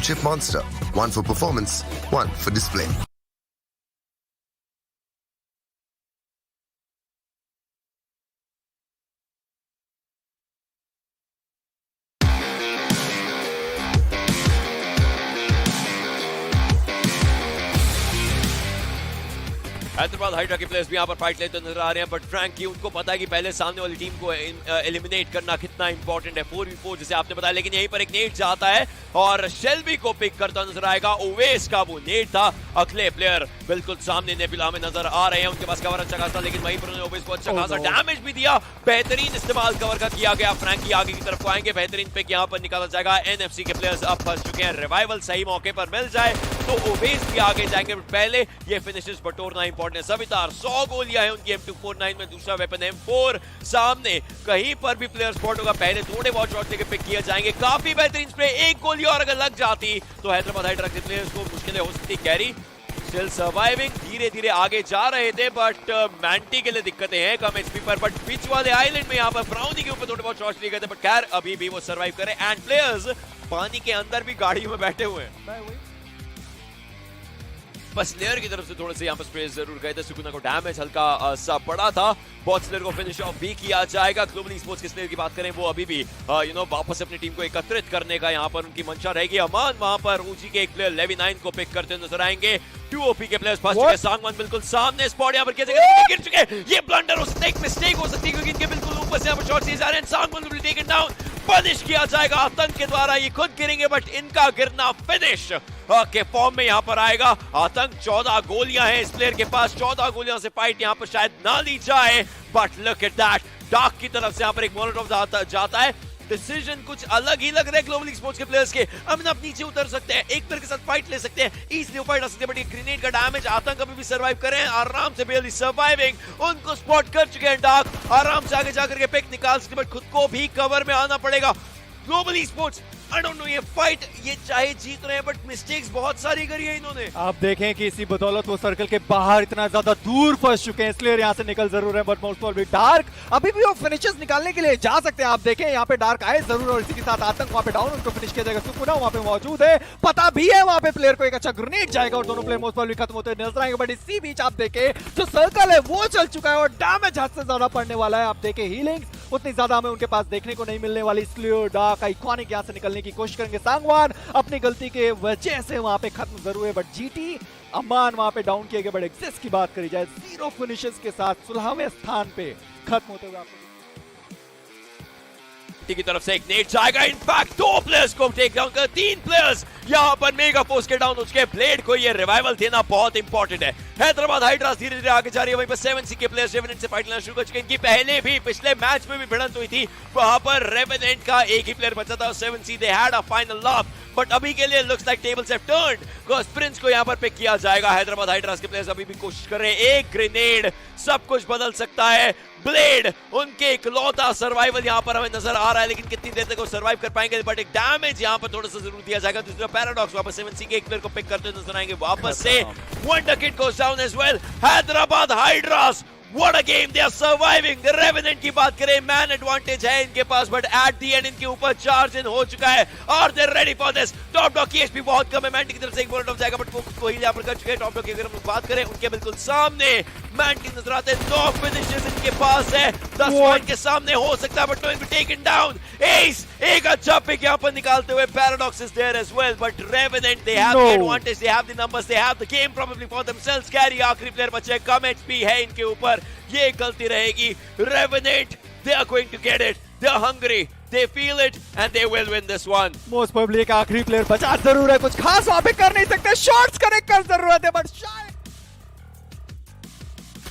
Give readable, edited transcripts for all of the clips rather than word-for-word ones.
chip monster. One for performance, one for display. Hyderabad hydra के players भी यहाँ पर फाइट लेते नजर आ रहे हैं, बट फ्रैंकी उनको पता है कि पहले सामने वाली टीम को एलिमिनेट करना कितना इंपॉर्टेंट है 4v4 जैसे आपने बताया। लेकिन यहीं पर एक नेट जाता है और शेल्बी को पिक करता नजर आएगा। ओवेस का वो नेट था। अगले प्लेयर बिल्कुल सामने नेबिला में नजर आ रहे हैं, उनके पास कवर अच्छा खासा, लेकिन वहीं पर उन्होंने ओवेस को अच्छा खासा डैमेज भी दिया। बेहतरीन इस्तेमाल कवर का किया गया। फ्रैंकी आगे की तरफ आएंगे, बेहतरीन पिक यहाँ पर निकाला जाएगा। एनएफसी के प्लेयर्स अब फंस चुके हैं। रिवाइवल सही मौके पर मिल जाए तो ओवेस भी आगे जाएंगे, बट पहले ये फिनिशेस बटोरना इंपॉर्टेंट है। सवितार 100 गोलियां हैं उनकी M249 में, दूसरा वेपन M4 सामने। कहीं पर भी प्लेयर स्पॉट होगा, पहले थोड़े बहुत शॉट लेके पिक किए जाएंगे। काफी बेहतरीन स्प्रे, एक गोली और अगर लग जाती तो हैदराबाद हाइड्रा के प्लेयर्स को मुश्किलें हो सकती। कैरी स्टिल सर्वाइविंग, धीरे धीरे आगे जा रहे थे, बट मैंटी के लिए दिक्कतें हैं कम एचपी पर। बट बीच वाले आइलैंड में यहाँ पर ब्राउनी के ऊपर थोड़े बहुत शॉट्स लिए गए थे, बट खैर अभी भी वो सर्वाइव करे। एंड प्लेयर्स पानी के अंदर भी गाड़ियों में बैठे हुए हैं। बस लेयर की तरफ से थोड़े से यहाँ पर स्प्रे जरूर गए थे। सुकुना को डैमेज हल्का सा पड़ा था। बॉट स्लेयर को फिनिश ऑफ भी किया जाएगा। ग्लोबल ईस्पोर्ट्स के स्लेयर की बात करें, वो अभी भी वापस अपनी टीम को एकत्रित करने का यहाँ पर उनकी मंशा रहेगी। अमान वहां पर ऊंची के एक प्लेयर लेवी 9 को पिक करते नजर आएंगे। 2OP के प्लेयर्स फंस चुके। सांगवान बिल्कुल सामने, स्पॉट यहाँ पर किया जाएगा, गिर चुके। ये ब्लंडर हो सकता है, एक मिस्टेक हो सकती है, क्योंकि इनके बिल्कुल ऊपर से यहाँ पर शॉट दिए जा रहे हैं। Sangwan will taken down, punish किया जाएगा आतंक के द्वारा। ये खुद गिरेंगे, बट इनका गिरना फिनिश के फॉर्म में यहाँ पर आएगा। आतंक 14 गोलियां हैं इस प्लेयर के पास, 14 गोलियों से फाइट यहाँ पर शायद ना ली जाए, but look at that. Dark की तरफ से यहाँ पर एक मोलोटोव जाता है। डिसीजन कुछ अलग ही लग रहा है ग्लोबल स्पोर्ट्स के प्लेयर्स के। अब आप नीचे उतर सकते हैं, एक प्लेयर के साथ फाइट ले सकते हैं, इजीली फाइट आ सकते हैं, बट ये ग्रेनेड का डैमेज आतंक अभी भी सर्वाइव कर रहे हैं आराम से, बेयरली सर्वाइविंग। उनको स्पॉट कर चुके हैं डार्क, आराम से आगे जाकर के पिक निकाल सकते, बट खुद को भी कवर में आना पड़ेगा। Global sports I don't know, ये फाइट ये चाहे जीत रहे हैं, बट मिस्टेक्स बहुत सारी करी है इन्होंने। आप देखें कि इसी बदौलत वो सर्कल के बाहर इतना ज्यादा दूर फंस चुके हैं, इसलिए यहाँ से निकल जरूर है, बट मोस्ट प्रॉब्ली डार्क अभी भी वो फिनिशेस निकालने के लिए जा सकते हैं। आप देखें यहाँ पे डार्क आए जरूर, और इसी के साथ आतंक वहाँ पे डाउन, उनको फिनिश किया जाएगा। सुकुना वहाँ पे मौजूद है, पता भी है वहाँ पे प्लेयर को एक अच्छा ग्रेनेड जाएगा और दोनों प्लेयर मोस्ट प्रॉब्ली खत्म होते नजर आएंगे। बट इसी बीच आप देखें जो सर्कल है वो चल चुका है और डैमेज हद से ज्यादा पड़ने वाला है। आप देखें हीलिंग उतनी ज्यादा हमें उनके पास देखने को नहीं मिलने वाली, इसलिए डार्क आइकॉनिक यहाँ से निकलने की कोशिश करेंगे। सांगवान अपनी गलती के वजह से वहां पे खत्म जरूर है, बट जीटी अमान वहां पे डाउन किए गए। बट एक्सेस की बात करी जाए, 0 फिनिशेस के साथ 16वें स्थान पे खत्म होते हुए आपको की तरफ से एक नेट जाएगा। इनफैक्ट 2 प्लेयर्स को टेक डाउन कर, 3 प्लेयर्स यहां पर मेगा फोर्स के डाउन। उसके ब्लेड को ये रिवाइवल देना बहुत इंपॉर्टेंट है। हैदराबाद हाइड्रास धीरे धीरे आगे जा रही है, वहीं पर 7C के प्लेयर्स रेवेनेंट से फाइट लेना शुरू कर चुके हैं। इनकी पहले भी पिछले मैच में भी भिड़ंत हुई थी, वहां पर रेवेनेंट का एक ही प्लेयर बचा था और 7C they had a final lop, but अभी के लिए looks like tables have turned, because Prince को यहां पर पिक किया जाएगा। हैदराबाद हाइड्रास के प्लेयर्स अभी भी कोशिश कर रहे हैं, एक ग्रेनेड सब कुछ बदल सकता है। ब्लेड उनके इकलौता सर्वाइवल यहां पर हमें नजर आ रहा है, लेकिन कितनी देर तक वो सर्वाइव कर पाएंगे, बट एक डैमेज यहां पर थोड़ा सा जरूर दिया जाएगा। दूसरा पैराडॉक्स वापस 7C के एक प्लेयर को पिक करते हुए नजर आएंगे वापस से। One Duckett goes down as well. Hyderabad Hydras What a game, they are surviving. The Revenant की बात करें, मैन एडवांटेज है इनके पास, बट एट दी एंड इनके ऊपर चार्ज इन हो चुका है और they ready for this. Top dog की एचपी बहुत कम है, मैंटी की तरफ से एक बुलेट ऑफ जाएगा, बट वो खुद को ही यहाँ पर कर चुके हैं। टॉप डॉग की अगर हम बात करें, उनके बिल्कुल सामने मैंटी नजर आते हैं। 9 फिनिशेस इनके पास है, 10 पॉइंट के सामने हो सकता है, but no B taken down. एस एक अच्छा पिक यहाँ पर निकालते हुए। Paradox is there as well, but Revenant they have the advantage, they have the numbers, they have the game probably for themselves. Carry आखिरी प्लेयर बचे, कम एचपी है इनके ऊपर, ये गलती रहेगी। Revenant, they are going to get it. They are hungry. They feel it and they will win this one. Most probably एक आखिरी प्लेयर बचा जरूर है, कुछ खास वहां पे कर नहीं सकते, शॉट्स कनेक्ट कर जरूरत है, बट शायद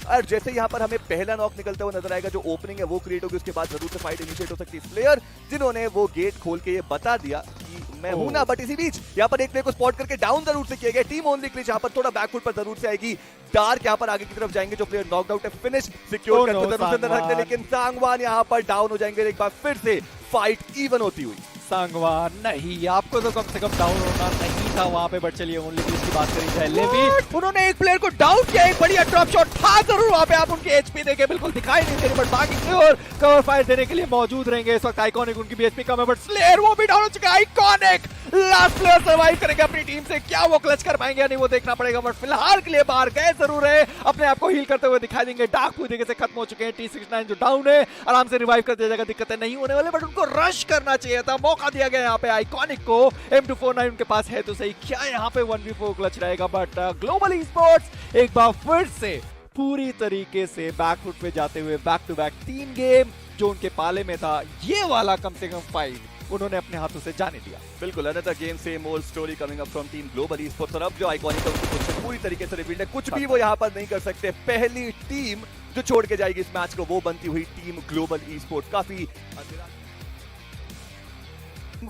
और जैसे यहाँ पर हमें पहला नॉक निकलता हुआ नजर आएगा, जो ओपनिंग है वो क्रिएट होगी, उसके बाद जरूर से फाइट इनिशिएट हो सकती है। प्लेयर जिन्होंने वो गेट खोल के ये बता दिया कि मैं हूं ना, बट इसी बीच यहाँ पर एक प्लेयर को स्पॉट करके डाउन जरूर से किया गया। टीम ओनली क्लिच यहाँ पर थोड़ा बैकफुट पर जरूर से आएगी। डार्क यहाँ पर आगे की तरफ जाएंगे, जो प्लेयर नॉकड आउट है फिनिश सिक्योर करते जरूर से रखते, लेकिन सांगवान यहाँ पर डाउन हो जाएंगे। एक बार फिर से फाइट इवन होती हुई। सांगवान नहीं, आपको तो कम से कम डाउन होना नहीं था वहां पे, बट चलिए ओनली की बात करी जाए। लेवी उन्होंने एक प्लेयर को डाउन किया, एक बढ़िया ड्रॉप शॉट था जरूर वहां पे। आप उनकी एचपी देखे बिल्कुल दिखाई नहीं दे रही, बट बाकी प्लेयर कवर फायर देने के लिए मौजूद रहेंगे। इस वक्त आइकॉनिक उनकी भी एचपी कम है, बट स्लेयर वो भी डाउन हो चुका है। आइकॉनिक लास्ट प्लेयर सर्वाइव करेंगे अपनी टीम से, क्या वो क्लच कर पाएंगे या नहीं वो देखना पड़ेगा, बट फिलहाल के लिए बाहर गए जरूर है, अपने आप को हील करते हुए दिखाई देंगे। डार्क पूरी तरीके से खत्म हो चुके हैं, T69 जो डाउन है आराम से रिवाइव कर दिया जाएगा, दिक्कतें नहीं होने वाले, बट उनको रश करना चाहिए था, मौका दिया गया यहाँ पे आइकॉनिक को। M249 उनके पास है तो सही, क्या यहाँ पे 1v4 क्लच रहेगा, बट ग्लोबल ई-स्पोर्ट्स एक बार फिर से पूरी तरीके से बैकफुट पे जाते हुए बैक टू बैक 3 गेम जो उनके पाले में था, ये वाला कम से कम 5 उन्होंने अपने हाथों से जाने दिया। बिल्कुल, another game same old story coming up from team global esports. और अब जो आइकॉनिक है उनकी पोजीशन पूरी तरीके से रिवील्ड है, कुछ भी वो यहाँ पर नहीं कर सकते। पहली टीम जो छोड़ के जाएगी इस मैच को वो बनती हुई टीम ग्लोबल ई-स्पोर्ट्स। काफी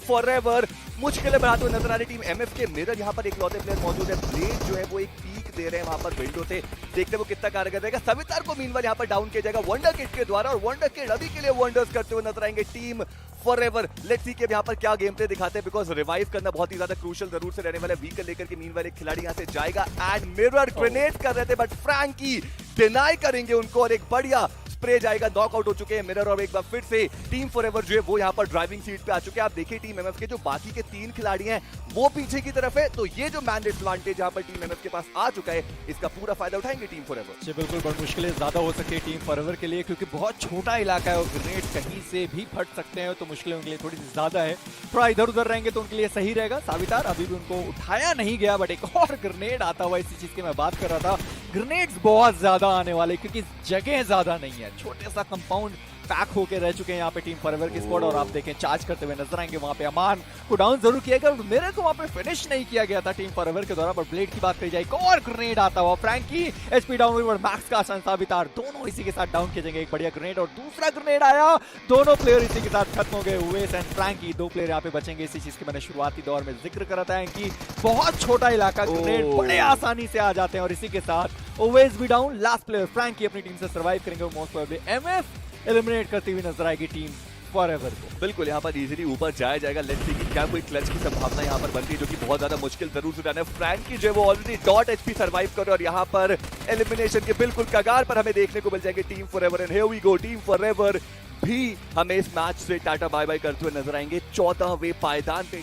फॉरएवर मुश्किलें बढ़ाते हुए नजर आ रही टीम एमएफ के। मिरर यहाँ पर एक लौते प्लेयर मौजूद है, ब्लेड जो है वो एक पीक दे रहे हैं वहां पर विंडो से, देखते वो कितना कारगर रहेगा। सवितार को मीनवाइल यहाँ पर डाउन किया जाएगा वंडर किड के द्वारा, और वंडर किड अभी के लिए वंडर्स करते हुए नजर आएंगे टीम फॉरएवर। लेट्स सी कि यहाँ पर क्या गेम प्ले दिखाते हैं, बिकॉज रिवाइव करना बहुत ही ज्यादा क्रूशियल जरूर से रहने वाला है। व्हीकल लेकर के मीनवाइल एक खिलाड़ी यहाँ से जाएगा एंड मिरर ग्रेनेड कर रहे थे, बट फ्रैंकी डिनाई करेंगे उनको और एक बढ़िया स्प्रे जाएगा। नॉकआउट हो चुके हैं मिरर, और एक बार फिर से टीम फॉरएवर जो है वो यहाँ पर ड्राइविंग सीट पे आ चुके हैं। आप देखिए टीम एमएफ के जो बाकी के 3 खिलाड़ी हैं वो पीछे की तरफ है, तो ये जो मैन एडवांटेज यहाँ पर टीम एमएफ के पास आ चुका है, इसका पूरा फायदा उठाएंगे टीम फॉरएवर। जी बिल्कुल, बड़ी मुश्किलें ज्यादा हो सकती है टीम फॉरएवर के लिए, क्योंकि बहुत छोटा इलाका है और ग्रेनेड कहीं से भी फट सकते हैं, तो मुश्किलें उनके लिए थोड़ी सी ज्यादा है। थोड़ा इधर उधर रहेंगे तो उनके लिए सही रहेगा। सावितार अभी भी उनको उठाया नहीं गया, बट एक और ग्रेनेड आता हुआ, इसी चीज की मैं बात कर रहा था। ग्रेनेड्स बहुत ज्यादा आने वाले क्योंकि जगह ज्यादा नहीं है, छोटे सा कंपाउंड पैक होके रह चुके हैं यहाँ पे टीम फॉरएवर की स्क्वाड। और आप देखें चार्ज करते हुए नजर आएंगे वहां पे अमान को डाउन जरूर किया गया, मेरे को वहां पे फिनिश नहीं किया गया था टीम फॉरएवर के द्वारा। पर ब्लेड की बात करी जाए, एक और ग्रेनेड आता हुआ, फ्रैंकी एचपी डाउन हुई, मैक्स का सावितार दोनों इसी के साथ डाउन किए जाएंगे। एक बढ़िया ग्रेनेड और दूसरा ग्रेनेड आया, दोनों प्लेयर इसी के साथ खत्म हो गए। उवेस एंड फ्रैंकी 2 प्लेयर यहाँ पे बचेंगे। इसी चीज की मैंने शुरुआती दौर में जिक्र करा था कि बहुत छोटा इलाका, ग्रेनेड बड़े आसानी से आ जाते हैं, और इसी के साथ उवेस भी डाउन। लास्ट प्लेयर फ्रैंकी अपनी टीम से सर्वाइव करेंगे, मोस्ट प्रोबेबली एमएफ एलिमिनेट करती हुई नजर आएगी टीम फॉरएवर को। बिल्कुल, यहाँ पर इजीली ऊपर जाया जाएगा। लेट्स सी कि क्या कोई क्लच की संभावना यहाँ पर बनती है, जो कि बहुत ज्यादा मुश्किल जरूर से रहना है। फ्रैंकी जो है वो ऑलरेडी डॉट एचपी सर्वाइव कर रहे हैं, और यहाँ पर एलिमिनेशन के बिल्कुल कगार पर हमें देखने को मिल जाएंगे team Forever. And here we go, team Forever भी हमें इस मैच से टाटा बाय बाय करते हुए नजर आएंगे 14वें पायदान पे।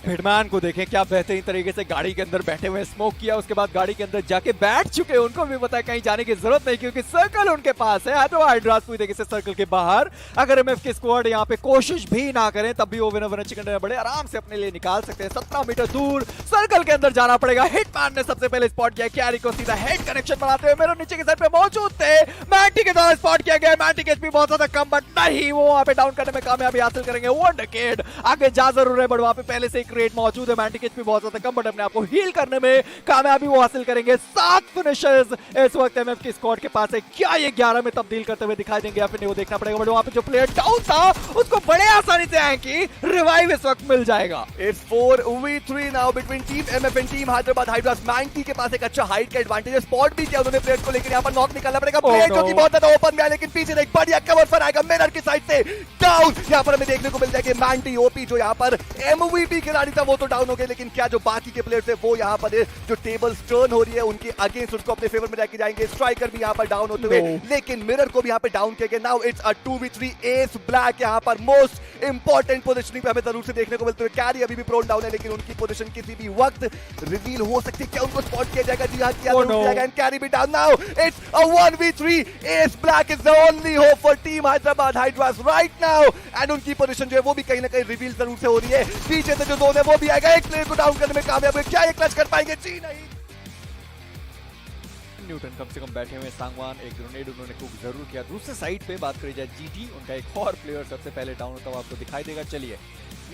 हिटमैन को देखें क्या बेहतरीन तरीके से गाड़ी के अंदर बैठे हुए, स्मोक किया, उसके बाद गाड़ी के अंदर जाके बैठ चुके हैं। उनको भी पता है कहीं जाने की जरूरत नहीं, क्योंकि सर्कल उनके पास है। तो हाइड्रास पूरी तरीके से सर्कल के बाहर, अगर एमएफ की स्क्वाड यहाँ पे कोशिश भी ना करें तब भी वो विनर चिकन डिनर बड़े आराम से अपने लिए निकाल सकते हैं। 17 मीटर दूर सर्कल के अंदर जाना पड़ेगा। हिटमैन ने सबसे पहले स्पॉट किया कैरी को, सीधा हेड कनेक्शन बनाते हुए मेरे नीचे के साइड पे मौजूद थे। मैटी के द्वारा स्पॉट किया गया, मैटी के एचपी बहुत ज्यादा कम, बट नहीं, वो वहां पे डाउन करने में कामयाबी हासिल करेंगे। वंडर किड आगे जा जरूर है, बट वहां पे पहले से एक रेट मौजूद है। भी बहुत ज्यादा कम, बट अपने आप को हील करने में कामयाबी वो हासिल करेंगे। 7 फिनिशर्स इस वक्त एमएफ की स्क्वाड के पास है। क्या ये 11 में तब्दील करते हुए दिखाई देंगे या फिर नहीं, वो देखना पड़ेगा। बट वहां पे जो प्लेयर डाउन था उसको बड़े आसानी से कि रिवाइव इस वक्त मिल जाएगा। It's 4v3 now between team MF and team Hyderabad Hydras. मैंटी के पास एक अच्छा हाइट का एडवांटेज है, स्पॉट भी किया उन्होंने प्लेयर को, लेकर यहाँ पर नॉक निकालना पड़ेगा। प्लेयर जो कि बहुत ज्यादा ओपन में है, लेकिन पीछे एक बढ़िया कवर पर आएगा मिरर की साइड से डाउन। यहाँ पर हमें देखने को मिल जाएगी मैंटी ओपी, जो यहाँ पर एमवीपी खिलाड़ी था वो तो डाउन हो गए, लेकिन क्या जो बाकी के प्लेयर्स है वो यहाँ पर जो टेबल टर्न हो रही है उनके अगेंस्ट उसको अपने फेवर में लेके जाएंगे। स्ट्राइकर भी यहाँ पर डाउन होते हुए, लेकिन मिरर को भी यहाँ पे डाउन किया गया। Now it's a 2v3 S black. यहाँ पर मोस्ट इंपॉर्टेंट पोजीशनिंग पे हमें जरूर से देखने को मिलते हुए। कैरी अभी भी प्रोन डाउन है, लेकिन उनकी पोजीशन किसी भी वक्त रिवील हो सकती है। क्या उनको स्पॉट किया जाएगा? जी हाँ, किया जाएगा। एंड कैरी भी down. Now it's a 1v3 S black is the only hope for team Hyderabad hydras right now. And उनकी पोजीशन जो है वो भी कहीं ना कहीं रिवील जरूर से हो रही है। पीछे से जो जोन है वो भी आएगा, एक प्लेयर को डाउन करने में कामयाब है। क्या ये क्लच कर पाएंगे? जी नहीं। न्यूटन कम से कम बैठे हुए। सांगवान एक ग्रेनेड उन्होंने कुक जरूर किया। दूसरे साइड पे बात करी जाए जीटी, उनका एक और प्लेयर सबसे पहले डाउन होता हुआ आपको दिखाई देगा। चलिए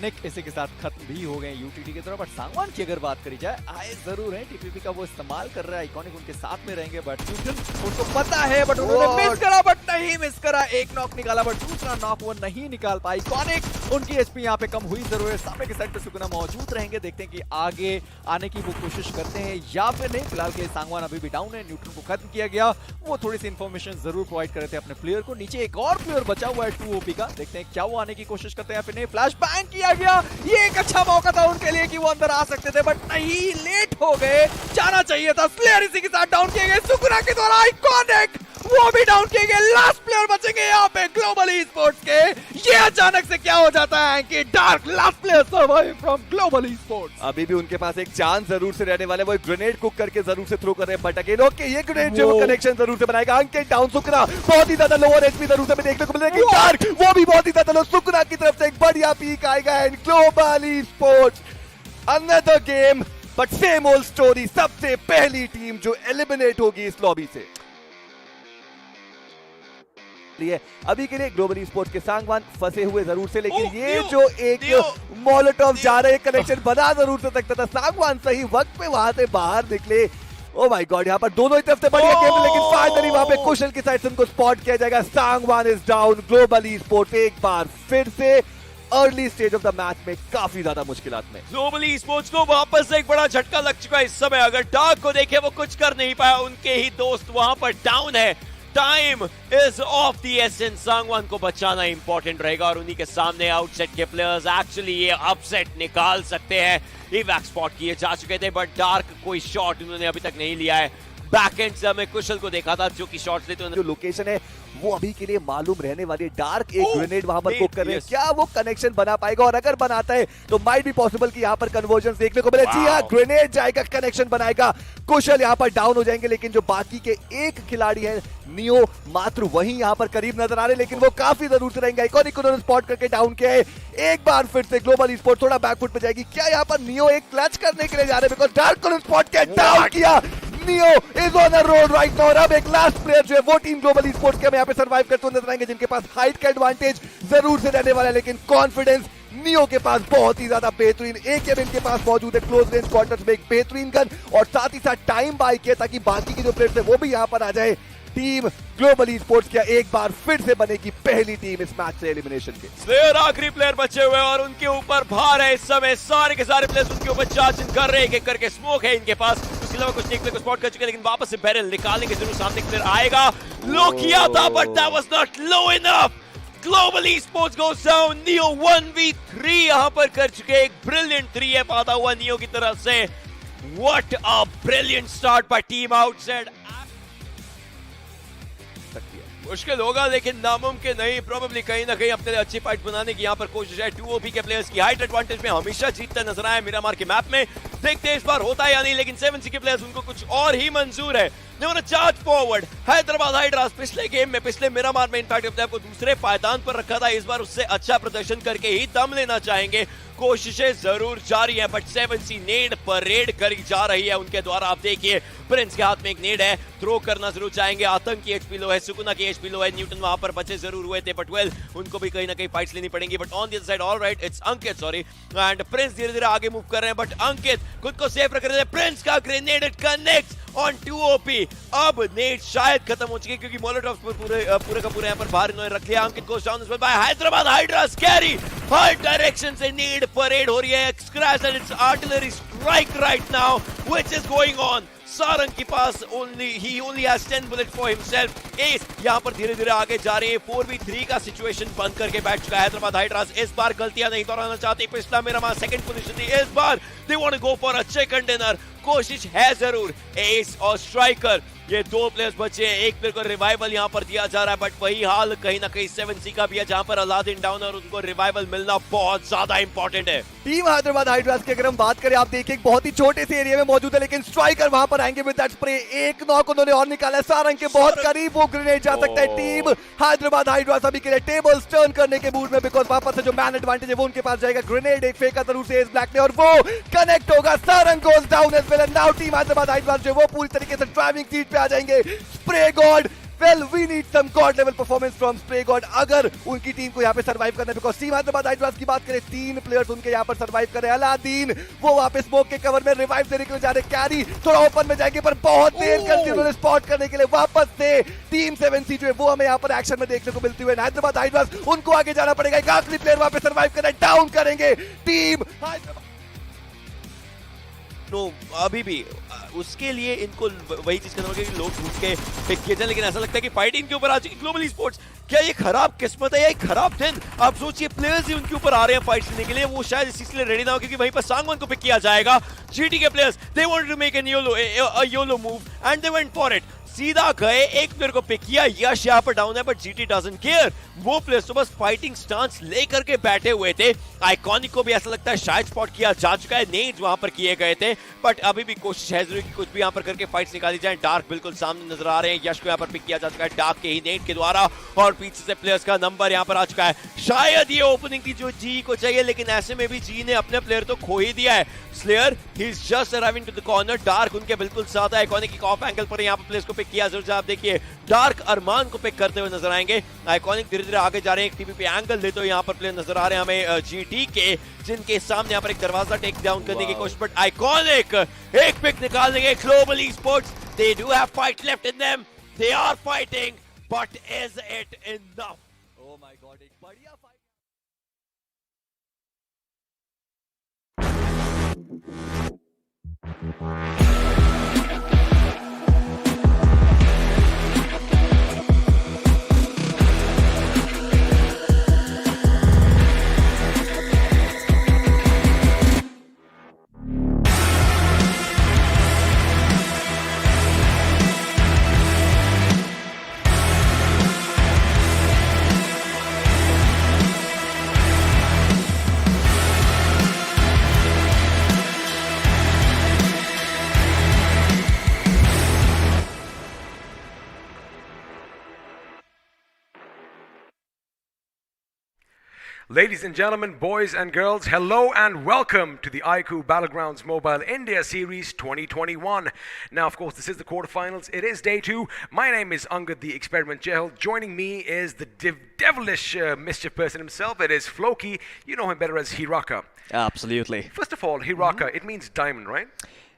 निक इसी के साथ खत्म भी हो गए यूटीटी की तरफ। बट सांगवान की अगर बात करी जाए, आए जरूर है, टीपीपी का वो इस्तेमाल कर रहा है, आइकॉनिक उनके साथ में रहेंगे। बट न्यूटन उनको पता है, बट उन्होंने मिस करा, बट नहीं मिस करा। एक नॉक निकाला, बट दूसरा नॉक वो नहीं निकाल पाई। आइकॉनिक उनकी एचपी यहाँ पे कम हुई जरूर है। सामने के साइड पे सुकुना मौजूद रहेंगे, देखते हैं कि आगे आने की वो कोशिश करते हैं या फिर नहीं। फिलहाल के सांगवान अभी भी डाउन है, न्यूटन को खत्म किया गया। वो थोड़ी सी इन्फॉर्मेशन जरूर प्रोवाइड कर रहे थे अपने प्लेयर को। नीचे एक और प्लेयर बचा हुआ है 2OP का, देखते हैं क्या वो आने की कोशिश करते हैं या फिर नहीं। फ्लैश बैंग किया गया, ये एक अच्छा मौका था उनके लिए कि वो अंदर आ सकते थे, बट नहीं, लेट हो गए। जाना चाहिए था। स्लेयर इसी के साथ डाउन किए गए। सुकुना के द्वारा आइकॉनिक वो भी डाउन किए गए। लास्ट प्लेयर बचेंगे यहाँ पे ग्लोबल ई-स्पोर्ट्स के। ये अचानक से क्या हो जाता है कि dark last player survive from global esports. अभी भी उनके पास एक चांस जरूर से रहने वाले, वो एक ग्रेनेड कुक करके जरूर से थ्रो कर रहे हैं, बट अगेन ओके ये ग्रेनेड जो वो कनेक्शन जरूर से बनाएगा। अंकित डाउन, सुकना बहुत ही ज्यादा लोअर एचपी जरूर से हमें देखने को मिल रहा है, लेकिन डार्क वो भी बहुत ही ज्यादा लो। सुकना की तरफ से एक बढ़िया पीक आएगा and global esports another game but same old story. सबसे पहली टीम जो एलिमिनेट होगी इस लॉबी से। अभी के लिए ग्लोबल ई-स्पोर्ट्स के सांगवान फंसे हुए जरूर से, लेकिन ये जो एक मोलोटॉव जा रहे कनेक्शन बना जरूर से सकता था। सांगवान सही वक्त पे वहां से बाहर निकले। ओ माय गॉड, यहाँ पर दोनों ही तरफ से बढ़िया गेम, लेकिन फाइनली वहां पे कुशल की साइड से उनको स्पॉट किया जाएगा। Sangwan is down. Global esports एक बार फिर से early stage of the match में काफी ज्यादा मुश्किलात में। ग्लोबल ई-स्पोर्ट्स को वापस एक बड़ा झटका लग चुका है इस समय। अगर डार्क को देखे वो कुछ कर नहीं पाया, उनके ही दोस्त वहां पर डाउन है। Time is of the essence. Sangwan को बचाना इंपॉर्टेंट रहेगा और उन्हीं के सामने आउटसेट के प्लेयर्स एक्चुअली ये अपसेट निकाल सकते हैं। इवैक स्पॉट किए जा चुके थे बट डार्क कोई शॉट उन्होंने अभी तक नहीं लिया है। बैकएंड से हमें कुशल को देखा था जो कि शॉट्स लेते जो लोकेशन है वो अभी के लिए मालूम रहने वाली। डार्क एक ग्रेनेड वहां पर कुक कर रहे हैं, क्या वो कनेक्शन बना पाएगा? और अगर बनाता है तो माइट भी पॉसिबल कि यहाँ पर कन्वर्जन देखने को मिले। जी हाँ, ग्रेनेड जाएगा, कनेक्शन बनाएगा, कुशल यहाँ पर डाउन हो जाएंगे, लेकिन जो बाकी के एक खिलाड़ी है नियो मात्र वही यहाँ पर करीब नजर आ रहे, लेकिन वो काफी जरूर से रहेंगे। आइकॉनिक उन्होंने स्पॉट करके डाउन किया है। एक बार फिर से ग्लोबल ई-स्पोर्ट्स थोड़ा बैकफुट पे जाएगी। क्या यहाँ पर नियो एक क्लच करने के लिए जा रहे हैं? बिकॉज डार्क को स्पॉट किया, डाउन किया। Neo is on a roll right now. अब एक लास्ट प्लेयर जो है वो टीम ग्लोबल ई-स्पोर्ट्स के हम यहाँ पे सर्वाइव करते हुए नजर आएंगे, जिनके पास हाइट का एडवांटेज जरूर से रहने वाला है, लेकिन कॉन्फिडेंस नियो के पास बहुत ही ज्यादा बेहतरीन। एक इनके पास मौजूद है क्लोज रेंज क्वार्टर्स में एक बेहतरीन गन, और साथ ही साथ टाइम बाय किया ताकि बाकी के जो प्लेयर्स है वो भी यहाँ पर आ जाए। टीम ग्लोबल ई-स्पोर्ट्स क्या एक बार फिर से बनेगी पहली टीम इस मैच से एलिमिनेशन के। स्लेयर आखिरी प्लेयर बचे हुए और उनके ऊपर भार है इस समय। सारे के सारे प्लेयर्स उनके ऊपर चार्जिंग कर रहे हैं, एक एक करके स्मोक है इनके पास। उसके अलावा कुछ प्लेयर को स्पॉट कर चुके हैं, लेकिन वापस से बैरल निकालने के जरूर सामने प्लेयर आएगा। लो किया था but that was not low enough. Global esports goes down. Neo 1v3 यहां पर कर चुके। एक ब्रिलियंट 3F आता हुआ नियो की तरफ से। What a brilliant start by team outside. मुश्किल होगा लेकिन नामुमकिन नहीं। प्रोबेबली कहीं ना कहीं अपने लिए अच्छी फाइट बनाने की यहाँ पर कोशिश है। 2OP के प्लेयर्स की हाइट एडवांटेज में हमेशा जीतता नजर आया मिरामार के मैप में। देखते हैं इस बार होता है या नहीं, लेकिन 7C के प्लेयर्स उनको कुछ और ही मंजूर है। They want to charge forward. Hyderabad hydras पिछले गेम में, पिछले मिरामार में इनफैक्ट अपने आप को दूसरे पायदान पर रखा था। इस बार उससे अच्छा प्रदर्शन करके ही दम लेना चाहेंगे। कोशिशें जरूर जारी है बट 7C नेड परेड करी जा रही है उनके द्वारा। आप देखिए प्रिंस के हाथ में एक नेड है, थ्रो करना जरूर चाहेंगे। आतंक की एचपी लो है, सुकुना की एचपी लो है। न्यूटन वहां पर बचे जरूर हुए थे बट वेल उनको भी कहीं ना कहीं फाइट्स लेनी पड़ेंगी। But on the other side alright it's Ankit sorry and Prince धीरे धीरे आगे मूव कर रहे हैं, बट अंकित खुद को सेफ रख रहे हैं। प्रिंस का grenade it connects on 2OP। अब नेट शायद खत्म हो चुकी है क्योंकि मोलोटॉव्स पर पूरे का पूरा यहाँ पर बाहर इन्होंने रख लिया। Ankit goes down as well by Hyderabad Hydras. कैरी हर डायरेक्शन से नेड परेड हो रही है। Scratch and it's artillery strike right now which is going on. Sarang के पास he only has 10 bullets for himself। एस यहाँ पर धीरे धीरे आगे जा रहे हैं। 4v3 का सिचुएशन बंद करके बैठ चुका है हैदराबाद हाइड्रास। इस बार गलतियां नहीं दोहराना चाहते। पिछला मेरा सेकंड पोजीशन थी, इस बार they want to go for a chicken dinner. कोशिश है जरूर। एस और स्ट्राइकर ये दो प्लेयर्स बचे हैं। एक प्लेयर को रिवाइवल यहाँ पर दिया जा रहा है बट वही हाल कहीं ना कहीं 7C का भी है, जहाँ पर अलादीन डाउन और उनको रिवाइवल मिलना बहुत ज्यादा इंपॉर्टेंट है। टीम हैदराबाद हाइड्रास की अगर हम बात करें, आप देखिए बहुत ही छोटे से एरिया में मौजूद है, लेकिन स्ट्राइकर वहां पर आएंगे विद दैट स्प्रे। एक नॉक उन्होंने और निकाला है। सारंग के बहुत करीब वो ग्रेनेड जा सकता है। टीम हैदराबाद हाइड्रास अभी के लिए टेबल्स टर्न करने के मूड में, बिकॉज वापस से जो मैन एडवांटेज है वो उनके पास जाएगा। ग्रेनेड एक फेंका जरूर से एस ब्लैक ने और वो कनेक्ट होगा। Sarang goes down as well and now team Hyderabad Hydras जो वो पूरी तरीके से ड्राइविंग सीट पे आ जाएंगे। Spray God, well we need some god level performance from Spray God अगर उनकी टीम को यहाँ पे सर्वाइव करना है। बिकॉज टीम हैदराबाद हाइड्रास की बात करें, 3 प्लेयर्स उनके यहाँ पर सर्वाइव कर रहे हैं। अलादीन वो वहाँ पे स्मोक के कवर में रिवाइव देने के लिए जा रहे। कैरी थोड़ा ओपन में जाएंगे पर बहुत देर कर दी उन्होंने स्पॉट करने के लिए। वापस से टीम 7C जो है वो हमें यहाँ पर एक्शन में देखने को मिलती हुई। हैदराबाद हाइड्रास उनको आगे जाना पड़ेगा। एक आखिरी प्लेयर वहाँ पे सर्वाइव करना है, डाउन करेंगे टीम हैदराबाद। अभी भी उसके लिए इनको वही चीज करना होगा कि लोग घुस के पिक किए जाए, लेकिन ऐसा लगता है कि फाइट इनके ऊपर आ चुकी। ग्लोबल ई-स्पोर्ट्स क्या ये खराब किस्मत है या एक खराब दिन? आप सोचिए प्लेयर्स ही उनके ऊपर आ रहे हैं फाइट लेने के लिए। वो शायद इस चीज के लिए रेडी ना हो क्योंकि वहीं पर सांगवान को पिक किया जाएगा। जीटी के players they wanted to make an yolo move and they went for it. सीधा गए, एक प्लेयर को पिक किया, यश यहाँ पर डाउन है बट जीटी डजंट केयर। वो प्लेयर्स तो बस फाइटिंग स्टांस लेकर के बैठे हुए थे। आइकॉनिक को भी ऐसा लगता है शायद स्पॉट किया जा चुका है, नेड्स वहां पर किए गए थे बट अभी भी कोशिश है जरूर कि कुछ भी यहाँ पर करके फाइट्स निकाली जाए। डार्क बिल्कुल सामने नजर आ रहे हैं, यश को यहाँ पर पिक किया जा चुका है डार्क के ही नेट के द्वारा और पीछे से प्लेयर्स का नंबर यहाँ पर आ चुका है। शायद ये ओपनिंग थी जो जी को चाहिए, लेकिन ऐसे में भी जी ने अपने प्लेयर तो खो ही दिया है। स्लेयर ही is just arriving to the corner, Dark उनके बिल्कुल साथ है। आइकॉनिक एक ऑफ एंगल पर यहाँ पर प्लेयर्स को पिक किया जरूर, आप देखिए डार्क अरमान को पिक करते हुए नजर आएंगे। आइकॉनिक धीरे धीरे आगे जा रहे हैं, एक टीवी पे एंगल लेते हुए यहाँ पर प्लेयर नजर आ रहे हैं हमें जीटी के, जिनके सामने यहाँ पर एक दरवाजा टेक डाउन करने की कोशिश, बट आइकॉनिक एक पिक निकाल देंगे। Global esports, they do have fight left in them, they are fighting, but is it enough? Oh my god, एक बढ़िया fight. Ladies and gentlemen, boys and girls, hello and welcome to the iQOO Battlegrounds Mobile India Series 2021. Now, of course, this is the quarterfinals. It is day 2. My name is Angad, the Experiment Jehel. Joining me is the devilish mischief person himself. It is Floki. You know him better as Hiraka. Absolutely. First of all, Hiraka, it means diamond, right?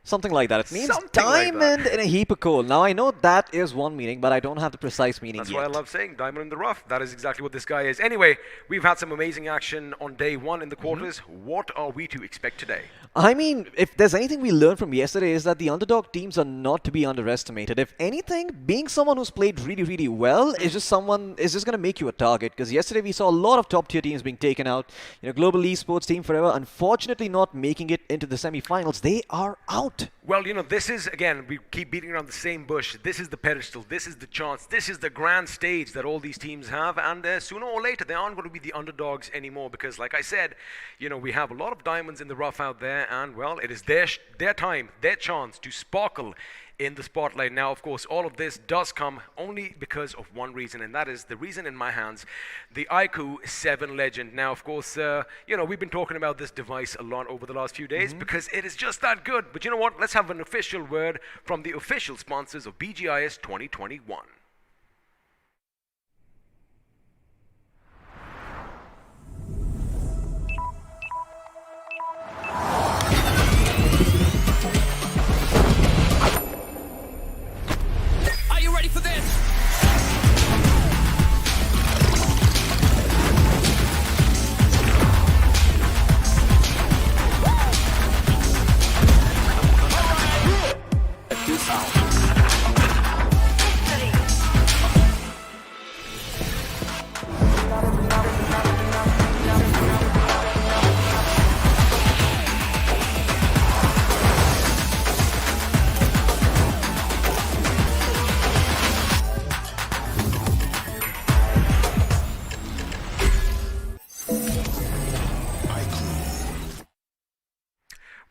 Something like that. It means Something diamond like in a heap of coal. Now, I know that is one meaning, but I don't have the precise meaning That's yet. why I love saying diamond in the rough. That is exactly what this guy is. Anyway, we've had some amazing action on day 1 in the quarters. What are we to expect today? I mean, if there's anything we learned from yesterday is that the underdog teams are not to be underestimated. If anything, being someone who's played really, really well is just going to make you a target. Because yesterday we saw a lot of top-tier teams being taken out. You know, Global Esports Team Forever, unfortunately not making it into the semi-finals. They are out. Well, you know, this is, again, we keep beating around the same bush. This is the pedestal. This is the chance. This is the grand stage that all these teams have. And sooner or later, they aren't going to be the underdogs anymore. Because, like I said, you know, we have a lot of diamonds in the rough out there. And, well, it is their time, their chance to sparkle in the spotlight. Now, of course, all of this does come only because of one reason, and that is the reason in my hands, the iQOO 7 Legend. Now, of course, you know, we've been talking about this device a lot over the last few days because it is just that good. But you know what? Let's have an official word from the official sponsors of BGIS 2021.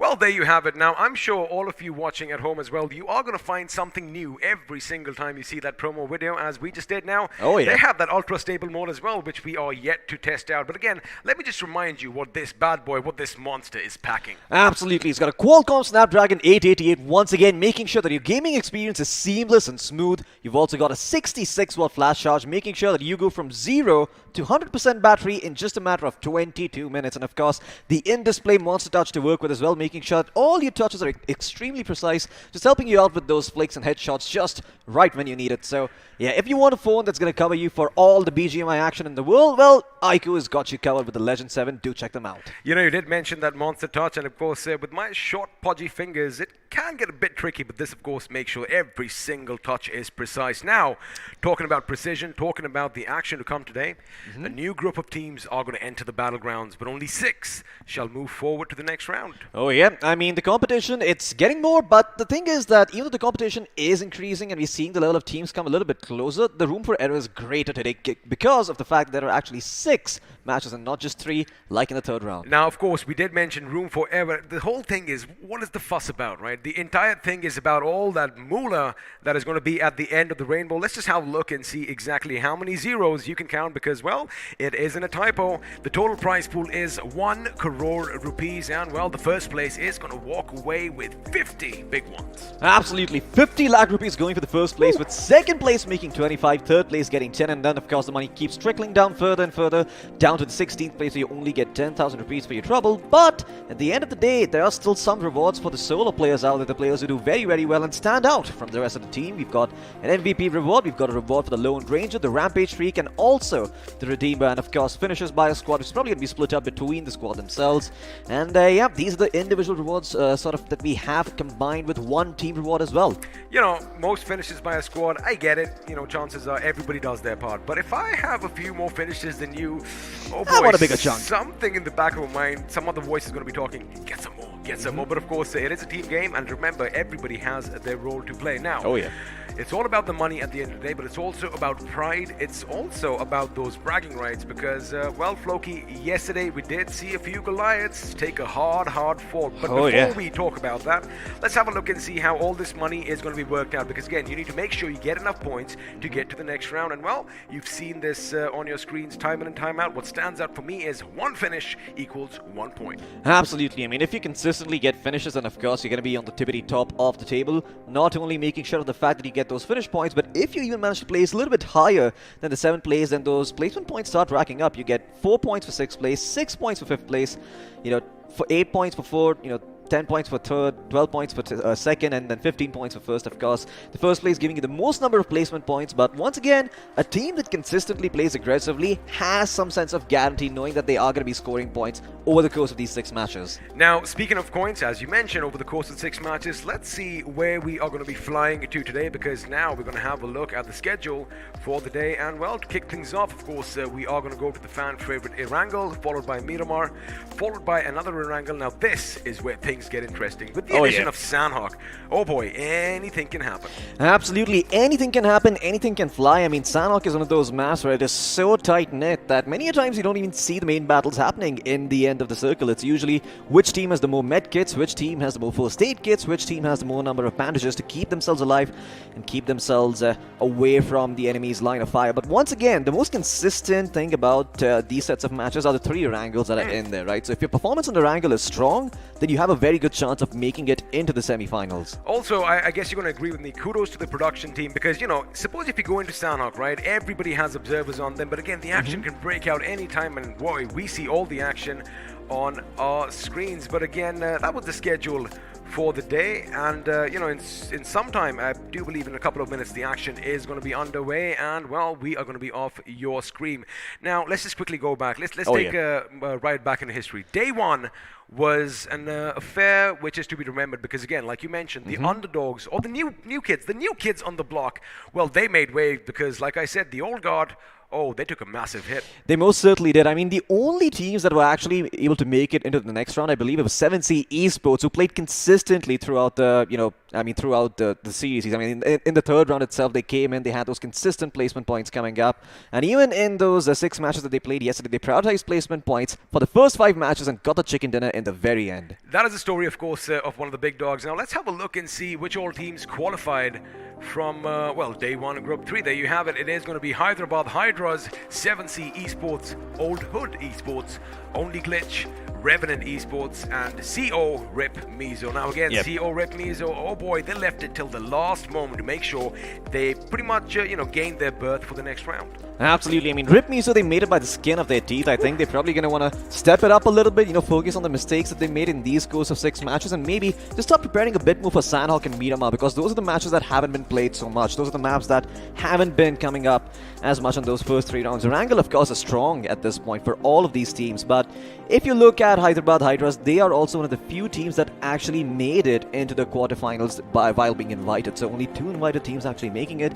Well, there you have it. Now, I'm sure all of you watching at home as well, you are going to find something new every single time you see that promo video, as we just did now. Oh, yeah. They have that ultra-stable mode as well, which we are yet to test out. But again, let me just remind you what this bad boy, what this monster is packing. Absolutely. It's got a Qualcomm Snapdragon 888, once again making sure that your gaming experience is seamless and smooth. You've also got a 66-watt flash charge, making sure that you go from 0 to 100% battery in just a matter of 22 minutes. And of course, the in-display Monster Touch to work with as well, making sure that all your touches are extremely precise, just helping you out with those flicks and headshots just right when you need it. So yeah, if you want a phone that's going to cover you for all the BGMI action in the world, well, iQOO has got you covered with the Legend 7. Do check them out. You know, you did mention that Monster Touch, and of course, with my short, podgy fingers, it can get a bit tricky, but this, of course, makes sure every single touch is precise. Now, talking about precision, talking about the action to come today, a new group of teams are going to enter the battlegrounds, but only 6 shall move forward to the next round. Oh yeah, I mean, the competition, it's getting more, but the thing is that even though the competition is increasing and we're seeing the level of teams come a little bit closer, the room for error is greater today because of the fact that there are actually 6 matches and not just 3, like in the third round. Now, of course, we did mention room for error. The whole thing is, what is the fuss about, right? The entire thing is about all that moolah that is going to be at the end of the rainbow. Let's just have a look and see exactly how many zeros you can count because, well, it isn't a typo. The total prize pool is 1 crore rupees, and, well, the first place is going to walk away with 50 big ones. Absolutely. 50 lakh rupees going for the first place, with second place making 25, third place getting 10, and then, of course, the money keeps trickling down further and further, down to the 16th place, so you only get 10,000 rupees for your trouble. But at the end of the day, there are still some rewards for the solo players out there, the players who do very, very well and stand out from the rest of the team. We've got an MVP reward, we've got a reward for the Lone Ranger, the Rampage Streak, and also the Redeemer, and of course, finishes by a squad, which is probably going to be split up between the squad themselves. And yeah, these are the individual rewards sort of that we have combined with one team reward as well. You know, most finishes by a squad, I get it. You know, chances are everybody does their part. But if I have a few more finishes than you, oh boy, I want a bigger chunk. Something in the back of my mind, some other voice is going to be talking, get some more, get some more. But of course, it is a team game, and remember, everybody has their role to play. Now, oh yeah, it's all about the money at the end of the day, but it's also about pride. It's also about those bragging rights because, well, Floki, yesterday we did see a few Goliaths take a hard fall. But before we talk about that, let's have a look and see how all this money is going to be worked out because, again, you need to make sure you get enough points to get to the next round. And, well, you've seen this on your screens time in and time out. What stands out for me is 1 finish equals 1 point. Absolutely. I mean, if you consistently get finishes, then of course you're going to be on the tippity top of the table, not only making sure of the fact that you get those finish points, but if you even manage to place a little bit higher than the 7th place, then those placement points start racking up. You get 4 points for 6th place, 6 points for 5th place, you know, for 8 points for 4th, you know, 10 points for 3rd, 12 points for 2nd, and then 15 points for 1st, of course. The 1st place giving you the most number of placement points, but once again, a team that consistently plays aggressively has some sense of guarantee knowing that they are going to be scoring points over the course of these 6 matches. Now, speaking of points, as you mentioned, over the course of 6 matches, let's see where we are going to be flying to today, because now we're going to have a look at the schedule for the day. And, well, to kick things off, of course, we are going to go to the fan favorite Erangel, followed by Miramar, followed by another Erangel. Now, this is where things get interesting. With the addition of Sanhok, oh boy, anything can happen. Absolutely, anything can happen, anything can fly. I mean, Sanhok is one of those maps where it is so tight-knit that many a times you don't even see the main battles happening in the end of the circle. It's usually which team has the more med kits, which team has the more first aid kits, which team has the more number of bandages to keep themselves alive and keep themselves away from the enemy's line of fire. But once again, the most consistent thing about these sets of matches are the 3 Erangels that are in there, right? So if your performance on the Erangel is strong, then you have a very good chance of making it into the semi-finals. Also, I guess you're going to agree with me, kudos to the production team, because, you know, suppose if you go into Sanhok, right, everybody has observers on them, but again, the action can break out anytime, and boy, we see all the action on our screens. But again, that was the schedule for the day, and you know, in some time, I do believe in a couple of minutes, the action is going to be underway, and, well, we are going to be off your screen. Now, let's just quickly go back. Let's take a ride back into history. Day 1 was an affair which is to be remembered because, again, like you mentioned, the underdogs, or the new kids on the block, well, they made waves because, like I said, the old guard, oh, they took a massive hit. They most certainly did. I mean, the only teams that were actually able to make it into the next round, I believe it was 7C Esports, who played consistently throughout the, you know, throughout the series. I mean, in the third round itself, they came in, they had those consistent placement points coming up. And even in those 6 matches that they played yesterday, they prioritized placement points for the first 5 matches and got the chicken dinner in the very end. That is the story, of course, of one of the big dogs. Now, let's have a look and see which all teams qualified from, well, day 1 of Group 3. There you have it. It is going to be Hyderabad Hydras, 7C Esports, Old Hood Esports, Only Glitch, Revenant Esports, and CO Rip Mizo. Now again, CO Rip Mizo, oh boy, they left it till the last moment to make sure they pretty much, you know, gained their berth for the next round. Absolutely. I mean, Rip Mizo, they made it by the skin of their teeth. I think they're probably going to want to step it up a little bit, you know, focus on the mistakes that they made in these course of 6 matches, and maybe just start preparing a bit more for Sanhok and Miramar, because those are the matches that haven't been played so much. Those are the maps that haven't been coming up as much in those first 3 rounds. Erangel, of course, is strong at this point for all of these teams, but if you look at Hyderabad Hydras, they are also one of the few teams that actually made it into the quarterfinals while being invited. So only 2 invited teams actually making it.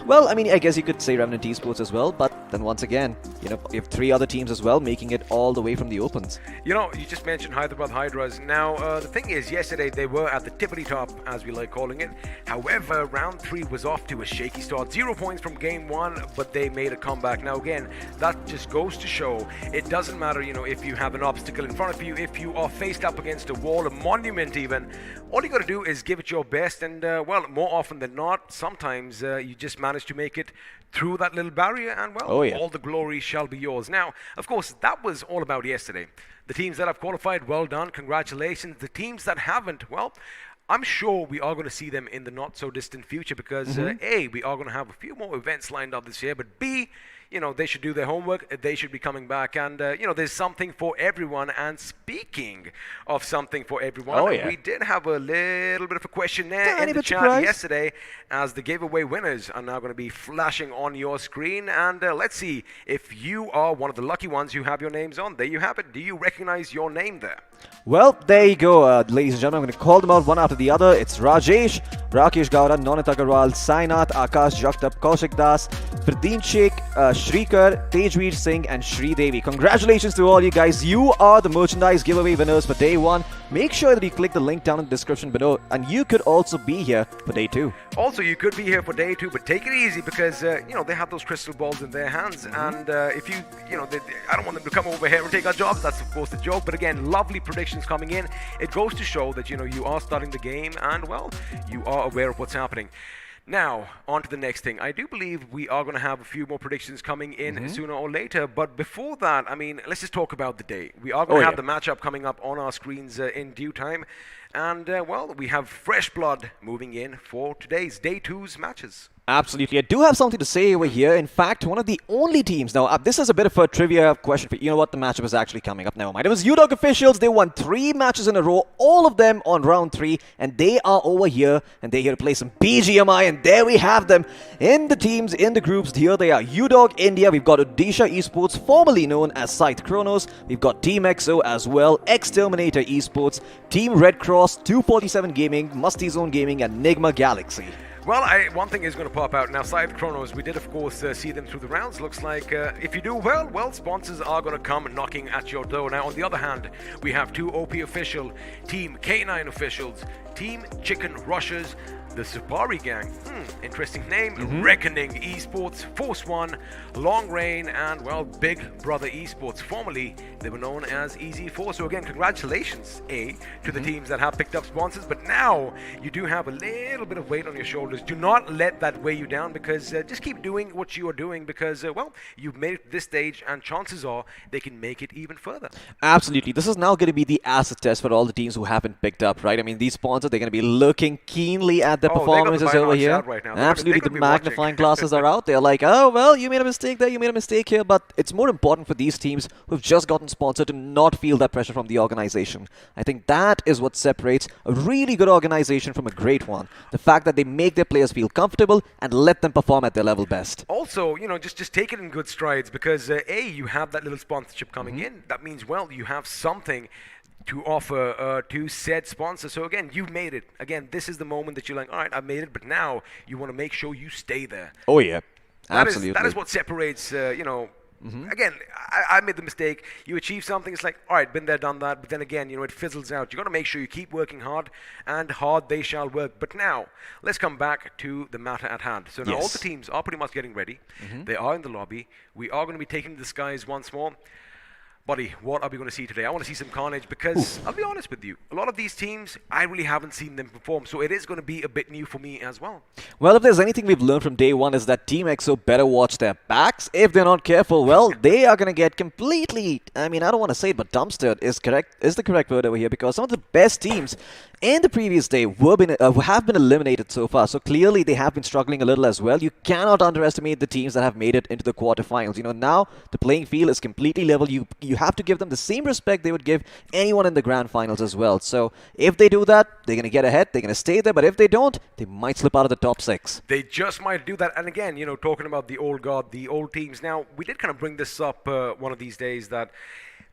Well, I mean, I guess you could say Revenant Esports as well, but then once again, you know, you have 3 other teams as well making it all the way from the opens. You know, you just mentioned Hyderabad Hydras. Now, the thing is, yesterday they were at the tippity top, as we like calling it. However, round 3 was off to a shaky start. 0 points from game 1, but they made a comeback. Now, again, that just goes to show it doesn't matter, you know, if you have an obstacle in front of you, if you are faced up against a wall, a monument even. All you got to do is give it your best, and well, more often than not, sometimes you just manage to make it through that little barrier, and well, all the glory shall be yours. Now, of course, that was all about yesterday. The teams that have qualified, well done, congratulations. The teams that haven't, well, I'm sure we are going to see them in the not so distant future because A, we are going to have a few more events lined up this year, but B, you know, they should do their homework, they should be coming back, and you know, there's something for everyone. And speaking of something for everyone, we did have a little bit of a questionnaire in the chat yesterday, as the giveaway winners are now going to be flashing on your screen, and let's see if you are one of the lucky ones who have your names on. There you have it. Do you recognize your name there? Well, there you go, ladies and gentlemen. I'm going to call them out one after the other. It's Rajesh, Rakesh Gowda, Nonat Agarwal, Sainath, Akash Jagtap, Kaushik Das, Pradeen Sheikh, Shrikar, Tejveer Singh, and Shri Devi. Congratulations to all you guys. You are the merchandise giveaway winners for day 1. Make sure that you click the link down in the description below, and you could also be here for day 2. Also, you could be here for day 2, but take it easy because, you know, they have those crystal balls in their hands, and if you know, I don't want them to come over here and take our jobs. That's, of course, the joke. But again, lovely predictions coming in. It goes to show that, you know, you are studying the game, and, well, you are aware of what's happening. Now, on to the next thing. I do believe we are going to have a few more predictions coming in sooner or later. But before that, I mean, let's just talk about the day. We are going to have the matchup coming up on our screens in due time. And, well, we have fresh blood moving in for today's Day 2's matches. Absolutely. I do have something to say over here. In fact, one of the only teams... Now, this is a bit of a trivia question for you. Know what? The matchup is actually coming up. Never mind. It was Udog officials. They won 3 matches in a row, all of them on round 3. And they are over here, and they're here to play some BGMI. And there we have them in the teams, in the groups. Here they are. Udog India. We've got Odisha Esports, formerly known as Scythe Kronos. We've got TeamXO as well, Terminator Esports, TeamRedXross, 247 Gaming, MASTIZONE Gaming, and NIGMA Galaxy. Well, one thing is going to pop out. Now, Scythe Kronos, we did, of course, see them through the rounds. Looks like if you do well, sponsors are going to come knocking at your door. Now, on the other hand, we have 2 OP official, Team K9 officials, Team Chicken Rushers, the Supari gang, interesting name, Reckoning Esports, ForceOne, Long Rain, and, well, Big Brother Esports. Formerly, they were known as EZ4. So again, congratulations, to the teams that have picked up sponsors. But now, you do have a little bit of weight on your shoulders. Do not let that weigh you down, because just keep doing what you are doing, because, well, you've made it to this stage, and chances are they can make it even further. Absolutely. This is now going to be the acid test for all the teams who haven't picked up, right? I mean, these sponsors, they're going to be looking keenly at their performances over here. Right now. Absolutely, the magnifying glasses are out. They're like, oh, well, you made a mistake there, you made a mistake here. But it's more important for these teams who've just gotten sponsored to not feel that pressure from the organization. I think that is what separates a really good organization from a great one. The fact that they make their players feel comfortable and let them perform at their level best. Also, you know, just take it in good strides, because you have that little sponsorship coming in. That means, well, you have something to offer to said sponsor. So again, you've made it. Again, this is the moment that you're like, all right, I made it, but now you want to make sure you stay there. Oh yeah, absolutely. That is what separates, you know, again, I made the mistake. You achieve something, it's like, all right, been there, done that. But then again, you know, it fizzles out. You got to make sure you keep working hard, and hard they shall work. But now, let's come back to the matter at hand. So now all the teams are pretty much getting ready. They are in the lobby. We are going to be taking the skies once more. Buddy, what are we going to see today? I want to see some carnage, because I'll be honest with you, a lot of these teams, I really haven't seen them perform, so it is going to be a bit new for me as well. Well, if there's anything we've learned from day 1 is that TeamXO better watch their backs. If they're not careful, well, they are going to get completely, I mean, I don't want to say it, but dumpstered is the correct word over here, because some of the best teams in the previous day have been eliminated so far. So clearly they have been struggling a little as well. You cannot underestimate the teams that have made it into the quarterfinals. You know, now the playing field is completely level. You have to give them the same respect they would give anyone in the grand finals as well. So if they do that, they're going to get ahead. They're going to stay there. But if they don't, they might slip out of the top 6. They just might do that. And again, you know, talking about the old guard, the old teams. Now, we did kind of bring this up one of these days that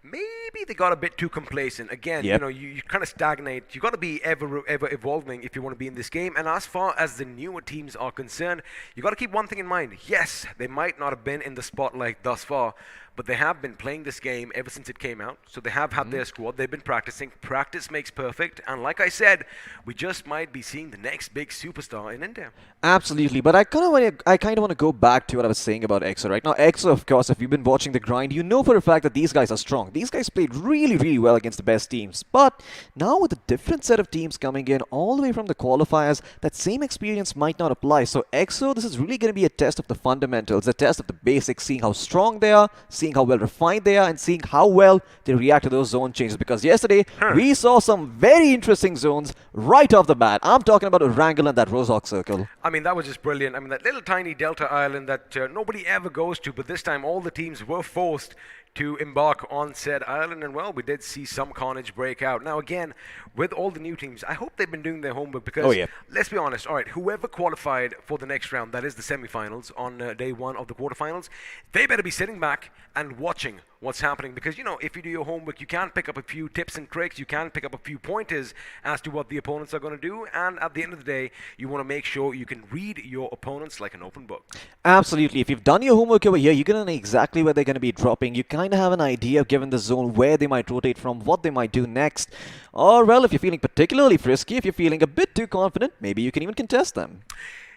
maybe they got a bit too complacent. Again, Yep. you kind of stagnate. You got to be ever evolving if you want to be in this game. And as far as the newer teams are concerned, you got to keep one thing in mind. Yes, they might not have been in the spotlight thus far, but they have been playing this game ever since it came out. So they have had their squad. They've been practicing. Practice makes perfect. And like I said, we just might be seeing the next big superstar in India. Absolutely, but I kind of want to go back to what I was saying about EXO right now. EXO, of course, if you've been watching the grind, you know for a fact that these guys are strong. These guys played really, really well against the best teams. But now with a different set of teams coming in all the way from the qualifiers, that same experience might not apply. So EXO, this is really going to be a test of the fundamentals, a test of the basics, seeing how strong they are, seeing how well refined they are, and seeing how well they react to those zone changes. Because yesterday, we saw some very interesting zones right off the bat. I'm talking about Erangel and that Rozhok circle. I mean, that was just brilliant. I mean, that little tiny Delta Island that nobody ever goes to, but this time all the teams were forced to embark on said island, and well, we did see some carnage break out. Now again, with all the new teams, I hope they've been doing their homework because, let's be honest, all right, whoever qualified for the next round, that is the semifinals on day one of the quarterfinals, they better be sitting back and watching what's happening, because if you do your homework, you can pick up a few tips and tricks, you can pick up a few pointers as to what the opponents are going to do, and at the end of the day, you want to make sure you can read your opponents like an open book. Absolutely. If you've done your homework over here, you're going to know exactly where they're going to be dropping. You kind of have an idea, given the zone, where they might rotate from, what they might do next. Or, well, if you're feeling particularly frisky, if you're feeling a bit too confident, maybe you can even contest them.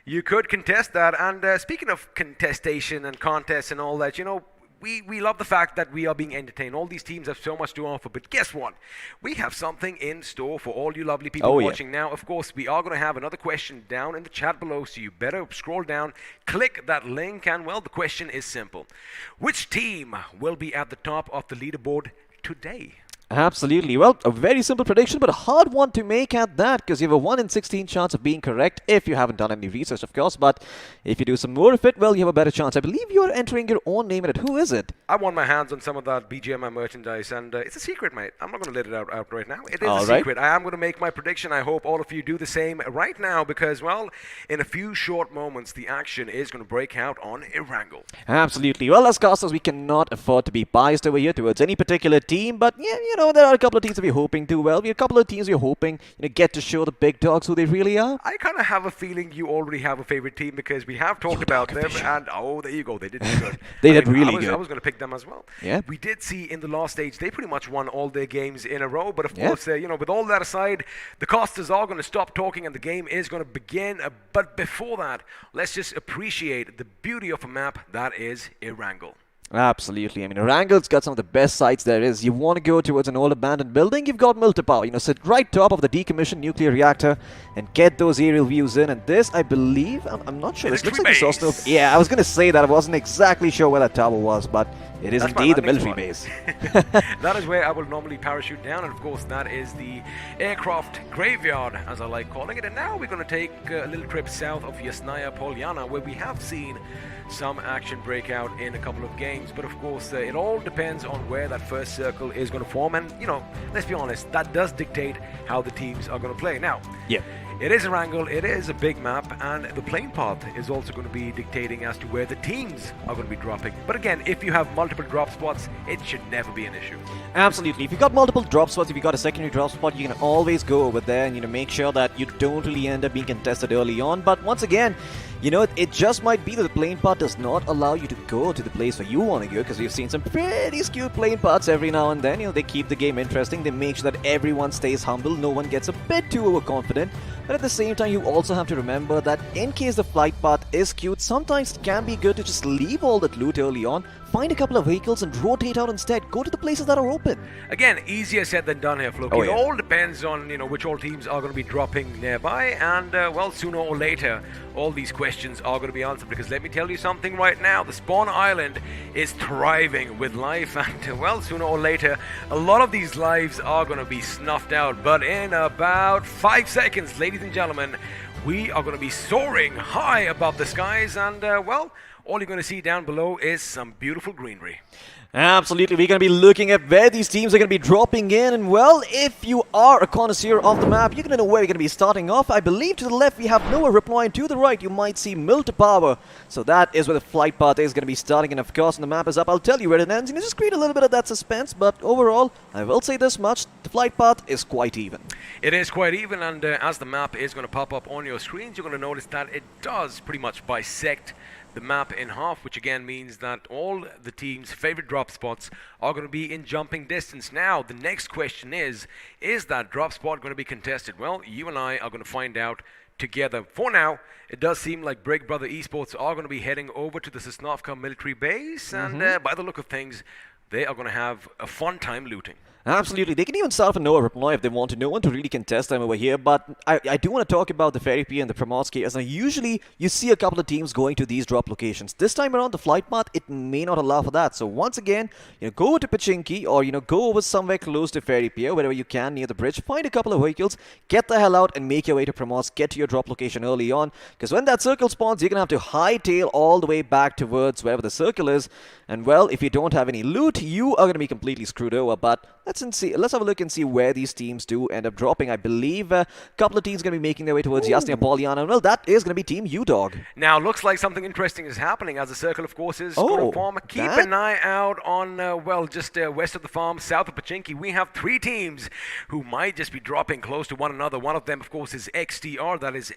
You could contest that, and speaking of contestation and contests and all that, we love the fact that we are being entertained. All these teams have so much to offer, but guess what? We have something in store for all you lovely people watching now. Of course, we are going to have another question down in the chat below, so you better scroll down, click that link, and well, the question is simple. Which team will be at the top of the leaderboard today? Absolutely. Well, a very simple prediction, but a hard one to make at that, because you have a 1 in 16 chance of being correct if you haven't done any research, of course. But if you do some more of it, well, you have a better chance. I believe you're entering your own name in it. Who is it? I want my hands on some of that BGMI merchandise, and it's a secret, mate. I'm not going to let it out right now. It is a secret. I am going to make my prediction. I hope all of you do the same right now, because, well, in a few short moments, the action is going to break out on Erangel. Absolutely. Well, as casters, we cannot afford to be biased over here towards any particular team, but yeah, there are a couple of teams that we're hoping do well. We have a couple of teams we're hoping get to show the big dogs who they really are. I kind of have a feeling you already have a favorite team, because we have talked about them, and there you go, they did good. They did really good. I was going to pick them as well. Yeah. We did see in the last stage, they pretty much won all their games in a row, but of course, with all that aside, the casters are going to stop talking and the game is going to begin. But before that, let's just appreciate the beauty of a map that is Erangel. Absolutely. I mean, Erangel's got some of the best sites there is. You want to go towards an old abandoned building, you've got Multipower. Sit right top of the decommissioned nuclear reactor and get those aerial views in. And this, I believe, I'm not sure. This looks like a source node. Yeah, I was going to say that. I wasn't exactly sure where that tower was, but it is indeed the military base. That is where I will normally parachute down, and of course that is the aircraft graveyard, as I like calling it. And now we're going to take a little trip south of Yasnaya Polyana, where we have seen some action break out in a couple of games. But of course, it all depends on where that first circle is going to form. And, let's be honest, that does dictate how the teams are going to play. Now, it is Erangel, it is a big map, and the playing path is also going to be dictating as to where the teams are going to be dropping. But again, if you have multiple drop spots, it should never be an issue. Absolutely. If you've got multiple drop spots, if you've got a secondary drop spot, you can always go over there and make sure that you don't really end up being contested early on. But once again, it just might be that the playing path does not allow you to go to the place where you want to go, because we've seen some pretty skewed playing paths every now and then. They keep the game interesting. They make sure that everyone stays humble. No one gets a bit too overconfident. But at the same time, you also have to remember that in case the flight path is skewed, sometimes it can be good to just leave all that loot early on, find a couple of vehicles and rotate out instead. Go to the places that are open. Again, easier said than done here, Floki. It all depends on, which all teams are going to be dropping nearby. And, well, sooner or later, all these questions are going to be answered. Because let me tell you something right now. The spawn island is thriving with life. And, well, sooner or later, a lot of these lives are going to be snuffed out. But in about 5 seconds, ladies and gentlemen, we are going to be soaring high above the skies. And, well, all you're going to see down below is some beautiful greenery. Absolutely, we're going to be looking at where these teams are going to be dropping in, and well, if you are a connoisseur of the map, you're going to know where you're going to be starting off. I believe to the left we have Noah Reply, and to the right you might see Mill to Power. So that is where the flight path is going to be starting, and of course when the map is up, I'll tell you where it ends, and just create a little bit of that suspense, but overall, I will say this much, the flight path is quite even. It is quite even, and as the map is going to pop up on your screens, you're going to notice that it does pretty much bisect the map in half, which again means that all the team's favorite drop spots are going to be in jumping distance. Now, the next question is that drop spot going to be contested? Well, you and I are going to find out together. For now, it does seem like Break Brother Esports are going to be heading over to the Sosnovka military base, and by the look of things, they are going to have a fun time looting. Absolutely. They can even start with Noah Reply if they want to. No one to really contest them over here. But I do want to talk about the Fairy P and the Primorski. As usually, you see a couple of teams going to these drop locations. This time around, the flight path, it may not allow for that. So once again, go over to Pachinki or, go over somewhere close to Fairy Pier, wherever you can near the bridge. Find a couple of vehicles, get the hell out and make your way to Primorsk. Get to your drop location early on. Because when that circle spawns, you're going to have to hightail all the way back towards wherever the circle is. And well, if you don't have any loot, you are going to be completely screwed over. But let's have a look and see where these teams do end up dropping. I believe a couple of teams going to be making their way towards Yasnia Polyana. And well, that is going to be Team Udog. Now, looks like something interesting is happening as the circle, of course, is going to form. Keep an eye out on, just west of the farm, south of Pachinki. We have 3 teams who might just be dropping close to one another. One of them, of course, is XTR. That is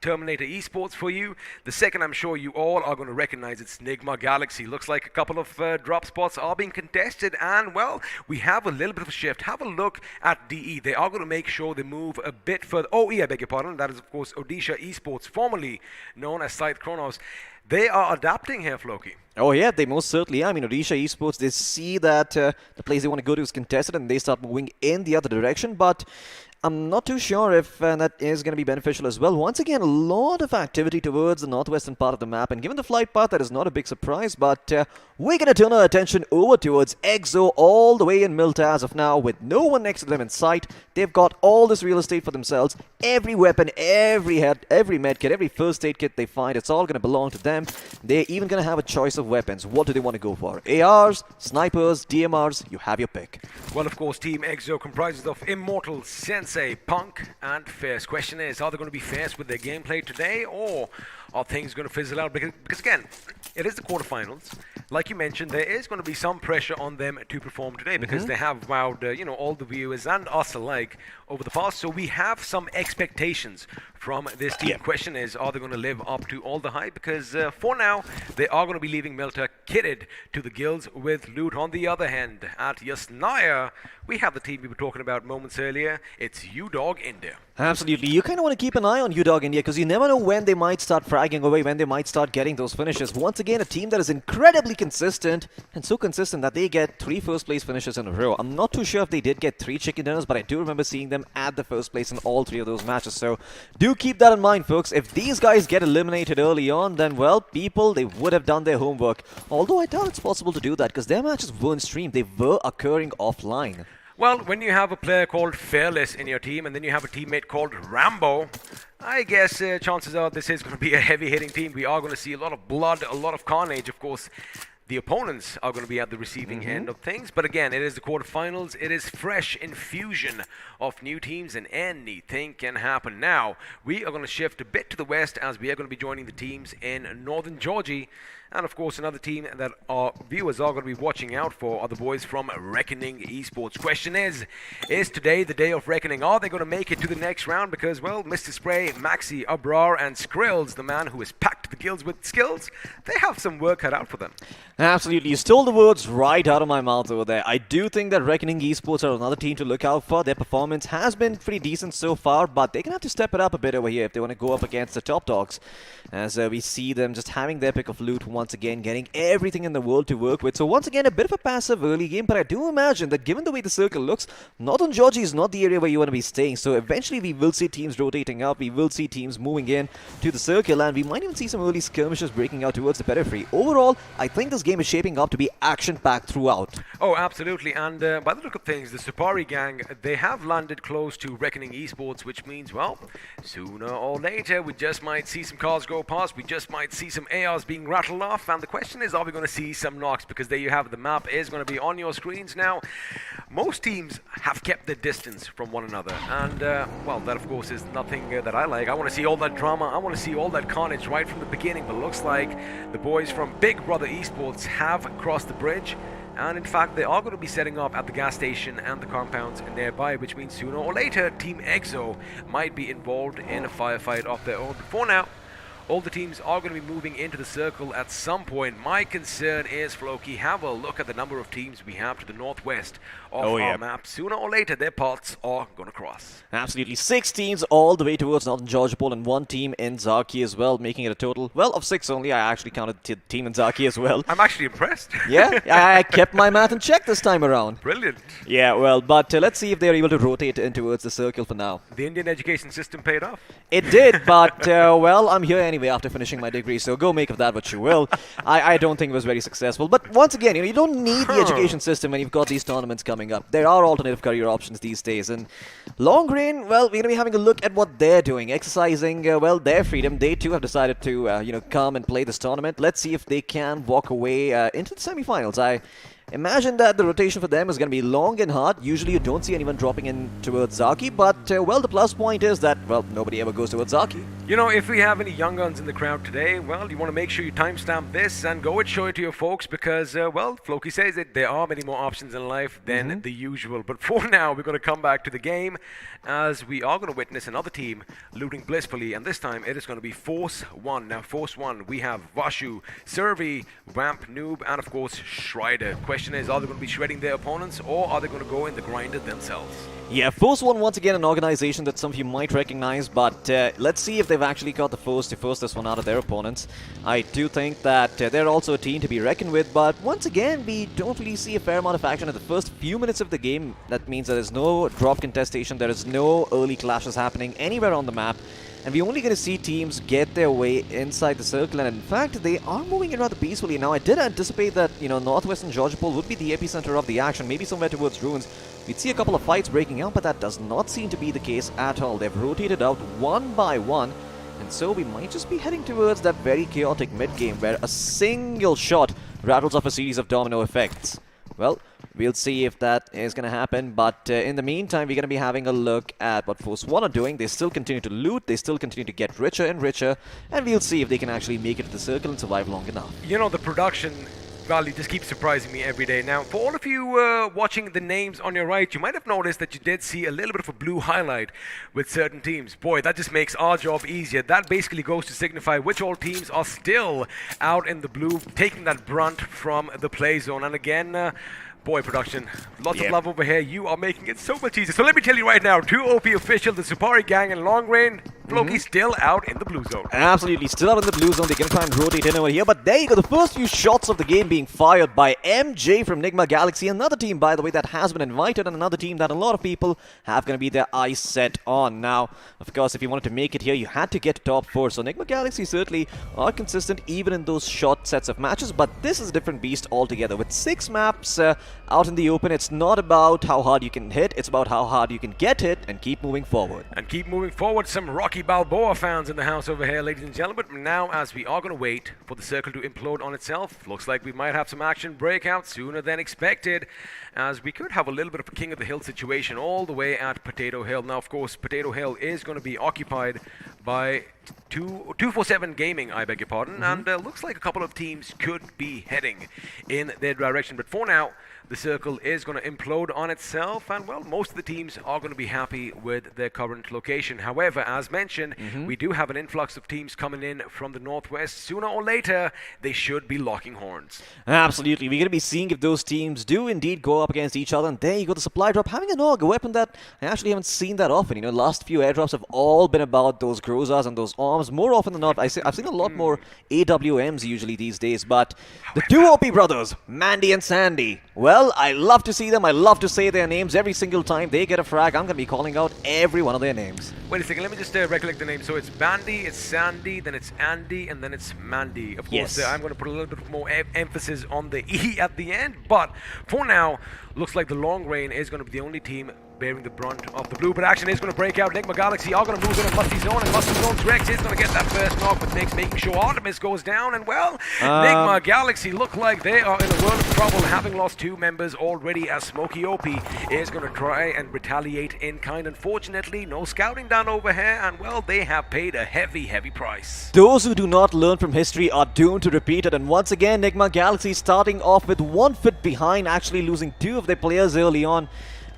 Terminator Esports for you. The second, I'm sure you all are going to recognize, it's NIGMA Galaxy. Looks like a couple of drop spots are being contested. And, well, we have a little bit of a shift. Have a look at DE. They are going to make sure they move a bit further. OE, I beg your pardon. That is, of course, Odisha Esports, formerly known as Scythe Kronos. They are adapting here, Floki. Oh yeah, they most certainly are. I mean, Odisha Esports, they see that the place they want to go to is contested and they start moving in the other direction, but I'm not too sure if that is going to be beneficial as well. Once again, a lot of activity towards the northwestern part of the map, and given the flight path, that is not a big surprise, but we're going to turn our attention over towards EXO all the way in Milta as of now, with no one next to them in sight. They've got all this real estate for themselves. Every weapon, every head, every med kit, every first aid kit they find, it's all going to belong to them. They're even going to have a choice of weapons. What do they want to go for? ARs, snipers, DMRs, you have your pick. Well, of course, Team EXO comprises of Immortal, Sensei, Punk, and Fierce. Question is, are they going to be fierce with their gameplay today, or are things going to fizzle out? Because again, it is the quarterfinals. Like you mentioned, there is going to be some pressure on them to perform today because they have wowed, all the viewers and us alike over the past. So we have some expectations from this team. Yeah. Question is, are they going to live up to all the hype? Because for now, they are going to be leaving Milta kitted to the guilds with loot. On the other hand, at Yasnaya, we have the team we were talking about moments earlier. It's Udog India. Absolutely. You kind of want to keep an eye on Udog India because you never know when they might start fragging away, when they might start getting those finishes. Once again, a team that is incredibly consistent, and so consistent that they get 3 first place finishes in a row. I'm not too sure if they did get 3 chicken dinners, but I do remember seeing them at the first place in all 3 of those matches. So do keep that in mind, folks. If these guys get eliminated early on, then, well, people, they would have done their homework. Although I doubt it's possible to do that because their matches weren't streamed. They were occurring offline. Well, when you have a player called Fearless in your team and then you have a teammate called Rambo, I guess chances are this is going to be a heavy-hitting team. We are going to see a lot of blood, a lot of carnage. Of course, the opponents are going to be at the receiving end of things. But again, it is the quarterfinals. It is fresh infusion of new teams and anything can happen. Now, we are going to shift a bit to the west as we are going to be joining the teams in northern Georgia. And of course, another team that our viewers are going to be watching out for are the boys from Reckoning Esports. Question is today the day of reckoning? Are they going to make it to the next round? Because, well, Mr. Spray, Maxi, Abrar, and Skrills, the man who has packed the guilds with skills, they have some work cut out for them. Absolutely. You stole the words right out of my mouth over there. I do think that Reckoning Esports are another team to look out for. Their performance has been pretty decent so far, but they're going to have to step it up a bit over here if they want to go up against the top dogs. As we see them just having their pick of loot once again, getting everything in the world to work with. So once again, a bit of a passive early game, but I do imagine that given the way the circle looks, Northern Georgia is not the area where you want to be staying. So eventually we will see teams rotating up, we will see teams moving in to the circle, and we might even see some some early skirmishes breaking out towards the periphery. Overall, I think this game is shaping up to be action-packed throughout. Oh, absolutely. And by the look of things, the Supari gang, they have landed close to Reckoning Esports, which means, well, sooner or later, we just might see some cars go past. We just might see some ARs being rattled off. And the question is, are we going to see some knocks? Because there you have it. The map is going to be on your screens now. Most teams have kept their distance from one another. And, well, that, of course, is nothing that I like. I want to see all that drama. I want to see all that carnage right from the beginning. But it looks like the boys from Big Brother Esports have crossed the bridge. And in fact, they are going to be setting up at the gas station and the compounds nearby, which means sooner or later, TeamXO might be involved in a firefight of their own. But for now, all the teams are going to be moving into the circle at some point. My concern is, Floki, have a look at the number of teams we have to the northwest of our map. Sooner or later, their paths are going to cross. Absolutely. 6 teams all the way towards Northern Georgopol and 1 team in Zaki as well, making it a total, well, of 6 only. I actually counted team in Zaki as well. I'm actually impressed. Yeah, I kept my math in check this time around. Brilliant. Yeah, well, but let's see if they're able to rotate in towards the circle for now. The Indian education system paid off. It did, but, well, I'm here anyway after finishing my degree, so go make of that what you will. I don't think it was very successful. But once again, you don't need the education system when you've got these tournaments coming up. There are alternative career options these days. And Long Rain, well, we're going to be having a look at what they're doing, exercising, well, their freedom. They too have decided to, come and play this tournament. Let's see if they can walk away into the semifinals. I imagine that the rotation for them is going to be long and hard. Usually you don't see anyone dropping in towards Zaki, but, well, the plus point is that, well, nobody ever goes towards Zaki. If we have any young guns in the crowd today, well, you want to make sure you timestamp this and go and show it to your folks because, well, Floki says it, there are many more options in life than the usual. But for now, we're going to come back to the game as we are going to witness another team looting blissfully, and this time it is going to be ForceOne. Now, ForceOne, we have Vashu, Servi, Vamp, Noob, and of course, Shrider. Question is, are they going to be shredding their opponents or are they going to go in the grinder themselves? Yeah, ForceOne, once again, an organization that some of you might recognize, but let's see if they've actually got the force to force this one out of their opponents. I do think that they're also a team to be reckoned with, but once again, we don't really see a fair amount of action in the first few minutes of the game. That means there is no drop contestation, there is no early clashes happening anywhere on the map. And we're only going to see teams get their way inside the circle, and in fact, they are moving it rather peacefully. Now, I did anticipate that, northwestern Georgopol would be the epicenter of the action, maybe somewhere towards Ruins. We'd see a couple of fights breaking out, but that does not seem to be the case at all. They've rotated out one by one, and so we might just be heading towards that very chaotic mid-game where a single shot rattles off a series of domino effects. Well, we'll see if that is going to happen, but in the meantime, we're going to be having a look at what ForceOne are doing. They still continue to loot, they still continue to get richer and richer, and we'll see if they can actually make it to the circle and survive long enough. The production value just keeps surprising me every day. Now, for all of you watching the names on your right, you might have noticed that you did see a little bit of a blue highlight with certain teams. Boy, that just makes our job easier. That basically goes to signify which all teams are still out in the blue, taking that brunt from the play zone. And again, boy, production, lots of love over here. You are making it so much easier. So let me tell you right now, 2 OP official, the Supari gang and Long Rain, Floki still out in the blue zone. Absolutely, still out in the blue zone. They're going to try and rotate in over here. But there you go, the first few shots of the game being fired by MJ from NIGMA Galaxy. Another team, by the way, that has been invited, and another team that a lot of people have going to be their eyes set on. Now, of course, if you wanted to make it here, you had to get to top 4. So NIGMA Galaxy certainly are consistent even in those short sets of matches. But this is a different beast altogether. With 6 maps out in the open, it's not about how hard you can hit. It's about how hard you can get hit and keep moving forward. And keep moving forward. Some Rocky Balboa fans in the house over here, ladies and gentlemen. But now, as we are going to wait for the circle to implode on itself, looks like we might have some action break out sooner than expected, as we could have a little bit of a King of the Hill situation all the way at Potato Hill. Now, of course, Potato Hill is going to be occupied by 247 Gaming, I beg your pardon, and looks like a couple of teams could be heading in their direction. But for now, the circle is going to implode on itself, and well, most of the teams are going to be happy with their current location. However, as mentioned, we do have an influx of teams coming in from the northwest. Sooner or later, they should be locking horns. Absolutely. We're going to be seeing if those teams do indeed go up against each other. And there you go, the supply drop. Having an AUG, a weapon that I actually haven't seen that often. Last few airdrops have all been about those Grozas and those arms more often than not. I've seen a lot more AWMs usually these days, but the two OP brothers, Mandy and Sandy, well, I love to see them. I love to say their names every single time they get a frag. I'm going to be calling out every one of their names. Wait a second, let me just recollect the name. So it's Bandy, it's Sandy, then it's Andy, and then it's Mandy. Of course, Yes. I'm going to put a little bit more emphasis on the E at the end, but for now, looks like the Long Rain is going to be the only team bearing the brunt of the blue, but action is going to break out. NIGMA Galaxy are going to move in on MASTIZONE, and MASTIZONE's Rex is going to get that first knock, but Nick's making sure Artemis goes down, and well, NIGMA Galaxy look like they are in a world of trouble, having lost 2 members already, as Smokey OP is going to try and retaliate in kind. Unfortunately, no scouting done over here, and well, they have paid a heavy price. Those who do not learn from history are doomed to repeat it, and once again, NIGMA Galaxy starting off with 1 foot behind, actually losing 2 of their players early on,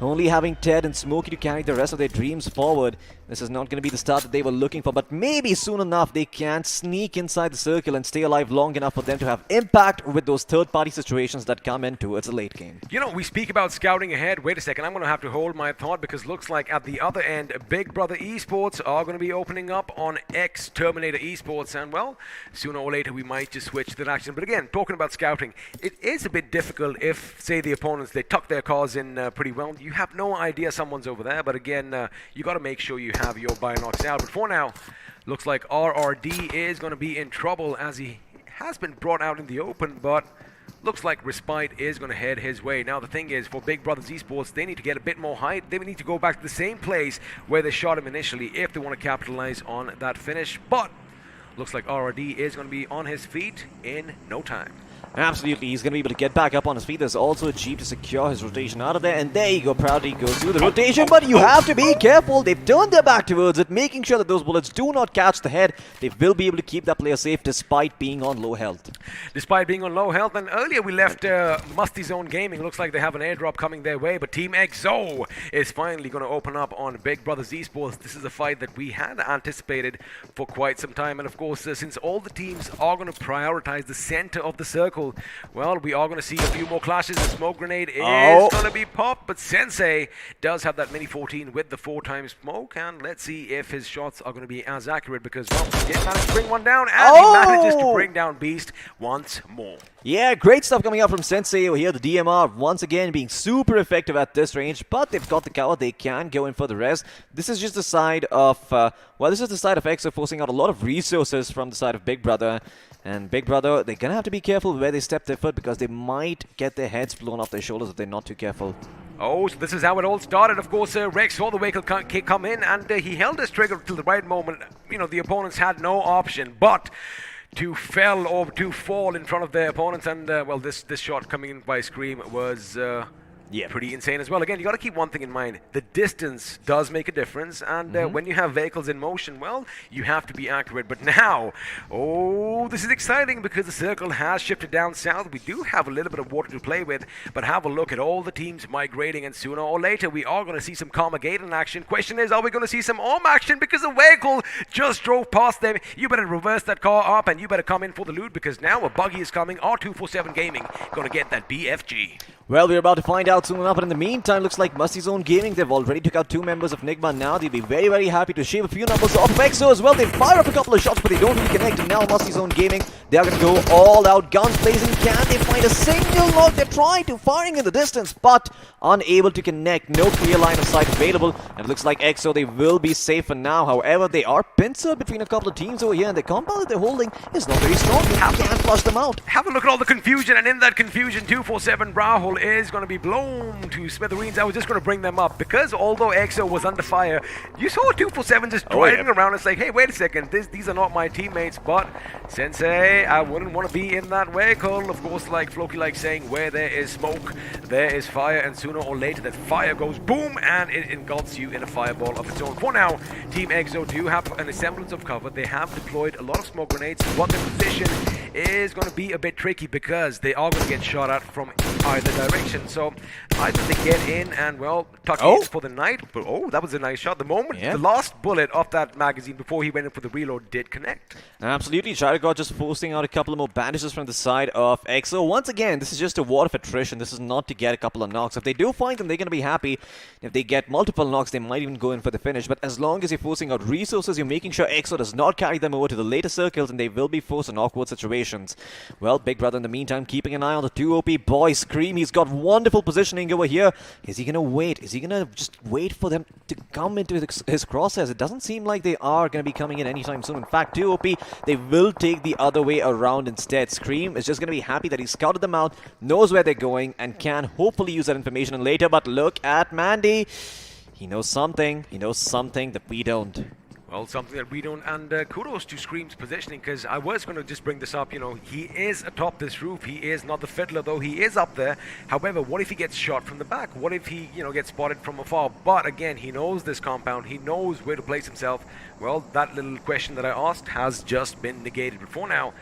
only having Ted and Smokey to carry the rest of their dreams forward. This is not going to be the start that they were looking for, but maybe soon enough they can sneak inside the circle and stay alive long enough for them to have impact with those third-party situations that come in towards the late game. You know, we speak about scouting ahead. Wait a second, I'm going to have to hold my thought, because looks like at the other end, Big Brother Esports are going to be opening up on Terminator Esports, and well, sooner or later we might just switch that action. But again, talking about scouting, it is a bit difficult if, say, the opponents, they tuck their cars in pretty well. You have no idea someone's over there, but again, you got to make sure you have your Bionox out. But for now, looks like RRD is going to be in trouble, as he has been brought out in the open, but looks like Respite is going to head his way. Now the thing is, for Big Brothers Esports, they need to get a bit more height. They need to go back to the same place where they shot him initially if they want to capitalize on that finish. But looks like RRD is going to be on his feet in no time. Absolutely, he's going to be able to get back up on his feet. There's also a Jeep to secure his rotation out of there, and there you go, proudly goes through the rotation, but you have to be careful. They've turned their back towards it, making sure that those bullets do not catch the head. They will be able to keep that player safe despite being on low health. Despite being on low health, and earlier we left MASTIZONE Gaming. Looks like they have an airdrop coming their way, but TeamXO is finally going to open up on Big Brothers Esports. This is a fight that we had anticipated for quite some time, and of course, since all the teams are going to prioritize the center of the circle, well, we are going to see a few more clashes. The smoke grenade is going to be popped, but Sensei does have that mini 14 with the 4x smoke, and let's see if his shots are going to be as accurate, because well, he did manage to bring one down, and he manages to bring down Beast once more. Yeah, great stuff coming out from Sensei over here. The DMR once again being super effective at this range, but they've got the cover. They can go in for the rest. This is just the side of, this is the side of EXO forcing out a lot of resources from the side of Big Brother. And Big Brother, they're going to have to be careful where they step their foot, because they might get their heads blown off their shoulders if they're not too careful. Oh, so this is how it all started. Of course, Rex saw the vehicle come in, and he held his trigger till the right moment. You know, the opponents had no option but to fall in front of their opponents, and well, this shot coming in by Scream was pretty insane as well. Again, you got to keep one thing in mind: the distance does make a difference, and when you have vehicles in motion, well, you have to be accurate. But now, this is exciting, because the circle has shifted down south. We do have a little bit of water to play with, but have a look at all the teams migrating, and sooner or later we are going to see some Karma Gate in action. Question is, are we going to see some ARM action, because the vehicle just drove past them? You better reverse that car up, and you better come in for the loot, because now a buggy is coming. R247 Gaming going to get that BFG. Well, we're about to find out soon enough, but in the meantime, looks like MASTIZONE Gaming, they've already took out 2 members of NIGMA. Now they'll be very happy to shave a few numbers off of EXO as well. They fire up a couple of shots, but they don't really connect, and now MASTIZONE Gaming, they're going to go all out, guns blazing. Can they find a single knock? They're trying to, firing in the distance, but unable to connect. No clear line of sight available, and it looks like EXO, they will be safe for now. However, they are pincered between a couple of teams over here, and the compound that they're holding is not very strong. They can't flush them out. Have a look at all the confusion, and in that confusion, 247 Rahul is going to be blown to smithereens. I was just going to bring them up, because although EXO was under fire, you saw 247 just driving around. It's like, hey, wait a second, these are not my teammates. But Sensei, I wouldn't want to be in that vehicle. Of course, like Floki likes saying, where there is smoke, there is fire, and sooner or later that fire goes boom, and it engulfs you in a fireball of its own. For now, TeamXO do have an semblance of cover. They have deployed a lot of smoke grenades, but their position is going to be a bit tricky, because they are going to get shot at from either direction. So either they get in and, well, tuck in for the night, but that was a nice shot. The moment the last bullet of that magazine before he went in for the reload did connect. Absolutely, Shadowgod just forcing switching out a couple more bandages from the side of EXO. Once again, this is just a war of attrition. This is not to get a couple of knocks. If they do find them, they're going to be happy. If they get multiple knocks, they might even go in for the finish. But as long as you're forcing out resources, you're making sure EXO does not carry them over to the later circles, and they will be forced in awkward situations. Well, Big Brother in the meantime keeping an eye on the 2 OP boys. Scream, he's got wonderful positioning over here. Is he going to wait? Is he going to just wait for them to come into his crosshairs? It doesn't seem like they are going to be coming in anytime soon. In fact, 2 OP, they will take the other way around instead. Scream is just going to be happy that he scouted them out, knows where they're going, and can hopefully use that information later. But look at Mandy. He knows something. He knows something that we don't. Well, something that we don't, and kudos to Scream's positioning, because I was going to just bring this up, he is atop this roof. He is not the fiddler, though. He is up there. However, what if he gets shot from the back? What if he, gets spotted from afar? But again, he knows this compound. He knows where to place himself. Well, that little question that I asked has just been negated. But for now,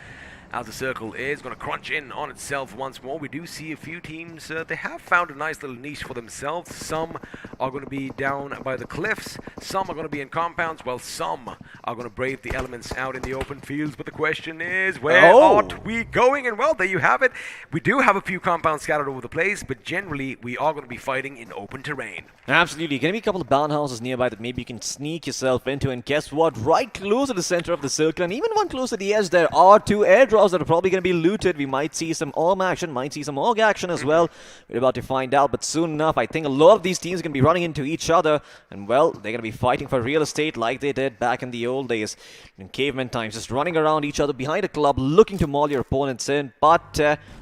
as the circle is going to crunch in on itself once more, we do see a few teams, they have found a nice little niche for themselves. Some are going to be down by the cliffs, some are going to be in compounds, while some are going to brave the elements out in the open fields. But the question is, where are we going? And well, there you have it. We do have a few compounds scattered over the place, but generally we are going to be fighting in open terrain. Absolutely. Going to be a couple of barn houses nearby that maybe you can sneak yourself into, and guess what? Right close to the center of the circle, and even one close to the edge, there are 2 airdrops that are probably going to be looted. We might see some ARM action, might see some AUG action as well. We're about to find out, but soon enough, I think a lot of these teams are going to be running into each other, and well, they're going to be fighting for real estate like they did back in the old days, in caveman times, just running around each other behind a club, looking to maul your opponents in. But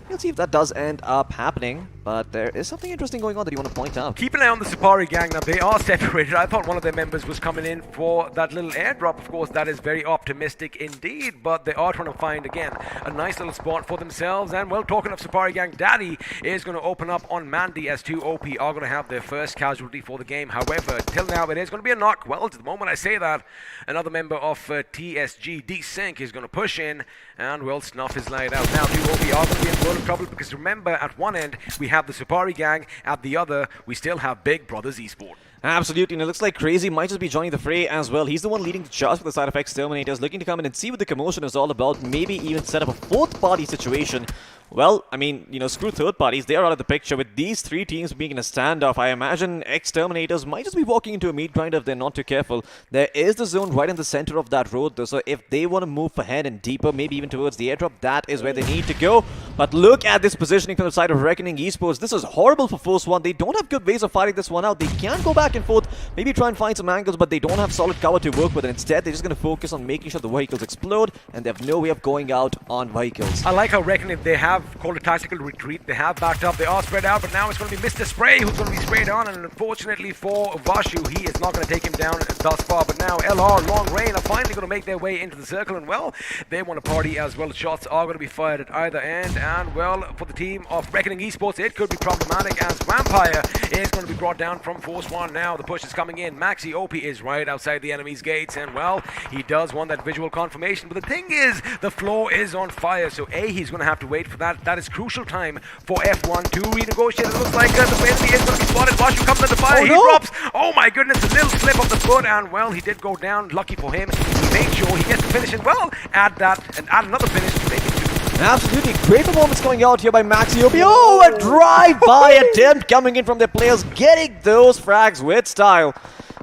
we'll see if that does end up happening. But there is something interesting going on that you want to point out. Keep an eye on the Supari gang. Now, they are separated. I thought one of their members was coming in for that little airdrop. Of course, that is very optimistic indeed. But they are trying to find, again, a nice little spot for themselves. And, well, talking of Supari gang, Daddy is going to open up on Mandy, as 2 OP are going to have their first casualty for the game. However, till now, it is going to be a knock. Well, to the moment I say that, another member of TSG, D-Sync, is going to push in and, well, snuff his light out. Now, 2 OP are going to be in world of trouble, because remember, at one end, we have the Supari gang. At the other, we still have Big Brothers Esports. Absolutely, and it looks like Crazy might just be joining the fray as well. He's the one leading the charge for the side of Exterminators, looking to come in and see what the commotion is all about, maybe even set up a 4th party situation. Well, I mean, screw third parties, they are out of the picture. With these 3 teams being in a standoff, I imagine Exterminators might just be walking into a meat grinder if they're not too careful. There is the zone right in the center of that road, though, so if they want to move ahead and deeper, maybe even towards the airdrop, that is where they need to go. But look at this positioning from the side of Reckoning Esports. This is horrible for ForceOne. They don't have good ways of fighting this one out. They can go back and forth, maybe try and find some angles, but they don't have solid cover to work with. And instead, they're just going to focus on making sure the vehicles explode, and they have no way of going out on vehicles. I like how Reckoning, they have called a tactical retreat. They have backed up. They are spread out, but now it's going to be Mr. Spray who's going to be sprayed on. And unfortunately for Vashu, he is not going to take him down thus far. But now LR, Long Rain are finally going to make their way into the circle. And well, they want to party as well. Shots are going to be fired at either end. And well, for the team of Reckoning Esports, it could be problematic, as Vampire is going to be brought down from ForceOne. Now the push is coming in. Maxi OP is right outside the enemy's gates. And well, he does want that visual confirmation. But the thing is, the floor is on fire. So he's going to have to wait for that. That is crucial time for F1 to renegotiate. It looks like the enemy is going to be spotted. Vashu comes under fire. He drops. Oh my goodness, a little slip of the foot, and well, he did go down. Lucky for him, he made sure he gets the finish, and well, add that and add another finish to make it 2. Absolutely great performance going out here by Maxi OP. Oh, a drive-by attempt coming in from their players, getting those frags with style.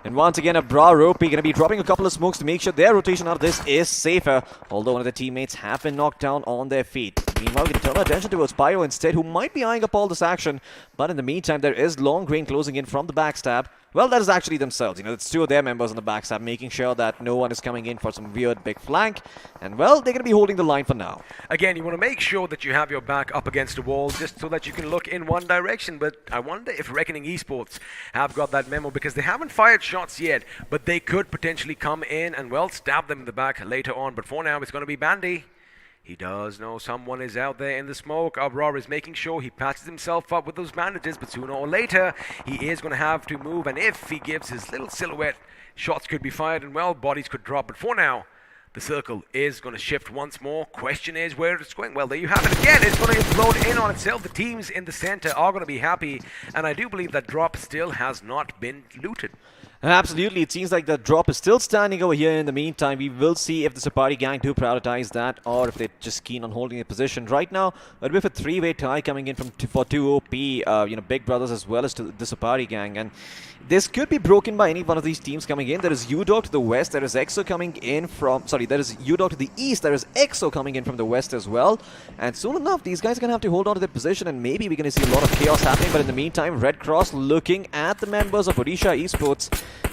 And once again, a Bra Ropey going to be dropping a couple of smokes to make sure their rotation out of this is safer. Although one of the teammates have been knocked down on their feet. Meanwhile, we can turn our attention towards Pyro instead, who might be eyeing up all this action. But in the meantime, there is Long Rain closing in from the backstab. Well, that is actually themselves. It's 2 of their members on the backstab, making sure that no one is coming in for some weird big flank. And well, they're going to be holding the line for now. Again, you want to make sure that you have your back up against the wall, just so that you can look in one direction. But I wonder if Reckoning Esports have got that memo, because they haven't fired shots yet, but they could potentially come in and, well, stab them in the back later on. But for now, it's going to be Bandy. He does know someone is out there in the smoke. Abror is making sure he patches himself up with those bandages, but sooner or later, he is going to have to move. And if he gives his little silhouette, shots could be fired and, well, bodies could drop. But for now, the circle is going to shift once more. Question is where it's going. Well, there you have it again. It's going to explode in on itself. The teams in the center are going to be happy. And I do believe that drop still has not been looted. Absolutely, it seems like the drop is still standing over here. In the meantime, we will see if the Supari gang do prioritize that or if they're just keen on holding a position. Right now, a bit of a three-way tie coming in for 2 OP, Big Brothers as well as to the Supari gang. And this could be broken by any one of these teams coming in. There is Udog to the west, there is EXO coming in from... Sorry, there is Udog to the east, there is EXO coming in from the west as well. And soon enough, these guys are going to have to hold on to their position and maybe we're going to see a lot of chaos happening. But in the meantime, RedXross looking at the members of Odisha Esports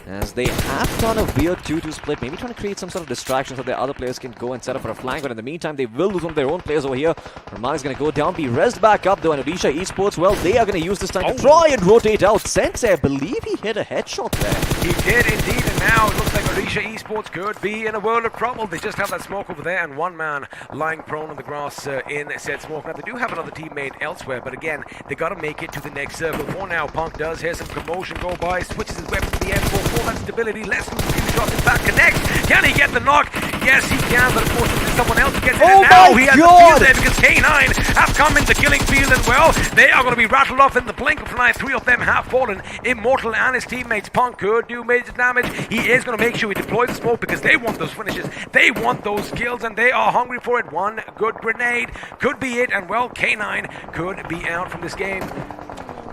as they have done a weird 2-2 split, maybe trying to create some sort of distraction so that other players can go and set up for a flank. But in the meantime, they will lose one of their own players over here. Ramar is going to go down, be rezzed back up though, and Odisha Esports, well, they are going to use this time to try and rotate out. Sensei, I believe he hit a headshot there. He did indeed, and now it looks like Odisha Esports could be in a world of trouble. They just have that smoke over there and one man lying prone on the grass in said smoke. Now, they do have another teammate elsewhere, but again, they got to make it to the next circle. For now, Punk does hear some commotion go by, switches his weapon to the M4 for that stability. Let's lose a few shots in back connect. Can he get the knock? Yes, he can, but of course, there's someone else who gets it. Oh and now my he has God! the field there because K9 have come in the killing field, and well, they are going to be rattled off in the blink of an eye. 3 of them have fallen. Immortal and his teammates. Punk could do major damage. He is going to make sure he deploys the smoke because they want those finishes. They want those kills, and they are hungry for it. One good grenade could be it, and well, K9 could be out from this game.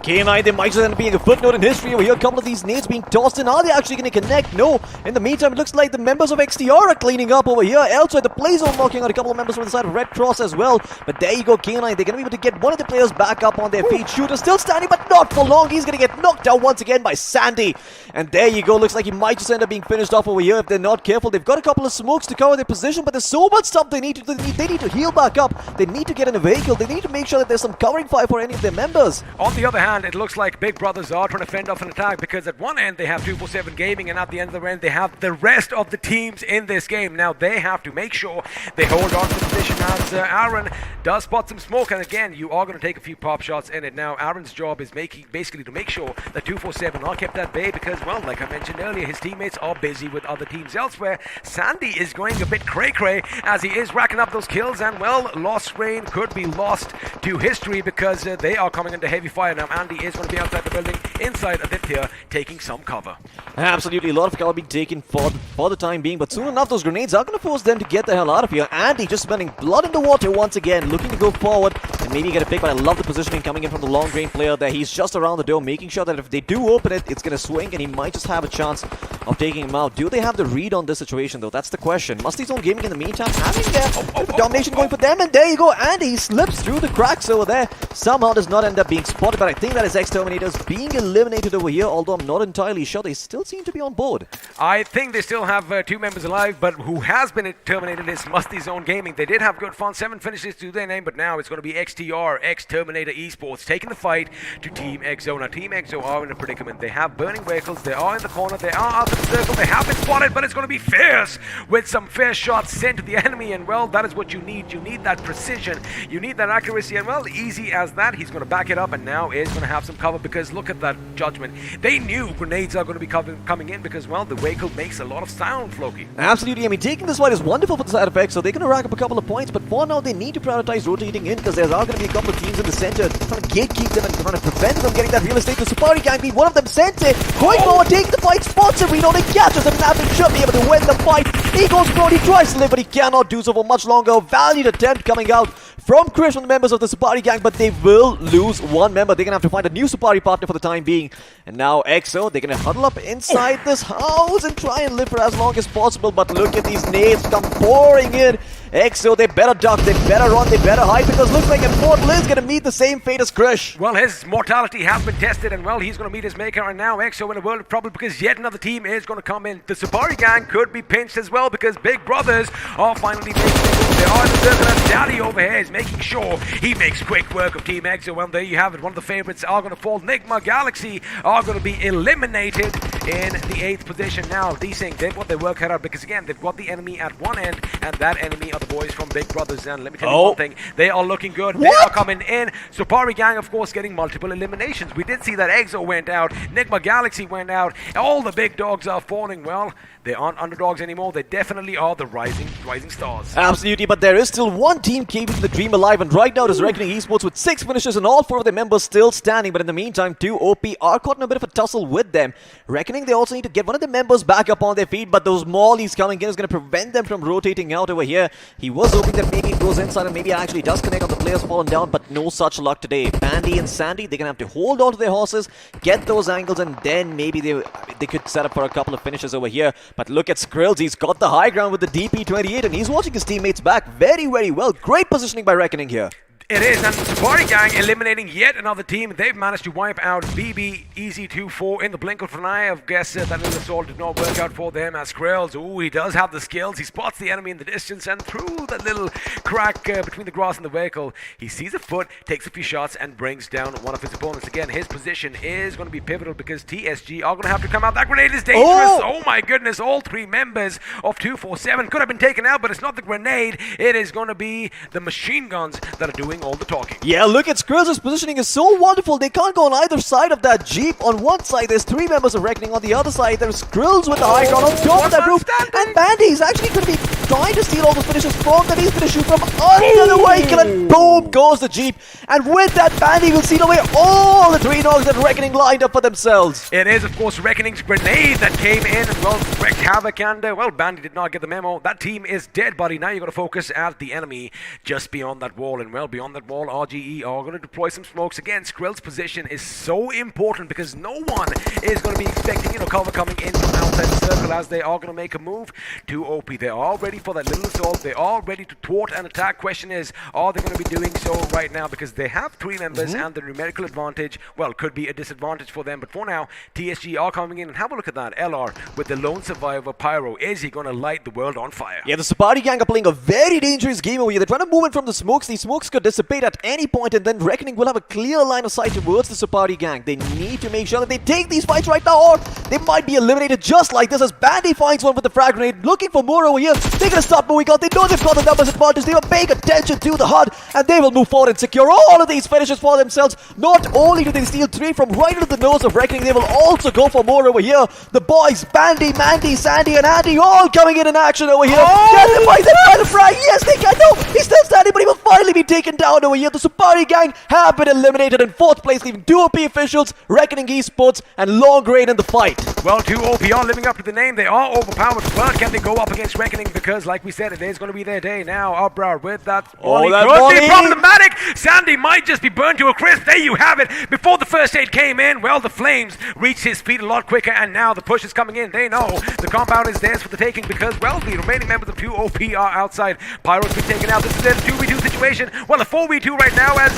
K9, they might just end up being a footnote in history over here. A couple of these nades being tossed in. Are they actually going to connect? No. In the meantime, it looks like the members of XTR are cleaning up over here. Elsewhere, the play zone knocking out a couple of members from the side of RedXross as well. But there you go, K9. They're going to be able to get one of the players back up on their feet. Shooter still standing, but not for long. He's going to get knocked out once again by Sandy. And there you go. Looks like he might just end up being finished off over here if they're not careful. They've got a couple of smokes to cover their position, but there's so much stuff they need to heal back up. They need to get in a vehicle. They need to make sure that there's some covering fire for any of their members. On the other hand, it looks like Big Brothers are trying to fend off an attack because at one end they have 247 Gaming and at the end of the end they have the rest of the teams in this game. Now they have to make sure they hold on to the position as Aaron does spot some smoke, and again you are going to take a few pop shots in it. Now Aaron's job is basically to make sure that 247 are kept at bay because, well, like I mentioned earlier, his teammates are busy with other teams elsewhere. Sandy is going a bit cray-cray as he is racking up those kills, and well, Lost Rain could be lost to history because they are coming under heavy fire. Now Andy is going to be outside the building inside Aditya taking some cover. Absolutely, a lot of cover being taken for the time being, but soon enough those grenades are going to force them to get the hell out of here. Andy just spending blood in the water once again, looking to go forward and maybe get a pick, but I love the positioning coming in from the long range player there. He's just around the door, making sure that if they do open it, it's going to swing and he might just have a chance of taking him out. Do they have the read on this situation though? That's the question. MASTIZONE Gaming in the meantime having domination going for them, and there you go, Andy slips through the cracks over there. Somehow does not end up being spotted, but I think that is Terminators being eliminated over here, although I'm not entirely sure. They still seem to be on board. I think they still have 2 members alive, but who has been terminated is MASTIZONE Gaming. They did have good fun, 7 finishes to their name, but now it's going to be XTR, Terminator Esports, taking the fight to TeamXO. Now TeamXO are in a predicament. They have burning vehicles, they are in the corner, they are out of the circle, they have been spotted, but it's going to be fierce with some fair shots sent to the enemy, and well, that is what you need. You need that precision, you need that accuracy, and well, easy as that. He's going to back it up and now is going to have some cover because look at that judgment. They knew grenades are going to be coming in because, well, the vehicle makes a lot of sound, Floki. Absolutely. I mean, taking this fight is wonderful for the side effects, so they're going to rack up a couple of points, but for now they need to prioritize rotating in because there are going to be a couple of teams in the center trying to gatekeep them and trying to prevent them from getting that real estate. The Supari gang beat one of them, sent it, going forward, taking the fight, spots him, we know they catches him, and Abin should be able to win the fight. He goes forward, he tries to live, but he cannot do so for much longer. A valiant attempt coming out from Chris from the members of the Supari gang, but they will lose one member. They're going to have to find a new Supari partner for the time being. And now XO, they're going to huddle up inside this house and try and live for as long as possible. But look at these nades come pouring in. XO, they better duck, they better run, they better hide because looks like Immortal is going to meet the same fate as Krish. Well, his mortality has been tested and well, he's going to meet his maker, and now XO in a world of trouble because yet another team is going to come in. The Supari gang could be pinched as well because Big Brothers are finally making their move. They are in the circle and Daddy over here is making sure he makes quick work of TeamXO. Well, there you have it. One of the favorites are going to fall. NIGMA Galaxy are going to be eliminated in the 8th position. Now, these things, they've got their work cut out because again, they've got the enemy at one end and that enemy are the boys from Big Brothers. And let me tell you one thing, they are looking good. What? They are coming in. Supari gang, of course, getting multiple eliminations. We did see that EXO went out, NIGMA Galaxy went out, all the big dogs are falling. Well, they aren't underdogs anymore. They definitely are the rising stars. Absolutely, but there is still one team keeping the dream alive, and right now it is Reckoning Esports with 6 finishes and all 4 of their members still standing. But in the meantime, 2 OP are caught in a bit of a tussle with them. Reckoning Reckoning, they also need to get one of the members back up on their feet, but those mollies coming in is going to prevent them from rotating out over here. He was hoping that maybe it goes inside and maybe it actually does connect on the players fallen down, but no such luck today. Bandy and Sandy, they're going to have to hold on to their horses, get those angles, and then maybe they could set up for a couple of finishes over here. But look at Skrills, he's got the high ground with the DP28 and he's watching his teammates back very, very well. Great positioning by Reckoning here. It is, and Supari Gang eliminating yet another team. They've managed to wipe out BB Easy 2-4 in the blink of an eye. I guess that little assault did not work out for them as Krells. Ooh, he does have the skills. He spots the enemy in the distance, and through that little crack between the grass and the vehicle, he sees a foot, takes a few shots, and brings down one of his opponents. Again, his position is going to be pivotal because TSG are going to have to come out. That grenade is dangerous. Oh my goodness, all three members of 247 could have been taken out, but it's not the grenade. It is going to be the machine guns that are doing all the talking. Yeah, look at Skrills' positioning is so wonderful. They can't go on either side of that Jeep. On one side, there's three members of Reckoning. On the other side, there's Skrills with the high ground on top of that roof. And Bandy is actually going to be trying to steal all those finishes from them. He's going to shoot from under the vehicle, and boom goes the Jeep. And with that, Bandy will seal away all the three knocks that Reckoning lined up for themselves. It is, of course, Reckoning's grenade that came in and, well, wreaked havoc. And, well, Bandy did not get the memo. That team is dead, buddy. Now you've got to focus at the enemy just beyond that wall. And, well, beyond that wall, RGE are going to deploy some smokes. Again, Skrill's position is so important because no one is going to be expecting, cover coming in from outside the circle as they are going to make a move to OP. They are ready for that little assault. They are ready to thwart an attack. Question is, are they going to be doing so right now? Because they have three members and the numerical advantage, well, could be a disadvantage for them. But for now, TSG are coming in. And have a look at that. LR with the lone survivor, Pyro. Is he going to light the world on fire? Yeah, the Supari Gang are playing a very dangerous game over here. They're trying to move in from the smokes. These smokes could dissipate at any point, and then Reckoning will have a clear line of sight towards the Supari Gang. They need to make sure that they take these fights right now, or they might be eliminated just like this as Bandy finds one with the frag grenade, looking for more over here. They're going to start moving out. They know they've got the numbers advantage. They were paying attention to the HUD, and they will move forward and secure all of these finishes for themselves. Not only do they steal three from right into the nose of Reckoning, they will also go for more over here. The boys, Bandy, Mandy, Sandy, and Andy, all coming in action over here. Can the boys find the frag? Yes, they can. No, he's still standing, but he will finally be taken down over here. The Supari Gang have been eliminated in fourth place, leaving 2 OP officials, Reckoning Esports, and Long Rain in the fight. Well, 2 OP are living up to the name. They are overpowered, but can they go up against Reckoning? Because, like we said, it is going to be their day now. Uproar with that volley. that Could volley. be problematic. Sandy might just be burned to a crisp. There you have it. Before the first aid came in, well, the flames reached his feet a lot quicker, and now the push is coming in. They know the compound is theirs for the taking because, well, the remaining members of 2 OP are outside. Pyro's been taken out. This is a 2v2 situation. Well, a 4v2 right now as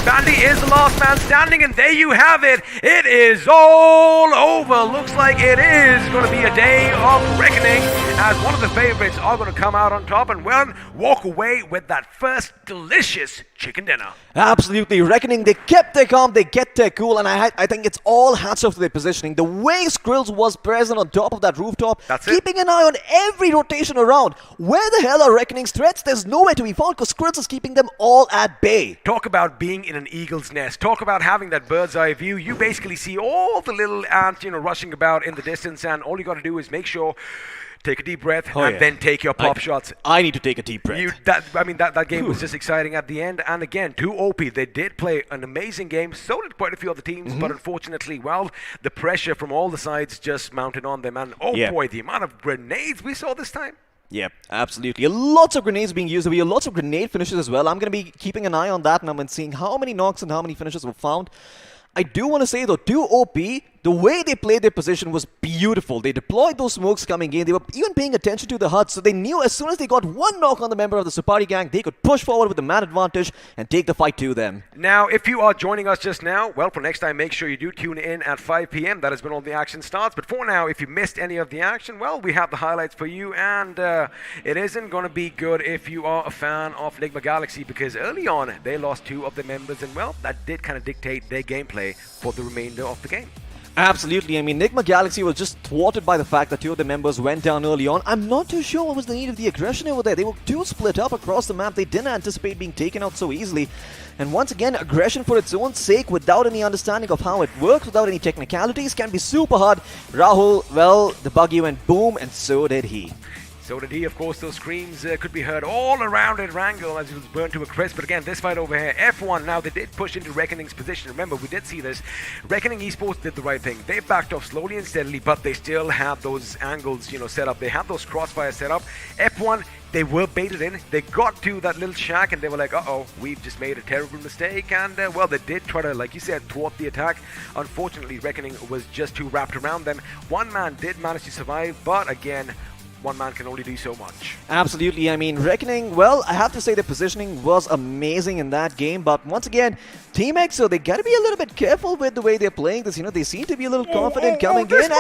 Bandy is the last man standing, and there you have it. It is all over. Looks like it is going to be a day of reckoning as one of the favorites are going to come out on top and, well, walk away with that first delicious chicken dinner. Absolutely. Reckoning, they kept their calm, they kept their cool, and I think it's all hats off to their positioning. The way Skrills was present on top of that rooftop, keeping an eye on every rotation around. Where the hell are Reckoning's threats? There's nowhere to be found because Skrills is keeping them all at bay. Talk about being in an eagle's nest. Talk about having that bird's eye view. You basically see all the little ants, rushing about in the distance, and all you got to do is make sure take a deep breath then take your pop shots. I need to take a deep breath. That game was just exciting at the end. And again, 2 OP, they did play an amazing game. So did quite a few other teams. But unfortunately, well, the pressure from all the sides just mounted on them. And boy, the amount of grenades we saw this time. Yeah, absolutely. Lots of grenades being used. We have lots of grenade finishes as well. I'm going to be keeping an eye on that and I'm seeing how many knocks and how many finishes were found. I do want to say though, 2 OP, the way they played their position was beautiful. They deployed those smokes coming in. They were even paying attention to the HUD, so they knew as soon as they got one knock on the member of the Supari Gang, they could push forward with the man advantage and take the fight to them. Now, if you are joining us just now, well, for next time, make sure you do tune in at 5 p.m. That is when all the action starts. But for now, if you missed any of the action, well, we have the highlights for you. And it isn't going to be good if you are a fan of NIGMA Galaxy, because early on, they lost 2 of their members. And, well, that did kind of dictate their gameplay for the remainder of the game. Absolutely. I mean, NIGMA Galaxy was just thwarted by the fact that 2 of the members went down early on. I'm not too sure what was the need of the aggression over there. They were too split up across the map. They didn't anticipate being taken out so easily. And once again, aggression for its own sake, without any understanding of how it works, without any technicalities, can be super hard. Rahul, well, the buggy went boom, and so did he. So did he. Of course, those screams could be heard all around Erangel as he was burned to a crisp. But again, this fight over here, F1, now they did push into Reckoning's position. Remember, we did see this. Reckoning Esports did the right thing. They backed off slowly and steadily, but they still had those angles, set up. They had those crossfires set up. F1, they were baited in. They got to that little shack and they were like, uh-oh, we've just made a terrible mistake. And, well, they did try to, like you said, thwart the attack. Unfortunately, Reckoning was just too wrapped around them. One man did manage to survive, but again, one man can only do so much. Absolutely. I mean, Reckoning, well, I have to say the positioning was amazing in that game. But once again, TeamXO, they got to be a little bit careful with the way they're playing this. They seem to be a little confident coming in.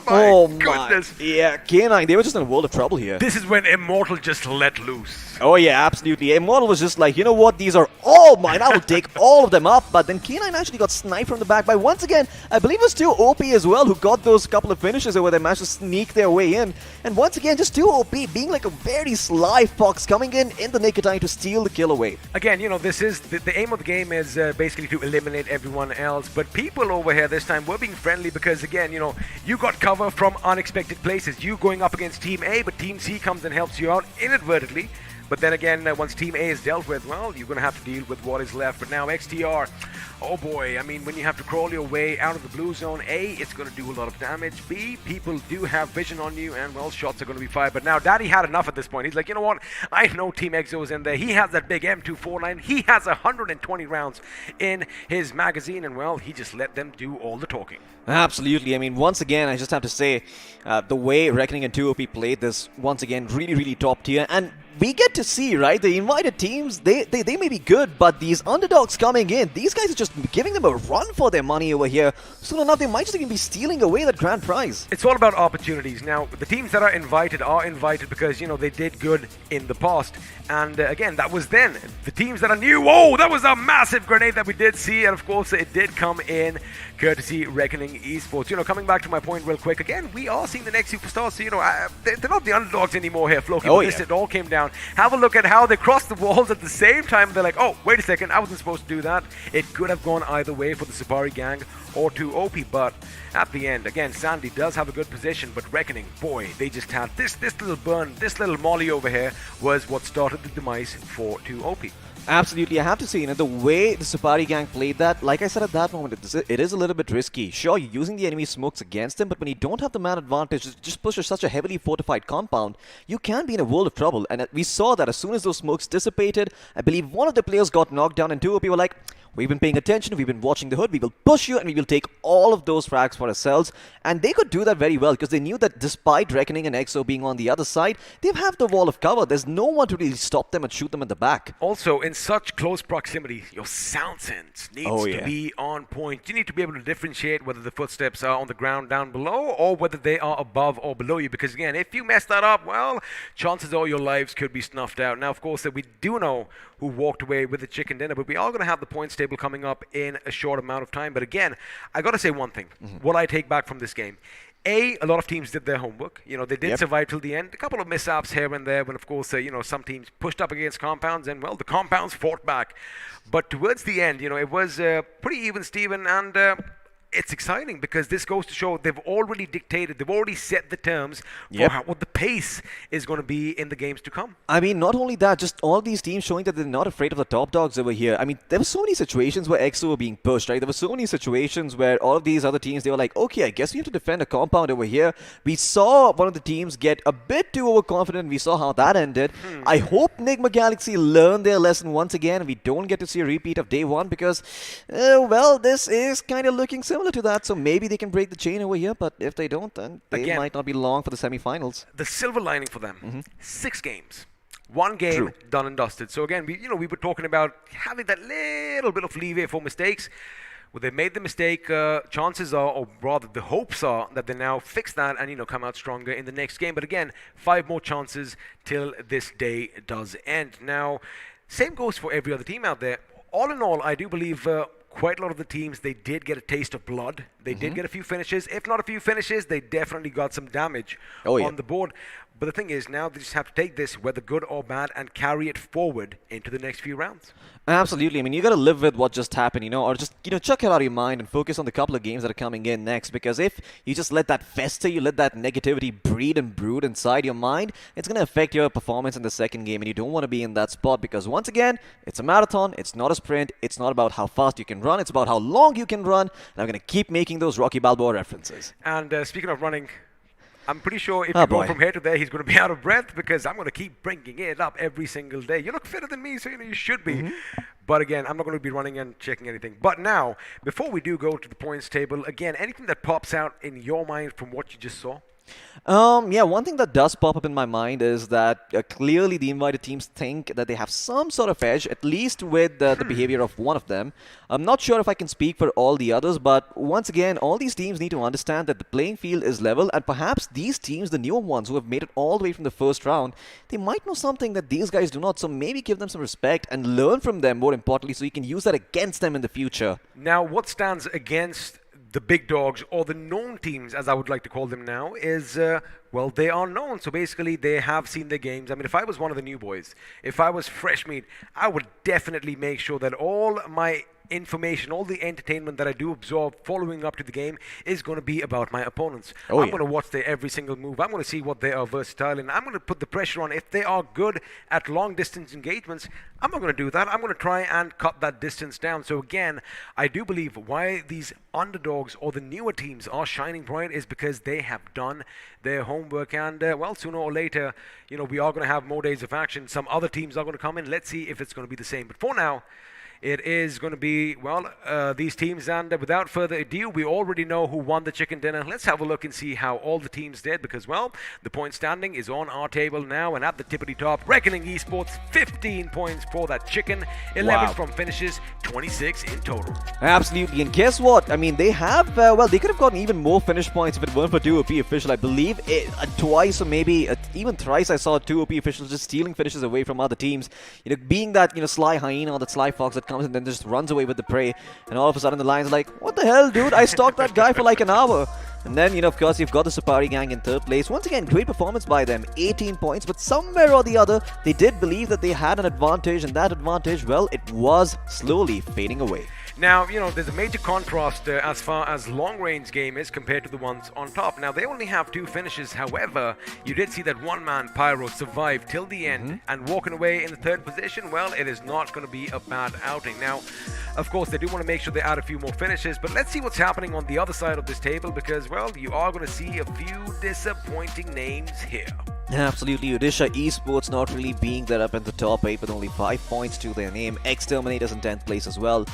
Oh my goodness. Yeah, K9, they were just in a world of trouble here. This is when Immortal just let loose. Oh yeah, absolutely. Immortal was just like, you know what, these are all mine, I will take all of them up. But then K9 actually got sniped from the back by, once again, I believe it was 2 OP as well, who got those couple of finishes where they managed to sneak their way in. And once again, just 2 OP being like a very sly fox coming in the nick of time to steal the kill away. Again, this is, the aim of the game is basically to eliminate everyone else. But people over here this time were being friendly because, again, you got cover from unexpected places. You going up against Team A, but Team C comes and helps you out inadvertently. But then again, once Team A is dealt with, well, you're going to have to deal with what is left. But now XTR, oh boy, I mean, when you have to crawl your way out of the blue zone, A, it's going to do a lot of damage. B, people do have vision on you, and, well, shots are going to be fired. But now Daddy had enough at this point. He's like, you know what? I know TeamXO is in there. He has that big M249. He has 120 rounds in his magazine, and, well, he just let them do all the talking. Absolutely. I mean, once again, I just have to say, the way Reckoning and 2OP played this, once again, really, really top tier. And we get to see, right, the invited teams, they may be good, but these underdogs coming in, these guys are just giving them a run for their money over here. Soon enough, they might just even be stealing away that grand prize. It's all about opportunities. Now, the teams that are invited because, they did good in the past. And again, that was then. The teams that are new, whoa, that was a massive grenade that we did see. And of course, it did come in courtesy Reckoning Esports. Coming back to my point real quick, again, we are seeing the next superstars. So, they're not the underdogs anymore here, Floki. Oh, It all came down. Have a look at how they crossed the walls at the same time. They're like, oh, wait a second, I wasn't supposed to do that. It could have gone either way for the Supari gang or 2OP, but at the end, again, Sandy does have a good position, but Reckoning, boy, they just had this little burn, this little molly over here was what started the demise for 2OP. Absolutely, I have to say, the way the Supari gang played that, like I said at that moment, it is a little bit risky. Sure, you're using the enemy smokes against them, but when you don't have the man advantage, just push such a heavily fortified compound, you can be in a world of trouble. And we saw that as soon as those smokes dissipated, I believe one of the players got knocked down, and 2OP were like, we've been paying attention, we've been watching the hood, we will push you and we will take all of those frags for ourselves. And they could do that very well because they knew that despite Reckoning and XO being on the other side, they have the wall of cover. There's no one to really stop them and shoot them in the back. Also, in such close proximity, your sound sense needs to be on point. You need to be able to differentiate whether the footsteps are on the ground down below or whether they are above or below you. Because again, if you mess that up, well, chances are your lives could be snuffed out. Now, of course, we do know who walked away with the chicken dinner, but we are going to have the points table coming up in a short amount of time. But again, I got to say one thing. What I take back from this game. A lot of teams did their homework. They did survive till the end. A couple of mishaps here and there when, of course, some teams pushed up against compounds and, well, the compounds fought back. But towards the end, it was pretty even, Steven, and it's exciting because this goes to show they've already dictated, they've already set the terms for what the pace is going to be in the games to come. I mean, not only that, just all these teams showing that they're not afraid of the top dogs over here. I mean, there were so many situations where XO were being pushed, right? There were so many situations where all of these other teams, they were like, okay, I guess we have to defend a compound over here. We saw one of the teams get a bit too overconfident, and we saw how that ended. I hope NIGMA Galaxy learn their lesson once again, and we don't get to see a repeat of day one because, well, this is kind of looking similar to that, so maybe they can break the chain over here, but if they don't, then they might not be long for the semi-finals. The silver lining for them, 6 games. 1 game done and dusted. So again, we were talking about having that little bit of leeway for mistakes. Well, they made the mistake, chances are, or rather the hopes are, that they now fix that and, come out stronger in the next game. But again, 5 more chances till this day does end. Now, same goes for every other team out there. All in all, I do believe quite a lot of the teams, they did get a taste of blood. They did get a few finishes. If not a few finishes, they definitely got some damage Oh, on the board. But the thing is, now they just have to take this, whether good or bad, and carry it forward into the next few rounds. Absolutely. I mean, you got to live with what just happened, or just, chuck it out of your mind and focus on the couple of games that are coming in next. Because if you just let that fester, you let that negativity breed and brood inside your mind, it's going to affect your performance in the second game. And you don't want to be in that spot because, once again, it's a marathon. It's not a sprint. It's not about how fast you can run. It's about how long you can run. And I'm going to keep making those Rocky Balboa references. And speaking of running, I'm pretty sure if you go from here to there, he's going to be out of breath because I'm going to keep bringing it up every single day. You look fitter than me, so you should be. But again, I'm not going to be running and checking anything. But now, before we do go to the points table, again, anything that pops out in your mind from what you just saw? Yeah, one thing that does pop up in my mind is that clearly the invited teams think that they have some sort of edge, at least with the behavior of one of them. I'm not sure if I can speak for all the others, but once again, all these teams need to understand that the playing field is level, and perhaps these teams, the newer ones who have made it all the way from the first round, they might know something that these guys do not, so maybe give them some respect and learn from them, more importantly, so you can use that against them in the future. Now, what stands against the big dogs, or the known teams, as I would like to call them now, is, well, they are known. So basically, they have seen their games. I mean, if I was one of the new boys, if I was fresh meat, I would definitely make sure that all my information, all the entertainment that I do absorb following up to the game is going to be about my opponents. I'm going to watch their every single move. I'm going to see what they are versatile in. I'm going to put the pressure on. If they are good at long distance engagements, I'm not going to do that. I'm going to try and cut that distance down. So again, I do believe why these underdogs or the newer teams are shining bright is because they have done their homework, and well, sooner or later, we are going to have more days of action. Some other teams are going to come in. Let's see if it's going to be the same. But for now, it is going to be, well, these teams, and without further ado, we already know who won the chicken dinner. Let's have a look and see how all the teams did, because, well, the point standing is on our table now, and at the tippity top, Reckoning Esports, 15 points for that chicken, 11 from finishes, 26 in total. Absolutely, and guess what? I mean, they have, well, they could have gotten even more finish points if it weren't for 2 OP official. I believe twice or maybe even thrice I saw 2 OP officials just stealing finishes away from other teams. Being that, sly hyena or that sly fox that comes and then just runs away with the prey, and all of a sudden the lion's like, what the hell, dude? I stalked that guy for like an hour. And then, of course, you've got the Supari gang in third place. Once again, great performance by them, 18 points, but somewhere or the other, they did believe that they had an advantage, and that advantage, well, it was slowly fading away. Now, there's a major contrast as far as long-range game is compared to the ones on top. Now, they only have 2 finishes. However, you did see that one-man Pyro survive till the end, and walking away in the 3rd position, well, it is not going to be a bad outing. Now, of course, they do want to make sure they add a few more finishes, but let's see what's happening on the other side of this table, because, well, you are going to see a few disappointing names here. Absolutely, Odisha Esports not really being there up in the top 8 with only 5 points to their name. Exterminators in 10th place as well.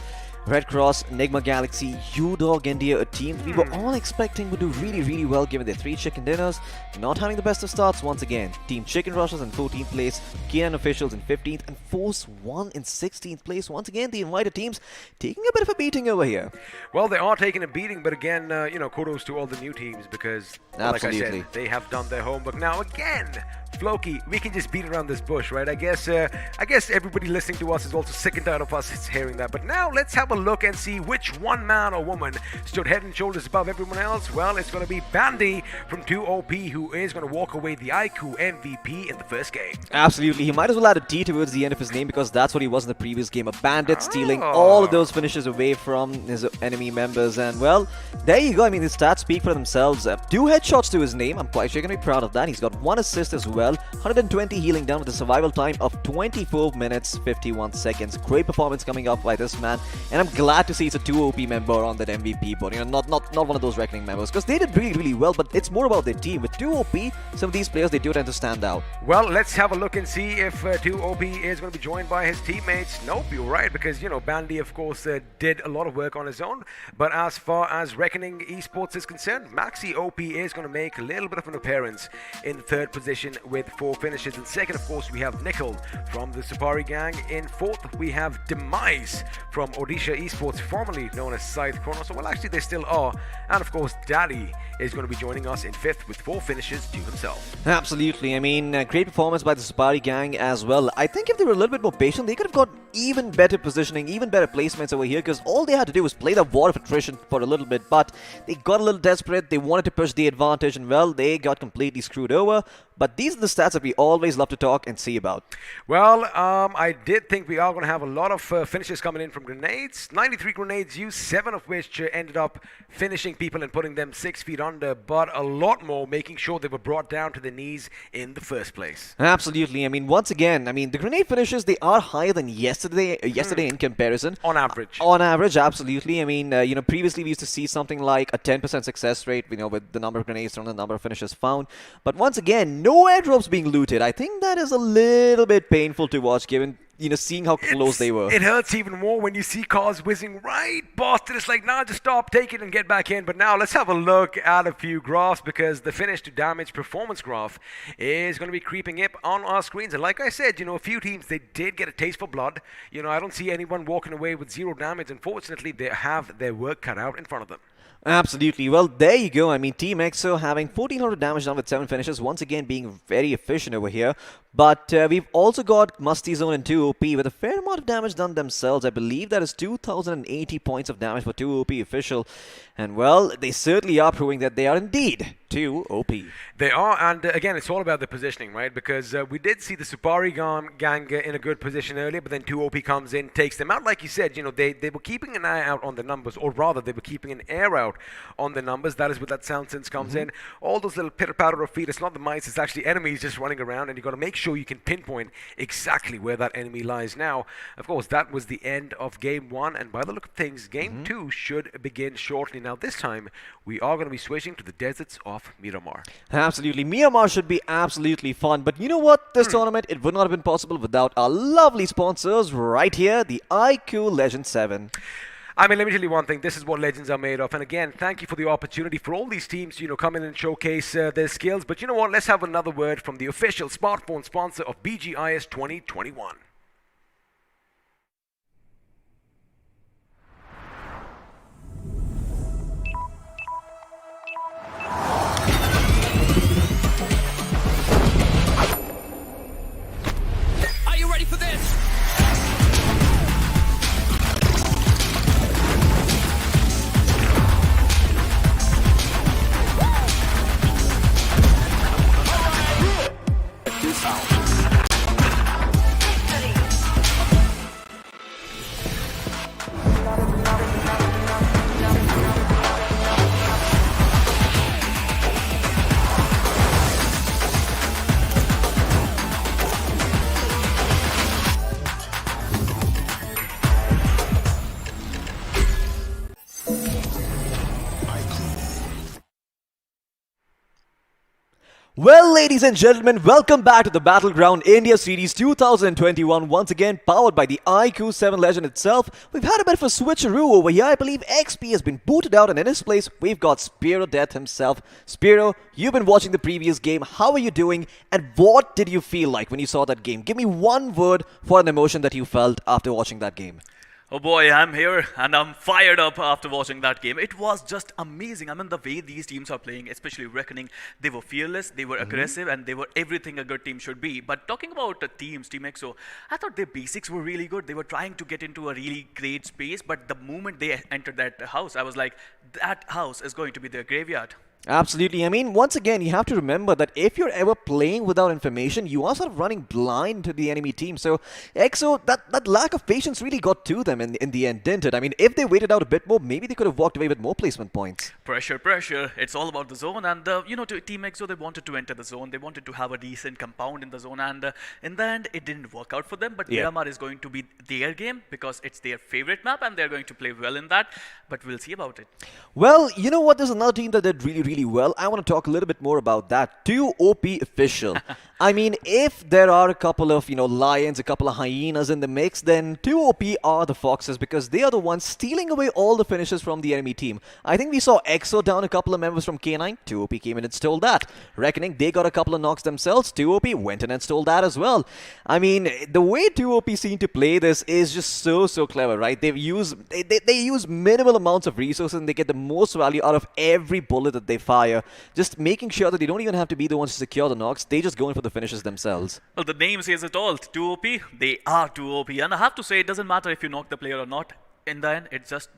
RedXross, NIGMA Galaxy, Udog India, a team we were all expecting would do really, really well given their 3 chicken dinners. Not having the best of starts once again. Team Chicken Rushers in 14th place, KN Officials in 15th, and ForceOne in 16th place. Once again, the invited teams taking a bit of a beating over here. Well, they are taking a beating, but again, kudos to all the new teams because, like I said, they have done their homework. Now, again, Floki, we can just beat around this bush, right? I guess everybody listening to us is also sick and tired of us hearing that. But now let's have a look and see which one man or woman stood head and shoulders above everyone else. Well, it's going to be Bandy from 2OP, who is going to walk away the iQOO MVP in the first game. Absolutely. He might as well add a T towards the end of his name because that's what he was in the previous game. A bandit stealing all of those finishes away from his enemy members. And, well, there you go. I mean, his stats speak for themselves. 2 headshots to his name. I'm quite sure you're going to be proud of that. He's got 1 assist as well. 120 healing done with a survival time of 24 minutes 51 seconds. Great performance coming up by this man, and I'm glad to see it's a 2OP member on that MVP board. Not one of those Reckoning members, because they did really, really well, but it's more about their team. With 2OP, some of these players, they do tend to stand out. Well, let's have a look and see if 2OP is going to be joined by his teammates. Nope, you're right, because Bandy, of course, did a lot of work on his own, but as far as Reckoning Esports is concerned, Maxi OP is going to make a little bit of an appearance in the 3rd position with 4 finishes. In second, of course, we have Nickel from the Supari gang. In fourth, we have Demise from Odisha Esports, formerly known as Scythe Kronos. Well, actually, they still are. And of course, Daddy is going to be joining us in fifth with 4 finishes to himself. Absolutely. I mean, great performance by the Supari gang as well. I think if they were a little bit more patient, they could have got even better positioning, even better placements over here, because all they had to do was play the war of attrition for a little bit, but they got a little desperate. They wanted to push the advantage, and well, they got completely screwed over. But these are the stats that we always love to talk and see about. Well, I did think we are going to have a lot of finishes coming in from grenades. 93 grenades used, 7 of which ended up finishing people and putting them 6 feet under, but a lot more making sure they were brought down to their knees in the first place. Absolutely. I mean, once again, I mean, the grenade finishes, they are higher than yesterday in comparison. On average. On average, absolutely. I mean, previously we used to see something like a 10% success rate, with the number of grenades thrown, the number of finishes found. But once again, no airdrops being looted. I think that is a little bit painful to watch, given seeing how close they were. It hurts even more when you see cars whizzing right past it. It's like, nah, just stop, take it and get back in. But now let's have a look at a few graphs, because the finish to damage performance graph is going to be creeping up on our screens. And like I said, a few teams, they did get a taste for blood. I don't see anyone walking away with 0 damage. Unfortunately, they have their work cut out in front of them. Absolutely. Well, there you go. I mean, TeamXO having 1400 damage done with 7 finishes, once again being very efficient over here. But we've also got MASTIZONE and 2 OP with a fair amount of damage done themselves. I believe that is 2080 points of damage for 2 OP official. And well, they certainly are proving that they are indeed 2 OP. They are, and again, it's all about the positioning, right? Because we did see the Supari gang in a good position earlier, but then 2 OP comes in, takes them out. Like you said, they were keeping an eye out on the numbers, or rather, they were keeping an air out on the numbers. That is where that sound sense comes in. All those little pitter-patter of feet, it's not the mice, it's actually enemies just running around, and you've got to make sure you can pinpoint exactly where that enemy lies. Now, of course, that was the end of Game 1, and by the look of things, Game 2 should begin shortly. Now, this time, we are going to be switching to the deserts of Miramar. Absolutely. Miramar should be absolutely fun. But you know what? This tournament, it would not have been possible without our lovely sponsors right here, the iQOO Legend 7. I mean, let me tell you one thing. This is what legends are made of. And again, thank you for the opportunity for all these teams, come in and showcase their skills. But you know what? Let's have another word from the official smartphone sponsor of BGIS 2021. Are you ready for this? Well, ladies and gentlemen, welcome back to the Battleground India Series 2021, once again powered by the iQOO 7 Legend itself. We've had a bit of a switcheroo over here. I believe XP has been booted out, and in his place, we've got Spiro Death himself. Spiro, you've been watching the previous game. How are you doing, and what did you feel like when you saw that game? Give me one word for an emotion that you felt after watching that game. Oh boy, I'm here and I'm fired up after watching that game. It was just amazing. I mean, the way these teams are playing, especially Reckoning, they were fearless, they were aggressive, and they were everything a good team should be. But talking about the teams, TeamXO, I thought their basics were really good. They were trying to get into a really great space, but the moment they entered that house, I was like, that house is going to be their graveyard. Absolutely. I mean, once again, you have to remember that if you're ever playing without information, you are sort of running blind to the enemy team. So, EXO, that lack of patience really got to them in the end, didn't it? I mean, if they waited out a bit more, maybe they could have walked away with more placement points. Pressure, pressure. It's all about the zone. And, to TeamXO, they wanted to enter the zone. They wanted to have a decent compound in the zone. And in the end, it didn't work out for them. But Miramar is going to be their game because it's their favorite map and they're going to play well in that. But we'll see about it. Well, you know what? There's another team that did really really well. I want to talk a little bit more about that. Too OP official. I mean, if there are a couple of, lions, a couple of hyenas in the mix, then too OP are the foxes because they are the ones stealing away all the finishes from the enemy team. I think we saw EXO down a couple of members from K9. Too OP came in and stole that. Reckoning they got a couple of knocks themselves. Too OP went in and stole that as well. I mean, the way too OP seem to play this is just so clever, right? They use minimal amounts of resources and they get the most value out of every bullet that they fire. Just making sure that they don't even have to be the ones to secure the knocks. They just go in for the finishes themselves. Well, the name says it all. Too OP, they are too OP. And I have to say, it doesn't matter if you knock the player or not. In the end, it's just,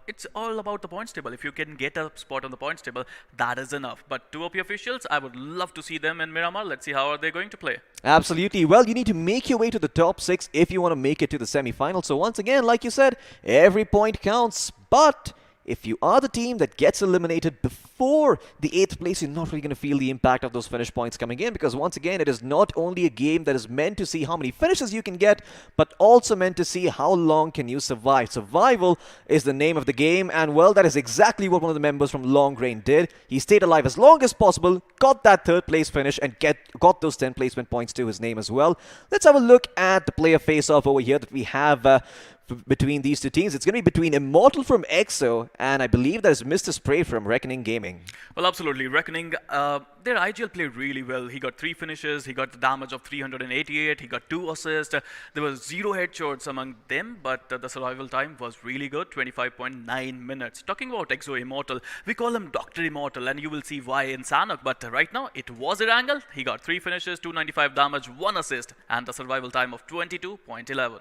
it's all about the points table. If you can get a spot on the points table, that is enough. But 2 OP officials, I would love to see them in Miramar. Let's see how are they going to play. Absolutely. Well, you need to make your way to the top 6 if you want to make it to the semi-final. So once again, like you said, every point counts. But if you are the team that gets eliminated before the 8th place, you're not really going to feel the impact of those finish points coming in because once again, it is not only a game that is meant to see how many finishes you can get, but also meant to see how long can you survive. Survival is the name of the game, and well, that is exactly what one of the members from Long Rain did. He stayed alive as long as possible, got that 3rd place finish, and got those 10 placement points to his name as well. Let's have a look at the player face-off over here that we have between these two teams. It's going to be between Immortal from EXO and I believe that is Mr. Spray from Reckoning Gaming. Well, absolutely. Reckoning, their IGL played really well. He got 3 finishes, he got the damage of 388, he got 2 assists. There was 0 headshots among them, but the survival time was really good, 25.9 minutes. Talking about EXO Immortal, we call him Dr. Immortal, and you will see why in Sanhok, but right now it was Erangel. He got 3 finishes, 295 damage, 1 assist, and the survival time of 22.11.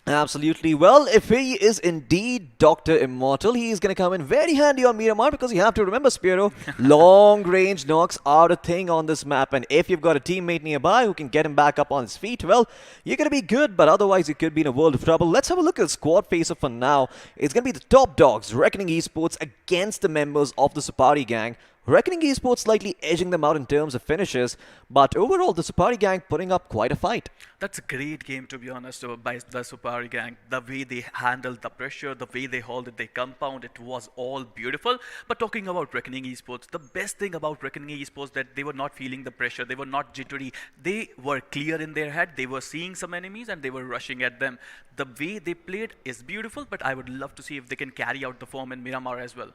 Absolutely. Well, if he is indeed Dr. Immortal, he is going to come in very handy on Miramar because you have to remember, Spiro, long-range knocks are a thing on this map. And if you've got a teammate nearby who can get him back up on his feet, well, you're going to be good, but otherwise you could be in a world of trouble. Let's have a look at the squad face-off for now. It's going to be the top dogs, Reckoning Esports, against the members of the Supari gang. Reckoning Esports slightly edging them out in terms of finishes, but overall the Supari gang putting up quite a fight. That's a great game, to be honest, by the Supari gang. The way they handled the pressure, the way they halted their compound, it was all beautiful. But talking about Reckoning Esports, the best thing about Reckoning Esports that they were not feeling the pressure, they were not jittery, they were clear in their head, they were seeing some enemies and they were rushing at them. The way they played is beautiful, but I would love to see if they can carry out the form in Miramar as well.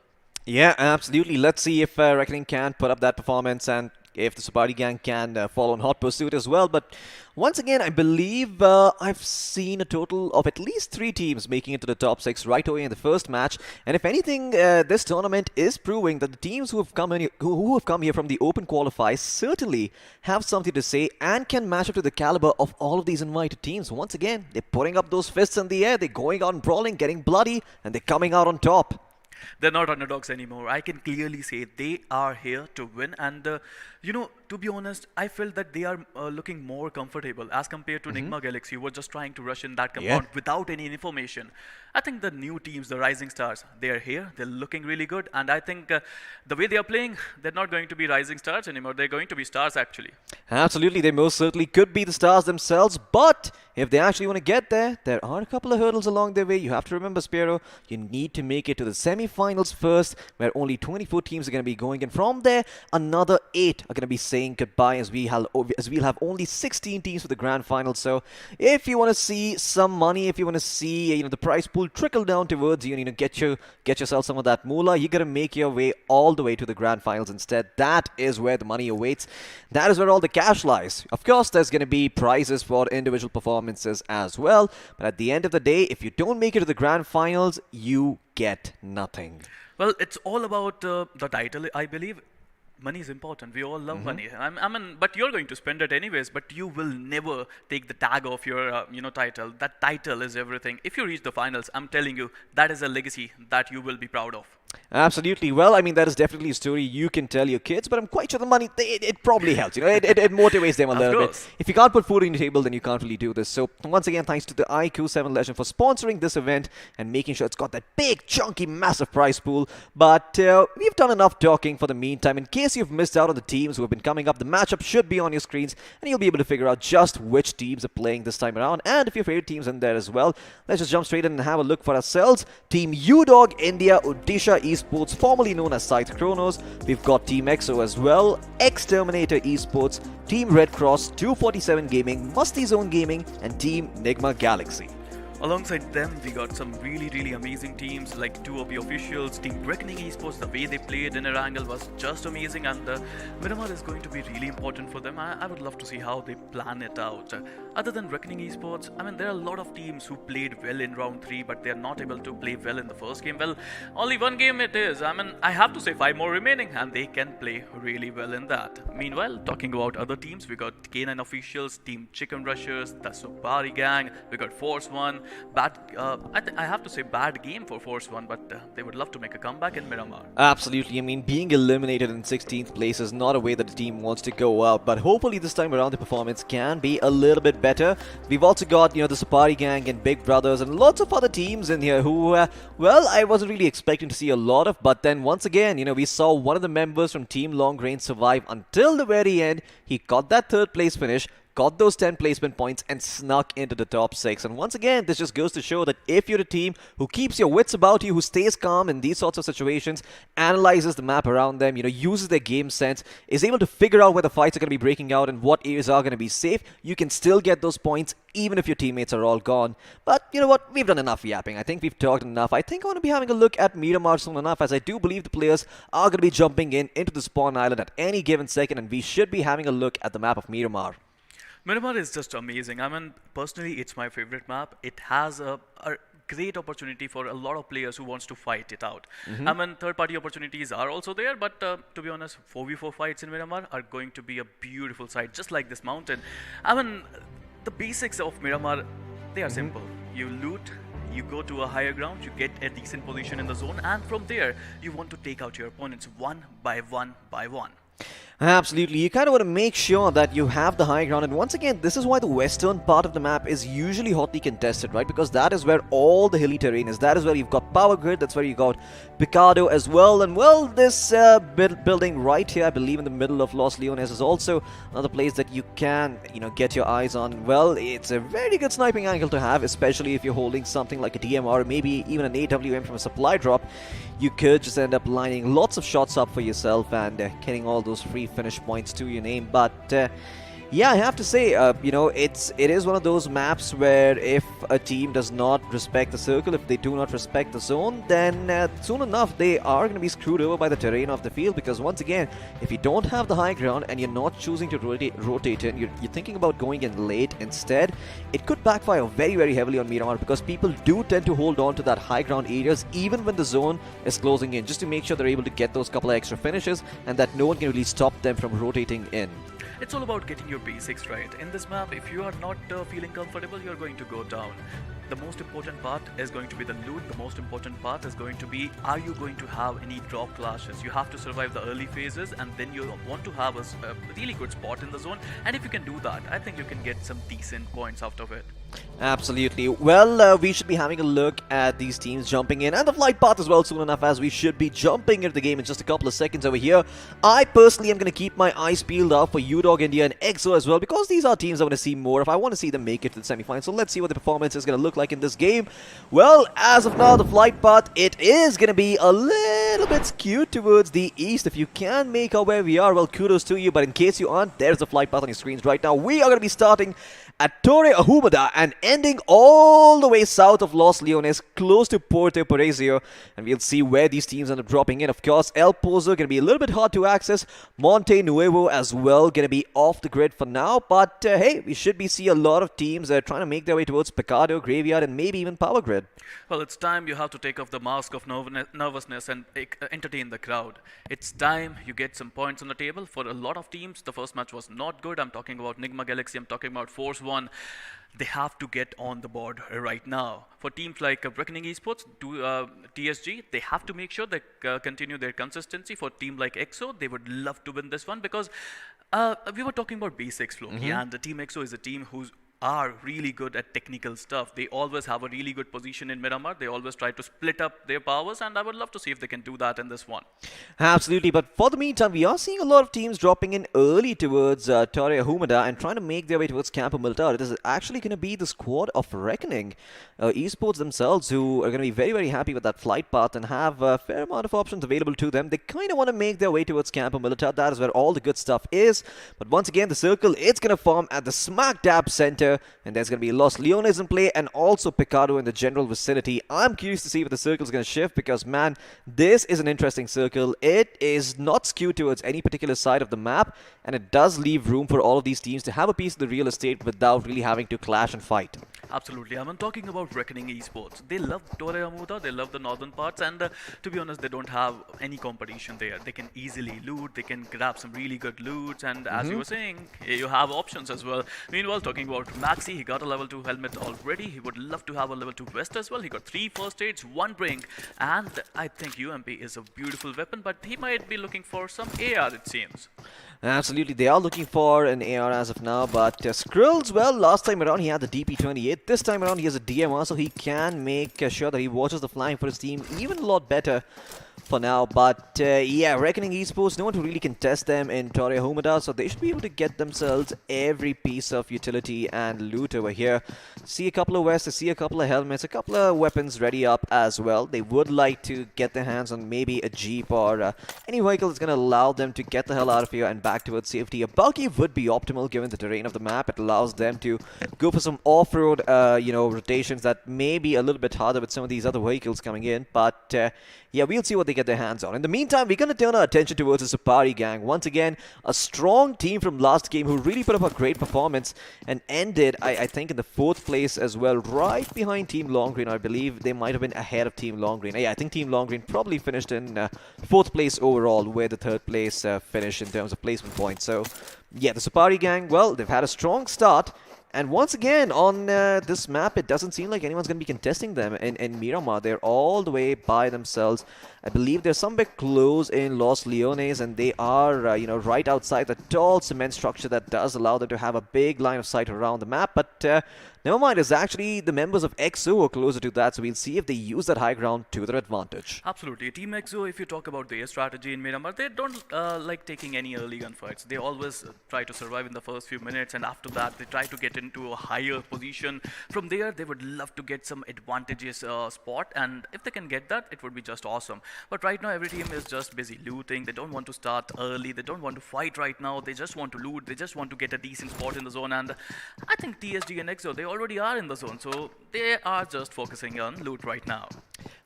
Yeah, absolutely. Let's see if Reckoning can put up that performance and if the Supari gang can follow on hot pursuit as well. But once again, I believe I've seen a total of at least 3 teams making it to the top 6 right away in the first match. And if anything, this tournament is proving that the teams who have come here from the open qualifiers certainly have something to say and can match up to the caliber of all of these invited teams. Once again, they're putting up those fists in the air, they're going out and brawling, getting bloody, and they're coming out on top. They're not underdogs anymore. I can clearly say they are here to win. And, to be honest, I feel that they are looking more comfortable as compared to NIGMA Galaxy, who were just trying to rush in that compound without any information. I think the new teams, the Rising Stars, they are here. They're looking really good. And I think the way they are playing, they're not going to be Rising Stars anymore. They're going to be stars, actually. Absolutely. They most certainly could be the stars themselves. But if they actually want to get there, there are a couple of hurdles along their way. You have to remember, Spiro, you need to make it to the semi-finals first, where only 24 teams are going to be going in. From there, another 8 are going to be saying goodbye as we'll have only 16 teams for the grand final. So if you want to see some money, if you want to see the prize pool trickle down towards you, get yourself some of that moolah, you got to make your way all the way to the grand finals instead. That is where the money awaits. That is where all the cash lies. Of course, there's going to be prizes for individual performances as well, but at the end of the day, if you don't make it to the grand finals, you get nothing. Well, it's all about the title, I believe. Money is important. We all love money. But you're going to spend it anyways. But you will never take the tag off your, title. That title is everything. If you reach the finals, I'm telling you, that is a legacy that you will be proud of. Absolutely. Well, I mean, that is definitely a story you can tell your kids, but I'm quite sure the money, it probably helps. It motivates them a little bit. If you can't put food on your table, then you can't really do this. So once again, thanks to the iQOO 7 Legend for sponsoring this event and making sure it's got that big, chunky, massive prize pool. But we've done enough talking for the meantime. In case you've missed out on the teams who have been coming up, the matchup should be on your screens, and you'll be able to figure out just which teams are playing this time around. And if your favorite team's in there as well, let's just jump straight in and have a look for ourselves. Team Udog, India, Odisha, Esports, formerly known as Scythe Kronos. We've got TeamXO as well, ex-Terminator Esports, TeamRedXross, 247 Gaming, MASTIZONE Gaming, and Team NIGMA Galaxy. Alongside them, we got some really amazing teams like two of the officials, Team Reckoning Esports. The way they played in Erangel was just amazing, and Miramar is going to be really important for them. I would love to see how they plan it out. Other than Reckoning Esports, I mean, there are a lot of teams who played well in round 3, but they are not able to play well in the first game. Well, only one game it is. I mean, I have to say 5 more remaining, and they can play really well in that. Meanwhile, talking about other teams, we got K9 officials, Team Chicken Rushers, the Supari gang, we got ForceOne. I have to say bad game for ForceOne, but they would love to make a comeback in Miramar. Absolutely. I mean, being eliminated in 16th place is not a way that the team wants to go out, but hopefully this time around the performance can be a little bit better. We've also got, the Supari gang and Big Brothers and lots of other teams in here who, well, I wasn't really expecting to see a lot of, but then once again, we saw one of the members from Team Long Range survive until the very end. He got that 3rd place finish, got those 10 placement points, and snuck into the top 6. And once again, this just goes to show that if you're a team who keeps your wits about you, who stays calm in these sorts of situations, analyzes the map around them, uses their game sense, is able to figure out where the fights are going to be breaking out and what areas are going to be safe, you can still get those points even if your teammates are all gone. But you know what? We've done enough yapping. I think we've talked enough. I think I want to be having a look at Miramar soon enough, as I do believe the players are going to be jumping into the spawn island at any given second, and we should be having a look at the map of Miramar. Miramar is just amazing. I mean, personally, it's my favorite map. It has a great opportunity for a lot of players who wants to fight it out. I mean, third-party opportunities are also there, but to be honest, 4v4 fights in Miramar are going to be a beautiful sight, just like this mountain. I mean, the basics of Miramar, they are simple. You loot, you go to a higher ground, you get a decent position in the zone, and from there, you want to take out your opponents one by one by one. Absolutely, you kind of want to make sure that you have the high ground, and once again, this is why the western part of the map is usually hotly contested, right? Because that is where all the hilly terrain is. That is where you've got Power Grid, that's where you got Picado as well, and well, this building right here, I believe in the middle of Los Leones, is also another place that you can, get your eyes on. Well, it's a very good sniping angle to have, especially if you're holding something like a DMR, or maybe even an AWM from a supply drop. You could just end up lining lots of shots up for yourself and getting all those free finish points to your name. But yeah, I have to say, it is one of those maps where if a team does not respect the circle, if they do not respect the zone, then soon enough they are going to be screwed over by the terrain of the field. Because once again, if you don't have the high ground and you're not choosing to rotate in, you're thinking about going in late instead, it could backfire very heavily on Miramar, because people do tend to hold on to that high ground areas even when the zone is closing in, just to make sure they're able to get those couple of extra finishes and that no one can really stop them from rotating in. It's all about getting your basics right. In this map, if you are not feeling comfortable, you're going to go down. The most important part is going to be the loot. The most important part is going to be, are you going to have any drop clashes? You have to survive the early phases, and then you want to have a really good spot in the zone. And if you can do that, I think you can get some decent points out of it. Absolutely. Well, we should be having a look at these teams jumping in and the flight path as well soon enough, as we should be jumping into the game in just a couple of seconds over here. I personally am going to keep my eyes peeled out for Udog India and XO as well, because these are teams I want to see more of. I want to see them make it to the semi-finals. So let's see what the performance is going to look like in this game. Well, as of now, the flight path, it is going to be a little bit skewed towards the east. If you can make out where we are, well, kudos to you. But in case you aren't, there's the flight path on your screens right now. We are going to be starting at Torre Ahumada and ending all the way south of Los Leones, close to Puerto Paraiso, and we'll see where these teams end up dropping in. Of course, El Pozo going to be a little bit hard to access, Monte Nuevo as well going to be off the grid for now, but hey, we should see a lot of teams trying to make their way towards Picado, Graveyard, and maybe even Power Grid. Well, it's time you have to take off the mask of nervousness and entertain the crowd. It's time you get some points on the table. For a lot of teams, the first match was not good. I'm talking about NIGMA Galaxy, I'm talking about ForceOne. They have to get on the board right now. For teams like Reckoning Esports, TSG, they have to make sure they continue their consistency. For team like XO, they would love to win this one, because we were talking about basics, Floki, and the TeamXO is a team who's are really good at technical stuff. They always have a really good position in Miramar. They always try to split up their powers, and I would love to see if they can do that in this one. Absolutely, but for the meantime, we are seeing a lot of teams dropping in early towards Torre Humada and trying to make their way towards Campo Militar. It is actually going to be the squad of Reckoning Esports themselves who are going to be very, very happy with that flight path and have a fair amount of options available to them. They kind of want to make their way towards Campo Militar. That is where all the good stuff is. But once again, the circle, it's going to form at the smack dab center, and there's going to be Los Leones in play and also Picado in the general vicinity. I'm curious to see if the circle is going to shift because, man, this is an interesting circle. It is not skewed towards any particular side of the map, and it does leave room for all of these teams to have a piece of the real estate without really having to clash and fight. Absolutely. I'm talking about Reckoning Esports. They love Torre Amuda, they love the northern parts, and to be honest, they don't have any competition there. They can easily loot, they can grab some really good loots, and as you were saying, you have options as well. Meanwhile, talking about Maxi, he got a level 2 helmet already. He would love to have a level 2 vest as well. He got 3 first aids, 1 brink, and I think UMP is a beautiful weapon, but he might be looking for some AR, it seems. Absolutely, they are looking for an AR as of now, but Skrills, well, last time around he had the DP28. This time around he has a DMR, so he can make sure that he watches the flying for his team even a lot better for now. But yeah, Reckoning Esports, no one who really contest them in Torre Humada, so they should be able to get themselves every piece of utility and loot over here. See a couple of vests, see a couple of helmets, a couple of weapons ready up as well. They would like to get their hands on maybe a jeep or any vehicle that's going to allow them to get the hell out of here and back towards safety. A buggy would be optimal given the terrain of the map. It allows them to go for some off-road rotations that may be a little bit harder with some of these other vehicles coming in, but yeah, we'll see what they get their hands on. In the meantime, we're going to turn our attention towards the Supari gang. Once again, a strong team from last game who really put up a great performance and ended, I think, in the 4th place as well, right behind Team Long Green. I believe they might have been ahead of Team Long Green. Yeah, I think Team Long Green probably finished in 4th place overall, where the 3rd place finished in terms of placement points. So, yeah, the Supari gang, well, they've had a strong start. And once again, on this map, it doesn't seem like anyone's going to be contesting them in Miramar. They're all the way by themselves. I believe they're somewhere close in Los Leones, and they are, right outside the tall cement structure that does allow them to have a big line of sight around the map. But never mind, it's actually the members of XO who are closer to that, so we'll see if they use that high ground to their advantage. Absolutely. TeamXO, if you talk about their strategy in Miramar, they don't like taking any early gunfights. They always try to survive in the first few minutes, and after that, they try to get into a higher position. From there, they would love to get some advantageous spot, and if they can get that, it would be just awesome. But right now, every team is just busy looting. They don't want to start early. They don't want to fight right now. They just want to loot. They just want to get a decent spot in the zone, and I think TSG and XO, they already are in the zone, so they are just focusing on loot right now.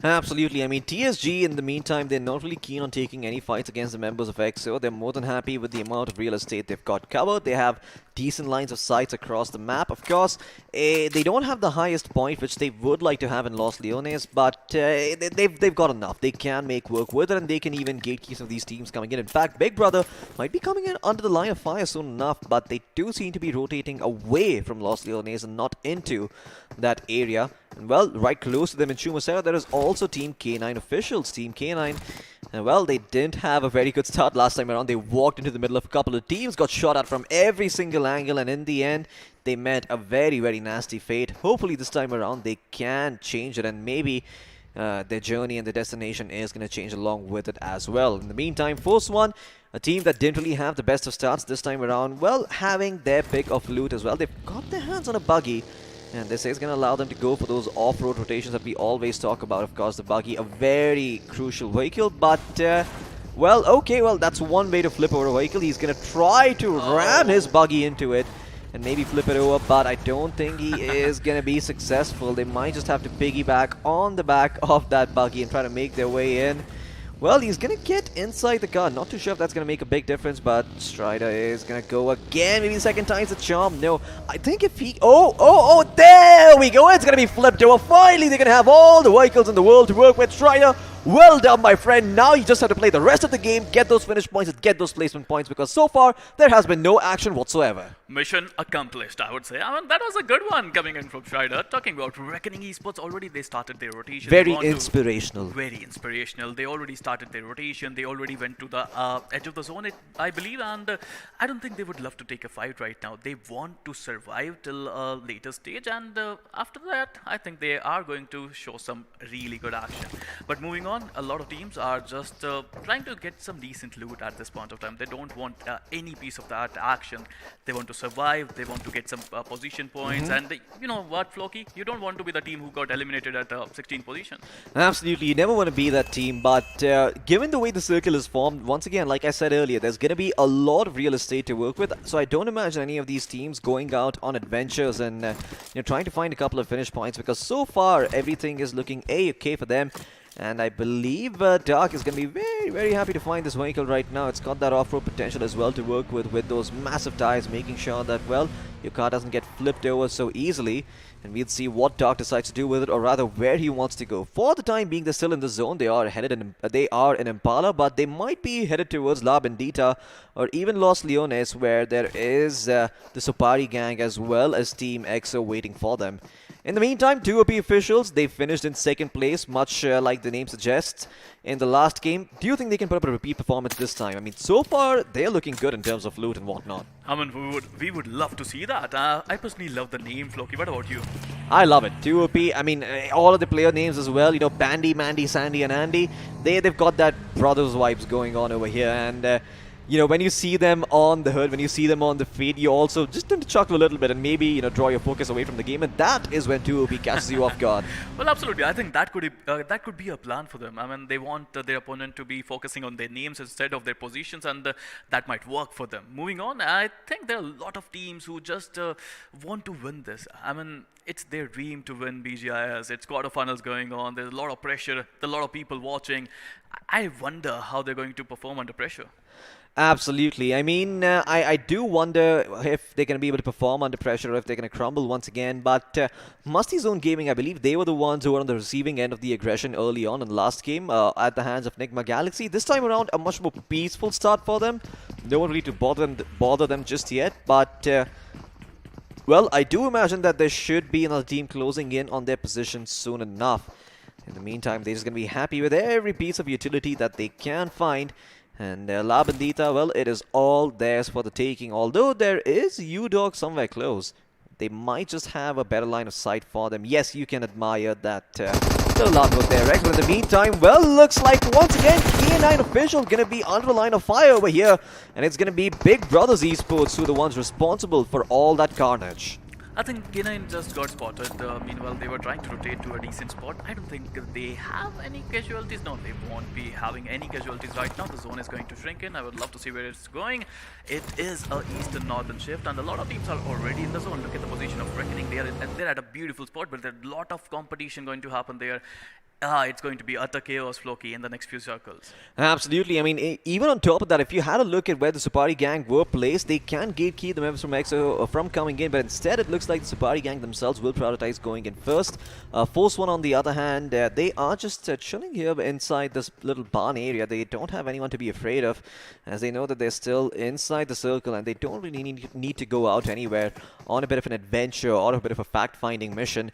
Absolutely. I mean, TSG, in the meantime, they're not really keen on taking any fights against the members of XO. They're more than happy with the amount of real estate they've got covered. They have decent lines of sights across the map. Of course, they don't have the highest point, which they would like to have in Los Leones, but they've got enough. They can make work with it, and they can even gatekeep some of these teams coming in. In fact, Big Brother might be coming in under the line of fire soon enough, but they do seem to be rotating away from Los Leones and not into that area. And well, right close to them in Chumasera, there is also Team K9 officials. Team K9, well, they didn't have a very good start last time around. They walked into the middle of a couple of teams, got shot at from every single angle, and in the end, they met a very, very nasty fate. Hopefully this time around, they can change it, and maybe their journey and their destination is going to change along with it as well. In the meantime, ForceOne, a team that didn't really have the best of starts this time around, well, having their pick of loot as well. They've got their hands on a buggy, and this is going to allow them to go for those off-road rotations that we always talk about. Of course, the buggy, a very crucial vehicle, but well, okay, well, that's one way to flip over a vehicle. He's going to try to ram his buggy into it and maybe flip it over, but I don't think he is going to be successful. They might just have to piggyback on the back of that buggy and try to make their way in. Well, he's going to get inside the car. Not too sure if that's going to make a big difference, but Strider is going to go again. Maybe the second time's a charm. No, I think if he... Oh, there we go. It's going to be flipped over. Finally, they're going to have all the vehicles in the world to work with. Strider Well done, my friend. Now you just have to play the rest of the game, get those finish points and get those placement points, because so far there has been no action whatsoever. Mission accomplished, I would say. I mean, that was a good one coming in from Strider. Talking about Reckoning Esports, already they started their rotation. Very inspirational. Very inspirational. They already started their rotation. They already went to the edge of the zone, I believe, and I don't think they would love to take a fight right now. They want to survive till a later stage, and after that, I think they are going to show some really good action. But moving on, a lot of teams are just trying to get some decent loot at this point of time. They don't want any piece of that action. They want to survive, they want to get some position points, and you know what, Floki, you don't want to be the team who got eliminated at 16th position. Absolutely, you never want to be that team, but given the way the circle is formed, once again, like I said earlier, there's going to be a lot of real estate to work with, so I don't imagine any of these teams going out on adventures and trying to find a couple of finish points, because so far everything is looking A-okay for them. And I believe Dark is going to be very, very happy to find this vehicle right now. It's got that off-road potential as well to work with those massive tires, making sure that, well, your car doesn't get flipped over so easily. And we'll see what Dark decides to do with it, or rather where he wants to go. For the time being, they're still in the zone. They are in Impala, but they might be headed towards La Bendita or even Los Leones, where there is the Supari gang as well as TeamXO waiting for them. In the meantime, 2OP officials, they finished in second place, much like the name suggests, in the last game. Do you think they can put up a repeat performance this time? I mean, so far, they're looking good in terms of loot and whatnot. I mean, we would love to see that. I personally love the name, Floki. What about you? I love it. 2OP, I mean, all of the player names as well, Bandy, Mandy, Sandy, and Andy, they've got that brothers vibes going on over here, and when you see them on the hood, when you see them on the feed, you also just tend to chuckle a little bit and maybe, draw your focus away from the game, and that is when 2OP catches you off guard. Well, absolutely. I think that could be a plan for them. I mean, they want their opponent to be focusing on their names instead of their positions, and that might work for them. Moving on, I think there are a lot of teams who just want to win this. I mean, it's their dream to win BGIS. It's quarterfinals going on. There's a lot of pressure. There's a lot of people watching. I wonder how they're going to perform under pressure. Absolutely. I mean, I do wonder if they're going to be able to perform under pressure or if they're going to crumble once again. But MASTIZONE Gaming, I believe they were the ones who were on the receiving end of the aggression early on in the last game at the hands of NIGMA Galaxy. This time around, a much more peaceful start for them. No one really to bother them just yet. But, well, I do imagine that there should be another team closing in on their position soon enough. In the meantime, they're just going to be happy with every piece of utility that they can find. And La Bendita, well, it is all theirs for the taking. Although there is Udog somewhere close, they might just have a better line of sight for them. Yes, you can admire that. Still a lot work there, Rex. But in the meantime, well, looks like once again, K9 official going to be under the line of fire over here. And it's going to be Big Brothers Esports who are the ones responsible for all that carnage. I think K9 just got spotted. Meanwhile, they were trying to rotate to a decent spot. I don't think they have any casualties. No, they won't be having any casualties right now. The zone is going to shrink in. I would love to see where it's going. It is a eastern-northern shift, and a lot of teams are already in the zone. Look at the position of Reckoning. They're at a beautiful spot, but there's a lot of competition going to happen there. It's going to be utter chaos, Floki, in the next few circles. Absolutely. I mean, even on top of that, if you had a look at where the Supari gang were placed, they can gatekeep the members from XO from coming in, but instead it looks like the Supari gang themselves will prioritize going in first. ForceOne, on the other hand, they are just chilling here inside this little barn area. They don't have anyone to be afraid of, as they know that they're still inside the circle and they don't really need to go out anywhere on a bit of an adventure or a bit of a fact-finding mission.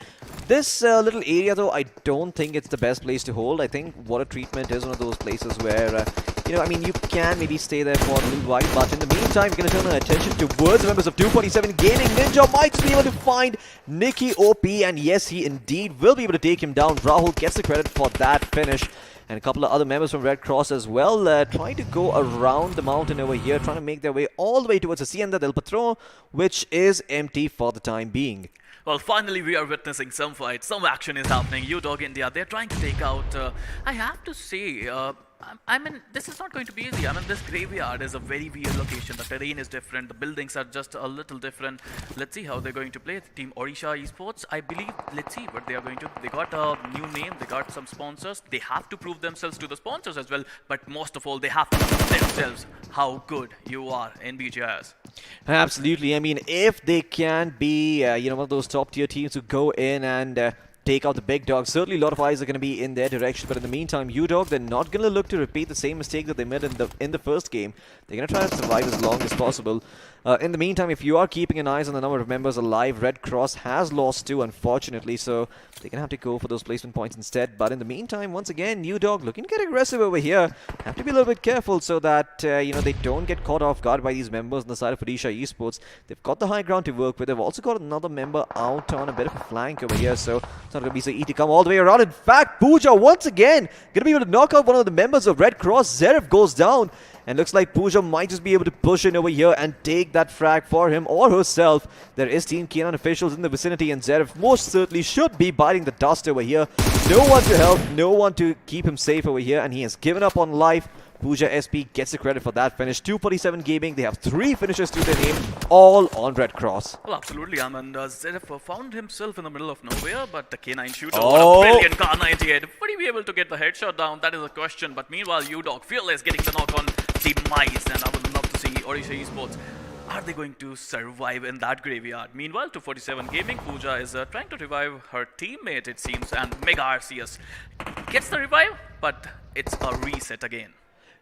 This little area, though, I don't think it's the best place to hold. I think water treatment is one of those places where, I mean, you can maybe stay there for a little while, but in the meantime, we're going to turn our attention towards the members of 247 Gaming. Ninja might be able to find Nikki OP, and yes, he indeed will be able to take him down. Rahul gets the credit for that finish. And a couple of other members from Red Cross as well, trying to go around the mountain over here, trying to make their way all the way towards Hacienda del Patron, which is empty for the time being. Well, finally we are witnessing some fight, some action is happening. Udog India, they're trying to take out, I have to say, I mean, this is not going to be easy. I mean, this graveyard is a very weird location. The terrain is different. The buildings are just a little different. Let's see how they're going to play. Team Odisha Esports, I believe. Let's see what they are going to. They got a new name. They got some sponsors. They have to prove themselves to the sponsors as well. But most of all, they have to prove themselves how good you are in BGIS. Absolutely. I mean, if they can be, one of those top tier teams who go in and take out the big dog. Certainly a lot of eyes are going to be in their direction, but in the meantime, Udog, they're not going to look to repeat the same mistake that they made in the first game. They're going to try to survive as long as possible. In the meantime, if you are keeping an eye on the number of members alive, RedXross has lost 2, unfortunately, so they're going to have to go for those placement points instead. But in the meantime, once again, Udog looking to get aggressive over here. Have to be a little bit careful so that, they don't get caught off guard by these members on the side of Odisha Esports. They've got the high ground to work with. They've also got another member out on a bit of a flank over here, so it's not going to be so easy to come all the way around. In fact, Pooja once again going to be able to knock out one of the members of RedXross. Zerif goes down. And looks like Pooja might just be able to push in over here and take that frag for him or herself. There is Team K9 officials in the vicinity, and Zerif most certainly should be biting the dust over here. No one to help, no one to keep him safe over here, and he has given up on life. Pooja SP gets the credit for that finish. 247 gaming, they have 3 finishes to their name, all on RedXross. Well, absolutely, and Zerif found himself in the middle of nowhere, but the K9 shooter, Oh. what a brilliant car 98. Would he be able to get the headshot down? That is a question, but meanwhile, Udog, Fearless getting the knock on Demise, and I would love to see Odisha Esports. Are they going to survive in that graveyard? Meanwhile, 247 Gaming, Pooja is trying to revive her teammate, it seems, and Mega RCS gets the revive, but it's a reset again.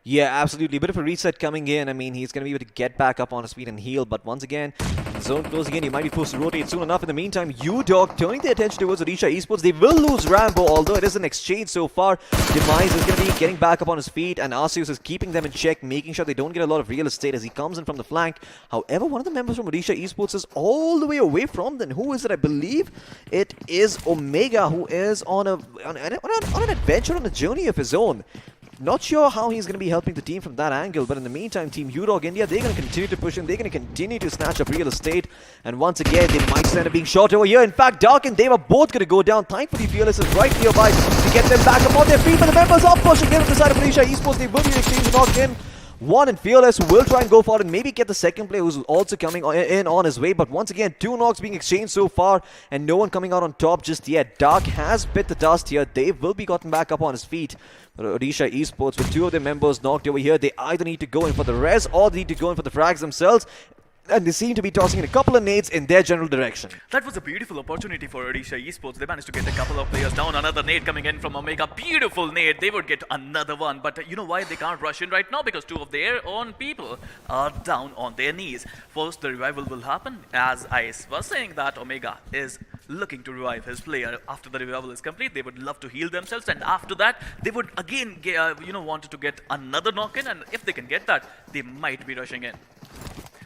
Yeah, absolutely. Bit of a reset coming in. I mean, he's going to be able to get back up on his feet and heal. But once again, zone closing in. He might be forced to rotate soon enough. In the meantime, Udog turning their attention towards Odisha Esports. They will lose Rambo, although it is an exchange so far. Demise is going to be getting back up on his feet, and Arceus is keeping them in check, making sure they don't get a lot of real estate as he comes in from the flank. However, one of the members from Odisha Esports is all the way away from them. Who is it? I believe it is Omega, who is on an adventure, on a journey of his own. Not sure how he's going to be helping the team from that angle, but in the meantime, Team Udog India, they're going to continue to push in. They're going to continue to snatch up real estate. And once again, they might end up being shot over here. In fact, Dark and Dave are both going to go down. Thankfully, Fearless is right nearby to get them back up on their feet. But the members are pushing in on the side of Odisha Esports. They will be exchanging knock in. One and Fearless will try and go for it and maybe get the second player who's also coming in on his way. But once again, 2 knocks being exchanged so far and no one coming out on top just yet. Dark has bit the dust here. Dave will be gotten back up on his feet. But Odisha Esports, with 2 of their members knocked over here, they either need to go in for the res or they need to go in for the frags themselves. And they seem to be tossing in a couple of nades in their general direction. That was a beautiful opportunity for Odisha Esports. They managed to get a couple of players down. Another nade coming in from Omega. Beautiful nade. They would get another one. But you know why they can't rush in right now? Because 2 of their own people are down on their knees. First, the revival will happen. As I was saying that Omega is looking to revive his player. After the revival is complete, they would love to heal themselves. And after that, they would again wanted to get another knock in. And if they can get that, they might be rushing in.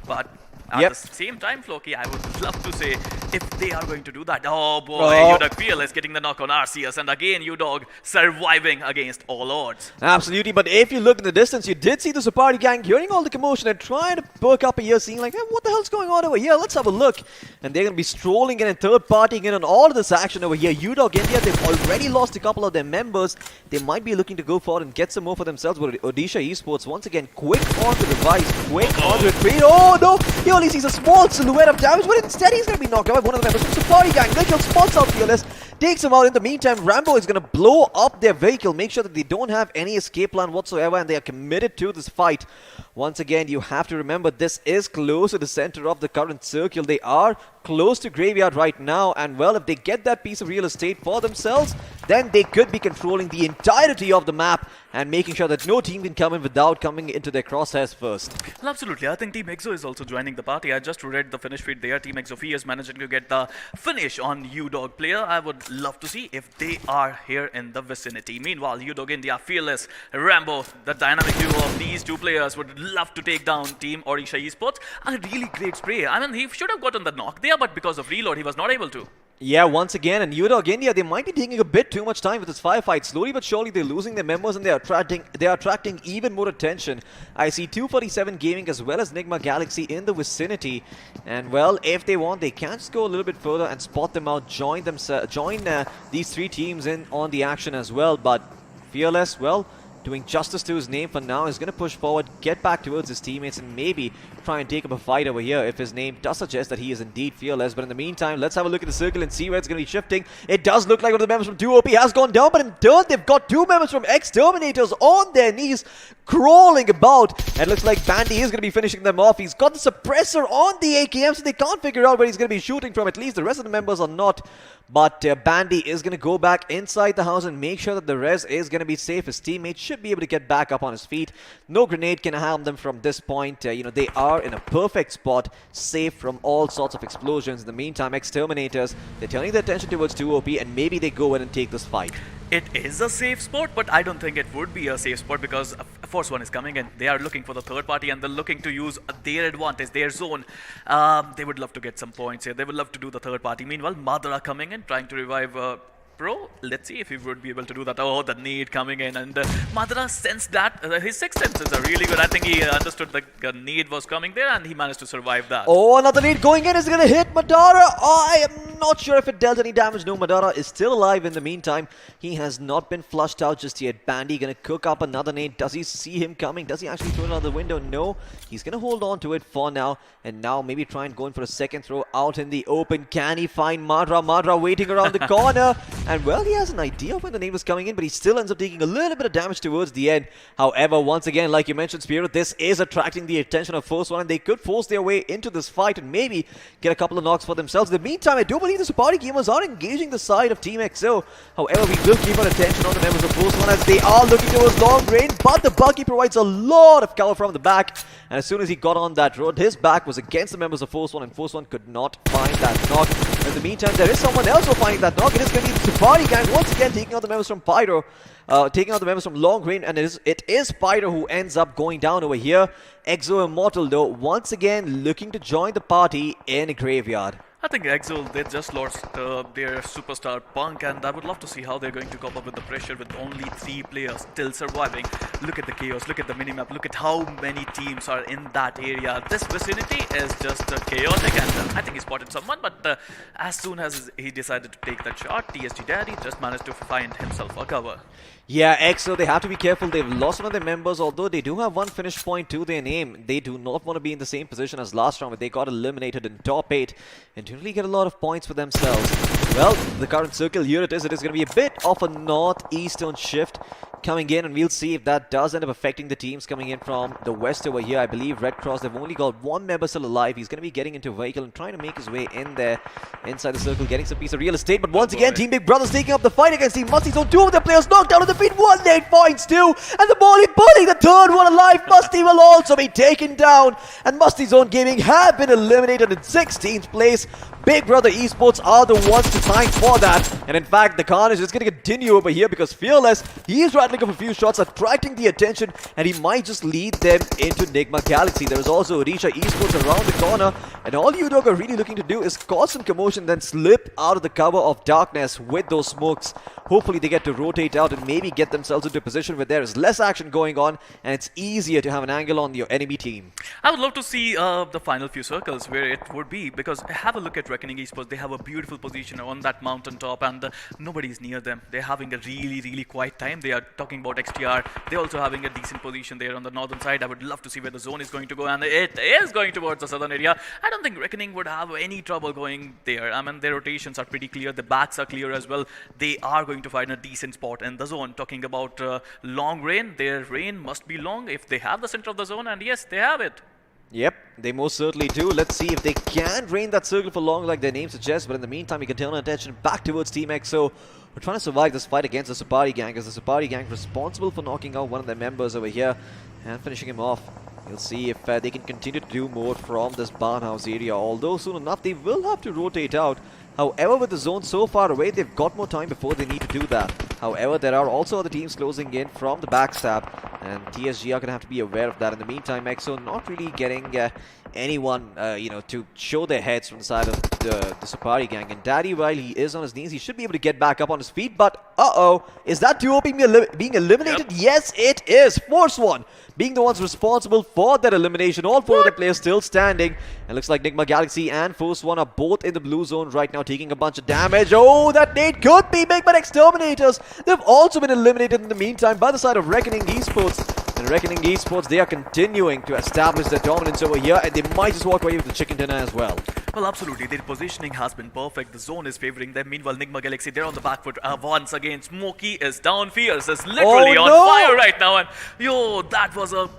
But at the same time, Floki, I would love to say if they are going to do that. Oh boy, Udog Fearless getting the knock on Arceus, and again Udog surviving against all odds. Absolutely, but if you look in the distance, you did see the Supari gang hearing all the commotion and trying to perk up a ear, seeing like, hey, what the hell's going on over here? Let's have a look. And they're going to be strolling in and third-partying in on all of this action over here. Udog India, they've already lost a couple of their members. They might be looking to go forward and get some more for themselves, but Odisha Esports, once again, quick on the device, quick on the retreat. Oh no! He only sees a small silhouette of damage, but instead he's going to be knocked out by one of the members from Supari gang. They kill spots out Fearless, takes him out. In the meantime, Rambo is going to blow up their vehicle, make sure that they don't have any escape plan whatsoever, and they are committed to this fight. Once again, you have to remember this is close to the center of the current circle. They are close to graveyard right now, and well, if they get that piece of real estate for themselves, then they could be controlling the entirety of the map and making sure that no team can come in without coming into their crosshairs first. Well, absolutely. I think TeamXO is also joining the party. I just read the finish feed there. TeamXO is managing to get the finish on Udog player. I would love to see if they are here in the vicinity. Meanwhile, Udog India, Fearless, Rambo, the dynamic duo of these 2 players would love to take down Team Odisha Esports. And a really great spray. I mean, he should have gotten the knock there, but because of reload, he was not able to. Yeah, once again, and Udog India, they might be taking a bit too much time with this firefight. Slowly but surely, they're losing their members and they're attracting even more attention. I see 247 Gaming as well as NIGMA Galaxy in the vicinity. And well, if they want, they can just go a little bit further and spot them out, join these 3 teams in on the action as well. But Fearless, well, doing justice to his name for now. He's going to push forward, get back towards his teammates, and maybe try and take up a fight over here if his name does suggest that he is indeed fearless. But in the meantime, let's have a look at the circle and see where it's going to be shifting. It does look like one of the members from 2OP has gone down, but in turn, they've got two members from Terminators on their knees, crawling about. And it looks like Bandy is going to be finishing them off. He's got the suppressor on the AKM, so they can't figure out where he's going to be shooting from. At least the rest of the members are not. But Bandy is going to go back inside the house and make sure that the res is going to be safe. His teammates should be able to get back up on his feet. No grenade can harm them from this point. They are in a perfect spot, safe from all sorts of explosions. In the meantime, Terminators, they're turning their attention towards 2OP, and maybe they go in and take this fight. It is a safe spot, but I don't think it would be a safe spot because ForceOne is coming in. They are looking for the third party and they're looking to use their advantage, their zone. They would love to get some points here. They would love to do the third party. Meanwhile, Madara coming in, trying to revive Pro. Let's see if he would be able to do that. Oh, the need coming in, and Madara sensed that. His sixth senses are really good. I think he understood the need was coming there, and he managed to survive that. Oh, another need going in. Is going to hit Madara. I am not sure if it dealt any damage. No, Madara is still alive in the meantime. He has not been flushed out just yet. Bandy going to cook up another nade. Does he see him coming? Does he actually throw it out the window? No. He's going to hold on to it for now, and now maybe try and go in for a second throw out in the open. Can he find Madara? Madara waiting around the corner. And well, he has an idea of when the nade was coming in, but he still ends up taking a little bit of damage towards the end. However, once again, like you mentioned, Spiro, this is attracting the attention of ForceOne, and they could force their way into this fight and maybe get a couple of knocks for themselves. In the meantime, I do believe the Supari gamers are engaging the side of TeamXO. However, we will keep our attention on the members of ForceOne as they are looking towards long range, but the Bucky provides a lot of cover from the back. And as soon as he got on that road, his back was against the members of ForceOne, and ForceOne could not find that knock. In the meantime, there is someone else who finding that knock. It is going to be the Supari gang once again taking out the members from Pyro, taking out the members from Long Range, and it is Pyro who ends up going down over here. Exo Immortal, though, once again looking to join the party in a graveyard. I think Exo, they just lost their superstar Punk, and I would love to see how they're going to cope up with the pressure with only 3 players still surviving. Look at the chaos, look at the minimap, look at how many teams are in that area. This vicinity is just chaotic, and I think he spotted someone, but as soon as he decided to take that shot, TSG Daddy just managed to find himself a cover. Yeah, EXO, they have to be careful. They've lost one of their members, although they do have one finish point to their name. They do not want to be in the same position as last round, where they got eliminated in top 8 and didn't really get a lot of points for themselves. Well, the current circle, here it is. It is going to be a bit of a northeastern shift coming in, and we'll see if that does end up affecting the teams coming in from the west over here. I believe Red Cross, they've only got one member still alive. He's going to be getting into a vehicle and trying to make his way in there inside the circle, getting some piece of real estate. But once again, Team Big Brothers taking up the fight against Team MASTIZONE. 2 of their players knocked out on the feet. 1 8 points too, and the Molly Bully, the third one alive. Musty will also be taken down, and MASTIZONE Gaming have been eliminated in 16th place. Big Brother Esports are the ones to thank for that. And in fact, the carnage is going to continue over here because Fearless, he is rattling up a few shots, attracting the attention, and he might just lead them into NIGMA Galaxy. There is also Odisha Esports around the corner, and all Udog are really looking to do is cause some commotion, then slip out of the cover of darkness with those smokes. Hopefully they get to rotate out and maybe get themselves into a position where there is less action going on, and it's easier to have an angle on your enemy team. I would love to see the final few circles where it would be, because have a look at Reckoning Esports. They have a beautiful position on that mountaintop, and nobody's near them. They're having a really quiet time. They are talking about XTR. They're also having a decent position there on the northern side. I would love to see where the zone is going to go, and it is going towards the southern area. I don't think Reckoning would have any trouble going there. I mean, their rotations are pretty clear. The backs are clear as well. They are going to find a decent spot in the zone. Talking about long rain, their rain must be long if they have the center of the zone, and yes, they have it. Yep, they most certainly do. Let's see if they can drain that circle for long like their name suggests, but in the meantime, we can turn our attention back towards TeamXO. We're trying to survive this fight against the Supari gang, as the Supari gang responsible for knocking out one of their members over here and finishing him off. We'll see if they can continue to do more from this barnhouse area, although soon enough they will have to rotate out. However, with the zone so far away, they've got more time before they need to do that. However, there are also other teams closing in from the backstab, and TSG are going to have to be aware of that. In the meantime, EXO not really getting anyone, to show their heads from the side of the Supari gang. And Daddy, while he is on his knees, he should be able to get back up on his feet. But, is that duo being eliminated? Yep. Yes, it is. ForceOne being the ones responsible for that elimination. All four of the players still standing. And looks like NIGMA Galaxy and ForceOne are both in the blue zone right now, taking a bunch of damage. Oh, that nade could be big, but Exterminators, they've also been eliminated in the meantime by the side of Reckoning Esports. And Reckoning Esports, they are continuing to establish their dominance over here, and they might just walk away with the chicken dinner as well. Well, absolutely. Their positioning has been perfect. The zone is favoring them. Meanwhile, NIGMA Galaxy, they're on the back foot once again. Smokey is down. Fierce is literally on fire right now. And yo, that was a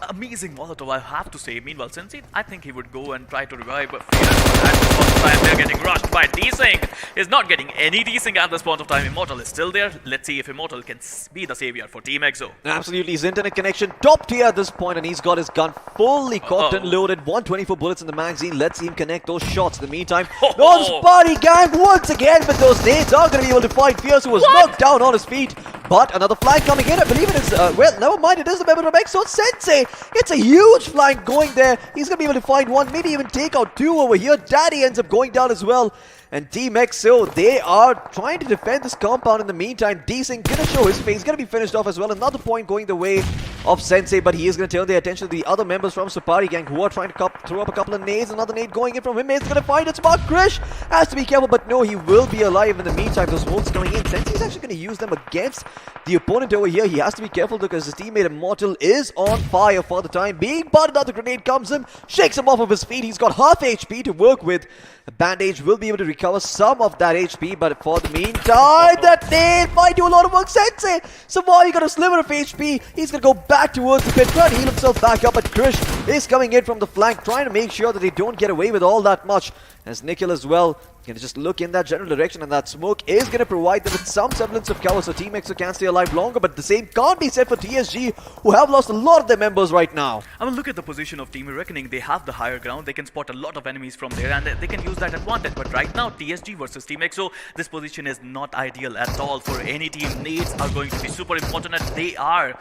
amazing Molotov, I have to say. Meanwhile, Sensei, I think he would go and try to revive. But Fierce, at this point of time, they're getting rushed by Desync. Is not getting any Desync at this point of time. Immortal is still there. Let's see if Immortal can be the savior for TeamXO. Absolutely. His internet connection top tier at this point, and he's got his gun fully cocked and loaded. 124 bullets in the magazine. Let's see him connect those shots. In the meantime, those party gang once again, but those nades are going to be able to find Fierce, who was knocked down on his feet. But another flank coming in. I believe it is, well, never mind, it is the member of XO Sensei. It's a huge flank going there. He's going to be able to find one, maybe even take out two over here. Daddy ends up going down as well. And TeamXO, they are trying to defend this compound in the meantime. Desync gonna show his face, gonna be finished off as well. Another point going the way of Sensei, but he is gonna turn their attention to the other members from Supari gang who are trying to throw up a couple of nades. Another nade going in from him. He's gonna find it. Smart Krish has to be careful, but no, he will be alive in the meantime. Those smokes coming in. Sensei is actually gonna use them against the opponent over here. He has to be careful because his teammate Immortal is on fire for the time being. But another grenade comes in, shakes him off of his feet. He's got half HP to work with. Bandage will be able to recover some of that HP, but for the meantime, that nade might do a lot of work. Sensei, Supari got a sliver of HP. He's going to go back towards the pit, trying to heal himself back up, but Krish is coming in from the flank, trying to make sure that they don't get away with all that much. As Nikhil as well can just look in that general direction, and that smoke is going to provide them with some semblance of cover, so TeamXO can stay alive longer, but the same can't be said for TSG, who have lost a lot of their members right now. I mean, look at the position of Team Reckoning. They have the higher ground. They can spot a lot of enemies from there, and they can use that advantage. But right now, TSG versus TeamXO, this position is not ideal at all for any team. Nades are going to be super important, and they are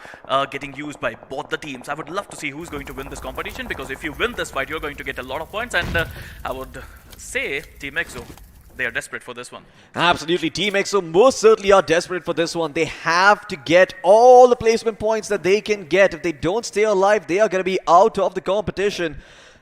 getting used by both the teams. I would love to see who's going to win this competition, because if you win this fight, you're going to get a lot of points, and I would say TeamXO, they are desperate for this one. Absolutely, TeamXO most certainly are desperate for this one. They have to get all the placement points that they can get. If they don't stay alive, they are going to be out of the competition.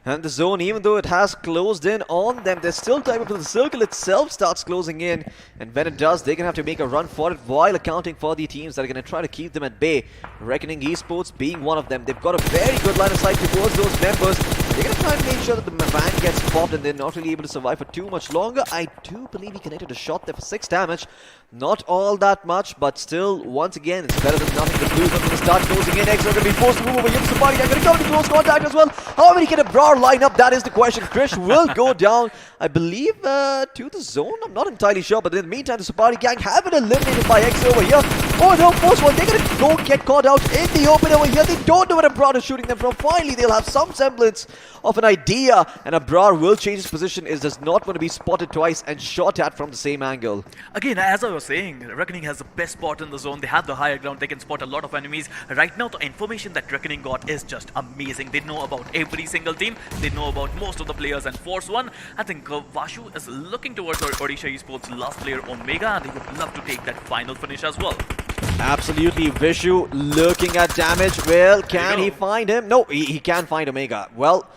And the zone, even though it has closed in on them, there's still time until the circle itself starts closing in. And when it does, they're going to have to make a run for it while accounting for the teams that are going to try to keep them at bay. Reckoning Esports being one of them. They've got a very good line of sight towards those members. They're going to try and make sure that the van gets popped and they're not really able to survive for too much longer. I do believe he connected a shot there for 6 damage. Not all that much, but still, once again, it's better than nothing. The Blues are going to start closing in. XO are going to be forced to move over here to Supari. They're going to come into close contact as well. How many can a Brawl line up? That is the question. Krish will go down, I believe, to the zone. I'm not entirely sure, but in the meantime, the Supari gang have been eliminated by XO over here. Oh no, ForceOne, they're going to go get caught out in the open over here. They don't know where Abrar is shooting them from. Finally, they'll have some semblance of an idea, and Abrar will change his position. Is just not going to be spotted twice and shot at from the same angle. Again, as I was saying, Reckoning has the best spot in the zone. They have the higher ground. They can spot a lot of enemies. Right now, the information that Reckoning got is just amazing. They know about every single team. They know about most of the players, and ForceOne, I think Vashu is looking towards Odisha Esports' last player Omega, and he would love to take that final finish as well. Absolutely, Vishu looking at damage. Well, can he find him? No, he can find Omega. Well,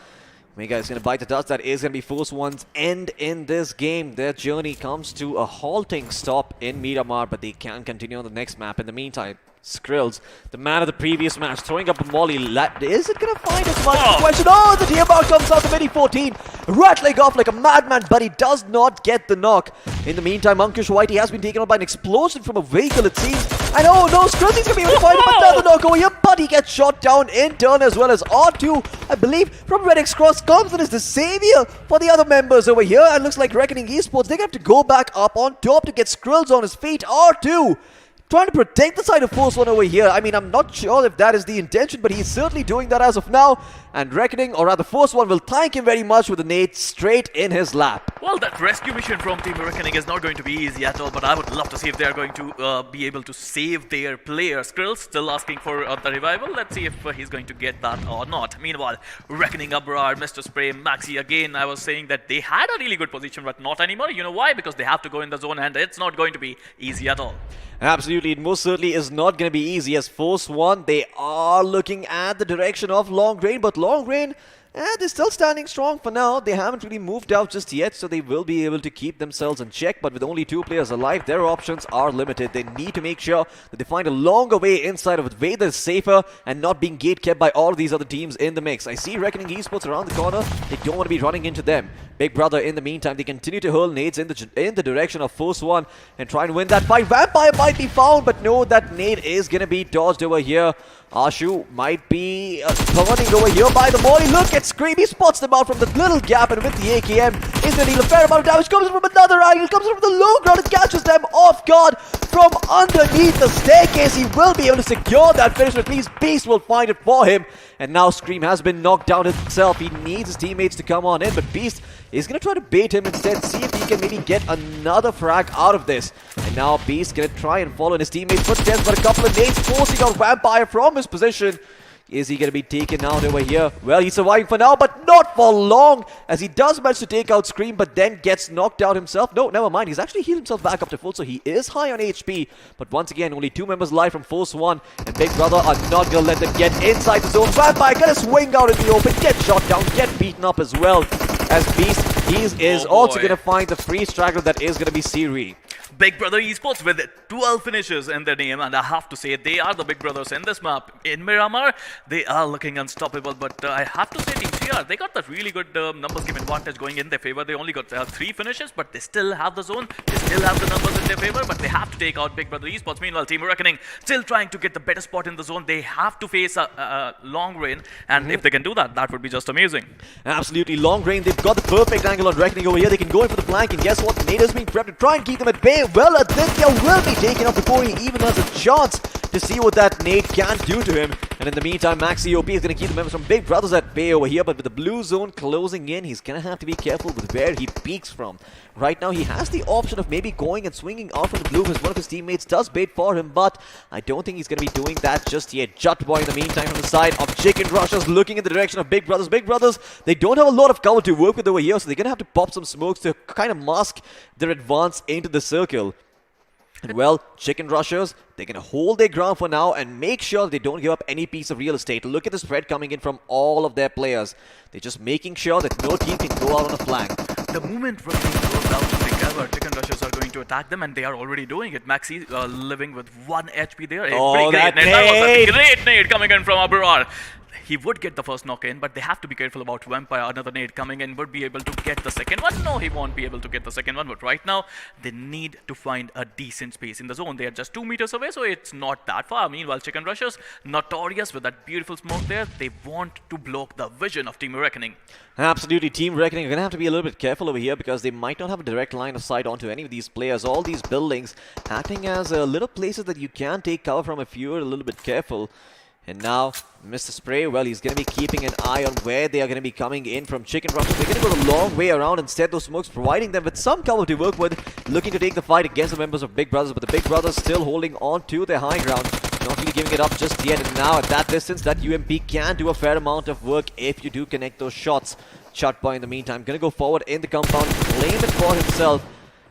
Omega is going to bite the dust. That is going to be ForceOne's end in this game. Their journey comes to a halting stop in Miramar, but they can continue on the next map. In the meantime, Skrills, the man of the previous match, throwing up a molly. Is it going to find as much question? Oh, the TMR comes out, the mini 14, rattling off like a madman, but he does not get the knock. In the meantime, Ankush Whitey has been taken out by an explosion from a vehicle, it seems. And oh no, Skrills is going to be able to find another knock over here, but he gets shot down in turn as well as R2, I believe, from RedXross comes and is the savior for the other members over here. And looks like Reckoning Esports, they're going to have to go back up on top to get Skrills on his feet. R2 trying to protect the side of ForceOne over here. I mean, I'm not sure if that is the intention, but he's certainly doing that as of now. And Reckoning, or rather ForceOne, will thank him very much with a nade straight in his lap. Well, that rescue mission from Team Reckoning is not going to be easy at all, but I would love to see if they are going to be able to save their player. Skrill still asking for the revival. Let's see if he's going to get that or not. Meanwhile, Reckoning, Abrar, Mr. Spray, Maxi, again, I was saying that they had a really good position, but not anymore. You know why? Because they have to go in the zone, and it's not going to be easy at all. Absolutely, it most certainly is not going to be easy as ForceOne, they are looking at the direction of Long Rain, but Long Rain, they're still standing strong for now. They haven't really moved out just yet, so they will be able to keep themselves in check, but with only 2 players alive, their options are limited. They need to make sure that they find a longer way inside of it, way that's safer and not being gate-kept by all of these other teams in the mix. I see Reckoning Esports around the corner. They don't want to be running into them. Big Brother, in the meantime, they continue to hurl nades in the direction of ForceOne and try and win that fight. Vampire might be found, but no, that nade is going to be dodged over here. Ashu might be turning over here by the Molly. Look at Scream. He spots them out from the little gap, and with the AKM, is going to deal a fair amount of damage. Comes from another angle, comes from the low ground and catches them off guard from underneath the staircase. He will be able to secure that finish, but at least Beast will find it for him. And now Scream has been knocked down himself. He needs his teammates to come on in, but Beast is going to try to bait him instead, see if he can maybe get another frag out of this. And now Beast going to try and follow in his teammates' footsteps, but a couple of nades forcing out Vampire from his position. Is he going to be taken out over here? Well, he's surviving for now, but not for long, as he does manage to take out Scream, but then gets knocked out himself. No, never mind. He's actually healed himself back up to full, so he is high on HP. But once again, only 2 members alive from ForceOne, and Big Brother are not going to let them get inside the zone. Vampire going to swing out in the open, get shot down, get beaten up as well. As Beast, he is also going to find the free straggler that is going to be Siri. Big Brother Esports with 12 finishes in their name, and I have to say they are the big brothers in this map. In Miramar, they are looking unstoppable, but I have to say Team CR, they got that really good numbers game advantage going in their favor. They only got 3 finishes, but they still have the zone, they still have the numbers in their favor, but they have to take out Big Brother Esports. Meanwhile, Team Reckoning still trying to get the better spot in the zone. They have to face a Long Rain, and if they can do that, that would be just amazing. Absolutely, Long Rain, they've got the perfect angle on Reckoning over here. They can go in for the flank, and guess what? Nade is being prepped to try and keep them at bay. Well, Aditya will be taken out before he even has a chance to see what that nade can do to him. And in the meantime, Maxi OP is going to keep the members from Big Brothers at bay over here, but with the blue zone closing in, he's going to have to be careful with where he peeks from. Right now, he has the option of maybe going and swinging out from the blue as one of his teammates does bait for him, but I don't think he's going to be doing that just yet. Jutboy in the meantime from the side of Chicken Rushers looking in the direction of Big Brothers. Big Brothers, they don't have a lot of cover to work with over here, so they're going to have to pop some smokes to kind of mask their advance into the circle. And well, Chicken Rushers, they're going to hold their ground for now and make sure they don't give up any piece of real estate. Look at the spread coming in from all of their players. They're just making sure that no team can go out on a flank. The moment Reckoning goes out to the cover, Chicken Rushers are going to attack them, and they are already doing it. Maxi living with 1 HP there. Oh, that nade! That was a great nade coming in from Abrar. He would get the first knock in, but they have to be careful about Vampire. Another nade coming in would be able to get the second one. No, he won't be able to get the second one, but right now, they need to find a decent space in the zone. They are just 2 meters away, so it's not that far. Meanwhile, Chicken Rushers, notorious with that beautiful smoke there, they want to block the vision of Team Reckoning. Absolutely, Team Reckoning are going to have to be a little bit careful over here because they might not have a direct line of sight onto any of these players. All these buildings acting as little places that you can take cover from if you're a little bit careful. And now, Mr. Spray, well, he's going to be keeping an eye on where they are going to be coming in from Chicken Rushers. They're going to go the long way around. Instead, those smokes providing them with some cover to work with, looking to take the fight against the members of Big Brothers. But the Big Brothers still holding on to their high ground, not really giving it up just yet. And now, at that distance, that UMP can do a fair amount of work if you do connect those shots. Shotboy, in the meantime, going to go forward in the compound, claim it for himself.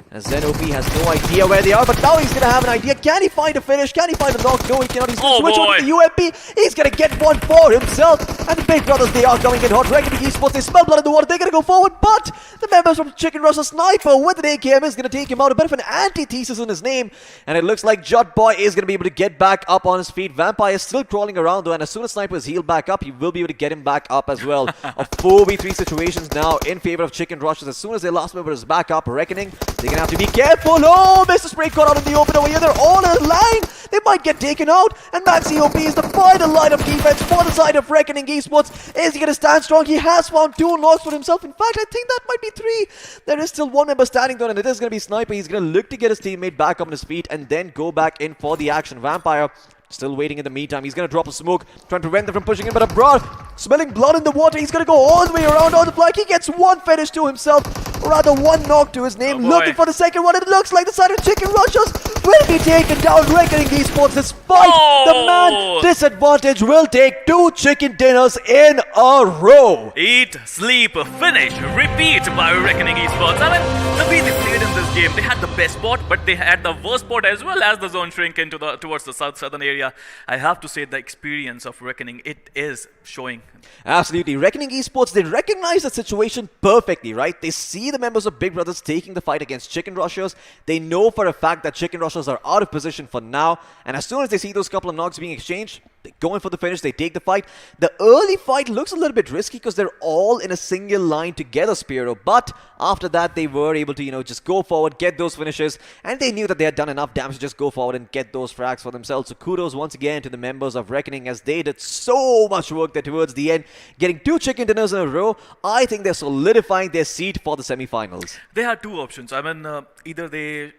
As ZOP has no idea where they are, but now he's going to have an idea. Can he find a finish? Can he find a knock? No, he cannot. He's going to switch over to the UMP. He's going to get one for himself. And the Big Brothers, they are coming in hot. Reckoning Esports, they smell blood in the water. They're going to go forward, but the members from Chicken Rushers Sniper with an AKM is going to take him out. A bit of an antithesis in his name. And it looks like Jutboy is going to be able to get back up on his feet. Vampire is still crawling around though, and as soon as Sniper is healed back up, he will be able to get him back up as well. A 4v3 situations now in favor of Chicken Rushers. As soon as their last member is back up, Reckoning, they're going to have to be careful. Oh, Mr. Spray caught out in the open over here. They're all in line. they might get taken out. And MaxiOP is the final line of defense for the side of Reckoning Esports. Is he going to stand strong? He has found 2 knocks for himself. In fact, I think that might be 3. There is still 1 member standing though, and it is going to be Sniper. He's going to look to get his teammate back up on his feet and then go back in for the action. Vampire still waiting in the meantime. He's going to drop a smoke, trying to prevent them from pushing him, but abroad, smelling blood in the water. He's going to go all the way around on the flank. He gets 1 finish to himself, or rather 1 knock to his name. Looking for the second one. It looks like the side of Chicken Rushers will be taken down. Reckoning Esports, despite the man disadvantage, will take 2 chicken dinners in a row. Eat, sleep, finish, repeat by Reckoning Esports. I mean, the way they played in this game, they had the best spot, but they had the worst spot as well as the zone shrink into towards the southern area. I have to say the experience of Reckoning, it is showing. Absolutely. Reckoning Esports, they recognize the situation perfectly, right? They see the members of Big Brothers taking the fight against Chicken Rushers. They know for a fact that Chicken Rushers are out of position for now. And as soon as they see those couple of knocks being exchanged, they go in for the finish, they take the fight. The early fight looks a little bit risky because they're all in a single line together, Spiro. But after that, they were able to, just go forward, get those finishes. And they knew that they had done enough damage to just go forward and get those frags for themselves. So kudos once again to the members of Reckoning as they did so much work there towards the end. Getting 2 chicken dinners in a row, I think they're solidifying their seat for the semi-finals. They had 2 options. I mean, either they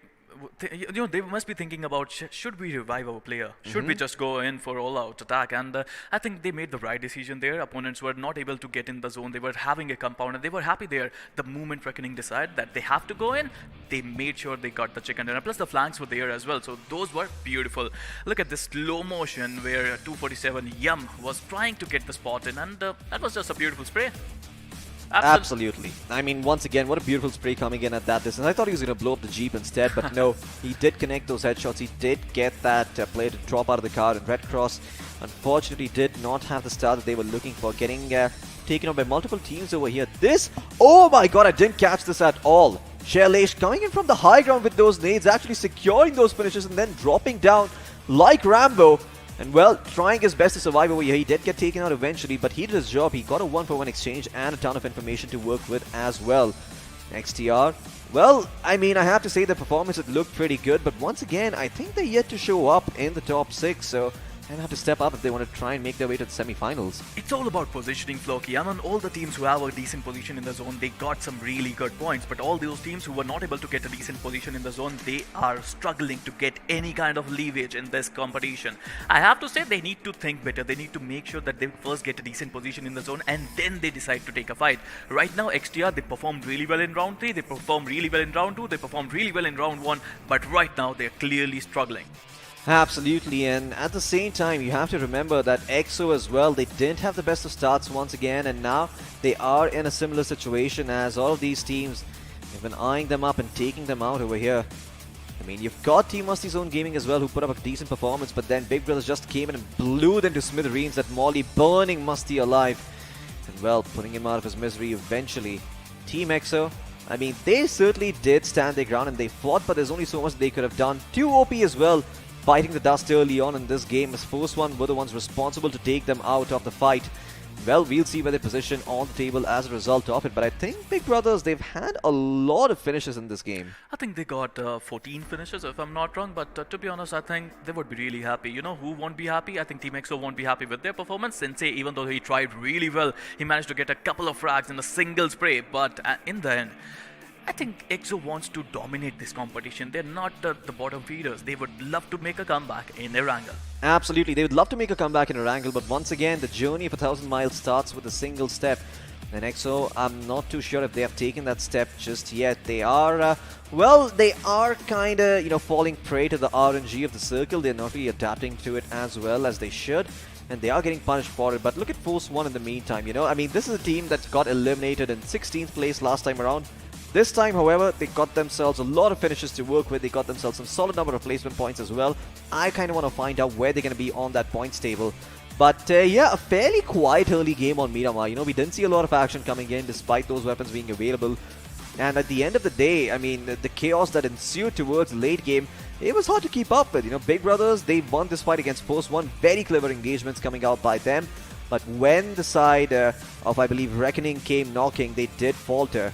must be thinking about should we revive our player? Should we just go in for all-out attack? And I think they made the right decision there. Opponents were not able to get in the zone. They were having a compound and they were happy there. The moment Reckoning decided that they have to go in, they made sure they got the chicken dinner. Plus the flanks were there as well. So those were beautiful. Look at this slow motion where 247 Yum was trying to get the spot in, and that was just a beautiful spray. Absolutely. I mean, once again, what a beautiful spray coming in at that distance. I thought he was going to blow up the Jeep instead, but no, he did connect those headshots. He did get that player to drop out of the car, and RedXross unfortunately did not have the start that they were looking for, getting taken on by multiple teams over here. Oh my god, I didn't catch this at all. Shailesh coming in from the high ground with those nades, actually securing those finishes and then dropping down like Rambo. And well, trying his best to survive over here. He did get taken out eventually, but he did his job. He got a 1-for-1 exchange and a ton of information to work with as well. XTR, well, I mean, I have to say the performance, it looked pretty good, but once again, I think they're yet to show up in the top 6, so they'll have to step up if they want to try and make their way to the semi-finals. It's all about positioning, Floki. I mean, all the teams who have a decent position in the zone, they got some really good points. But all those teams who were not able to get a decent position in the zone, they are struggling to get any kind of leverage in this competition. I have to say they need to think better. They need to make sure that they first get a decent position in the zone and then they decide to take a fight. Right now, XTR, they performed really well in round 3, they performed really well in round 2, they performed really well in round 1. But right now, they're clearly struggling. Absolutely, and at the same time, you have to remember that EXO as well, they didn't have the best of starts once again, and now they are in a similar situation as all of these teams have been eyeing them up and taking them out over here. I mean, you've got Team MASTIZONE Gaming as well, who put up a decent performance, but then Big Brothers just came in and blew them to smithereens, that Molly burning Musty alive, and well, putting him out of his misery eventually. TeamXO, I mean, they certainly did stand their ground and they fought, but there's only so much they could have done. 2 OP as well, fighting the dust early on in this game, as ForceOne were the ones responsible to take them out of the fight. Well, we'll see where they position on the table as a result of it, but I think Big Brothers, they've had a lot of finishes in this game. I think they got 14 finishes if I'm not wrong, but to be honest, I think they would be really happy. You know who won't be happy? I think TeamXO won't be happy with their performance. Sensei, even though he tried really well, he managed to get a couple of frags in a single spray, but in the end, I think EXO wants to dominate this competition. They're not the bottom feeders. They would love to make a comeback in Erangel. Absolutely, they would love to make a comeback in Erangel, but once again, the journey of 1,000 miles starts with a single step. And EXO, I'm not too sure if they have taken that step just yet. They are, they are kind of, falling prey to the RNG of the circle. They're not really adapting to it as well as they should. And they are getting punished for it. But look at ForceOne in the meantime, I mean, this is a team that got eliminated in 16th place last time around. This time, however, they got themselves a lot of finishes to work with. They got themselves some solid number of placement points as well. I kind of want to find out where they're going to be on that points table. But yeah, a fairly quiet early game on Miramar. We didn't see a lot of action coming in despite those weapons being available. And at the end of the day, I mean, the chaos that ensued towards the late game, it was hard to keep up with. Big Brothers, they won this fight against ForceOne. Very clever engagements coming out by them. But when the side of, I believe, Reckoning came knocking, they did falter.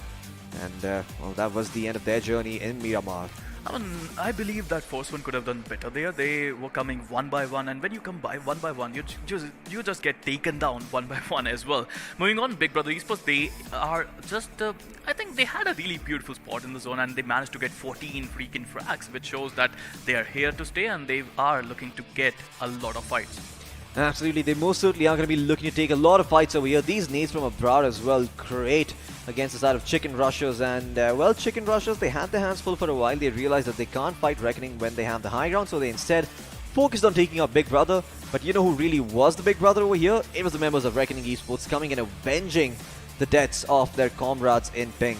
And, well, that was the end of their journey in Miramar. I mean, I believe that ForceOne could have done better there. They were coming one by one, and when you come by one by one, you just get taken down one by one as well. Moving on, Big Brother Esports, they are just, I think they had a really beautiful spot in the zone, and they managed to get 14 freaking frags, which shows that they are here to stay, and they are looking to get a lot of fights. Absolutely, they most certainly are going to be looking to take a lot of fights over here. These nades from abroad as well, great against the side of Chicken Rushers. And, well, Chicken Rushers, they had their hands full for a while. They realized that they can't fight Reckoning when they have the high ground, so they instead focused on taking out Big Brother. But you know who really was the Big Brother over here? It was the members of Reckoning Esports coming and avenging the deaths of their comrades in pink.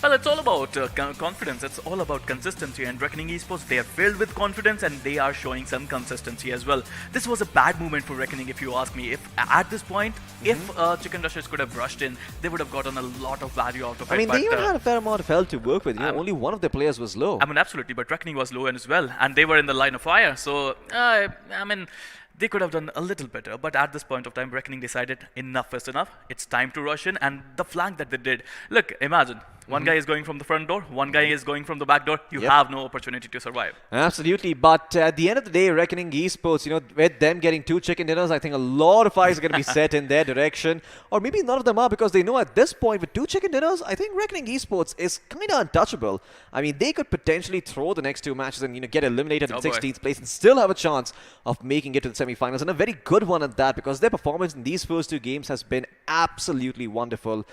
Well, it's all about confidence. It's all about consistency. And Reckoning Esports, they are filled with confidence and they are showing some consistency as well. This was a bad movement for Reckoning, if you ask me. If at this point, if Chicken Rushers could have rushed in, they would have gotten a lot of value out of it. I mean, they even had a fair amount of health to work with. You know, only one of their players was low. I mean, absolutely. But Reckoning was low as well. And they were in the line of fire. So, I mean, they could have done a little better, but at this point of time, Reckoning decided enough is enough. It's time to rush in, and the flank that they did. Look, imagine, one guy is going from the front door, one guy is going from the back door. You have no opportunity to survive. Absolutely, but at the end of the day, Reckoning Esports, you know, with them getting 2 chicken dinners, I think a lot of eyes are going to be set in their direction. Or maybe none of them are, because they know at this point, with 2 chicken dinners, I think Reckoning Esports is kind of untouchable. I mean, they could potentially throw the next 2 matches and, you know, get eliminated in 16th place and still have a chance of making it to the semi-finals, and a very good one at that, because their performance in these first 2 games has been absolutely wonderful.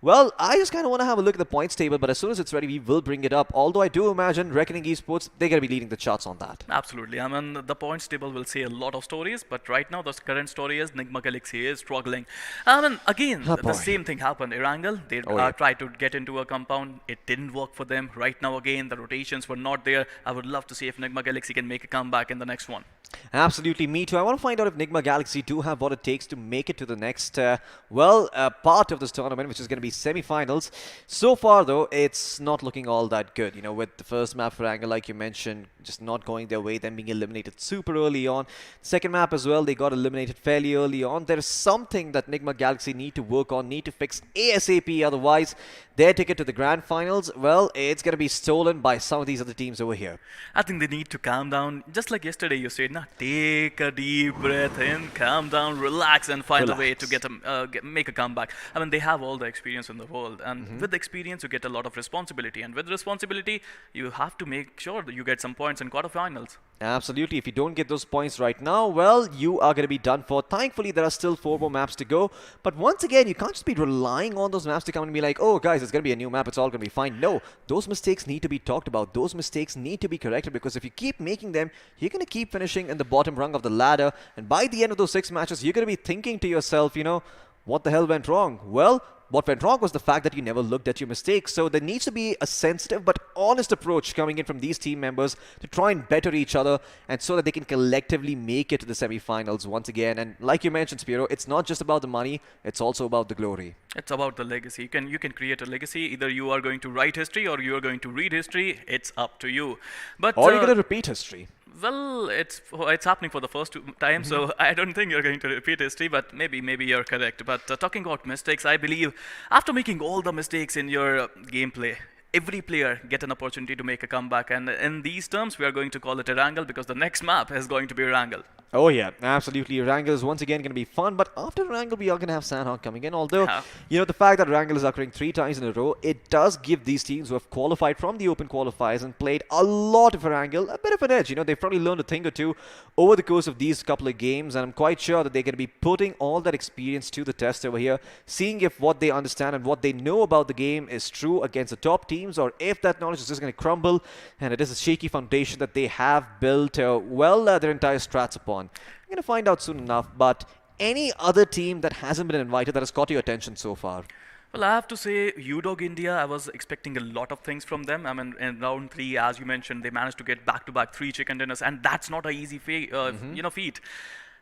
Well, I just kind of want to have a look at the points table, but as soon as it's ready, we will bring it up. Although I do imagine Reckoning Esports, they're going to be leading the charts on that. Absolutely. I mean, the points table will say a lot of stories, but right now, the current story is NIGMA Galaxy is struggling. I mean, again, the same thing happened. Erangel, they tried to get into a compound. It didn't work for them. Right now, again, the rotations were not there. I would love to see if NIGMA Galaxy can make a comeback in the next one. Absolutely, me too. I want to find out if NIGMA Galaxy do have what it takes to make it to the next, part of this tournament, which is going to be semi-finals. So far, though, it's not looking all that good. You know, with the first map for Erangel, like you mentioned, just not going their way, then being eliminated super early on. Second map as well, they got eliminated fairly early on. There's something that NIGMA Galaxy need to work on, need to fix ASAP. Otherwise, their ticket to the grand finals, well, it's going to be stolen by some of these other teams over here. I think they need to calm down. Just like yesterday you said, take a deep breath in, calm down, relax, and find a way to make a comeback. I mean, they have all the experience in the world, and with experience you get a lot of responsibility, and with responsibility you have to make sure that you get some points in quarterfinals. Absolutely. If you don't get those points right now, well, you are going to be done for. Thankfully, there are still 4 more maps to go. But once again, you can't just be relying on those maps to come and be like, oh, guys, it's going to be a new map. It's all going to be fine. No, those mistakes need to be talked about. Those mistakes need to be corrected, because if you keep making them, you're going to keep finishing in the bottom rung of the ladder. And by the end of those 6 matches, you're going to be thinking to yourself, you know, what the hell went wrong? Well, what went wrong was the fact that you never looked at your mistakes. So there needs to be a sensitive but honest approach coming in from these team members to try and better each other, and so that they can collectively make it to the semi-finals once again. And like you mentioned, Spiro, it's not just about the money, it's also about the glory. It's about the legacy. You can create a legacy. Either you are going to write history or you are going to read history. It's up to you. But or you're going to repeat history. Well, it's happening for the first time, so I don't think you're going to repeat history, but maybe you're correct. But talking about mistakes, I believe after making all the mistakes in your gameplay, every player get an opportunity to make a comeback, and in these terms, we are going to call it Erangel, because the next map is going to be Erangel. Oh yeah, absolutely. Erangel is once again going to be fun, but after Erangel, we are going to have Sanhok coming in. Although, you know, the fact that Erangel is occurring 3 times in a row, it does give these teams who have qualified from the open qualifiers and played a lot of Erangel a bit of an edge. You know, they've probably learned a thing or two over the course of these couple of games, and I'm quite sure that they're going to be putting all that experience to the test over here, seeing if what they understand and what they know about the game is true against the top teams, or if that knowledge is just going to crumble, and it is a shaky foundation that they have built, their entire strats upon. We're going to find out soon enough, but any other team that hasn't been invited that has caught your attention so far? Well, I have to say, Udog India, I was expecting a lot of things from them. I mean, in round 3, as you mentioned, they managed to get back-to-back 3 chicken dinners, and that's not an easy feat.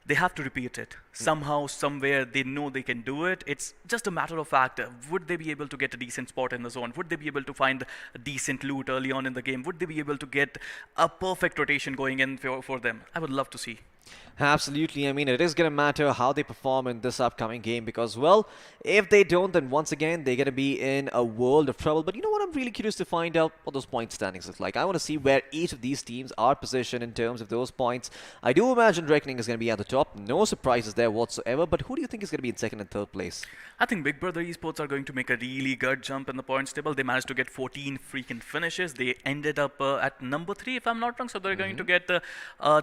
They have to repeat it. Somehow, somewhere, they know they can do it. It's just a matter of fact. Would they be able to get a decent spot in the zone? Would they be able to find a decent loot early on in the game? Would they be able to get a perfect rotation going in for them? I would love to see. Absolutely. I mean, it is going to matter how they perform in this upcoming game because, well, if they don't, then once again, they're going to be in a world of trouble. But you know what? I'm really curious to find out what those point standings look like. I want to see where each of these teams are positioned in terms of those points. I do imagine Reckoning is going to be at the top. No surprises there whatsoever. But who do you think is going to be in second and third place? I think Big Brother Esports are going to make a really good jump in the points table. They managed to get 14 freaking finishes. They ended up at number 3, if I'm not wrong. So they're going to get 10.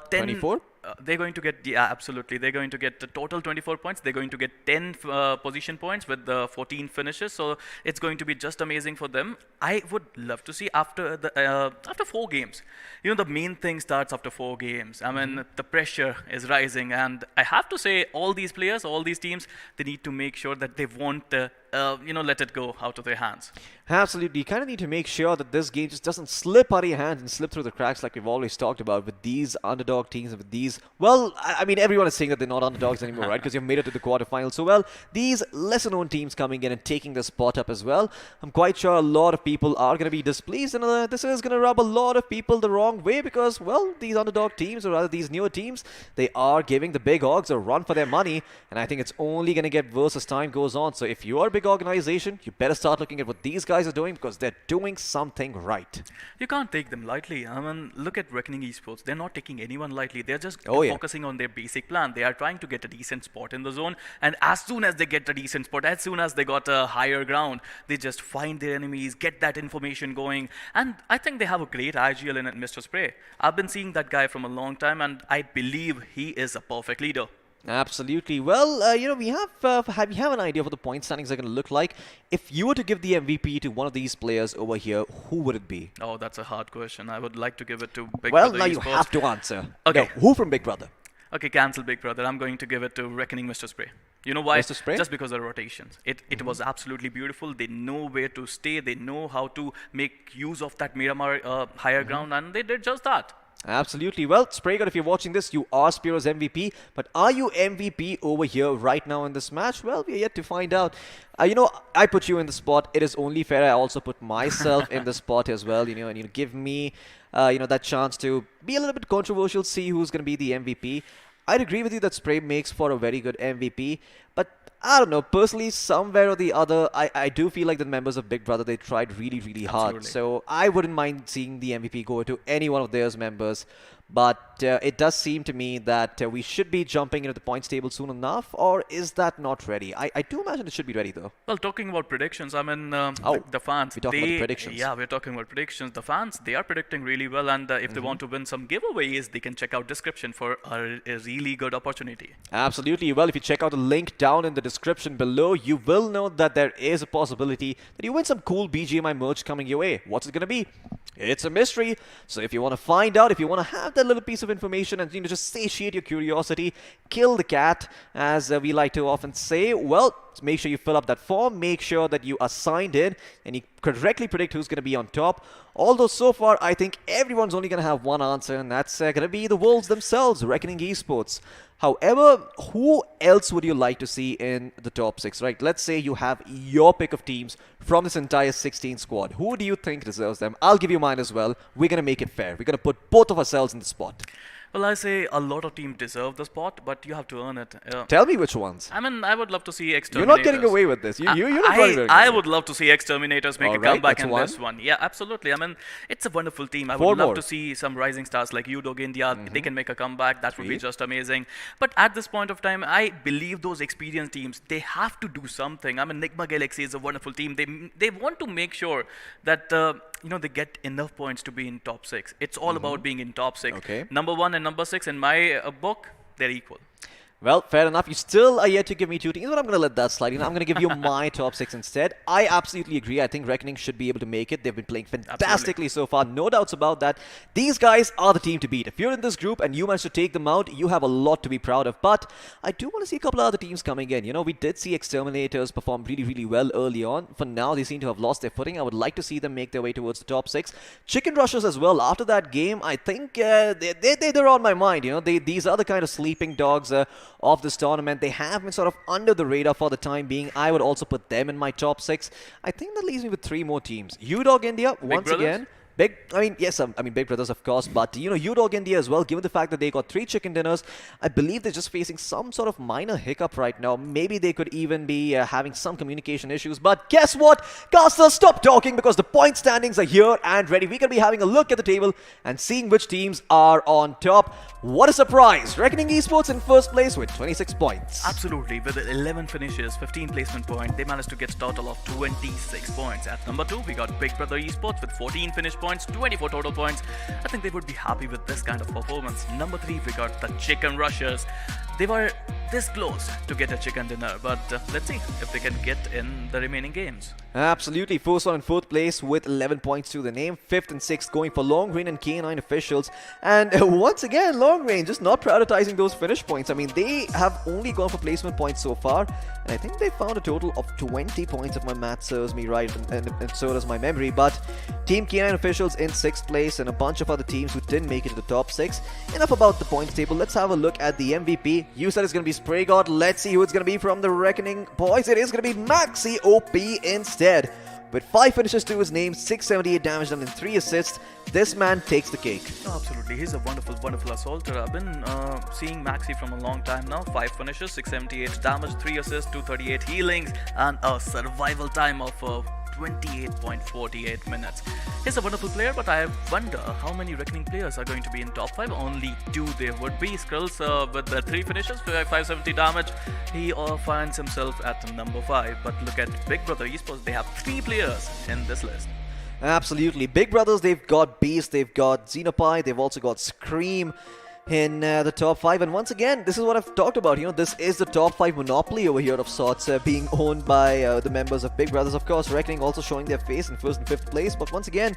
24? They're going to get, yeah, absolutely. They're going to get a total 24 points. They're going to get 10 position points with the 14 finishes. So it's going to be just amazing for them. I would love to see after 4 games. You know, the main thing starts after 4 games. I mean, the pressure is rising. And I have to say, all these players, all these teams, they need to make sure that they won't let it go out of their hands. Absolutely. You kind of need to make sure that this game just doesn't slip out of your hands and slip through the cracks like we've always talked about with these underdog teams and with these, well, I mean, everyone is saying that they're not underdogs anymore, right? Because you've made it to the quarterfinals. So, well, these lesser-known teams coming in and taking the spot up as well. I'm quite sure a lot of people are going to be displeased and this is going to rub a lot of people the wrong way because, well, these underdog teams, or rather these newer teams, they are giving the big hogs a run for their money. And I think it's only going to get worse as time goes on. So if you are a big organization, you better start looking at what these guys are doing because they're doing something right. You can't take them lightly. I mean, look at Reckoning Esports. They're not taking anyone lightly. They're just focusing on their basic plan. They are trying to get a decent spot in the zone. And as soon as they get a decent spot, as soon as they got a higher ground, they just find their enemies, get that information going. And I think they have a great IGL in it, Mr. Spray. I've been seeing that guy from a long time, and I believe he is a perfect leader. Absolutely. Well, we have an idea of what the point standings are going to look like. If you were to give the MVP to one of these players over here, who would it be? Oh, that's a hard question. I would like to give it to Big Well, Brother now you Esports. have to answer. Okay. No, who from Big Brother? Okay, cancel Big Brother. I'm going to give it to Reckoning Mr. Spray. You know why? Mr. Spray? Just because of the rotations. It was absolutely beautiful. They know where to stay. They know how to make use of that Miramar higher ground, and they did just that. Absolutely. Well, Spraygod, if you're watching this, you are Spiro's MVP. But are you MVP over here right now in this match? Well, we're yet to find out. I put you in the spot. It is only fair I also put myself in the spot as well, and you give me, that chance to be a little bit controversial, see who's going to be the MVP. I'd agree with you that Spray makes for a very good MVP, but I don't know, personally, somewhere or the other, I do feel like the members of Big Brother, they tried really, really hard. Absolutely. So I wouldn't mind seeing the MVP go to any one of their members. But it does seem to me that we should be jumping into the points table soon enough, or is that not ready? I do imagine it should be ready, though. Well, talking about predictions, I mean, the fans. we're talking about the predictions. Yeah, we're talking about predictions. The fans, they are predicting really well, and if they want to win some giveaways, they can check out description for a really good opportunity. Absolutely. Well, if you check out the link down in the description below, you will know that there is a possibility that you win some cool BGMI merch coming your way. What's it going to be? It's a mystery. So if you want to find out, if you want to have that little piece of information and just satiate your curiosity, kill the cat, as we like to often say, well, make sure you fill up that form, make sure that you are signed in, and you correctly predict who's going to be on top. Although so far, I think everyone's only going to have one answer, and that's going to be the Wolves themselves, Reckoning Esports. However, who else would you like to see in the top 6, right? Let's say you have your pick of teams from this entire 16 squad. Who do you think deserves them? I'll give you mine as well. We're going to make it fair. We're going to put both of ourselves in the spot. Well, I say a lot of teams deserve the spot, but you have to earn it. Tell me which ones. I mean, I would love to see Exterminators. You're not getting away with this. You're not getting away. I would love to see Exterminators make a comeback in one. this one. Yeah, absolutely. I mean, it's a wonderful team. I Four would love more. to see some rising stars like Udog India. They can make a comeback. That would be just amazing. But at this point of time, I believe those experienced teams, they have to do something. I mean, NIGMA Galaxy is a wonderful team. They want to make sure that they get enough points to be in top 6. It's all about being in top 6. Okay. Number 1 and number 6 in my book, they're equal. Well, fair enough. You still are yet to give me two teams, but I'm going to let that slide. I'm going to give you my top 6 instead. I absolutely agree. I think Reckoning should be able to make it. They've been playing fantastically so far. No doubts about that. These guys are the team to beat. If you're in this group and you manage to take them out, you have a lot to be proud of. But I do want to see a couple of other teams coming in. We did see Exterminators perform really, really well early on. For now, they seem to have lost their footing. I would like to see them make their way towards the top 6. Chicken Rushers as well. After that game, I think they're on my mind. These are the kind of sleeping dogs of this tournament. They have been sort of under the radar for the time being. I would also put them in my top 6. I think that leaves me with 3 more teams. Udog India, once again. Big Brothers, of course, but Udog India as well, given the fact that they got 3 chicken dinners, I believe they're just facing some sort of minor hiccup right now. Maybe they could even be having some communication issues, but guess what? Caster, stop talking because the point standings are here and ready. We're going to be having a look at the table and seeing which teams are on top. What a surprise! Reckoning Esports in first place with 26 points. Absolutely, with 11 finishes, 15 placement points, they managed to get a total of 26 points. At number 2, we got Big Brother Esports with 14 finish points, 24 total points. I think they would be happy with this kind of performance. Number 3, we got the Chicken Rushers. They were this close to get a chicken dinner, but let's see if they can get in the remaining games. Absolutely. ForceOne in 4th place with 11 points to the name. 5th and 6th going for Long Range and K9 officials. And once again, Long Range just not prioritizing those finish points. I mean, they have only gone for placement points so far. And I think they found a total of 20 points if my math serves me right, and so does my memory. But Team K9 officials in 6th place and a bunch of other teams who didn't make it to the top 6. Enough about the points table. Let's have a look at the MVP. You said it's going to be Spray God. Let's see who it's going to be from the Reckoning boys. It is going to be Maxi OP instead. With 5 finishes to his name, 678 damage done and 3 assists, this man takes the cake. Oh, absolutely, he's a wonderful, wonderful assaulter. I've been seeing Maxi from a long time now. 5 finishes, 678 damage, 3 assists, 238 healings, and a survival time of 28.48 minutes. He's a wonderful player, but I wonder how many Reckoning players are going to be in top 5. Only 2 there would be. Skrulls with the 3 finishes, 570 damage. He finds himself at number 5. But look at Big Brother Esports, they have 3 players in this list. Absolutely. Big Brothers, they've got Beast, they've got Xenopie, they've also got Scream in the top 5, and once again, this is what I've talked about. This is the top 5 monopoly over here of sorts, being owned by the members of Big Brothers. Of course, Reckoning also showing their face in 1st and 5th place, but once again,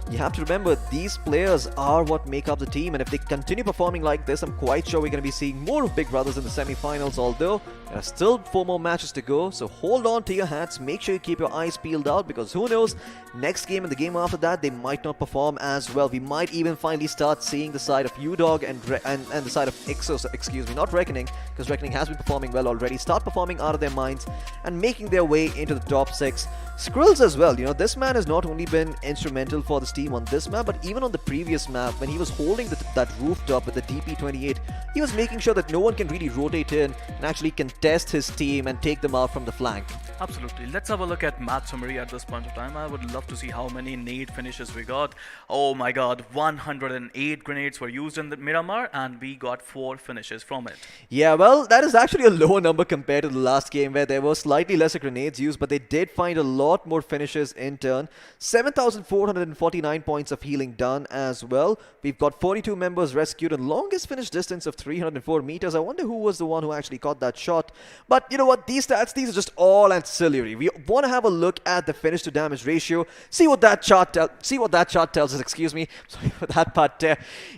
you have to remember, these players are what make up the team, and if they continue performing like this, I'm quite sure we're going to be seeing more of Big Brothers in the semi-finals, although there are still 4 more matches to go, so hold on to your hats, make sure you keep your eyes peeled out, because who knows, next game and the game after that, they might not perform as well. We might even finally start seeing the side of Udog and the side of iQOO, excuse me, not Reckoning, because Reckoning has been performing well already, start performing out of their minds and making their way into the top 6. Skrulls as well, this man has not only been instrumental for this team on this map, but even on the previous map when he was holding that rooftop with the DP28, he was making sure that no one can really rotate in and actually contest his team and take them out from the flank. Absolutely. Let's have a look at match summary at this point of time. I would love to see how many nade finishes we got. Oh my god, 108 grenades were used in the Miramar and we got 4 finishes from it. Yeah, well, that is actually a lower number compared to the last game where there were slightly lesser grenades used, but they did find a lot more finishes in turn. 7,449 points of healing done as well. We've got 42 members rescued and longest finish distance of 304 meters. I wonder who was the one who actually caught that shot. But you know what, these stats, these are just all ancillary. We want to have a look at the finish to damage ratio. See what that chart tells us, excuse me. Sorry for that, but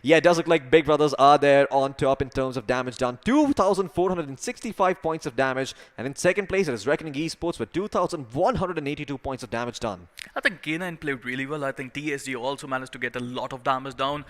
yeah, it does look like Big Brothers are there on top in terms of damage done. 2,465 points of damage, and in second place it is Reckoning Esports with 2,182 points of damage done. I think K9 played really well. I think TSG also managed to get a lot of damage down.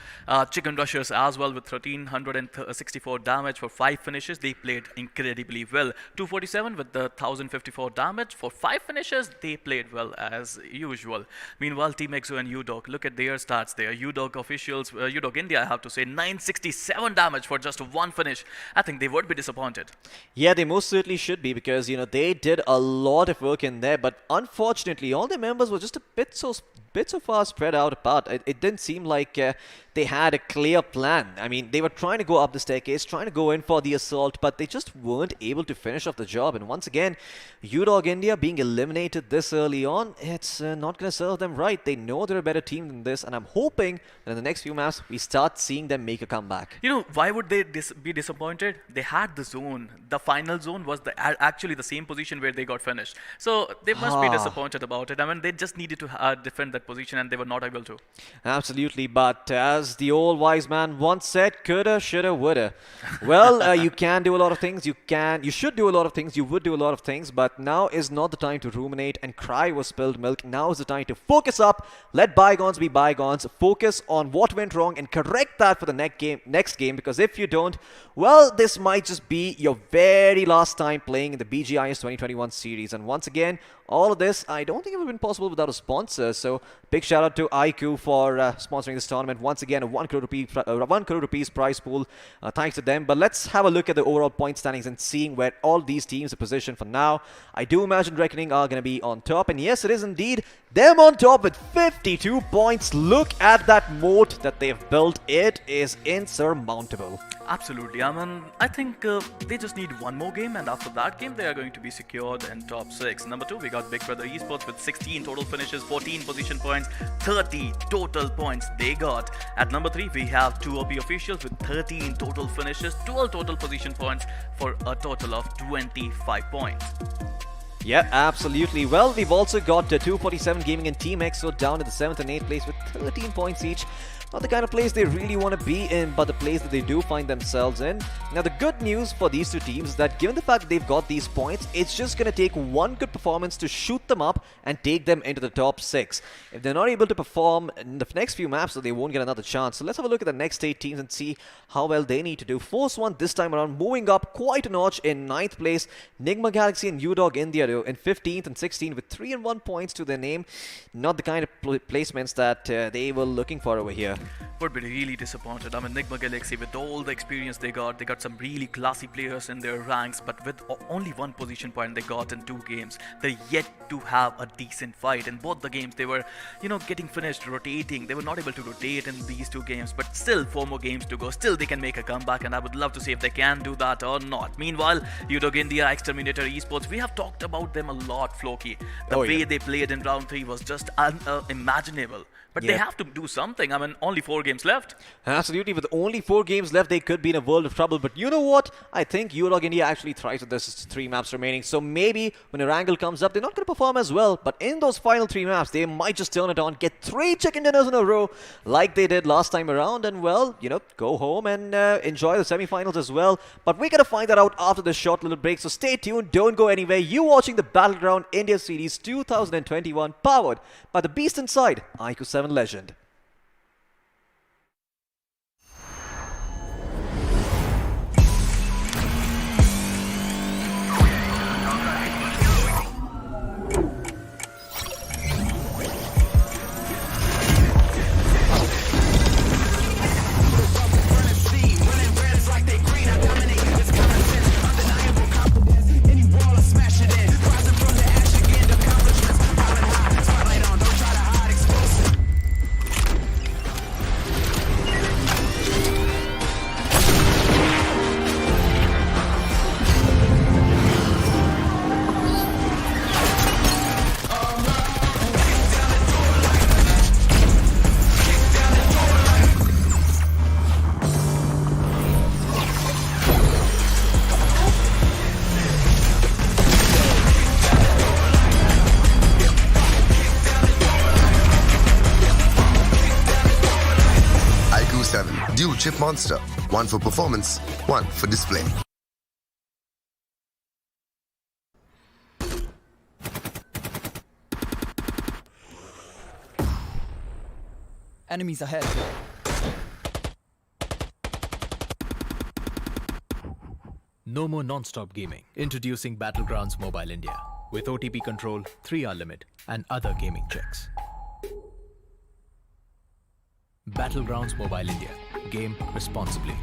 Chicken Rushers as well with 1,364 damage for 5 finishes. They played incredibly well. 247 with the 1,054 damage for 5 finishes. They played well as usual. Meanwhile, TeamXO and Udog, look at their stats there. Udog officials, Udog India, I have to say, 967 damage for just 1 finish. I think they would be disappointed. Yeah, they most certainly should be, because they did a lot of work in there, but unfortunately all their members were just a bit so far spread out apart. It didn't seem like they had a clear plan. I mean, they were trying to go up the staircase, trying to go in for the assault, but they just weren't able to finish off the job. And once again, Udog India being eliminated this early on, it's not going to serve them right. They know they're a better team than this, and I'm hoping that in the next few maps, we start seeing them make a comeback. Why would they be disappointed? They had the zone. The final zone was actually the same position where they got finished. So they must be disappointed about it. I mean, they just needed to defend that position, and they were not able to. Absolutely, but as the old wise man once said, coulda, shoulda, woulda. Well, you can do a lot of things, you should do a lot of things, you would do a lot of things, but now is not the time to ruminate and cry over spilled milk. Now is the time to focus up, let bygones be bygones, focus on what went wrong and correct that for the next game, because if you don't, well, this might just be your very last time playing in the BGIS 2021 series. And once again, all of this, I don't think it would have been possible without a sponsor. So Big shout out to iQOO for sponsoring this tournament. Once again, a 1 crore rupees prize pool. Thanks to them. But let's have a look at the overall point standings and seeing where all these teams are positioned for now. I do imagine Reckoning are going to be on top. And yes, it is indeed them on top with 52 points. Look at that moat that they've built. It is insurmountable. Absolutely. I mean, I think they just need one more game, and after that game, they are going to be secured in top 6. Number 2, we got Big Brother Esports with 16 total finishes, 14 position points, 30 total points they got. At number 3, we have 2OP officials with 13 total finishes, 12 total position points for a total of 25 points. Yeah, absolutely. Well, we've also got 247 Gaming and TeamXO down in the 7th and 8th place with 13 points each. Not the kind of place they really want to be in, but the place that they do find themselves in. Now, the good news for these two teams is that given the fact that they've got these points, it's just going to take one good performance to shoot them up and take them into the top 6. If they're not able to perform in the next few maps, so they won't get another chance. So let's have a look at the next 8 teams and see how well they need to do. ForceOne this time around moving up quite a notch in 9th place. NIGMA Galaxy and Udog India in 15th and 16th with 3 and 1 points to their name. Not the kind of placements that they were looking for over here. Would be really disappointed. I mean, NIGMA Galaxy, with all the experience they got some really classy players in their ranks, but with only 1 position point they got in 2 games, they're yet to have a decent fight. In both the games, they were, getting finished rotating. They were not able to rotate in these 2 games, but still 4 more games to go. Still, they can make a comeback, and I would love to see if they can do that or not. Meanwhile, Udog India, Terminator Esports, we have talked about them a lot, Floki. The way they played in round 3 was just unimaginable. But they have to do something. I mean, only 4 games left. Absolutely. With only 4 games left, they could be in a world of trouble. But you know what? I think Udog India actually thrives with this 3 maps remaining. So maybe when Erangel comes up, they're not going to perform as well. But in those final 3 maps, they might just turn it on, get 3 chicken dinners in a row like they did last time around. And, well, go home and enjoy the semifinals as well. But we're going to find that out after this short little break. So stay tuned. Don't go anywhere. You're watching the Battleground India Series 2021, powered by the Beast Inside, iQOO 7 Legend. Dual chip monster, 1 for performance, 1 for display. Enemies ahead. No more non-stop gaming. Introducing Battlegrounds Mobile India with OTP control, 3-hour limit and other gaming checks. Battlegrounds Mobile India. Game responsibly.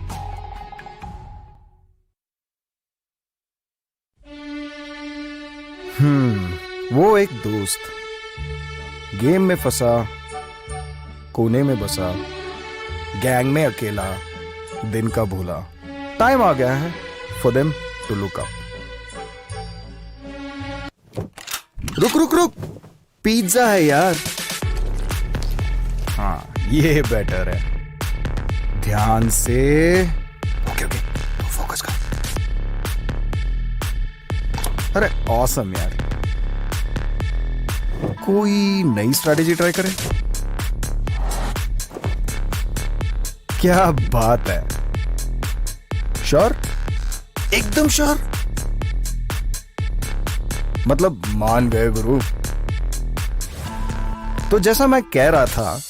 वो एक दोस्त game में फंसा, कोने में बसा, gang में अकेला, दिन का भूला. टाइम आ गया है for them to look up. रुक रुक रुक, पिज्जा है यार. हाँ, ये बेटर है. ध्यान से. ओके ओके, फोकस कर. अरे ऑसम यार. कोई नई स्ट्रैटेजी ट्राई करें? क्या बात है. श्योर? एकदम श्योर. मतलब मान गए गुरु. तो जैसा मैं कह रहा था,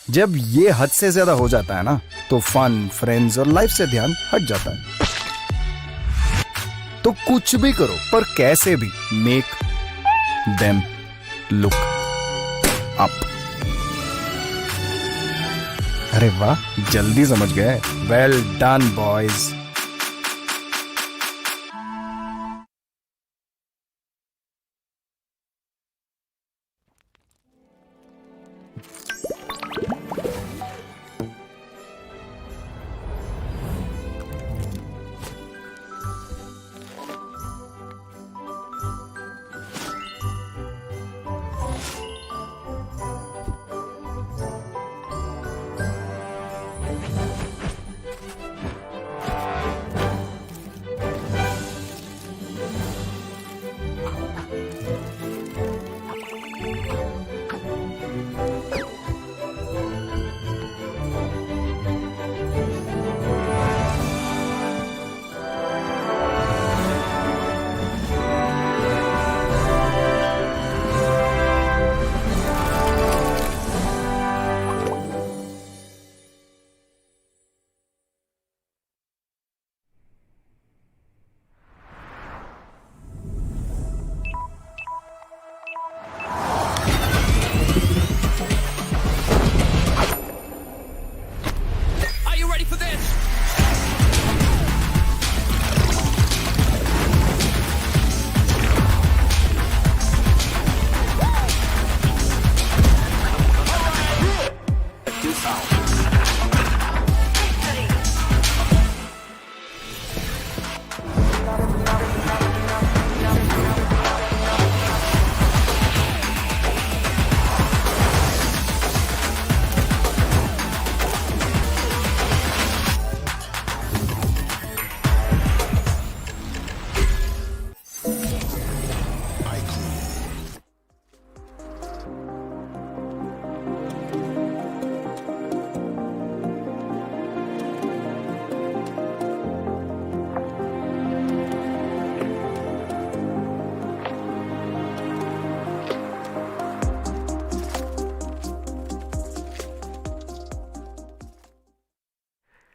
जब ये हद से ज्यादा हो जाता है ना, तो फन, फ्रेंड्स और लाइफ से ध्यान हट जाता है. तो कुछ भी करो, पर कैसे भी मेक देम लुक अप. अरे वाह, जल्दी समझ गए. Well done, boys.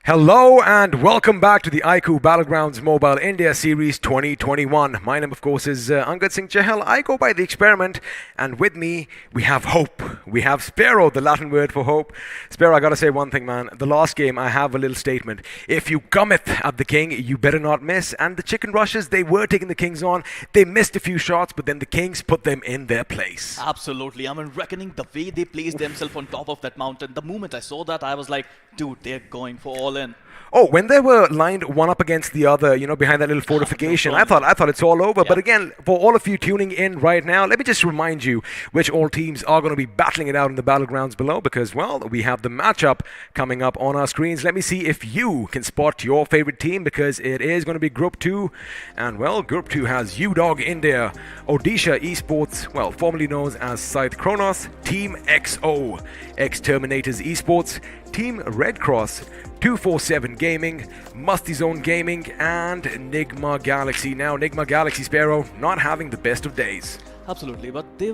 Hello and welcome back to the iQOO Battlegrounds Mobile India Series 2021. My name, of course, is Angad Singh Chahal. I go by The Experiment, and with me, we have Hope. We have Sparrow, the Latin word for hope. Sparrow, I gotta say one thing, man. The last game, I have a little statement. If you cometh at the king, you better not miss. And the chicken rushes, they were taking the kings on. They missed a few shots, but then the kings put them in their place. Absolutely. I mean, reckoning the way they placed themselves on top of that mountain, the moment I saw that, I was like, dude, they're going for all in. Oh, when they were lined one up against the other, you know, behind that little fortification, I thought it's all over. Yeah. But again, for all of you tuning in right now, let me just remind you which all teams are going to be battling it out in the battlegrounds below, because, well, we have the matchup coming up on our screens. Let me see if you can spot your favorite team, because it is going to be Group 2. And, well, Group 2 has Udog India, Odisha Esports, well, formerly known as Scythe Kronos, TeamXO, ex-Terminators Esports, TeamRedXross, 247 Gaming, MASTIZONE Gaming, and NIGMA Galaxy. Now, NIGMA Galaxy, Sparrow, not having the best of days. Absolutely, but they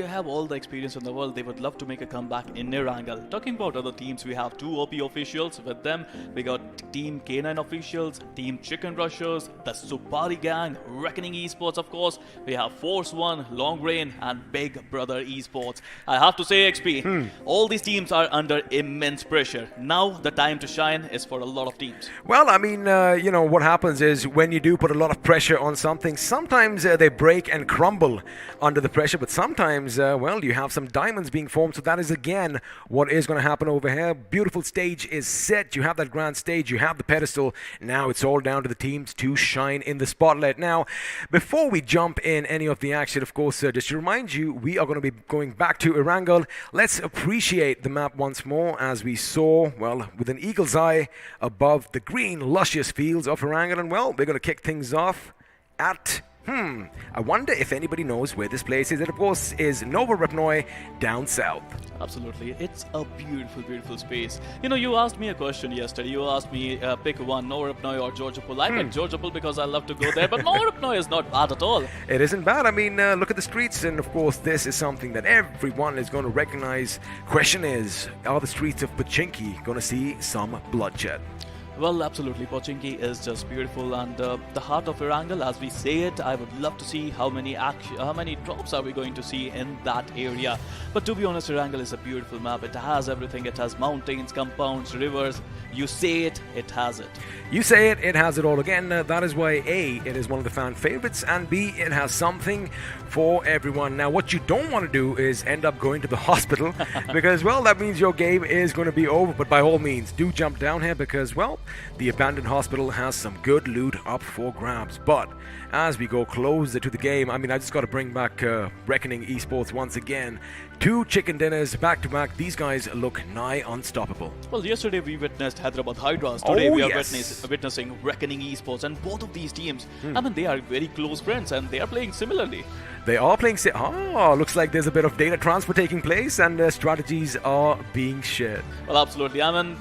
have all the experience in the world. They would love to make a comeback in Erangel. Talking about other teams, we have two OP officials with them. We got Team K9 officials, Team Chicken Rushers, the Supari gang, Reckoning Esports, of course. We have ForceOne, Long Rain, and Big Brother Esports. I have to say, XP, all these teams are under immense pressure. Now the time to shine is for a lot of teams. Well, I mean, what happens is when you do put a lot of pressure on something, sometimes they break and crumble under the pressure, but sometimes, you have some diamonds being formed. So that is, again, what is going to happen over here. Beautiful stage is set. You have that grand stage. You have the pedestal. Now it's all down to the teams to shine in the spotlight. Now, before we jump in any of the action, of course, just to remind you, we are going to be going back to Erangel. Let's appreciate the map once more, as we saw, well, with an eagle's eye above the green, luscious fields of Erangel. And, well, we're going to kick things off at... I wonder if anybody knows where this place is. It, of course, is Nova Repnoi down south. Absolutely. It's a beautiful, beautiful space. You asked me a question yesterday. You asked me, pick one, Nova Repnoi or Georgopol. I picked Georgopol because I love to go there, but Nova Repnoi is not bad at all. It isn't bad. I mean, look at the streets, and, of course, this is something that everyone is going to recognize. Question is, are the streets of Pachinki going to see some bloodshed? Well, absolutely. Pochinki is just beautiful, and the heart of Erangel, as we say it, I would love to see how many drops are we going to see in that area. But to be honest, Erangel is a beautiful map. It has everything. It has mountains, compounds, rivers. You say it, it has it. You say it, it has it all. Again, that is why A, it is one of the fan favorites, and B, it has something for everyone. Now, what you don't want to do is end up going to the hospital because, well, that means your game is going to be over. But by all means, do jump down here because, well, the abandoned hospital has some good loot up for grabs. But as we go closer to the game, I mean, I just got to bring back Reckoning Esports once again. 2 chicken dinners back to back. These guys look nigh unstoppable. Well, yesterday we witnessed Hyderabad Hydras. Today we are yes. witnessing Reckoning Esports, and both of these teams, I mean, they are very close friends and they are playing similarly. They are playing. Looks like there's a bit of data transfer taking place and strategies are being shared. Well, absolutely. I mean,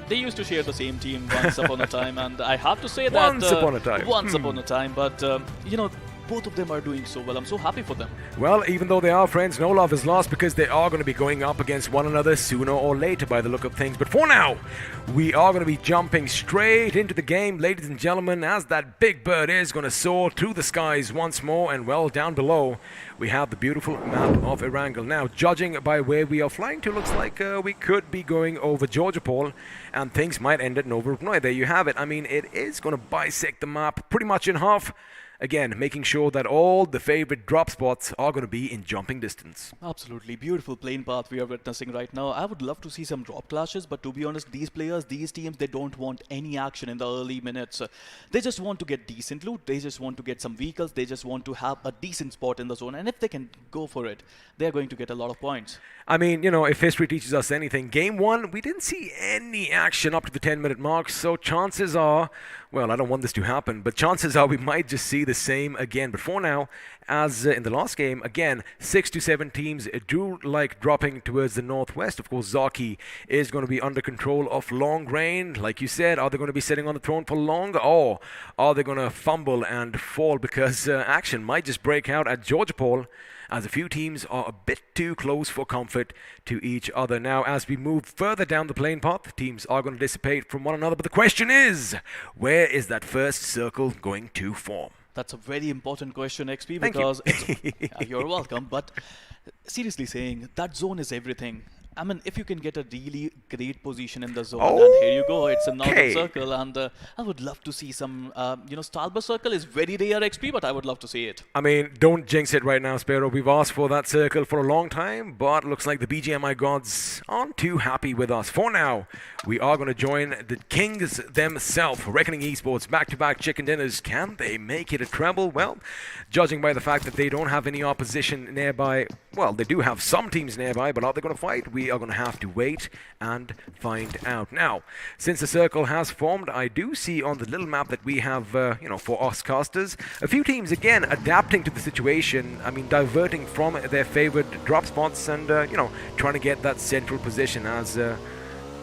they used to share the same team once upon a time, and I have to say that Once upon a time. Once upon a time, but you know, both of them are doing so well. I'm so happy for them. Well, even though they are friends, no love is lost because they are going to be going up against one another sooner or later by the look of things. But for now, we are going to be jumping straight into the game, ladies and gentlemen, as that big bird is going to soar through the skies once more. And well, down below, we have the beautiful map of Erangel. Now, judging by where we are flying to, looks like we could be going over Georgopol, and things might end at Nova Rupnoy. There you have it. I mean, it is going to bisect the map pretty much in half. Again, making sure that all the favorite drop spots are going to be in jumping distance. Absolutely beautiful plane path we are witnessing right now. I would love to see some drop clashes, but to be honest, these players, these teams, they don't want any action in the early minutes. They just want to get decent loot, they just want to get some vehicles, they just want to have a decent spot in the zone, and if they can go for it, they're going to get a lot of points. I mean, you know, if history teaches us anything, game 1, we didn't see any action up to the 10-minute mark, so chances are, well, I don't want this to happen, but chances are we might just see the same again. But for now, as in the last game, again, 6 to 7 teams do like dropping towards the northwest. Of course, Zaki is going to be under control of Long Rain. Like you said, are they going to be sitting on the throne for long, or are they going to fumble and fall because action might just break out at Georgopol, as a few teams are a bit too close for comfort to each other. Now, as we move further down the plane path, teams are going to dissipate from one another, but the question is, where is that first circle going to form? That's a very important question, XP, Thank because you. you're welcome, but seriously saying, that zone is everything. I mean, if you can get a really great position in the zone, and here you go, it's a northern circle, and I would love to see some, Starburst circle is very rare XP, but I would love to see it. I mean, don't jinx it right now, Sparrow. We've asked for that circle for a long time, but looks like the BGMI gods aren't too happy with us. For now, we are going to join the kings themselves, Reckoning Esports, back-to-back chicken dinners. Can they make it a treble? Well, judging by the fact that they don't have any opposition nearby, well, they do have some teams nearby, but are they going to fight? We are going to have to wait and find out. Now, since the circle has formed, I do see on the little map that we have, for us casters, a few teams, again, adapting to the situation. I mean, diverting from their favorite drop spots and, trying to get that central position as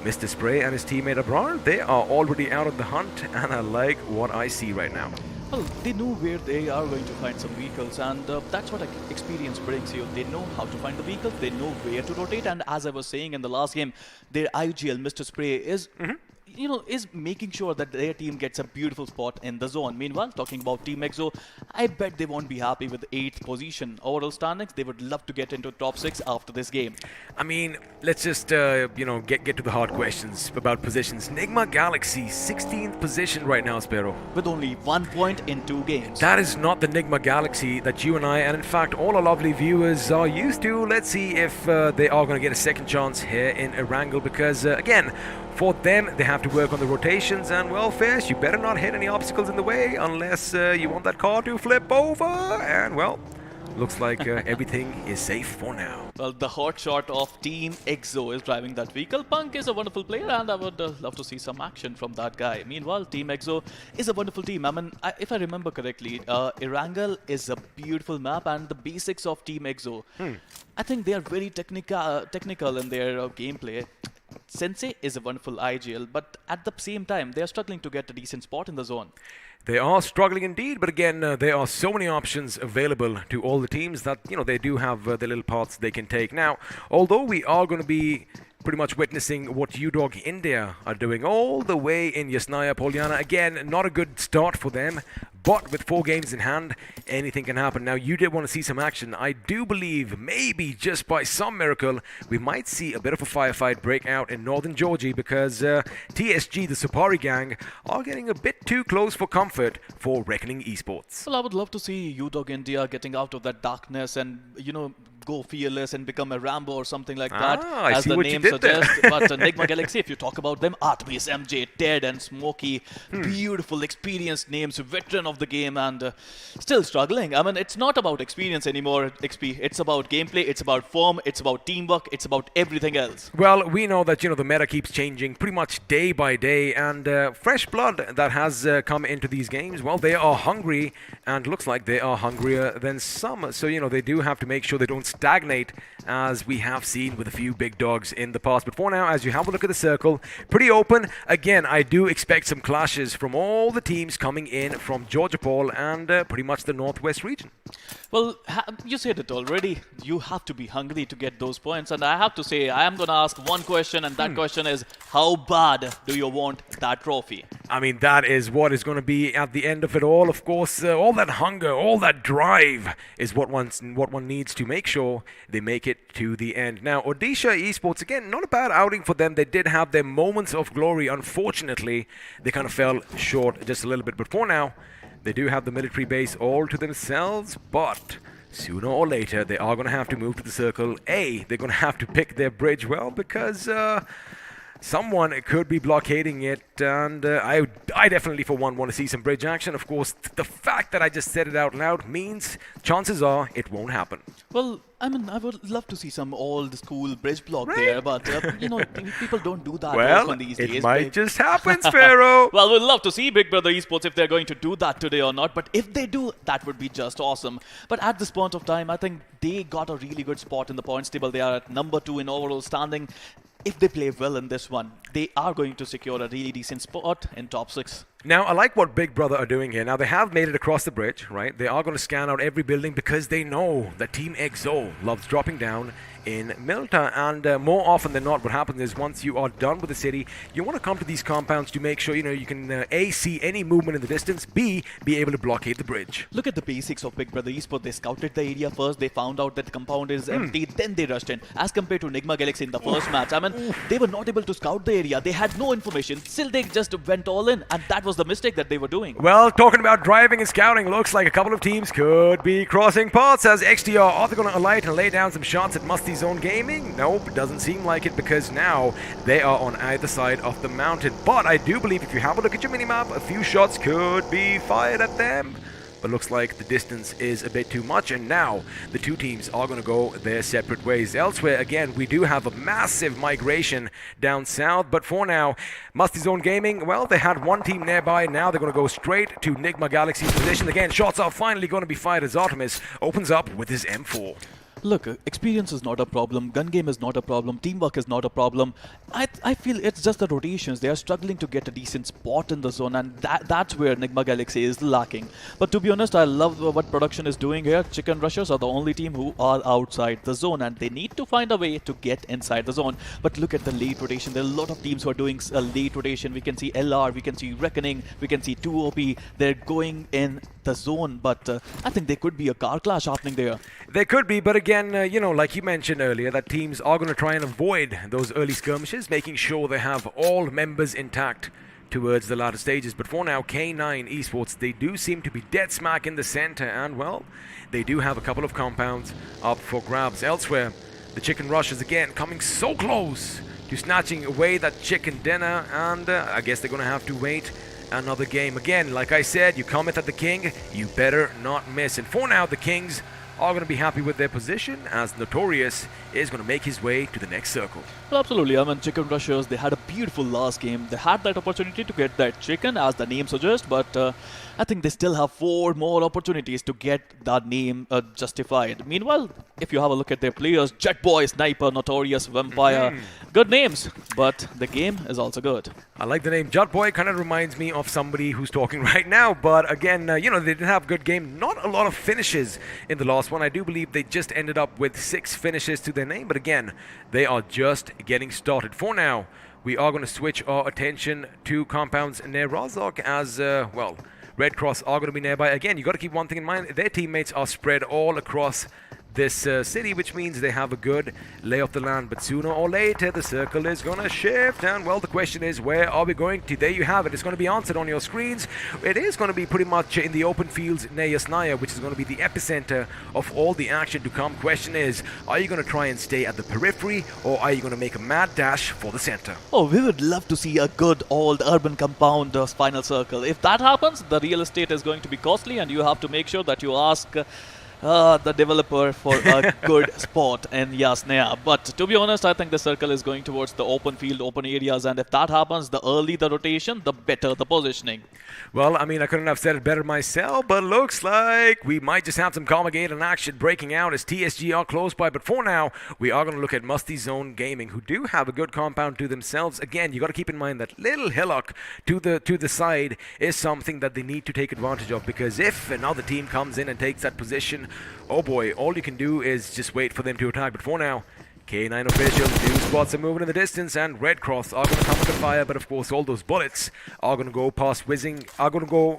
Mr. Spray and his teammate Abrar, they are already out of the hunt, and I like what I see right now. Well, they know where they are going to find some vehicles, and that's what experience brings you. They know how to find the vehicles, they know where to rotate, and as I was saying in the last game, their IGL, Mr. Spray, is making sure that their team gets a beautiful spot in the zone. Meanwhile, talking about TeamXO, I bet they won't be happy with 8th position. Overall standings, they would love to get into top 6 after this game. I mean, let's just, get to the hard questions about positions. NIGMA Galaxy, 16th position right now, Sparrow. With only 1 point in 2 games. That is not the NIGMA Galaxy that you and I, and in fact, all our lovely viewers are used to. Let's see if they are going to get a second chance here in Erangel, because, again, for them, they have to work on the rotations, and well, Fish, you better not hit any obstacles in the way unless you want that car to flip over, and well, looks like everything is safe for now. Well, the hot shot of TeamXO is driving that vehicle. Punk is a wonderful player, and I would love to see some action from that guy. Meanwhile, TeamXO is a wonderful team. I mean, if I remember correctly, Erangel is a beautiful map, and the basics of TeamXO, I think they are very technical in their gameplay. Sensei is a wonderful IGL, but at the same time, they are struggling to get a decent spot in the zone. They are struggling indeed, but again, there are so many options available to all the teams that, they do have their little paths they can take. Now, although we are going to be pretty much witnessing what Udog India are doing all the way in Yasnaya Polyana. Again, not a good start for them, but with 4 games in hand, anything can happen. Now, you did want to see some action. I do believe maybe just by some miracle, we might see a bit of a firefight break out in northern Georgia because TSG, the Supari gang, are getting a bit too close for comfort for Reckoning Esports. Well, I would love to see Udog India getting out of that darkness and, go fearless and become a Rambo or something like that, I as see the what you name did there. suggests. But NIGMA Galaxy, if you talk about them, Artemis, MJ, Ted and Smokey, beautiful, experienced names, veteran of the game and still struggling. I mean, it's not about experience anymore, XP. It's about gameplay, it's about form, it's about teamwork, it's about everything else. Well, we know that, the meta keeps changing pretty much day by day, and fresh blood that has come into these games, well, they are hungry, and looks like they are hungrier than some. So, they do have to make sure they don't stagnate, as we have seen with a few big dogs in the past. But for now, as you have a look at the circle, pretty open. Again, I do expect some clashes from all the teams coming in from Georgia Paul and pretty much the Northwest region. Well, you said it already. You have to be hungry to get those points. And I have to say, I am going to ask one question, and that question is, how bad do you want that trophy? I mean, that is what is going to be at the end of it all. Of course, all that hunger, all that drive is what one needs to make sure they make it to the end. Now, Odisha Esports, again, not a bad outing for them. They did have their moments of glory. Unfortunately, they kind of fell short just a little bit. But for now, they do have the military base all to themselves, but sooner or later, they are going to have to move to the circle. They're going to have to pick their bridge well, because someone could be blockading it, and I definitely, for one, want to see some bridge action. Of course, the fact that I just said it out loud means chances are it won't happen. Well, I mean, I would love to see some old school bridge block there, but, people don't do that often these days. It might just happen, Sparrow. Well, we'd love to see Big Brother Esports if they're going to do that today or not, but if they do, that would be just awesome. But at this point of time, I think they got a really good spot in the points table. They are at number 2 in overall standing. If they play well in this one, they are going to secure a really decent spot in top 6. Now, I like what Big Brother are doing here. Now, they have made it across the bridge, right? They are going to scan out every building because they know that TeamXO loves dropping down in Milta, and more often than not, what happens is once you are done with the city, you want to come to these compounds to make sure you can A, see any movement in the distance, B, be able to blockade the bridge. Look at the basics of Big Brother Esports. They scouted the area first, they found out that the compound is empty, then they rushed in. As compared to NIGMA Galaxy in the first match, I mean, they were not able to scout the area. They had no information. Still, they just went all in, and that was the mistake that they were doing. Well, talking about driving and scouting, looks like a couple of teams could be crossing paths. As XTR, are they going to alight and lay down some shots at MASTIZONE Gaming? Nope, doesn't seem like it, because now they are on either side of the mountain. But I do believe if you have a look at your minimap, a few shots could be fired at them. But looks like the distance is a bit too much, and now the two teams are going to go their separate ways. Elsewhere, again, we do have a massive migration down south, but for now, MASTIZONE Gaming, well, they had one team nearby. Now they're going to go straight to NIGMA Galaxy's position. Again, shots are finally going to be fired as Artemis opens up with his M4. Look, experience is not a problem, gun game is not a problem, teamwork is not a problem. I feel it's just the rotations. They are struggling to get a decent spot in the zone, and that's where NIGMA Galaxy is lacking. But to be honest, I love what production is doing here. Chicken Rushers are the only team who are outside the zone, and they need to find a way to get inside the zone. But look at the late rotation. There are a lot of teams who are doing a late rotation. We can see LR, we can see Reckoning, we can see 2OP. They're going in the zone, but I think there could be a car clash happening there. There could be, but again, like you mentioned earlier, that teams are going to try and avoid those early skirmishes, making sure they have all members intact towards the latter stages. But for now, K9 Esports, they do seem to be dead smack in the center, and well, they do have a couple of compounds up for grabs. Elsewhere, the Chicken Rushers again coming so close to snatching away that chicken dinner, and I guess they're going to have to wait another game. Again, like I said, you comment at the king, you better not miss. And for now, the Kings are going to be happy with their position, as Notorious is going to make his way to the next circle. Well, absolutely. I mean, Chicken Rushers, they had a beautiful last game. They had that opportunity to get that chicken, as the name suggests, but I think they still have 4 more opportunities to get that name justified. Meanwhile, if you have a look at their players, Jet Boy, Sniper, Notorious, Vampire, good names, but the game is also good. I like the name Jet Boy. Kind of reminds me of somebody who's talking right now, but again, they did have a good game. Not a lot of finishes in the last last one. I do believe they just ended up with 6 finishes to their name, but again, they are just getting started. For now, we are going to switch our attention to compounds near Razok as, well, Red Cross are going to be nearby. Again, you got to keep one thing in mind. Their teammates are spread all across this city, which means they have a good lay of the land. But sooner or later, the circle is going to shift. And, well, the question is, where are we going to? There you have it. It's going to be answered on your screens. It is going to be pretty much in the open fields near Yasnaya, which is going to be the epicenter of all the action to come. Question is, are you going to try and stay at the periphery, or are you going to make a mad dash for the center? Oh, we would love to see a good old urban compound final circle. If that happens, the real estate is going to be costly, and you have to make sure that you ask the developer for a good spot in Yasnaya. But to be honest, I think the circle is going towards the open field, open areas, and if that happens, the early the rotation, the better the positioning. Well, I mean, I couldn't have said it better myself, but looks like we might just have some Comagate action breaking out as TSG are close by. But for now, we are going to look at MASTIZONE Gaming, who do have a good compound to themselves. Again, you got to keep in mind that little hillock to the side is something that they need to take advantage of, because if another team comes in and takes that position, oh boy, all you can do is just wait for them to attack. But for now, K9 officials do spot some movement in the distance, and Red Cross are going to come with the fire. But of course, all those bullets are going to go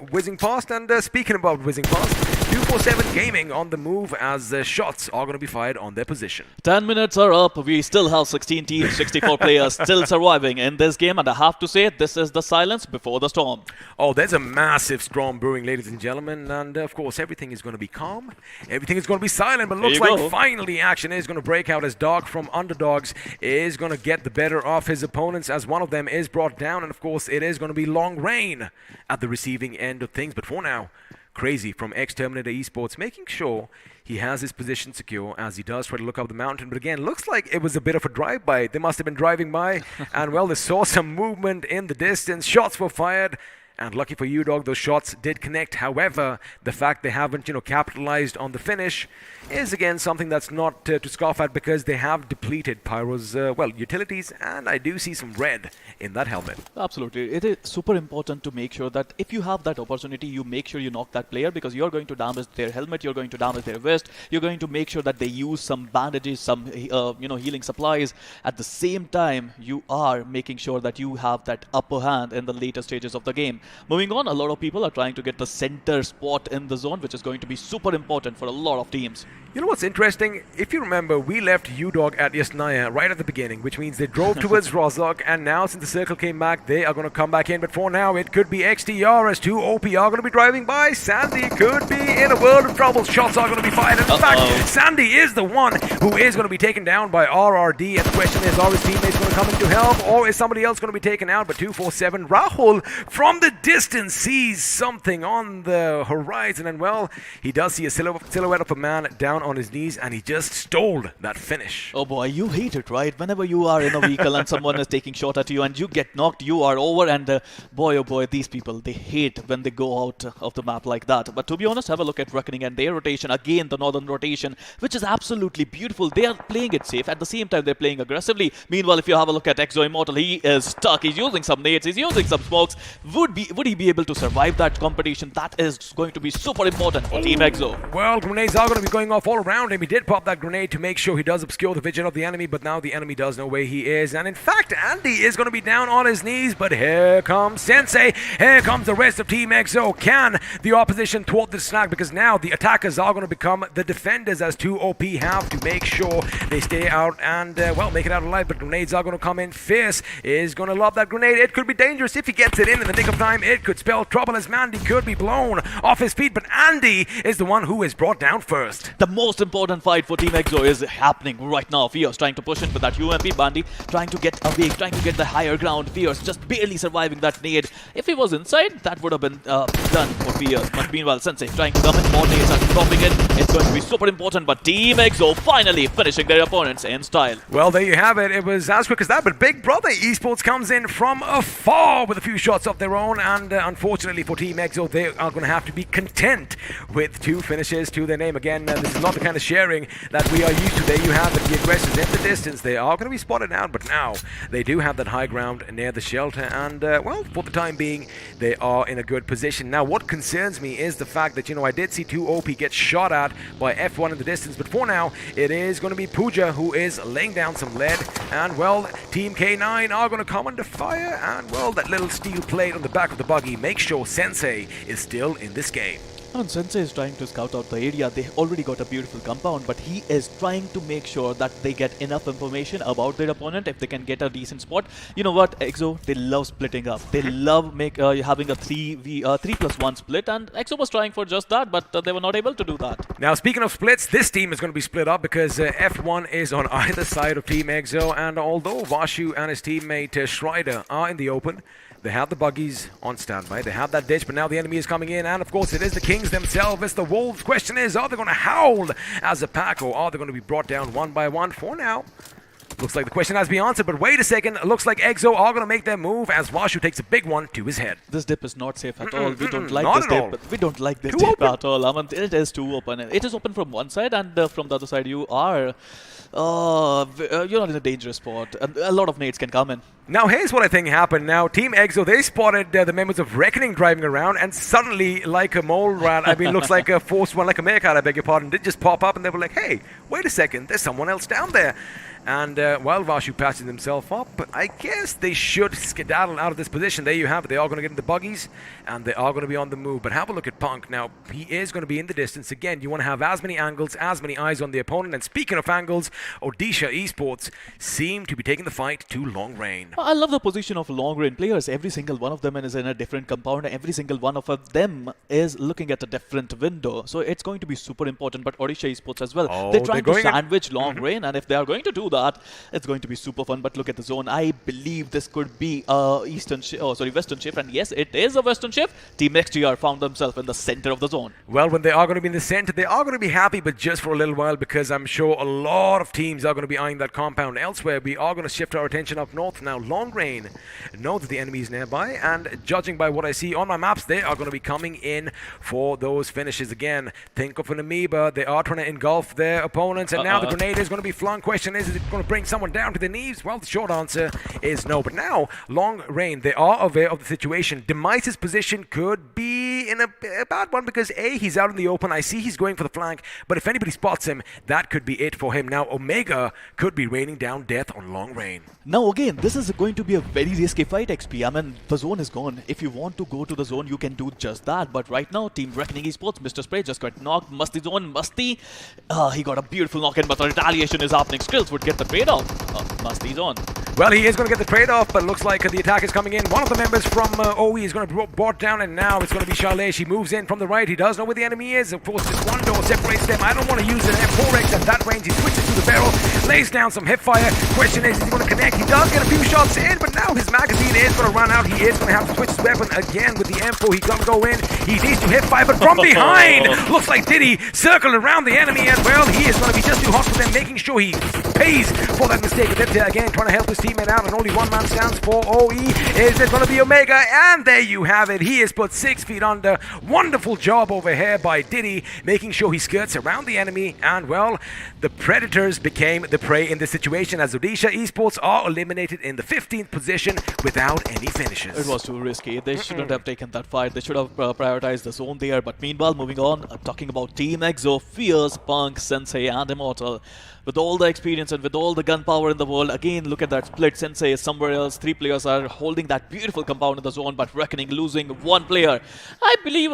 whizzing past. And speaking about whizzing past, 247 Gaming on the move as shots are going to be fired on their position. 10 minutes are up. We still have 16 teams, 64 players still surviving in this game, and I have to say, this is the silence before the storm. Oh, there's a massive storm brewing, ladies and gentlemen, and of course, everything is going to be calm. Everything is going to be silent, but looks like finally action is going to break out as Dark from Underdogs is going to get the better of his opponents as one of them is brought down, and of course, it is going to be long rain at the receiving end of things. But for now, Crazy from Terminator Esports making sure he has his position secure as he does try to look up the mountain. But again, looks like it was a bit of a drive-by. They must have been driving by and, well, they saw some movement in the distance. Shots were fired. And lucky for Udog, those shots did connect. However, the fact they haven't, capitalized on the finish is again something that's not to scoff at, because they have depleted Pyro's, utilities, and I do see some red in that helmet. Absolutely. It is super important to make sure that if you have that opportunity, you make sure you knock that player, because you're going to damage their helmet, you're going to damage their vest, you're going to make sure that they use some bandages, some, healing supplies. At the same time, you are making sure that you have that upper hand in the later stages of the game. Moving on, a lot of people are trying to get the center spot in the zone, which is going to be super important for a lot of teams. You know what's interesting? If you remember, we left Udog at Yasnaya right at the beginning, which means they drove towards Razok, and now since the circle came back, they are going to come back in. But for now, it could be XTR as 2 OP are going to be driving by. Sandy could be in a world of trouble. Shots are going to be fired. And in fact, Sandy is the one who is going to be taken down by RRD. And the question is, are his teammates going to come in to help, or is somebody else going to be taken out? But 247, Rahul from the distance sees something on the horizon, and well, he does see a silhouette of a man down on his knees, and he just stole that finish. Oh boy, you hate it, right? Whenever you are in a vehicle and someone is taking shot at you and you get knocked, you are over, and boy oh boy, these people, they hate when they go out of the map like that. But to be honest, have a look at Reckoning and their rotation. Again, the northern rotation, which is absolutely beautiful. They are playing it safe. At the same time, they're playing aggressively. Meanwhile, if you have a look at XO Immortal, he is stuck. He's using some nades, he's using some smokes. Would he be able to survive that competition? That is going to be super important for TeamXO. Well, grenades are going to be going off all around him. He did pop that grenade to make sure he does obscure the vision of the enemy, but now the enemy does know where he is. And in fact, Andy is going to be down on his knees, but here comes Sensei. Here comes the rest of TeamXO. Can the opposition thwart the snag? Because now the attackers are going to become the defenders, as 2 OP have to make sure they stay out and, make it out alive. But grenades are going to come in. Fierce is going to lob that grenade. It could be dangerous if he gets it in the nick of time. It could spell trouble as Mandy could be blown off his feet, but Andy is the one who is brought down first. The most important fight for TeamXO is happening right now. Fierce trying to push in with that UMP. Bandy trying to get away, trying to get the higher ground. Fierce just barely surviving that nade. If he was inside, that would have been done for Fierce. But meanwhile, Sensei trying to come in. More nades are dropping in. It's going to be super important, but TeamXO finally finishing their opponents in style. Well, there you have it. It was as quick as that, but Big Brother Esports comes in from afar with a few shots of their own, and unfortunately for TeamXO, they are going to have to be content with 2 finishes to their name. Again, this is not the kind of sharing that we are used to. There you have it. the aggressors in the distance. They are going to be spotted out, but now they do have that high ground near the shelter, and well, for the time being, they are in a good position. Now, what concerns me is the fact that, I did see 2 OP get shot at by F1 in the distance, but for now, it is going to be Pooja who is laying down some lead, and well, Team K9 are going to come under fire, and well, that little steel plate on the back of the buggy makes sure Sensei is still in this game. And Sensei is trying to scout out the area. They already got a beautiful compound, but he is trying to make sure that they get enough information about their opponent if they can get a decent spot. You know what, EXO, they love splitting up. They love having a 3+1 split, and EXO was trying for just that, but they were not able to do that. Now, speaking of splits, this team is going to be split up because F1 is on either side of Team EXO, and although Vashu and his teammate Schreider are in the open, they have the buggies on standby. They have that ditch, but now the enemy is coming in, and of course it is the Kings themselves. It's the Wolves. Question is, are they going to howl as a pack, or are they going to be brought down one by one? For now, looks like the question has been answered, but wait a second. Looks like EXO are going to make their move as Vashu takes a big one to his head. This dip is not safe at all. We don't like this dip. We don't like this dip at all. I mean, it is too open. It is open from one side, and from the other side you are... you're not in a dangerous spot, and a lot of nades can come in. Now, here's what I think happened. Now, Team EXO, they spotted the members of Reckoning driving around, and suddenly, like a mole rat, looks like a ForceOne, like a meerkat, I beg your pardon, did just pop up, and they were like, hey, wait a second, there's someone else down there. And while Vashu patches himself up, I guess they should skedaddle out of this position. There you have it. They are going to get in the buggies, and they are going to be on the move. But have a look at Punk. Now, he is going to be in the distance. Again, you want to have as many angles, as many eyes on the opponent. And speaking of angles, Odisha Esports seem to be taking the fight to long range. I love the position of long range players. Every single one of them is in a different compound. Every single one of them is looking at a different window. So it's going to be super important. But Odisha Esports as well. They're trying to sandwich long range, and if they are going to do that, it's going to be super fun. But look at the zone. I believe this could be a western shift, and yes, it is a western shift. Team XGR found themselves in the center of the zone. Well, when they are going to be in the center, they are going to be happy, but just for a little while, because I'm sure a lot of teams are going to be eyeing that compound elsewhere. We are going to shift our attention up north now. Long range know that the enemy is nearby, and judging by what I see on my maps, they are going to be coming in for those finishes again. Think of an amoeba. They are trying to engulf their opponents, and now the grenade is going to be flung. Question is it going to bring someone down to their knees? Well, the short answer is no. But now, long range, they are aware of the situation. Demise's position could be in a bad one because A, he's out in the open. I see he's going for the flank, but if anybody spots him, that could be it for him. Now, Omega could be raining down death on long range. Now, again, this is going to be a very risky fight, XP. I mean, the zone is gone. If you want to go to the zone, you can do just that. But right now, Team Reckoning Esports, Mr. Spray just got knocked. MASTIZONE, Musty, he got a beautiful knock-in, but the retaliation is happening. Skrills would get the trade-off. MASTIZONE. Well, he is going to get the trade-off, but looks like the attack is coming in. One of the members from OE is going to be brought down, and now it's going to be Charlet. She moves in from the right. He does know where the enemy is. Of course, just one door separates them. I don't want to use an M4X at that range. He switches to the barrel, lays down some hip fire. Question is he going to connect? He does get a few shots in, but now his magazine is going to run out. He is going to have to switch his weapon again with the M4. He's going to go in. He needs to hip fire, but from behind, looks like Diddy circled around the enemy, and well, he is going to be just too hot for them, making sure he pays for that mistake. Again, trying to help his teammate out, and only one man stands for OE. Is it going to be Omega? And there you have it. He is put 6 feet under. Wonderful job over here by Diddy, making sure he skirts around the enemy. And well, the Predators became the prey in this situation as Odisha Esports are eliminated in the 15th position without any finishes. It was too risky. They shouldn't have taken that fight. They should have prioritized the zone there. But meanwhile, moving on, talking about Team EXO, Fierce, Punk, Sensei, and Immortal. With all the experience and with all the gunpowder in the world, again, look at that split. Sensei is somewhere else. 3 players are holding that beautiful compound in the zone, but Reckoning losing 1 player. I believe,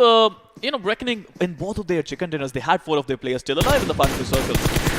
Reckoning in both of their chicken dinners, they had 4 of their players still alive in the final 2 circles.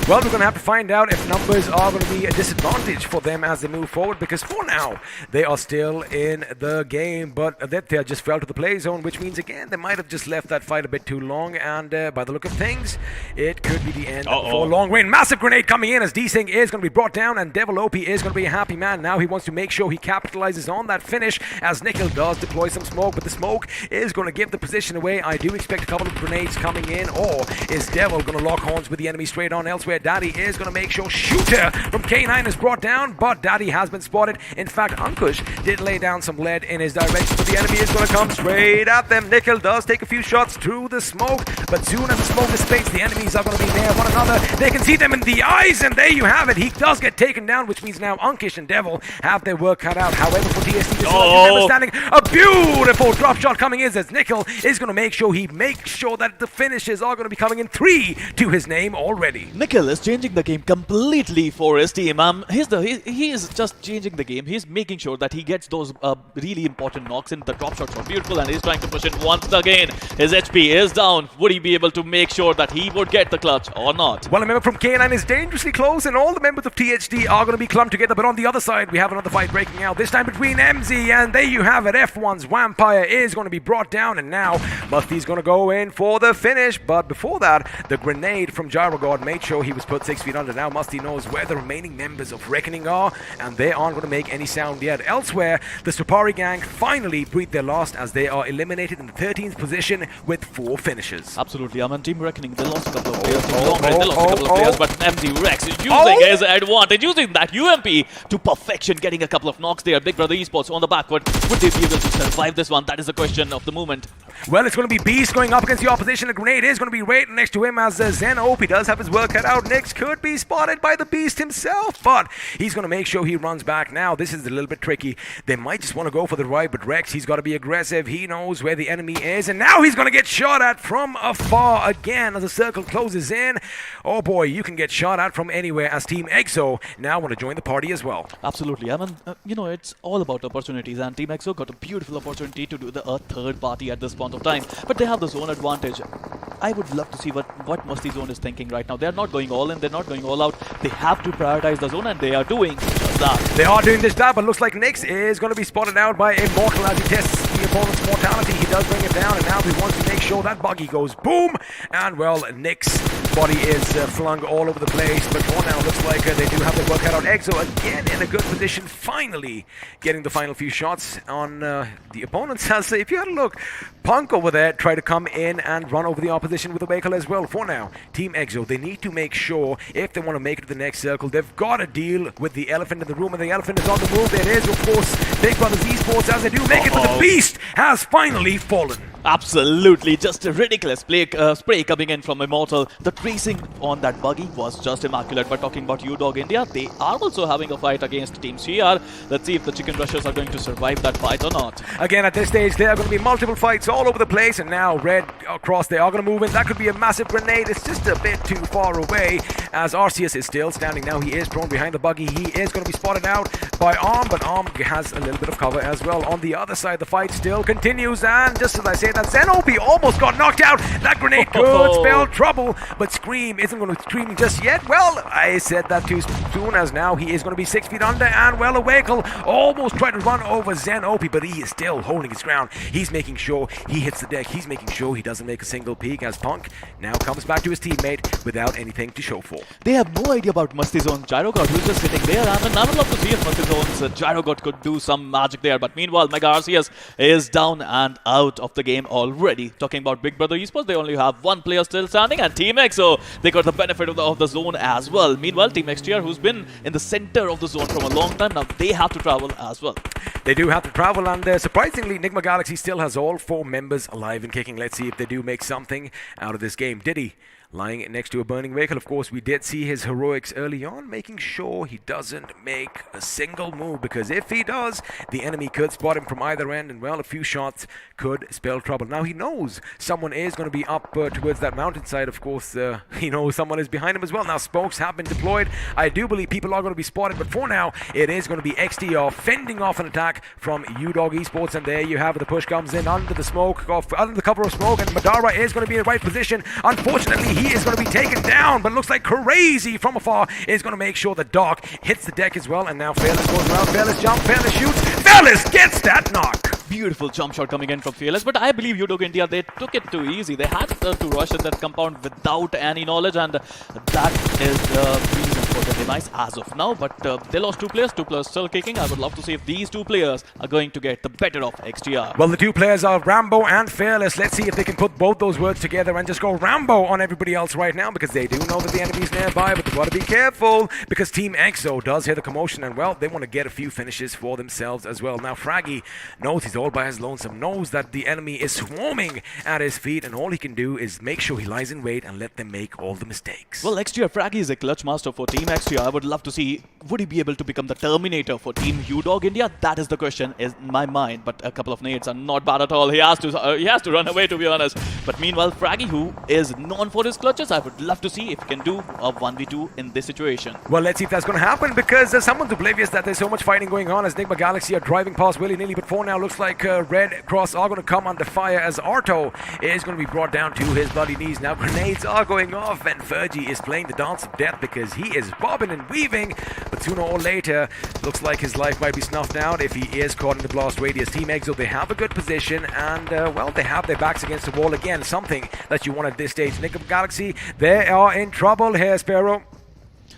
Well, we're going to have to find out if numbers are going to be a disadvantage for them as they move forward, because for now, they are still in the game, but Aditya just fell to the play zone, which means, again, they might have just left that fight a bit too long, and by the look of things, it could be the end for long range. Massive grenade coming in as D-Sing is going to be brought down, and Devil OP is going to be a happy man. Now he wants to make sure he capitalizes on that finish as Nickel does deploy some smoke, but the smoke is going to give the position away. I do expect a couple of grenades coming in, or is Devil going to lock horns with the enemy straight on elsewhere? elsewhere. Daddy is going to make sure Shooter from K9 is brought down, but Daddy has been spotted. In fact, Ankush did lay down some lead in his direction, but the enemy is going to come straight at them. Nikhil does take a few shots through the smoke, but soon as the smoke dissipates, the enemies are going to be near one another. They can see them in the eyes, and there you have it. He does get taken down, which means now Ankush and Devil have their work cut out. However, for TST, this is understanding. A beautiful drop shot coming in as Nikhil is going to make sure he makes sure that the finishes are going to be coming in 3 to his name already. Nikhil is changing the game completely for his team. He is just changing the game. He's making sure that he gets those really important knocks in. The drop shots are beautiful, and he's trying to push it once again. His HP is down. Would he be able to make sure that he would get the clutch or not? Well, a member from K9 is dangerously close, and all the members of THD are going to be clumped together. But on the other side, we have another fight breaking out, this time between MZ, and there you have it. F1's Vampire is going to be brought down, and now Musty's going to go in for the finish. But before that, the grenade from Gyrogod made sure he was put 6 feet under. Now Musty knows where the remaining members of Reckoning are, and they aren't going to make any sound yet. Elsewhere, the Supari gang finally breathe their last as they are eliminated in the 13th position with 4 finishes. Absolutely. Team Reckoning, they lost a couple of players. They lost a couple of players, but MZ Rex is using his advantage, using that UMP to perfection, getting a couple of knocks there. Big Brother Esports on the back, but would they be able to survive this one? That is the question of the moment. Well, it's going to be Beast going up against the opposition. The grenade is going to be right next to him as Zen OP does have his work cut out. Next could be spotted by the Beast himself, but he's going to make sure he runs back now. This is a little bit tricky. They might just want to go for the ride, but Rex, he's got to be aggressive. He knows where the enemy is, and now he's going to get shot at from afar again as the circle closes in. Oh boy, you can get shot at from anywhere as TeamXO now want to join the party as well. Absolutely. It's all about opportunities, and TeamXO got a beautiful opportunity to do a third party at this point of time, but they have the zone advantage. I would love to see what MASTIZONE is thinking right now. They're not going all in, they're not going all out. They have to prioritize the zone, and they are doing just that. They are doing this job, but looks like Nyx is going to be spotted out by Immortal as he tests the opponent's mortality. He does bring it down, and now he wants to make sure that buggy goes boom. And well, Nyx's body is flung all over the place, but for now looks like they do have their work cut out. EXO again in a good position, finally getting the final few shots on the opponents. As if you had a look, Punk over there tried to come in and run over the opposition with a vehicle as well. For now, TeamXO, they need to make sure if they want to make it to the next circle, they've got to deal with the elephant in the room, and the elephant is on the move. There is, of course, Big Brothers Esports as they do make it, but the Beast has finally fallen. Absolutely, just a ridiculous spray coming in from Immortal. The tracing on that buggy was just immaculate. But talking about Udog India, they are also having a fight against Team CR. Let's see if the Chicken Rushers are going to survive that fight or not. Again, at this stage, there are going to be multiple fights all over the place, and now Red across, they are going to move in. That could be a massive grenade. It's just a bit too far away, as Arceus is still standing now. He is prone behind the buggy. He is going to be spotted out by Arm, but Arm has a little bit of cover as well. On the other side, the fight still continues, and just as I say that, Zenobi almost got knocked out. That grenade could spell trouble, but Scream isn't going to scream just yet. Well, I said that too soon, as now he is going to be 6 feet under, and well, a vehicle almost tried to run over Zenobi, but he is still holding his ground. He's making sure he hits the deck. He's making sure he doesn't make a single peek, as Punk now comes back to his teammate without anything to show for. They have no idea about MASTIZONE Gyrogod, who's just sitting there, and I would love to see if MASTIZONE's Gyrogod could do some magic there. But meanwhile, Mega Arceus is down and out of the game already. Talking about Big Brother Esports, they only have one player still standing, and TeamXO, they got the benefit of the zone as well. Meanwhile, Team XTR, who's been in the center of the zone from a long time, now they have to travel as well. They do have to travel, and surprisingly, NIGMA Galaxy still has all 4 members alive and kicking. Let's see if they do make something out of this game. Diddy lying next to a burning vehicle. Of course, we did see his heroics early on, making sure he doesn't make a single move, because if he does, the enemy could spot him from either end, and well, a few shots could spell trouble. Now he knows someone is going to be up towards that mountainside. Of course, he knows someone is behind him as well. Now spokes have been deployed. I do believe people are going to be spotted, but for now, it is going to be XTR fending off an attack from Udog Esports, and there you have it. The push comes in under the smoke, under the cover of smoke, and Madara is going to be in the right position. Unfortunately, he is going to be taken down, but looks like Crazy from afar is going to make sure the Doc hits the deck as well, and now Fearless goes around. Fearless jump, Fearless shoots, Fearless gets that knock. Beautiful jump shot coming in from Fearless, but I believe Udog India, they took it too easy. They had to rush in that compound without any knowledge, and that is the reason for them demise as of now, but they lost two players still kicking. I would love to see if these two players are going to get the better of XTR. Well, the two players are Rambo and Fearless. Let's see if they can put both those words together and just go Rambo on everybody else right now, because they do know that the enemy's nearby, but they've got to be careful because TeamXO does hear the commotion, and well, they want to get a few finishes for themselves as well. Now, Fraggy knows he's all by his lonesome, knows that the enemy is swarming at his feet, and all he can do is make sure he lies in wait and let them make all the mistakes. Well, XTR Fraggy is a clutch master for Team XTR. I would love to see, would he be able to become the Terminator for Team Udog India? That is the question in my mind, but a couple of nades are not bad at all. He has to run away, to be honest. But meanwhile, Fraggy, who is known for his clutches, I would love to see if he can do a 1v2 in this situation. Well, let's see if that's going to happen, because someone's oblivious that there's so much fighting going on as NIGMA Galaxy are driving past willy-nilly, but for now looks like Red Cross are going to come under fire as Arto is going to be brought down to his bloody knees. Now grenades are going off, and Fergie is playing the dance of death because he is bobbing and weaving, but sooner or later looks like his life might be snuffed out if he is caught in the blast radius. TeamXO, they have a good position, and well, they have their backs against the wall again, something that you want at this stage. NIGMA Galaxy, they are in trouble here, Sparrow.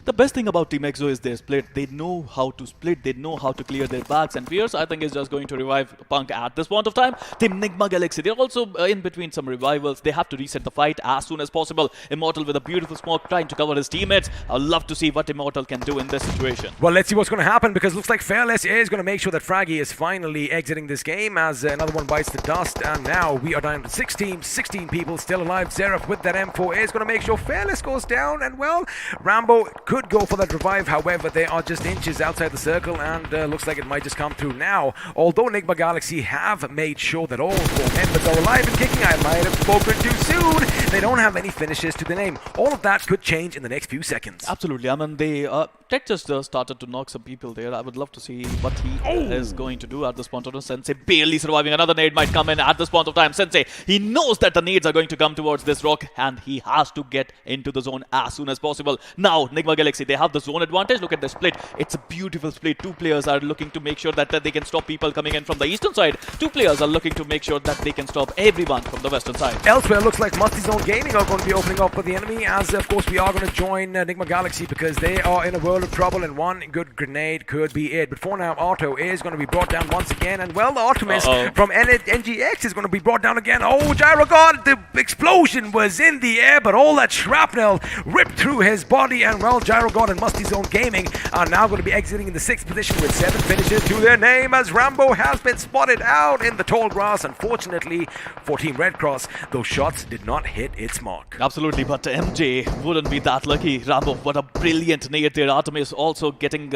The best thing about TeamXO is their split. They know how to split, they know how to clear their backs, and Fierce, I think, is just going to revive Punk at this point of time. Team NIGMA Galaxy, they're also in between some revivals. They have to reset the fight as soon as possible. Immortal with a beautiful smoke trying to cover his teammates. I'd love to see what Immortal can do in this situation. Well, let's see what's going to happen, because it looks like Fearless is going to make sure that Fraggy is finally exiting this game as another one bites the dust, and now we are down to 6 teams, 16 people still alive. Zeref with that M4 is going to make sure Fearless goes down, and well, Rambo could go for that revive. However, they are just inches outside the circle, and looks like it might just come through now. Although NIGMA Galaxy have made sure that all 4 members are alive and kicking, I might have spoken too soon. They don't have any finishes to the name. All of that could change in the next few seconds. Absolutely. I mean, they Tech just started to knock some people there. I would love to see what he is going to do at this point of time. Sensei barely surviving. Another nade might come in at this point of time. Sensei, he knows that the nades are going to come towards this rock, and he has to get into the zone as soon as possible. Now, NIGMA Galaxy, they have the zone advantage. Look at the split. It's a beautiful split. 2 players are looking to make sure that they can stop people coming in from the eastern side. 2 players are looking to make sure that they can stop everyone from the western side. Elsewhere, looks like MASTIZONE Gaming are going to be opening up for the enemy, as of course we are going to join NIGMA Galaxy, because they are in a world of trouble, and one good grenade could be it. But for now, Otto is going to be brought down once again, and well, the Optimus from NGX is going to be brought down again. Oh, Gyro God, the explosion was in the air, but all that shrapnel ripped through his body, and well, Gyro God and MASTIZONE Gaming are now going to be exiting in the 6th position with 7 finishes to their name, as Rambo has been spotted out in the tall grass. Unfortunately for TeamRedXross, those shots did not hit its mark. Absolutely, but MJ wouldn't be that lucky. Rambo, what a brilliant nade there. Artemis also getting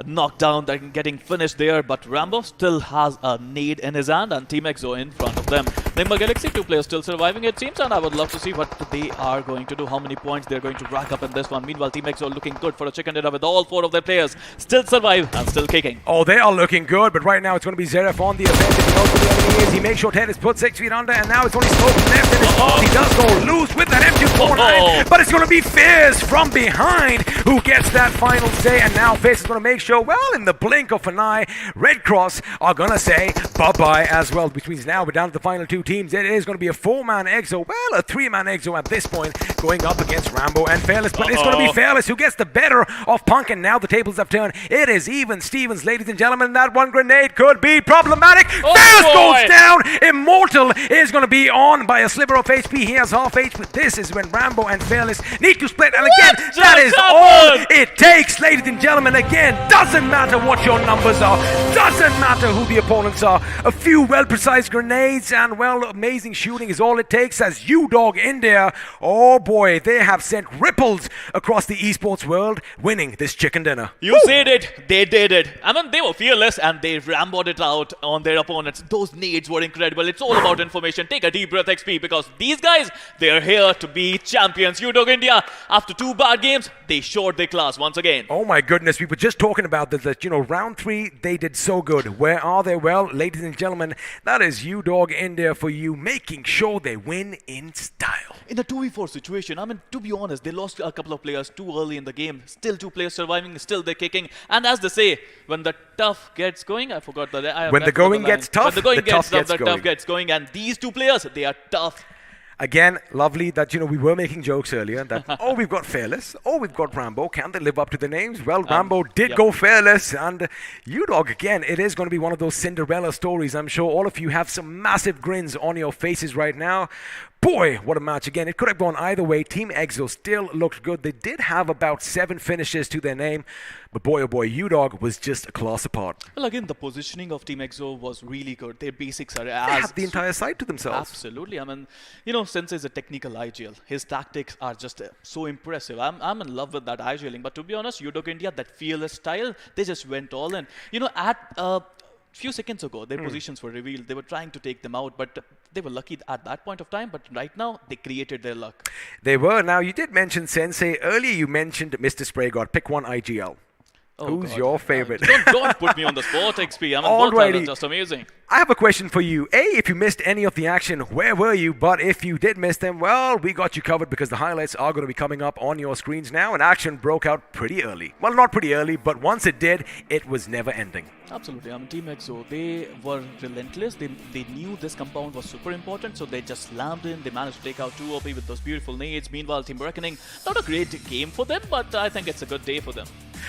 knocked down, getting finished there, but Rambo still has a nade in his hand, and TeamXO in front of them. NIGMA Galaxy, 2 players still surviving, it seems, and I would love to see what they are going to do, how many points they're going to rack up in this one. Meanwhile, TeamXO looking good for a chicken dinner with all 4 of their players still survive and still kicking. Oh, they are looking good, but right now it's going to be Zeref on the offensive. He knows where the enemy is. He makes sure Ted is put 6 feet under, and now it's only Smoke left in his spot. He does go loose with that M249, but it's going to be Fierce from behind who gets that final say, and now Fierce is going to make sure, well, in the blink of an eye, Red Cross are going to say bye-bye as well. Which means now we're down to the final 2 teams. It is going to be a 4-man EXO, well, a 3-man EXO at this point, going up against Rambo and Fearless, but it's going to be Fearless who gets the better of Punk, and now the tables have turned. It is even Stevens, ladies and gentlemen. That one grenade could be problematic. Fearless goes down. Immortal is going to be on by a sliver of HP. He has half HP. This is when Rambo and Fearless need to split, and again, that is all it takes, ladies and gentlemen. Again, doesn't matter what your numbers are, doesn't matter who the opponents are. A few well-precise grenades and, well, amazing shooting is all it takes, as Udog India, oh boy, they have sent ripples across the esports world, winning this chicken dinner. You said it, they did it. I mean, they were fearless and they ramboed it out on their opponents. Those nades were incredible. It's all about information. Take a deep breath, XP, because these guys, they're here to be champions. Udog India, after 2 bad games, they showed their class once again. Oh my goodness, we were just talking about this, that, you know, round 3, they did so good. Where are they? Well, ladies and gentlemen, that is Udog India for you, making sure they win in style. In a 2v4 situation, I mean, to be honest, they lost a couple of players too early in the game. Still 2 players surviving, still they're kicking. And as they say, when the tough gets going, I forgot that. When the going gets tough, when the going the gets tough tough, the tough gets going. And these 2 players, they are tough. Again, lovely that, we were making jokes earlier that, oh, we've got Fearless, oh, we've got Rambo. Can they live up to the names? Well, Rambo did go Fearless, and Udog, again, it is going to be one of those Cinderella stories. I'm sure all of you have some massive grins on your faces right now. Boy, what a match. Again, it could have gone either way. TeamXO still looked good. They did have about 7 finishes to their name, but boy, oh boy, Udog was just a class apart. Well, again, the positioning of TeamXO was really good. Their basics are They have the entire side to themselves. Absolutely. I mean, Sensei is a technical IGL. His tactics are just so impressive. I'm in love with that IGLing. But to be honest, Udog India, that fearless style, they just went all in. At few seconds ago, their positions were revealed. They were trying to take them out, but they were lucky at that point of time. But right now, they created their luck. They were. Now, you did mention Sensei. Earlier, you mentioned Mr. Spray God. Pick one IGL. Oh, Who's God. your favorite? Don't put me on the spot, XP. I mean, both are just amazing. I have a question for you. If you missed any of the action, where were you? But if you did miss them, well, we got you covered because the highlights are going to be coming up on your screens now, and action broke out pretty early. Well, not pretty early, but once it did, it was never ending. Absolutely. I mean, TeamXO, they were relentless. They knew this compound was super important, so they just slammed in. They managed to take out 2 OP with those beautiful nades. Meanwhile, Team Reckoning, not a great game for them, but I think it's a good day for them.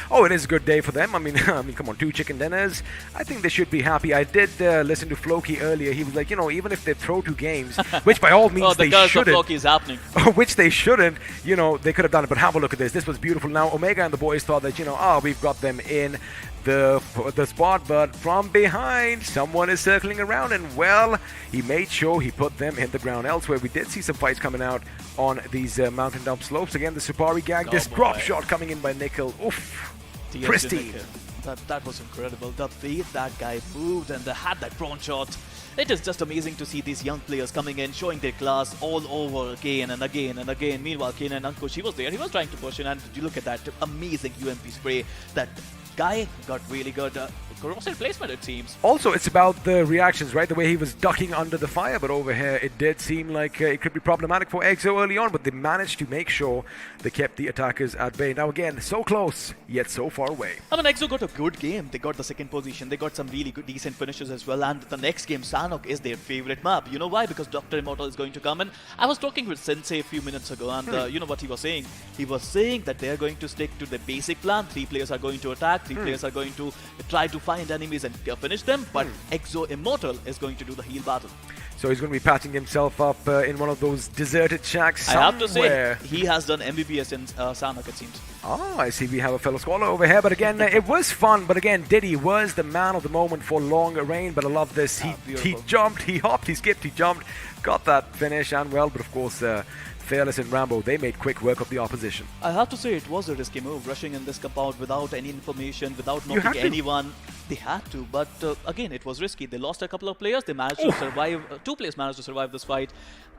Oh, it is a good day for them. I mean, come on, 2 chicken dinners. I think they should be happy. I did listen to Floki earlier. He was like, even if they throw 2 games, which by all means they shouldn't. The Floki is happening. Which they shouldn't. They could have done it. But have a look at this. This was beautiful. Now, Omega and the boys thought that, we've got them in the spot, but from behind, someone is circling around, and well, he made sure he put them in the ground. Elsewhere, we did see some fights coming out on these mountain dump slopes. Again, the Supari gang, this drop shot coming in by Nickel. Oof, pristine. That was incredible. The way that guy moved and they had that prawn shot. It is just amazing to see these young players coming in, showing their class all over again and again and again. Meanwhile, Kane and Ankush, he was there. He was trying to push in, and you look at that amazing UMP spray. That guy got really good corrosive placement, it seems. Also, it's about the reactions, right? The way he was ducking under the fire, but over here, it did seem like it could be problematic for EXO early on, but they managed to make sure they kept the attackers at bay. Now again, so close, yet so far away. I mean, EXO got a good game. They got the 2nd position. They got some really good, decent finishes as well. And the next game, Sanhok, is their favorite map. You know why? Because Dr. Immortal is going to come in. I was talking with Sensei a few minutes ago, and you know what he was saying? He was saying that they are going to stick to the basic plan. 3 players are going to attack. 3 players are going to try to find enemies and finish them. But EXO Immortal is going to do the heal battle. So he's going to be patching himself up in one of those deserted shacks somewhere. I have to say, he has done MVPs in Sanhok, it seems. Oh, I see we have a fellow scholar over here. But again, it was fun. But again, Diddy was the man of the moment for long reign. But I love this. He jumped, he hopped, he skipped, he jumped, got that finish, and well, but of course, Fearless and Rambo, they made quick work of the opposition. I have to say, it was a risky move, rushing in this compound without any information, without knowing anyone. They had to, but again, it was risky. They lost a couple of players. They managed to survive. 2 players managed to survive this fight.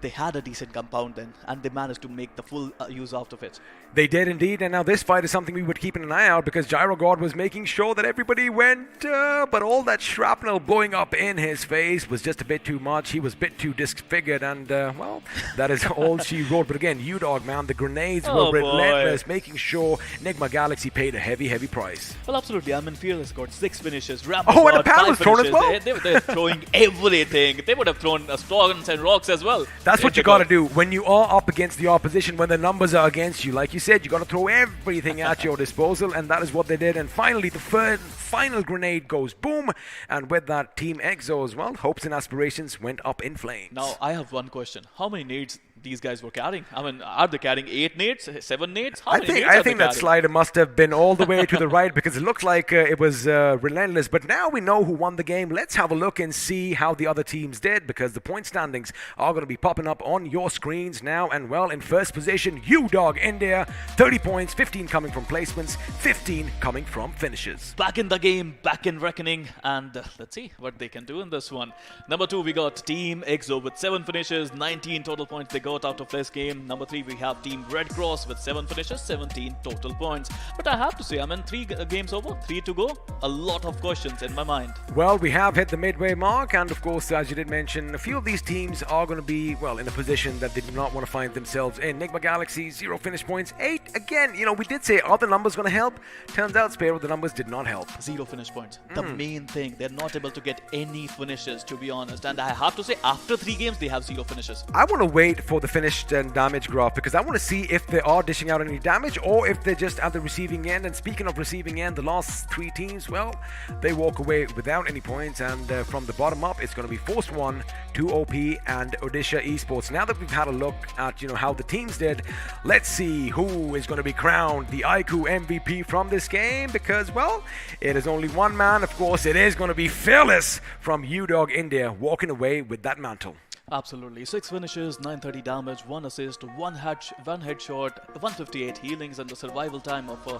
They had a decent compound then, and they managed to make the full use out of it. They did indeed, and now this fight is something we would keep an eye out because Gyro God was making sure that everybody went, but all that shrapnel blowing up in his face was just a bit too much. He was a bit too disfigured, and well, that is all she wrote. But again, Udog, man, the grenades were relentless, making sure NIGMA Galaxy paid a heavy, heavy price. Well, absolutely. I mean, Fearless got 6 finishes. Rambo and a pal was thrown as well. They're throwing everything. They would have thrown stones and rocks as well. That's what you got to do when you are up against the opposition, when the numbers are against you. Like you said, you got to throw everything at your disposal, and that is what they did. And finally, the final grenade goes boom, and with that, TeamXO as well, hopes and aspirations went up in flames. Now, I have one question. How many nades these guys were carrying? I mean, are they carrying 8 nades, 7 nades? I think that slider must have been all the way to the right because it looked like it was relentless. But now we know who won the game. Let's have a look and see how the other teams did because the point standings are going to be popping up on your screens now. And well, in first position, Udog India, 30 points, 15 coming from placements, 15 coming from finishes. Back in the game, back in reckoning, and let's see what they can do in this one. Number 2, we got TeamXO with 7 finishes, 19 total points they got out of this game. Number 3, we have TeamRedXross with 7 finishes, 17 total points. But I have to say, I mean, 3 games over, 3 to go. A lot of questions in my mind. Well, we have hit the midway mark, and of course, as you did mention, a few of these teams are going to be, well, in a position that they do not want to find themselves in. NIGMA Galaxy, 0 finish points, 8. Again, we did say, are the numbers going to help? Turns out, Spare, the numbers did not help. 0 finish points. The main thing, they're not able to get any finishes, to be honest. And I have to say, after 3 games, they have 0 finishes. I want to wait for the finished and damage graph, because I want to see if they are dishing out any damage or if they're just at the receiving end. And speaking of receiving end, the last 3 teams, well, they walk away without any points. And from the bottom up, it's going to be ForceOne, 2OP, and Odisha Esports. Now that we've had a look at how the teams did, let's see who is going to be crowned the iQOO MVP from this game, because, well, it is only one man. Of course, it is going to be Fearless from Udog India walking away with that mantle. Absolutely. 6 finishes, 930 damage, 1 assist, 1 headshot, 158 healings, and the survival time of a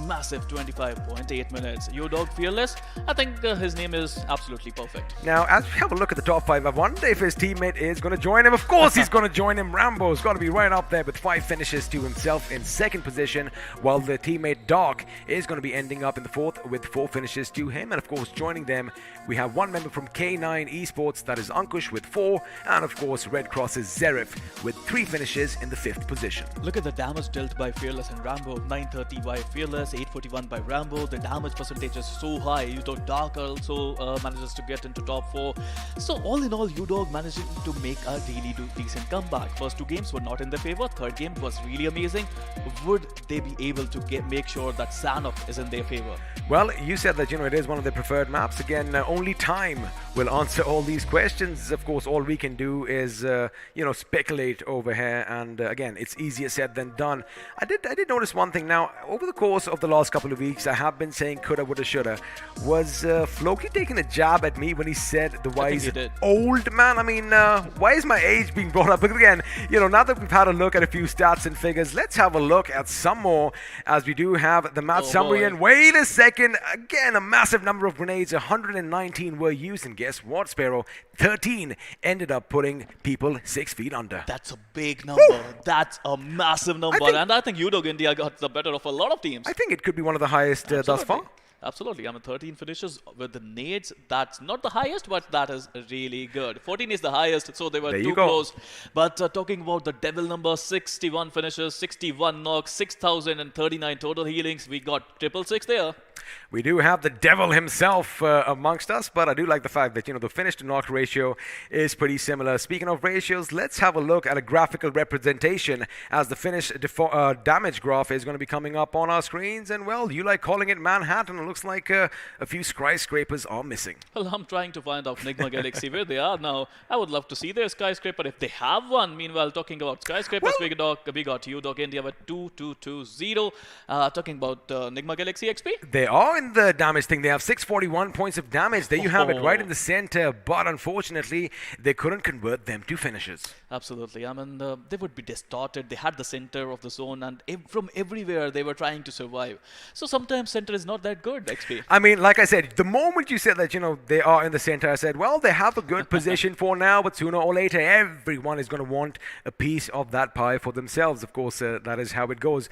massive 25.8 minutes. Udog Fearless, I think his name is absolutely perfect. Now, as we have a look at the top 5, I wonder if his teammate is going to join him. Of course, he's going to join him. Rambo's got to be right up there with 5 finishes to himself in 2nd position, while the teammate Dark is going to be ending up in the 4th with 4 finishes to him. And of course, joining them, we have one member from K9 Esports, that is Ankush, with 4. And of course, Red Cross's Zerif with 3 finishes in the 5th position. Look at the damage dealt by Fearless and Rambo. 930 by Fearless, 841 by Rambo. The damage percentage is so high. Udog Dark also manages to get into top 4. So all in all, Udog managing to make a really decent comeback. First 2 games were not in their favor. 3rd game was really amazing. Would they be able to make sure that Sanhok is in their favor? Well, you said that it is one of their preferred maps. Again, only time will answer all these questions. Of course, all we can do is speculate over here, and again, it's easier said than done. I did notice one thing. Now, over the course of the last couple of weeks, I have been saying coulda, woulda, shoulda. Was Floki taking a jab at me when he said the wise old man? I mean, why is my age being brought up? Because again, now that we've had a look at a few stats and figures, let's have a look at some more, as we do have the match summary. And wait a second, again, a massive number of grenades. 119 were used, and guess what, Sparrow? 13 ended up putting people 6 feet under. That's a big number. Woo! That's a massive number. And I think Udog India got the better of a lot of teams. I think it could be one of the highest thus far. Absolutely. 13 finishes with the nades. That's not the highest, but that is really good. 14 is the highest, so they were too close. But talking about the devil number, 61 finishes, 61 knocks, 6,039 total healings. We got 666 there. We do have the devil himself amongst us, but I do like the fact that, the finish to knock ratio is pretty similar. Speaking of ratios, let's have a look at a graphical representation, as the finish damage graph is going to be coming up on our screens. And, well, you like calling it Manhattan. It looks like a few skyscrapers are missing. Well, I'm trying to find out NIGMA Galaxy where they are now. I would love to see their skyscraper if they have one. Meanwhile, talking about skyscrapers, we got Udog India with 2220. Talking about NIGMA Galaxy XP. They are in the damage thing. They have 641 points of damage. There you have it, right in the center. But unfortunately, they couldn't convert them to finishes. Absolutely. I mean, they would be distorted. They had the center of the zone, and from everywhere they were trying to survive. So sometimes center is not that good, XP. I mean, like I said, the moment you said that, they are in the center, I said, well, they have a good position for now, but sooner or later, everyone is going to want a piece of that pie for themselves. Of course, that is how it goes.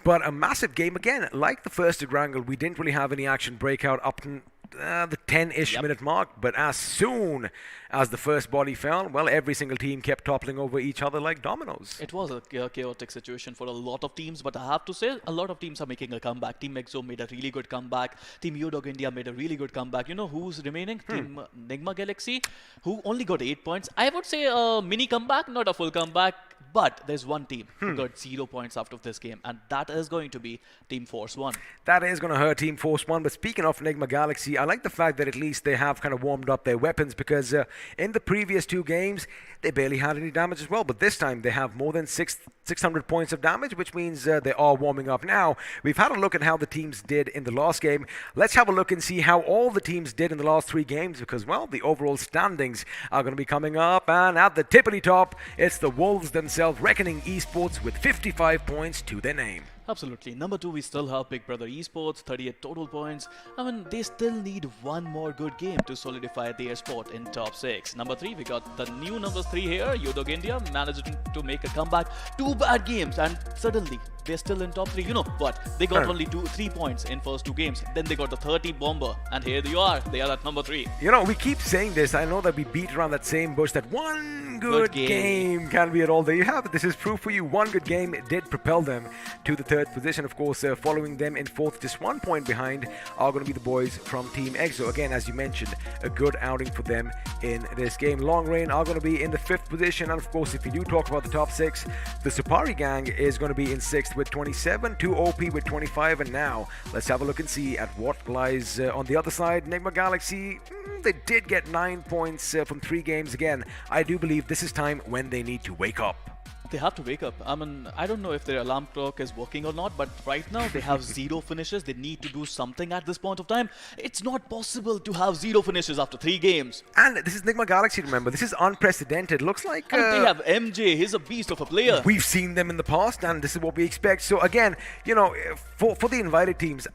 But a massive game again. Like the first Erangel, we didn't really have any action breakout up to the 10-ish minute mark. But as soon as the first body fell, well, every single team kept toppling over each other like dominoes. It was a chaotic situation for a lot of teams, but I have to say, a lot of teams are making a comeback. TeamXO made a really good comeback. Team Udog India made a really good comeback. You know who's remaining? Team NIGMA Galaxy, who only got 8 points. I would say a mini comeback, not a full comeback. But there's one team who got 0 points after this game, and that is going to be Team ForceOne. That is going to hurt Team ForceOne. But speaking of NIGMA Galaxy, I like the fact that at least they have kind of warmed up their weapons, because in the previous 2 games, they barely had any damage as well. But this time, they have more than 600 points of damage, which means they are warming up now. We've had a look at how the teams did in the last game. Let's have a look and see how all the teams did in the last 3 games, because, well, the overall standings are going to be coming up. And at the tippity top, it's the Wolves themselves, reckoning Esports with 55 points to their name. Absolutely. Number 2, we still have Big Brother Esports, 38 total points. I mean, they still need one more good game to solidify their spot in top 6. Number 3, we got the new number 3 here, Udog India, managed to make a comeback. 2 bad games, and suddenly they're still in top 3. You know what? They got only 3 points in first 2 games. Then they got the 30 bomber, and here you are. They are at number 3. You know, we keep saying this. I know that we beat around that same bush that one good game can be it all. There you have it. This is proof for you. One good game did propel them to the 3rd position. Of course, following them in 4th, just 1 point behind, are going to be the boys from TeamXO. Again, as you mentioned, a good outing for them in this game. Long Rain are going to be in the 5th position. And of course, if you do talk about the top 6, the Supari gang is going to be in 6th with 27, 2 OP with 25. And now, let's have a look and see at what lies on the other side. NIGMA Galaxy, they did get 9 points from 3 games. Again, I do believe this is time when they need to wake up. They have to wake up. I mean, I don't know if their alarm clock is working or not, but right now they have 0 finishes. They need to do something at this point of time. It's not possible to have 0 finishes after 3 games. And this is NIGMA Galaxy, remember. This is unprecedented. Looks like... And they have MJ. He's a beast of a player. We've seen them in the past, and this is what we expect. So again, you know, for the invited teams,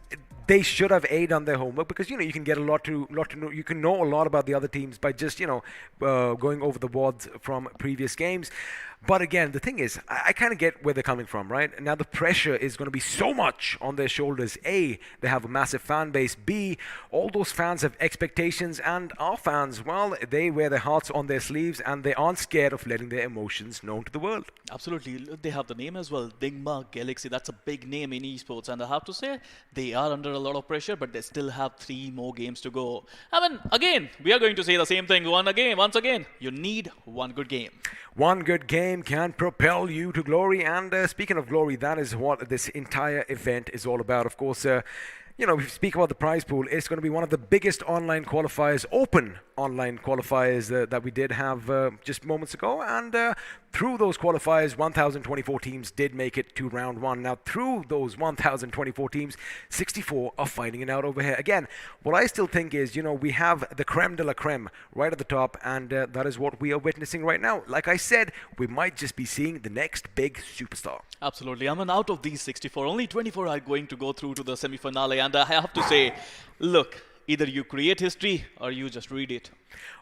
they should have done their homework, because you know you can get a lot to know. You can know a lot about the other teams by just going over the WODs from previous games. But again, the thing is, I kind of get where they're coming from, right? Now the pressure is going to be so much on their shoulders. A, they have a massive fan base. B, all those fans have expectations, and our fans, well, they wear their hearts on their sleeves, and they aren't scared of letting their emotions known to the world. Absolutely. They have the name as well, NIGMA Galaxy. That's a big name in esports, and I have to say, they are under a lot of pressure, but they still have 3 more games to go. I mean, again, we are going to say the same thing once again. You need one good game. One good game can propel you to glory. And speaking of glory, that is what this entire event is all about. Of course, you know, we speak about the prize pool. It's going to be one of the biggest online qualifiers, open online qualifiers that we did have just moments ago. And through those qualifiers, 1,024 teams did make it to round 1. Now, through those 1,024 teams, 64 are fighting it out over here. Again, what I still think is, you know, we have the creme de la creme right at the top, and that is what we are witnessing right now. Like I said, we might just be seeing the next big superstar. Absolutely. I mean, out of these 64, only 24 are going to go through to the semi-finale. And I have to say, look, either you create history or you just read it.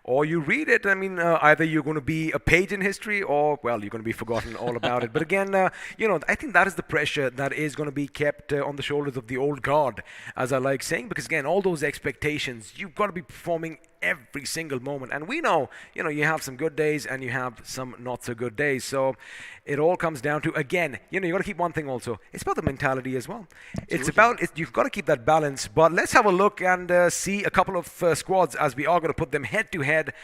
Or you read it. I mean, either you're going to be a page in history, or, well, you're going to be forgotten all about it. But again, you know, I think that is the pressure that is going to be kept on the shoulders of the old guard, as I like saying, because again, all those expectations, you've got to be performing every single moment. And we know, you know, you have some good days and you have some not so good days. So it all comes down to, again, you know, you got to keep one thing also. It's about the mentality as well. Absolutely. It's about, you've got to keep that balance. But let's have a look and see a couple of squads, as we are going to put them head to head,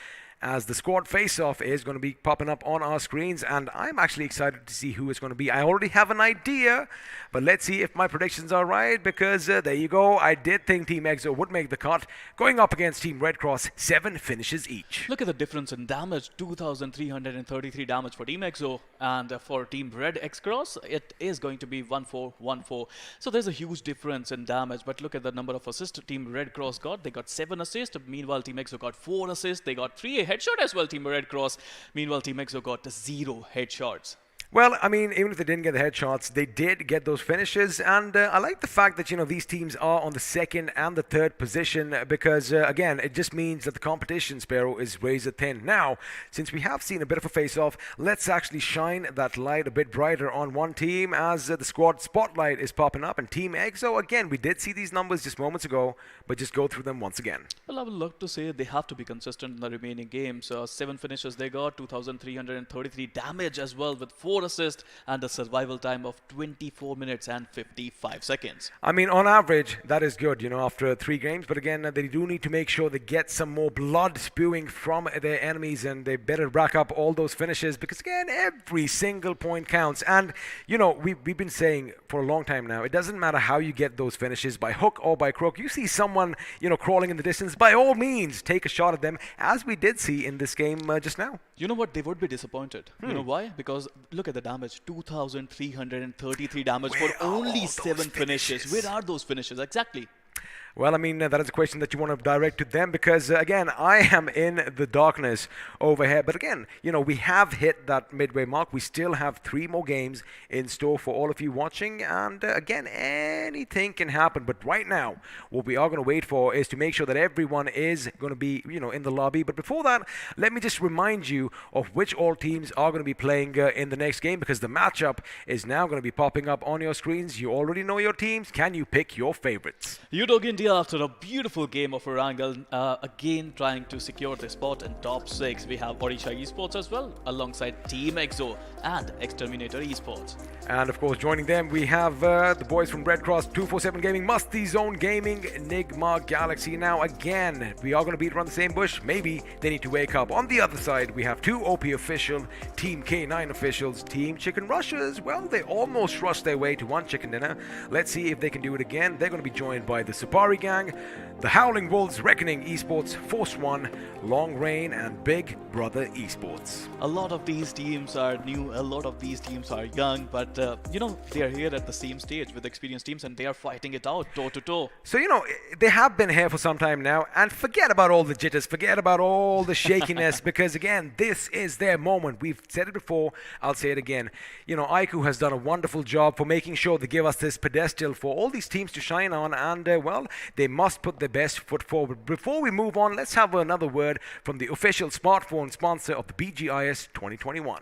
as the squad face-off is going to be popping up on our screens, and I'm actually excited to see who it's going to be. I already have an idea, but let's see if my predictions are right, because there you go. I did think TeamXO would make the cut, going up against TeamRedXross, 7 finishes each. Look at the difference in damage, 2,333 damage for TeamXO, and for TeamRedXross, it is going to be 1-4-1-4. So there's a huge difference in damage, but look at the number of assists TeamRedXross got. They got 7 assists, meanwhile TeamXO got 4 assists. They got 3 headshot as well, TeamRedXross. Meanwhile, TeamXO got 0 headshots. Well, I mean, even if they didn't get the headshots, they did get those finishes, and I like the fact that, you know, these teams are on the 2nd and the 3rd position, because, again, it just means that the competition, Sparrow, is razor thin. Now, since we have seen a bit of a face-off, let's actually shine that light a bit brighter on one team, as the squad spotlight is popping up, and TeamXO, again, we did see these numbers just moments ago, but just go through them once again. Well, I would love to say they have to be consistent in the remaining games. 7 finishes they got, 2,333 damage as well, with 4 assists and a survival time of 24 minutes and 55 seconds. I mean, on average, that is good, you know, after 3 games. But again, they do need to make sure they get some more blood spewing from their enemies, and they better rack up all those finishes, because again, every single point counts. And, you know, we've been saying for a long time now, it doesn't matter how you get those finishes, by hook or by crook. You see someone, you know, crawling in the distance, by all means, take a shot at them, as we did see in this game just now. You know what? They would be disappointed. You know why? Because look at the damage. 2,333 damage for only 7 finishes. Where are those finishes? Exactly. Well, I mean, that is a question that you want to direct to them because, again, I am in the darkness over here. But again, we have hit that midway mark. We still have 3 more games in store for all of you watching. And again, anything can happen. But right now, what we are going to wait for is to make sure that everyone is going to be, in the lobby. But before that, let me just remind you of which all teams are going to be playing in the next game because the matchup is now going to be popping up on your screens. You already know your teams. Can you pick your favorites? Udog India, after a beautiful game of Erangel, again trying to secure the spot in top 6. We have Odisha Esports as well, alongside TeamXO and Terminator Esports. And of course, joining them, we have the boys from RedXross, 247 Gaming, MASTIZONE Gaming, NIGMA Galaxy. Now, again, we are going to beat around the same bush. Maybe they need to wake up. On the other side, we have 2 OP official, Team K9 officials, Team Chicken Rushers. Well, they almost rushed their way to 1 chicken dinner. Let's see if they can do it again. They're going to be joined by the Supari gang, the Howling Wolves, Reckoning Esports, ForceOne, Long Rain, and Big Brother Esports. A lot of these teams are new, a lot of these teams are young, but they are here at the same stage with experienced teams and they are fighting it out toe to toe. So, they have been here for some time now, and forget about all the jitters, forget about all the shakiness, because again, this is their moment. We've said it before, I'll say it again. iQOO has done a wonderful job for making sure they give us this pedestal for all these teams to shine on, and well, they must put their best foot forward. Before we move on, let's have another word from the official smartphone sponsor of the BGIS 2021.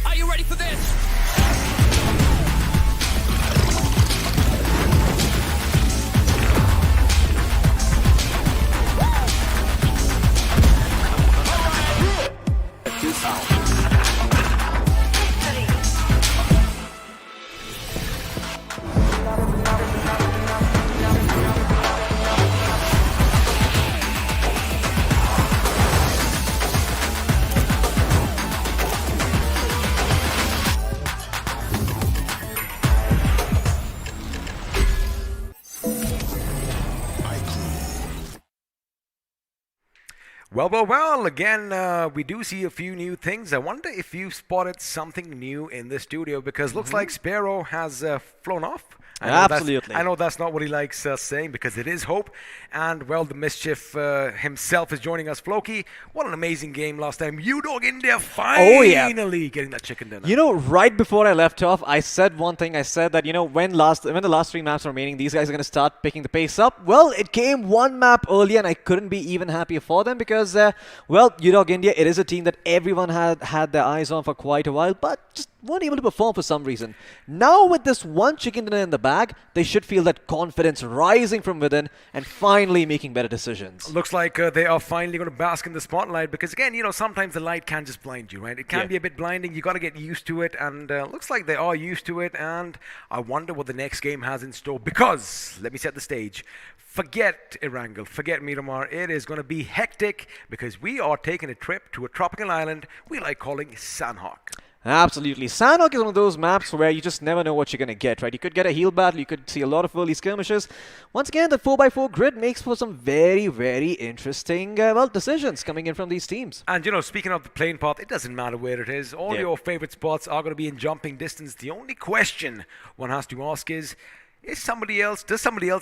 Are you ready for this? Well, again, we do see a few new things. I wonder if you spotted something new in the studio, because looks like Sparrow has flown off. Absolutely. I know that's not what he likes saying, because it is hope. And, well, the Mischief himself is joining us. Floki, what an amazing game last time. Udog India finally getting that chicken dinner. Right before I left off, I said one thing. I said that, when the last 3 maps are remaining, these guys are going to start picking the pace up. Well, it came 1 map early, and I couldn't be even happier for them because, Udog India, it is a team that everyone had their eyes on for quite a while, but just weren't able to perform for some reason. Now, with this 1 chicken dinner in the bag, they should feel that confidence rising from within and finally making better decisions. Looks like they are finally going to bask in the spotlight, because again, sometimes the light can just blind you, right? It can be a bit blinding. You got to get used to it, and looks like they are used to it. And I wonder what the next game has in store, because let me set the stage. Forget Erangel, forget Miramar. It is going to be hectic, because we are taking a trip to a tropical island we like calling Sanhok. Absolutely. Sanhok is one of those maps where you just never know what you're going to get, right? You could get a heal battle, you could see a lot of early skirmishes. Once again, the 4x4 grid makes for some very, very interesting, decisions coming in from these teams. And, speaking of the playing path, it doesn't matter where it is. All your favorite spots are going to be in jumping distance. The only question one has to ask is does somebody else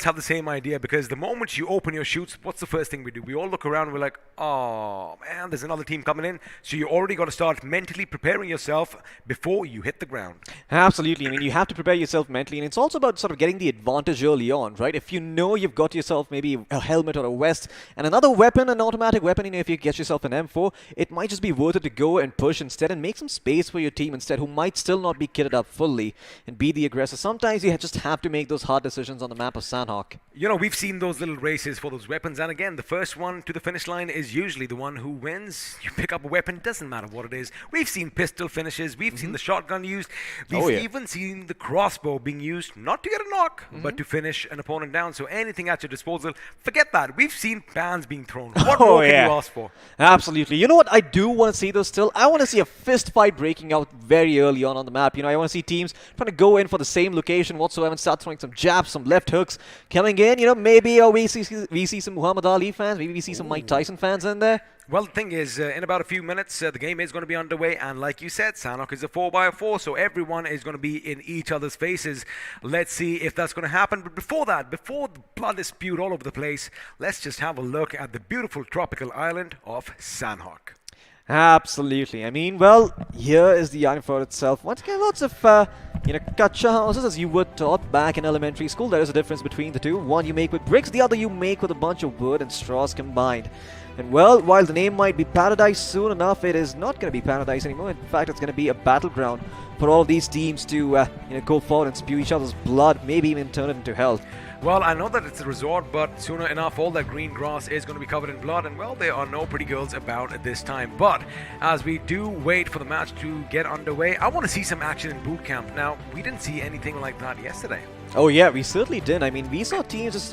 have the same idea? Because the moment you open your chutes, what's the first thing we do? We all look around and we're like, oh man, there's another team coming in. So you already got to start mentally preparing yourself before you hit the ground. Absolutely. I mean, you have to prepare yourself mentally, and it's also about sort of getting the advantage early on, right? If you know you've got yourself maybe a helmet or a vest and another weapon, an automatic weapon, if you get yourself an M4, it might just be worth it to go and push instead and make some space for your team instead, who might still not be kitted up fully, and be the aggressor. Sometimes you just have to make those hard decisions on the map of Sanhok. We've seen those little races for those weapons, and again, the first one to the finish line is usually the one who wins. You pick up a weapon, doesn't matter what it is. We've seen pistol finishes, we've seen the shotgun used, we've even seen the crossbow being used, not to get a knock, but to finish an opponent down. So anything at your disposal, forget that. We've seen bans being thrown. What more can you ask for? Absolutely. You know what I do want to see though still? I want to see a fist fight breaking out very early on the map. I want to see teams trying to go in for the same location whatsoever and start throwing some jabs, some left hooks coming in. You know, maybe we see some Muhammad Ali fans, maybe we see some Mike Tyson fans in there. Well, the thing is, in about a few minutes, the game is going to be underway, and like you said, Sanhok is a 4x4, so everyone is going to be in each other's faces. Let's see if that's going to happen. But before that, before the blood is spewed all over the place, let's just have a look at the beautiful tropical island of Sanhok. Absolutely. I mean, well, here is the island for itself. Once again, lots of, kacha houses as you were taught back in elementary school. There is a difference between the two. One you make with bricks, the other you make with a bunch of wood and straws combined. And well, while the name might be Paradise soon enough, it is not going to be Paradise anymore. In fact, it's going to be a battleground for all of these teams to, go forward and spew each other's blood, maybe even turn it into hell. Well, I know that it's a resort, but sooner enough, all that green grass is going to be covered in blood, and well, there are no pretty girls about at this time. But as we do wait for the match to get underway, I want to see some action in boot camp. Now, we didn't see anything like that yesterday. Oh yeah, we certainly did. I mean, we saw teams just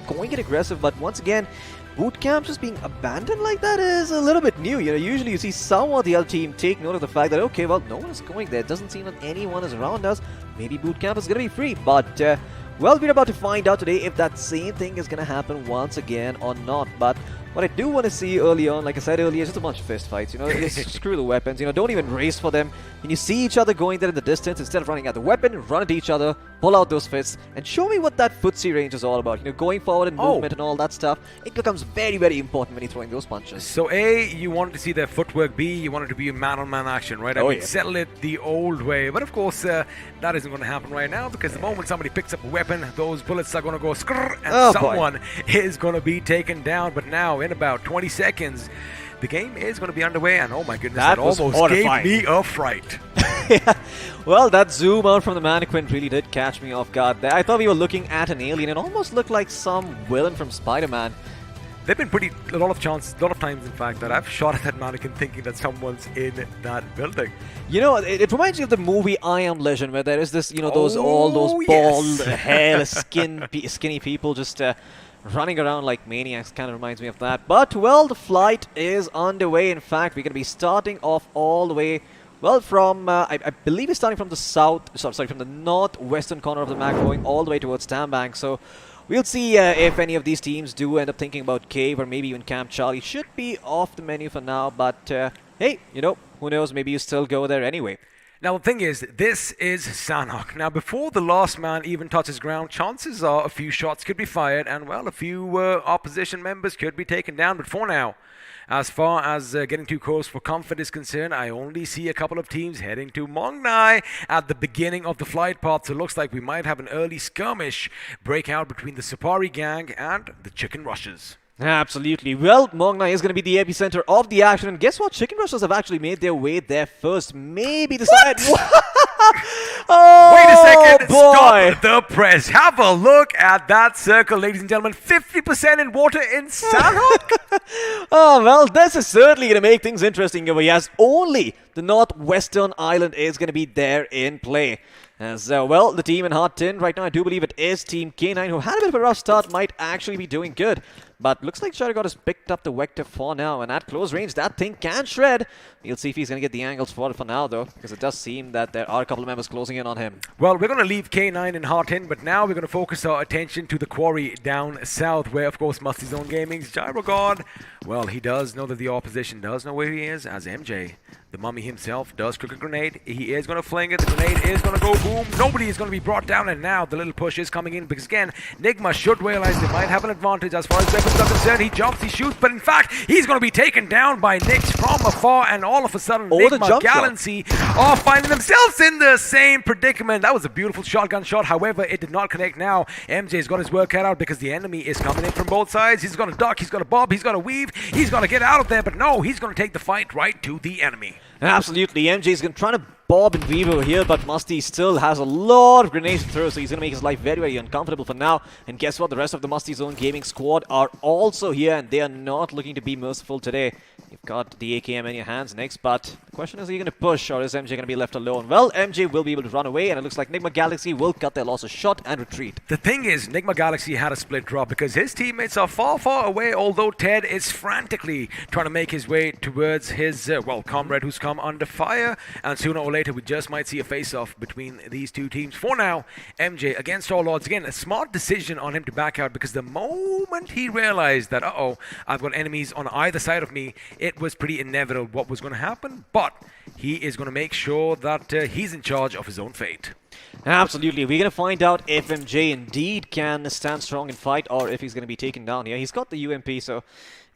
going it aggressive, but once again, boot camp just being abandoned like that is a little bit new. You know, usually you see some of the other team take note of the fact that, okay, well, no one is going there. It doesn't seem that anyone is around us. Maybe boot camp is going to be free, but well, we're about to find out today if that same thing is going to happen once again or not. But what I do want to see early on, like I said earlier, is just a bunch of fist fights. You know, just screw the weapons. You know, don't even race for them. When you see each other going there in the distance, instead of running at the weapon, run at each other, pull out those fists, and show me what that footsie range is all about. You know, going forward in movement and all that stuff. It becomes very, very important when you're throwing those punches. So A, you wanted to see their footwork. B, you wanted to be a man-on-man action, right? I mean, settle it the old way. But of course, that isn't going to happen right now, because the moment somebody picks up a weapon, those bullets are going to go skrrr, and someone is going to be taken down. But now, in about 20 seconds, the game is going to be underway, and oh my goodness, that almost gave me a fright. Well, that zoom out from the mannequin really did catch me off guard there. I thought we were looking at an alien. It almost looked like some villain from Spider-Man. There've been a lot of times, in fact, that I've shot at that mannequin thinking that someone's in that building. You know, it reminds me of the movie I Am Legend, where there is this, you know, all those bald, hairless, skinny people just running around like maniacs. Kind of reminds me of that. But, well, the flight is underway. In fact, we're going to be starting off all the way, well, from, I believe it's starting from the from the northwestern corner of the map, going all the way towards Tambank. So we'll see if any of these teams do end up thinking about Cave or maybe even Camp Charlie. Should be off the menu for now, but hey, you know, who knows, maybe you still go there anyway. Now, the thing is, this is Sanhok. Now, before the last man even touches ground, chances are a few shots could be fired and, well, a few opposition members could be taken down. But for now, as far as getting too close for comfort is concerned, I only see a couple of teams heading to Mongnai at the beginning of the flight path. So it looks like we might have an early skirmish breakout between the Supari gang and the Chicken Rushers. Absolutely. Well, Mongnai is going to be the epicenter of the action. And guess what? Chicken Rushers have actually made their way there first. Maybe decide... Oh, wait a second. Boy. Stop the press. Have a look at that circle, ladies and gentlemen. 50% in water in Sanhok. Oh, well, this is certainly going to make things interesting over here, as only the northwestern island is going to be there in play. As well, the team in Hard Tin right now, I do believe it is Team K9, who had a bit of a rough start, might actually be doing good. But looks like Shadowgod has picked up the Vector for now, and at close range, that thing can shred. We'll see if he's going to get the angles for it for now, though, because it does seem that there are a couple of members closing in on him. Well, we're going to leave K9 in Hard Tin, but now we're going to focus our attention to the quarry down south, where, of course, MASTIZONE Gaming's Gyro God, well, he does know that the opposition does know where he is, as MJ, the mummy himself, does cook a grenade. He is going to fling it. The grenade is going to go boom. Nobody is going to be brought down, and now the little push is coming in, because, again, NIGMA should realize they might have an advantage as far as weapons are concerned. He jumps, he shoots, but in fact, he's going to be taken down by Nyx from afar, and all of a sudden, NIGMA Galaxy are finding themselves in the same predicament. That was a beautiful shotgun shot. However, it did not connect. Now, MJ's got his work cut out because the enemy is coming in from both sides. He's going to duck, he's going to bob, he's going to weave, he's going to get out of there, but no, he's going to take the fight right to the enemy. Absolutely, MJ's going to try to bob and weave over here, but Musty still has a lot of grenades to throw, so he's going to make his life very, very uncomfortable for now. And guess what? The rest of the MASTIZONE Gaming squad are also here, and they are not looking to be merciful today. You've got the AKM in your hands next, but the question is, are you going to push or is MJ going to be left alone? Well, MJ will be able to run away, and it looks like NIGMA Galaxy will cut their losses short and retreat. The thing is, NIGMA Galaxy had a split drop because his teammates are far, far away, although Ted is frantically trying to make his way towards his, comrade who's come under fire, and sooner or later we just might see a face-off between these two teams. For now, MJ, against all odds, again, a smart decision on him to back out because the moment he realized that, I've got enemies on either side of me, it was pretty inevitable what was going to happen, but he is going to make sure that he's in charge of his own fate. Absolutely. We're going to find out if MJ indeed can stand strong and fight or if he's going to be taken down here. He's got the UMP, so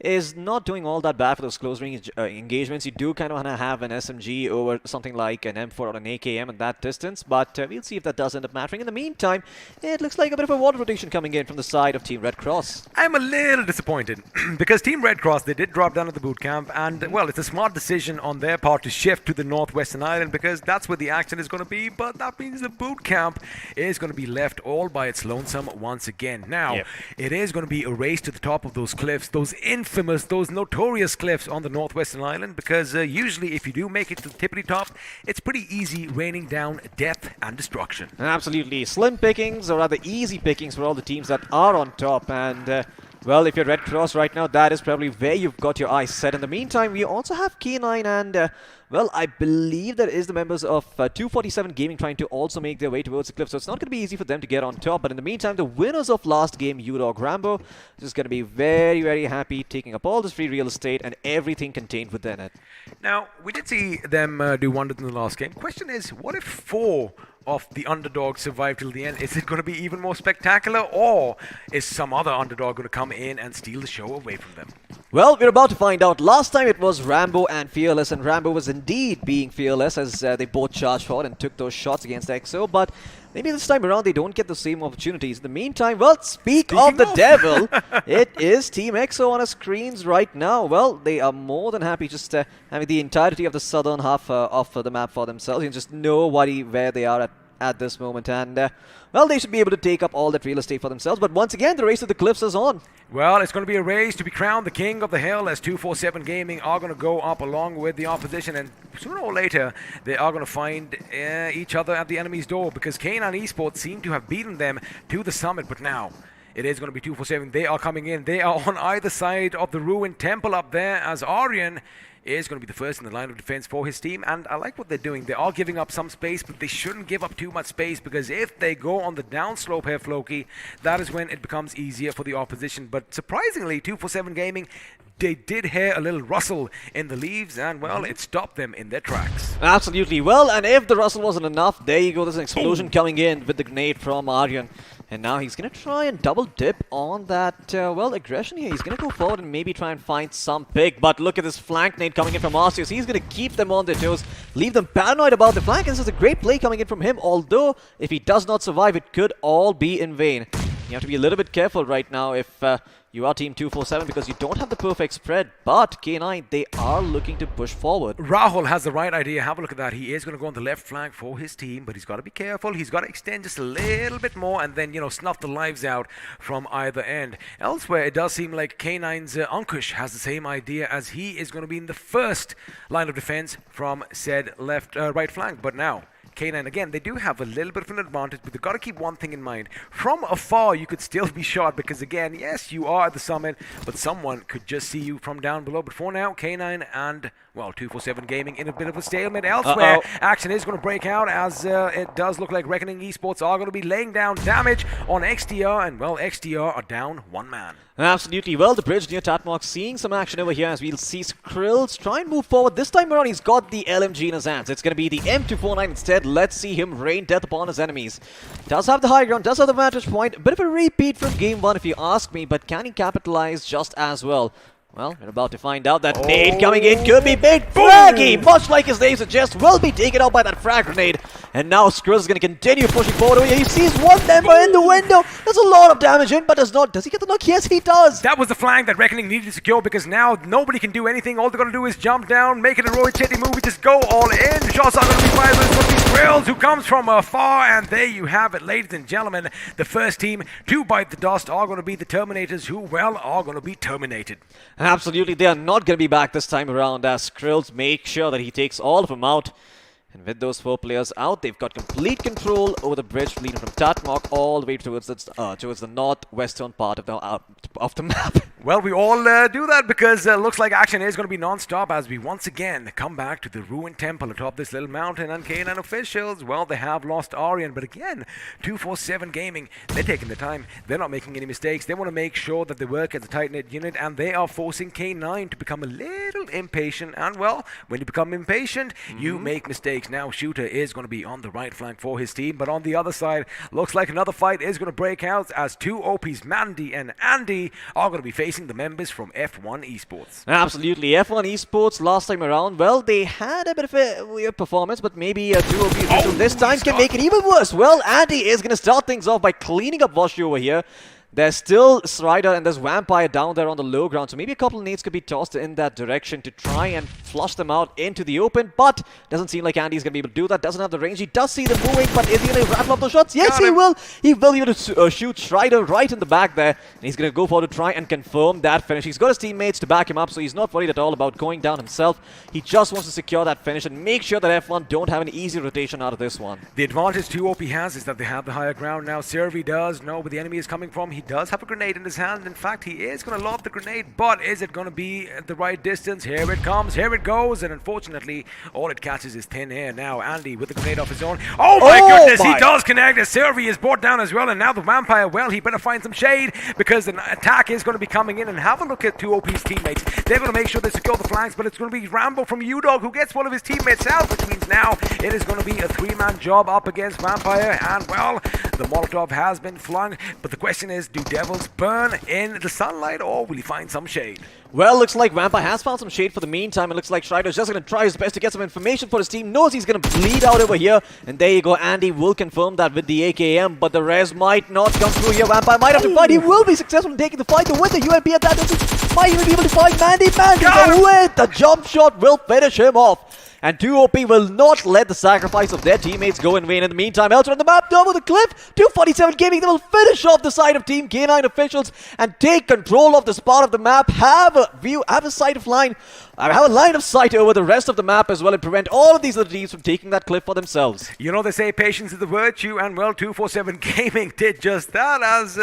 is not doing all that bad for those close range engagements. You do kind of want to have an SMG over something like an M4 or an AKM at that distance, but we'll see if that does end up mattering. In the meantime, it looks like a bit of a water rotation coming in from the side of TeamRedXross. I'm a little disappointed because TeamRedXross, they did drop down at the boot camp, and well, it's a smart decision on their part to shift to the northwestern island because that's where the action is going to be, but that means the boot camp is going to be left all by its lonesome once again. Now, it is going to be a race to the top of those cliffs, those infamous, those notorious cliffs on the northwestern island, because usually if you do make it to the tippity top, it's pretty easy raining down death and destruction. Absolutely. Slim pickings, or rather easy pickings for all the teams that are on top, and well, if you're Red Cross right now, that is probably where you've got your eyes set. In the meantime, we also have K9 and, well, I believe that is the members of 247 Gaming trying to also make their way towards the cliff. So it's not going to be easy for them to get on top. But in the meantime, the winners of last game, Udog Rambo, is going to be very, very happy taking up all this free real estate and everything contained within it. Now, we did see them do wonders in the last game. Question is, what if 4 of the underdogs survive till the end? Is it going to be even more spectacular, or is some other underdog going to come in and steal the show away from them? Well, we're about to find out. Last time it was Rambo and Fearless, and Rambo was indeed being fearless as they both charged forward and took those shots against XO, but maybe this time around they don't get the same opportunities. In the meantime, well, speak of the devil, it is TeamXO on our screens right now. Well, they are more than happy just having the entirety of the southern half of the map for themselves. You just know where they are at this moment, and well, they should be able to take up all that real estate for themselves. But once again, the race to the cliffs is on. Well, it's going to be a race to be crowned the king of the hill as 247 Gaming are going to go up along with the opposition, and sooner or later they are going to find each other at the enemy's door, because K9 Esports seem to have beaten them to the summit. But now it is going to be 247. They are coming in. They are on either side of the ruined temple up there, as Aryan is going to be the first in the line of defense for his team, and I like what they're doing. They are giving up some space, but they shouldn't give up too much space, because if they go on the downslope here, Floki, that is when it becomes easier for the opposition. But surprisingly, 247 Gaming, they did hear a little rustle in the leaves, and well, it stopped them in their tracks. Absolutely. Well, and if the rustle wasn't enough, there you go. There's an explosion coming in with the grenade from Aryan. And now he's going to try and double dip on that, well, aggression here. He's going to go forward and maybe try and find some pick. But look at this flank nade coming in from Arceus. He's going to keep them on their toes, leave them paranoid about the flank. And this is a great play coming in from him. Although, if he does not survive, it could all be in vain. You have to be a little bit careful right now if you are Team 247, because you don't have the perfect spread. But K9, they are looking to push forward. Rahul has the right idea. Have a look at that. He is going to go on the left flank for his team, but he's got to be careful. He's got to extend just a little bit more and then, snuff the lives out from either end. Elsewhere, it does seem like K9's Ankush has the same idea, as he is going to be in the first line of defense from said right flank. But now, K9, again, they do have a little bit of an advantage, but they've got to keep one thing in mind. From afar, you could still be shot, because again, yes, you are at the summit, but someone could just see you from down below. But for now, K9 and, well, 247 Gaming in a bit of a stalemate. Elsewhere, action is going to break out, as it does look like Reckoning Esports are going to be laying down damage on XDR, and, well, XDR are down one man. Absolutely. Well, the bridge near Tatmok seeing some action over here, as we'll see Skrills try and move forward. This time around, he's got the LMG in his hands. It's going to be the M249 instead. Let's see him rain death upon his enemies. Does have the high ground, does have the vantage point. A bit of a repeat from game 1 if you ask me, but can he capitalize just as well? Well, we're about to find out. That nade coming in could be big fraggy, much like his name suggests, will be taken out by that frag grenade. And now Skrill's going to continue pushing forward over here. He sees one member in the window. There's a lot of damage in, but does he get the knock? Yes, he does. That was the flank that Reckoning needed to secure, because now nobody can do anything. All they're going to do is jump down, make it a Roy Chetty move, just go all in. Shots are going to be fired, but it's going to be Skrills who comes from afar, and there you have it, ladies and gentlemen. The first team to bite the dust are going to be the Terminators, who, well, are going to be terminated. Absolutely, they are not going to be back this time around, as Skrills make sure that he takes all of them out. And with those 4 players out, they've got complete control over the bridge leading from Tatmok all the way towards the northwestern part of the map. Well, we all do that because looks like action is going to be non-stop as we once again come back to the ruined temple atop this little mountain. And K9 officials, well, they have lost Aryan, but again, 247 Gaming, they're taking the time. They're not making any mistakes. They want to make sure that they work as a tight-knit unit, and they are forcing K9 to become a little impatient. And, well, when you become impatient, you make mistakes. Now Shooter is going to be on the right flank for his team, but on the other side, looks like another fight is going to break out as 2 OPs, Mandy and Andy, are going to be facing the members from F1 Esports. Absolutely, F1 Esports last time around, well, they had a bit of a weird performance, but maybe 2 OPs this time can make it even worse. Well, Andy is going to start things off by cleaning up Voshi over here. There's still Strider and there's Vampire down there on the low ground, so maybe a couple of nades could be tossed in that direction to try and flush them out into the open, but doesn't seem like Andy's going to be able to do that. Doesn't have the range. He does see them moving, but is he going to rattle off those shots? Yes, he will. He will be able to shoot Strider right in the back there, and he's going to go forward to try and confirm that finish. He's got his teammates to back him up, so he's not worried at all about going down himself. He just wants to secure that finish and make sure that F1 don't have an easy rotation out of this one. The advantage 2OP has is that they have the higher ground now. Servi does know where the enemy is coming from. He does have a grenade in his hand. In fact, he is going to lob the grenade, but is it going to be at the right distance? Here it comes, here it goes, and unfortunately, all it catches is thin air. Now, Andy with the grenade off his own. Oh my goodness, he does connect. Servi is brought down as well, and now the Vampire, well, he better find some shade because an attack is going to be coming in. And have a look at 2OP's teammates. They're going to make sure they secure the flanks, but it's going to be Rambo from Udog who gets one of his teammates out, which means now it is going to be a 3-man job up against Vampire. And, well, the Molotov has been flung, but the question is, do Devils burn in the sunlight, or will he find some shade? Well, looks like Vampire has found some shade for the meantime. It looks like Strider's just going to try his best to get some information for his team. Knows he's going to bleed out over here. And there you go. Andy will confirm that with the AKM. But the res might not come through here. Vampire might have to fight. He will be successful in taking the fight. With the UMP at that distance, might even be able to fight Mandy. Mandy with the jump shot will finish him off. And 2OP will not let the sacrifice of their teammates go in vain. In the meantime, elsewhere on the map, over the cliff, 247 Gaming, they will finish off the side of Team K9 officials and take control of this part of the map, have a view, have a sight of line, have a line of sight over the rest of the map as well, and prevent all of these other teams from taking that cliff for themselves. You know, they say patience is the virtue, and well, 247 Gaming did just that as,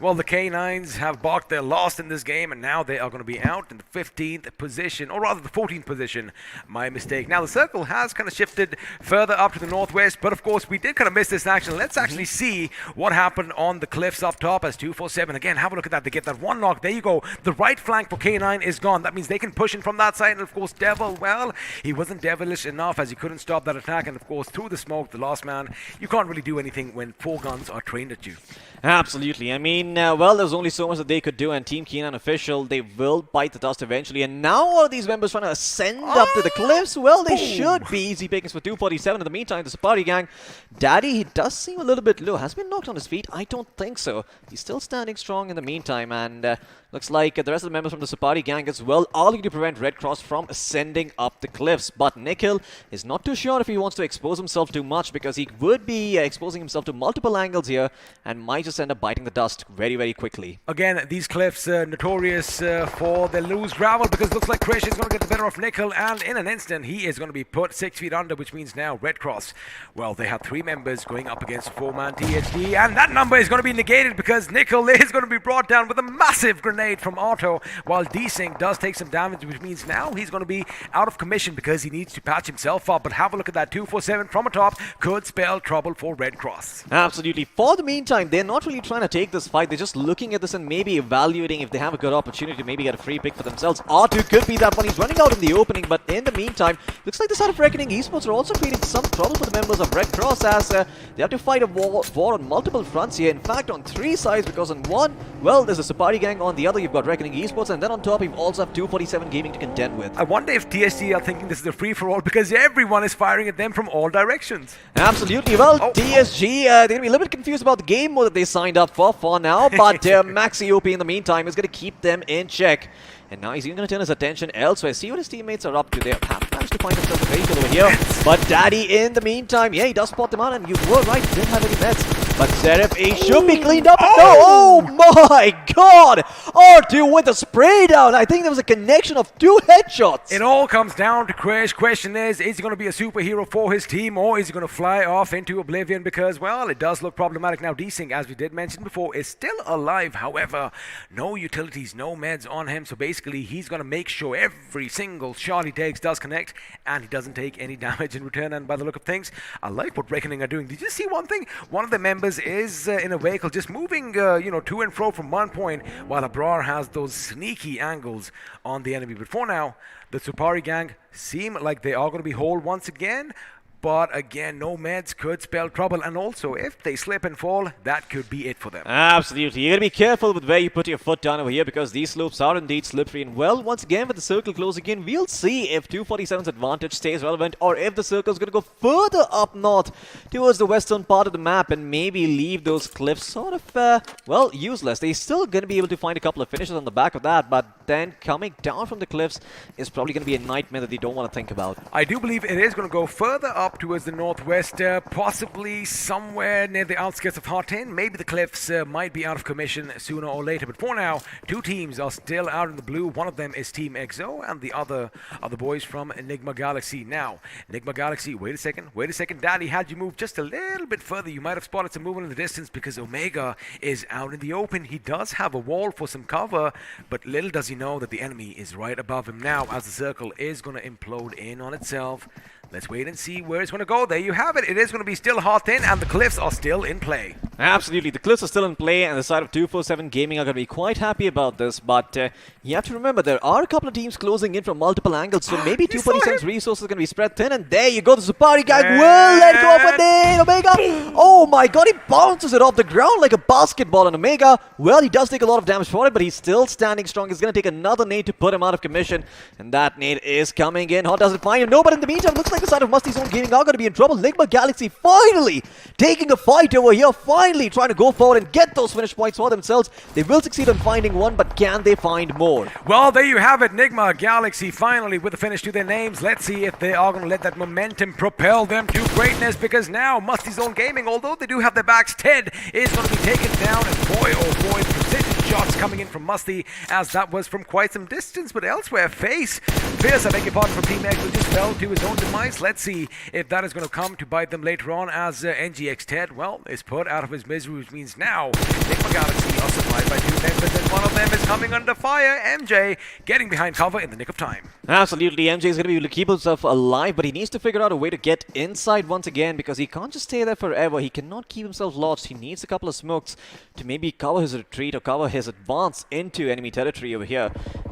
well, the K9s have balked their loss in this game, and now they are going to be out in the 15th position, or rather the 14th position. My mistake. Now, the circle has kind of shifted further up to the northwest, but of course, we did kind of miss this action. Let's actually see what happened on the cliffs up top as 247. Again, have a look at that. They get that one knock. There you go. The right flank for K9 is gone. That means they can push in from that side. And of course, Devil, well, he wasn't devilish enough as he couldn't stop that attack. And of course, through the smoke, the last man, you can't really do anything when 4 guns are trained at you. Absolutely. I mean, well, there's only so much that they could do, and Team K9 official, they will bite the dust eventually. And now all of these members trying to ascend up to the cliffs. Well, they should be easy pickings for 247. In the meantime, the Supari gang, Daddy, he does seem a little bit low. Has been knocked on his feet? I don't think so. He's still standing strong in the meantime, and looks like the rest of the members from the Supari gang as well are looking to prevent RedXross from ascending up the cliffs. But Nikhil is not too sure if he wants to expose himself too much, because he would be exposing himself to multiple angles here and might just end up biting the dust very, very quickly. Again, these cliffs notorious for their loose gravel, because it looks like Krish is going to get the better of Nikhil, and in an instant he is going to be put 6 feet under, which means now RedXross, well, they have 3 members going up against 4-man THD, and that number is going to be negated because Nikhil is going to be brought down with a massive grenade from Otto, while D-Sync does take some damage, which means now he's going to be out of commission because he needs to patch himself up. But have a look at that. 247 from atop could spell trouble for RedXross. Absolutely. For the meantime, they're not really trying to take this fight. They're just looking at this and maybe evaluating if they have a good opportunity to maybe get a free pick for themselves. R2 could be that one. He's running out in the opening, but in the meantime, looks like the side of Reckoning Esports are also creating some trouble for the members of RedXross, as they have to fight a war on multiple fronts here. In fact, on 3 sides, because on one, well, there's a Supari gang. On the other, you've got Reckoning Esports, and then on top, you also have 247 Gaming to contend with. I wonder if TSG are thinking this is a free-for-all because everyone is firing at them from all directions. Absolutely. Well, TSG, they're going to be a little bit confused about the game mode that they signed up for now, but Maxi OP in the meantime is going to keep them in check. And now he's even going to turn his attention elsewhere. See what his teammates are up to. They have managed to find themselves a vehicle over here. But Daddy in the meantime, yeah, he does spot them out, and you were right, he didn't have any meds. But Seraph, he should be cleaned up. Oh my god! R2 with a spray down. I think there was a connection of 2 headshots. It all comes down to Crash. Question is he going to be a superhero for his team, or is he going to fly off into oblivion? Because, well, it does look problematic now. Desync, as we did mention before, is still alive. However, no utilities, no meds on him. So basically, he's going to make sure every single shot he takes does connect, and he doesn't take any damage in return. And by the look of things, I like what Reckoning are doing. Did you see one thing? One of the members is in a vehicle just moving to and fro from one point, while Abrar has those sneaky angles on the enemy. But for now, the Supari gang seem like they are going to be whole once again. But again, no meds could spell trouble, and also if they slip and fall, that could be it for them. Absolutely. You gotta be careful with where you put your foot down over here, because these slopes are indeed slippery. And well, once again, with the circle closing in, we'll see if 247's advantage stays relevant, or if the circle's gonna go further up north towards the western part of the map and maybe leave those cliffs sort of, useless. They're still gonna be able to find a couple of finishes on the back of that, but then coming down from the cliffs is probably gonna be a nightmare that they don't want to think about. I do believe it is gonna go further up towards the northwest, possibly somewhere near the outskirts of Hartin. Maybe the cliffs might be out of commission sooner or later, but for now, 2 teams are still out in the blue. One of them is TeamXO, and the other are the boys from NIGMA Galaxy. Now, NIGMA Galaxy, wait a second, Daddy, had you moved just a little bit further, you might have spotted some movement in the distance, because Omega is out in the open. He does have a wall for some cover, but little does he know that the enemy is right above him now, as the circle is going to implode in on itself. Let's wait and see where it's going to go. There you have it. It is going to be still Hartin, and the cliffs are still in play. Absolutely. The cliffs are still in play, and the side of 247 Gaming are going to be quite happy about this. But you have to remember, there are a couple of teams closing in from multiple angles, so maybe 247's resources are going to be spread thin. And there you go. The Supari gang will let go of a nade. Omega. Oh my god, he bounces it off the ground like a basketball. And Omega, well, he does take a lot of damage for it, but he's still standing strong. He's going to take another nade to put him out of commission. And that nade is coming in. Hot doesn't find him. No, but in the meantime, looks like the side of MASTIZONE Gaming are going to be in trouble. NIGMA Galaxy finally taking a fight over here, finally trying to go forward and get those finish points for themselves. They will succeed in finding one, but can they find more? Well, there you have it. NIGMA Galaxy finally with a finish to their names. Let's see if they are going to let that momentum propel them to greatness, because now MASTIZONE Gaming, although they do have their backs, Ted is going to be taken down, and boy, oh boy, precision shots coming in from Musty, as that was from quite some distance. But elsewhere, Fierce, I beg your pardon, from TeamXO just fell to his own demise. Let's see if that is going to come to bite them later on, as NGX Ted, well, is put out of his misery, which means now NIGMA Galaxy are supplied by 2 members, and one of them is coming under fire. MJ getting behind cover in the nick of time. Absolutely, MJ is going to be able to keep himself alive, but he needs to figure out a way to get inside once again, because he can't just stay there forever. He cannot keep himself lost. He needs a couple of smokes to maybe cover his retreat or cover his advance into enemy territory over here.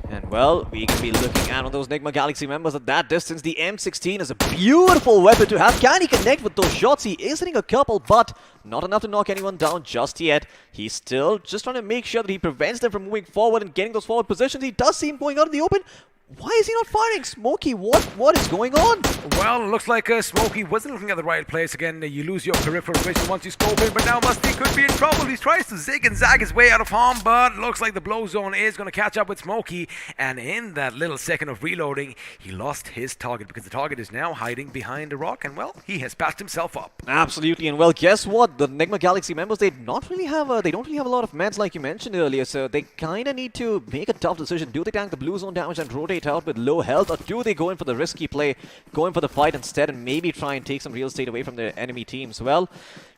And well, we can be looking at one of those NIGMA Galaxy members at that distance. The M16 is a beautiful weapon to have. Can he connect with those shots? He is hitting a couple, but not enough to knock anyone down just yet. He's still just trying to make sure that he prevents them from moving forward and getting those forward positions. He does see him going out in the open. Why is he not firing? Smokey, what is going on? Well, it looks like Smokey wasn't looking at the right place. Again, you lose your peripheral vision once you scope in, but now Musty could be in trouble. He tries to zig and zag his way out of harm, but looks like the blow zone is going to catch up with Smokey. And in that little second of reloading, he lost his target, because the target is now hiding behind a rock, and well, he has patched himself up. Absolutely, and well, guess what? The NIGMA Galaxy members, they don't really have a lot of meds like you mentioned earlier, so they kind of need to make a tough decision. Do they tank the blue zone damage and rotate out with low health, or do they go in for the risky play, go in for the fight instead, and maybe try and take some real estate away from their enemy teams? Well,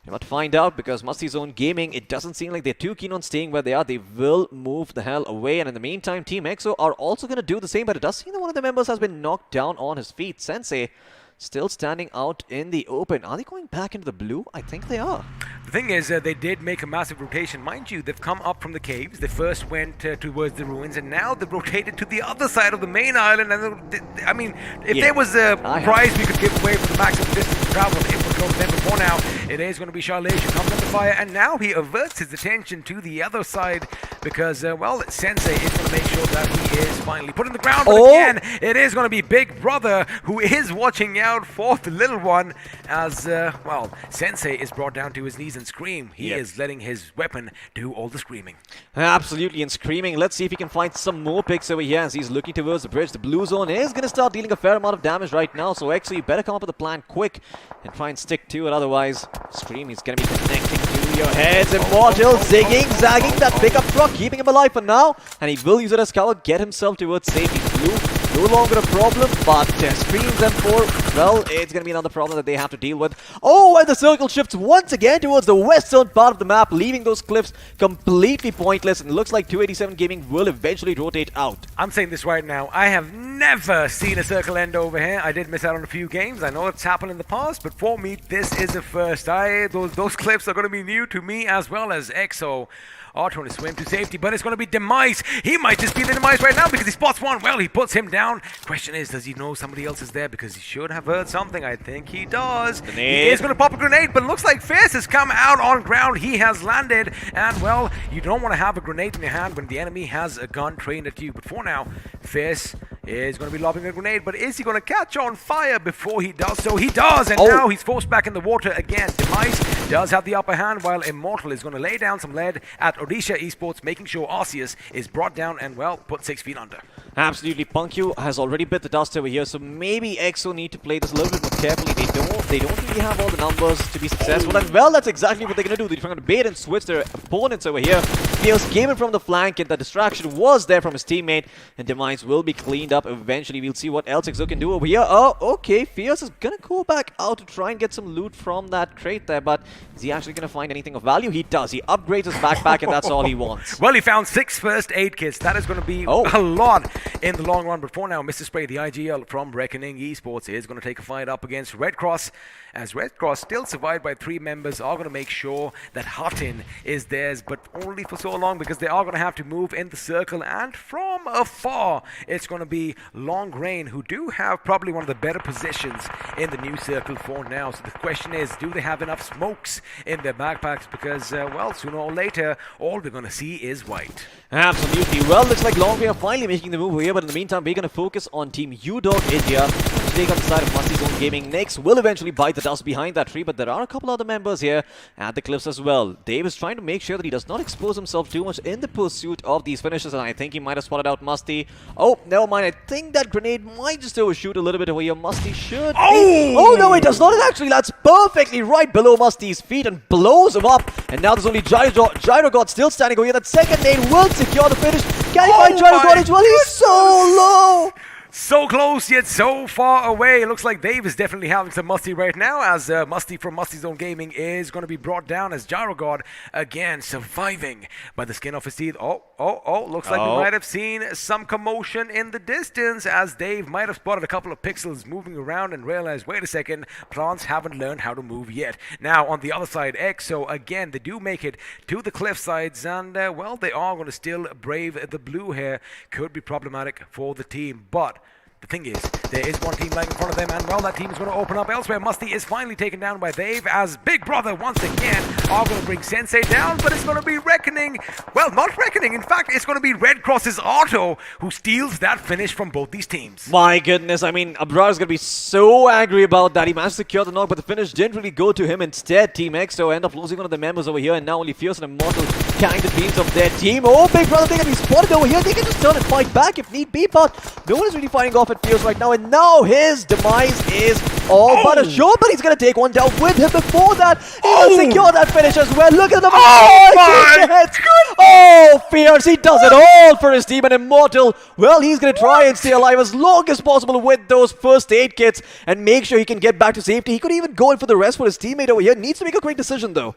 you're about to find out, because MASTIZONE Gaming, it doesn't seem like they're too keen on staying where they are. They will move the hell away, and in the meantime, TeamXO are also going to do the same, but it does seem that one of the members has been knocked down on his feet. Sensei still standing out in the open. Are they going back into the blue? I think they are. The thing is, they did make a massive rotation. Mind you, they've come up from the caves. They first went towards the ruins, and now they've rotated to the other side of the main island. And I mean, if there was a prize we could give away for the maximum distance traveled, it would go to them. Before now, it is going to be Charlage who comes under fire, and now he averts his attention to the other side because, well, Sensei is going to make sure that he is finally put in the ground. But again, it is going to be Big Brother who is watching out for the little one as, well, Sensei is brought down to his knees and scream. He is letting his weapon do all the screaming. Absolutely, and screaming. Let's see if he can find some more picks over here as he's looking towards the bridge. The blue zone is going to start dealing a fair amount of damage right now, so actually you better come up with a plan quick and try and stick to it. Otherwise, Scream is going to be connecting to your heads. Immortal zigging, zagging that pickup truck, keeping him alive for now, and he will use it as cover, get himself towards safety. Blue, no longer a problem, but Screams M4, well, it's going to be another problem that they have to deal with. Oh, and the circle shifts once again towards the western part of the map, leaving those cliffs completely pointless, and it looks like 287 Gaming will eventually rotate out. I'm saying this right now, I have never seen a circle end over here. I did miss out on a few games. I know it's happened in the past, but for me, this is a first. Those cliffs are going to be new to me as well as EXO. Are trying to swim to safety, but it's going to be Demise. He might just be the Demise right now because he spots one. Well, he puts him down. Question is, does he know somebody else is there? Because he should have heard something. I think he does. He is going to pop a grenade, but it looks like Fierce has come out on ground. He has landed, and well, you don't want to have a grenade in your hand when the enemy has a gun trained at you. But for now, Fierce is going to be lobbing a grenade, but is he going to catch on fire before he does so? He does, and now he's forced back in the water again. Demise does have the upper hand, while Immortal is going to lay down some lead at Odisha Esports, making sure Arceus is brought down and, well, put 6 feet under. Absolutely. Punkyu has already bit the dust over here, so maybe EXO need to play this a little bit more carefully. They don't really have all the numbers to be successful, and well, that's exactly what they're going to do. They're trying to bait and switch their opponents over here. Fierce came in from the flank, and the distraction was there from his teammate, and Demise will be cleaned up eventually. We'll see what else EXO can do over here. Oh, okay, Fierce is going to go back out to try and get some loot from that crate there, but is he actually going to find anything of value? He does. He upgrades his backpack, and that's all he wants. Well, he found 6 first aid kits. That is going to be a lot in the long run. But for now, Mr. Spray, the IGL from Reckoning Esports, is going to take a fight up against RedXross, as RedXross, still survived by 3 members, are going to make sure that Hutton is theirs, but only for so long because they are going to have to move in the circle, and from afar, it's going to be Long Rain, who do have probably one of the better positions in the new circle for now. So the question is, do they have enough smokes in their backpacks? Because, well, sooner or later, all we're going to see is white. Absolutely. Well, looks like Long Rain are finally making the move here, but in the meantime, we're going to focus on Team Udog India to take on the side of MASTIZONE Gaming. Next will eventually bite the dust behind that tree, but there are a couple other members here at the cliffs as well. Dave is trying to make sure that he does not expose himself too much in the pursuit of these finishes, and I think he might have spotted out Musty. Oh, never mind. I think that grenade might just overshoot a little bit over here. Musty should be... Oh, no, it does not. It actually lands perfectly right below Musty's feet and blows him up. And now there's only Gyro God still standing over here. That second nade will secure the finish. Can he find Gyro God as well? He's so low. So close, yet so far away. It looks like Dave is definitely having some Musty right now, as Musty from MASTIZONE Gaming is going to be brought down, as Gyrogod, again, surviving by the skin of his teeth. Looks like we might have seen some commotion in the distance, as Dave might have spotted a couple of pixels moving around and realized, wait a second, plants haven't learned how to move yet. Now, on the other side, EXO, again, they do make it to the cliff sides, and, well, they are going to still brave the blue here. Could be problematic for the team, but the thing is, there is one team lying in front of them, and well, that team is going to open up elsewhere. Musty is finally taken down by Dave, as Big Brother once again are going to bring Sensei down, but it's going to be Reckoning. Well, not Reckoning. In fact, it's going to be RedXross's Auto who steals that finish from both these teams. My goodness, I mean, Abrar is going to be so angry about that. He managed to secure the knock, but the finish didn't really go to him. Instead, TeamXO end up losing one of the members over here, and now only Fierce and Immortal carrying the dreams of their team. Oh, Big Brother, they can be spotted over here. They can just turn and fight back if need be, but no one is really fighting off at Fierce right now, and now his demise is all but assured, but he's going to take one down with him before that. He will secure that finish as well. Look at them. Oh, Fierce, he does it all for his team, and Immortal, well, he's going to try and stay alive as long as possible with those first aid kits and make sure he can get back to safety. He could even go in for the rest for his teammate over here. Needs to make a quick decision, though.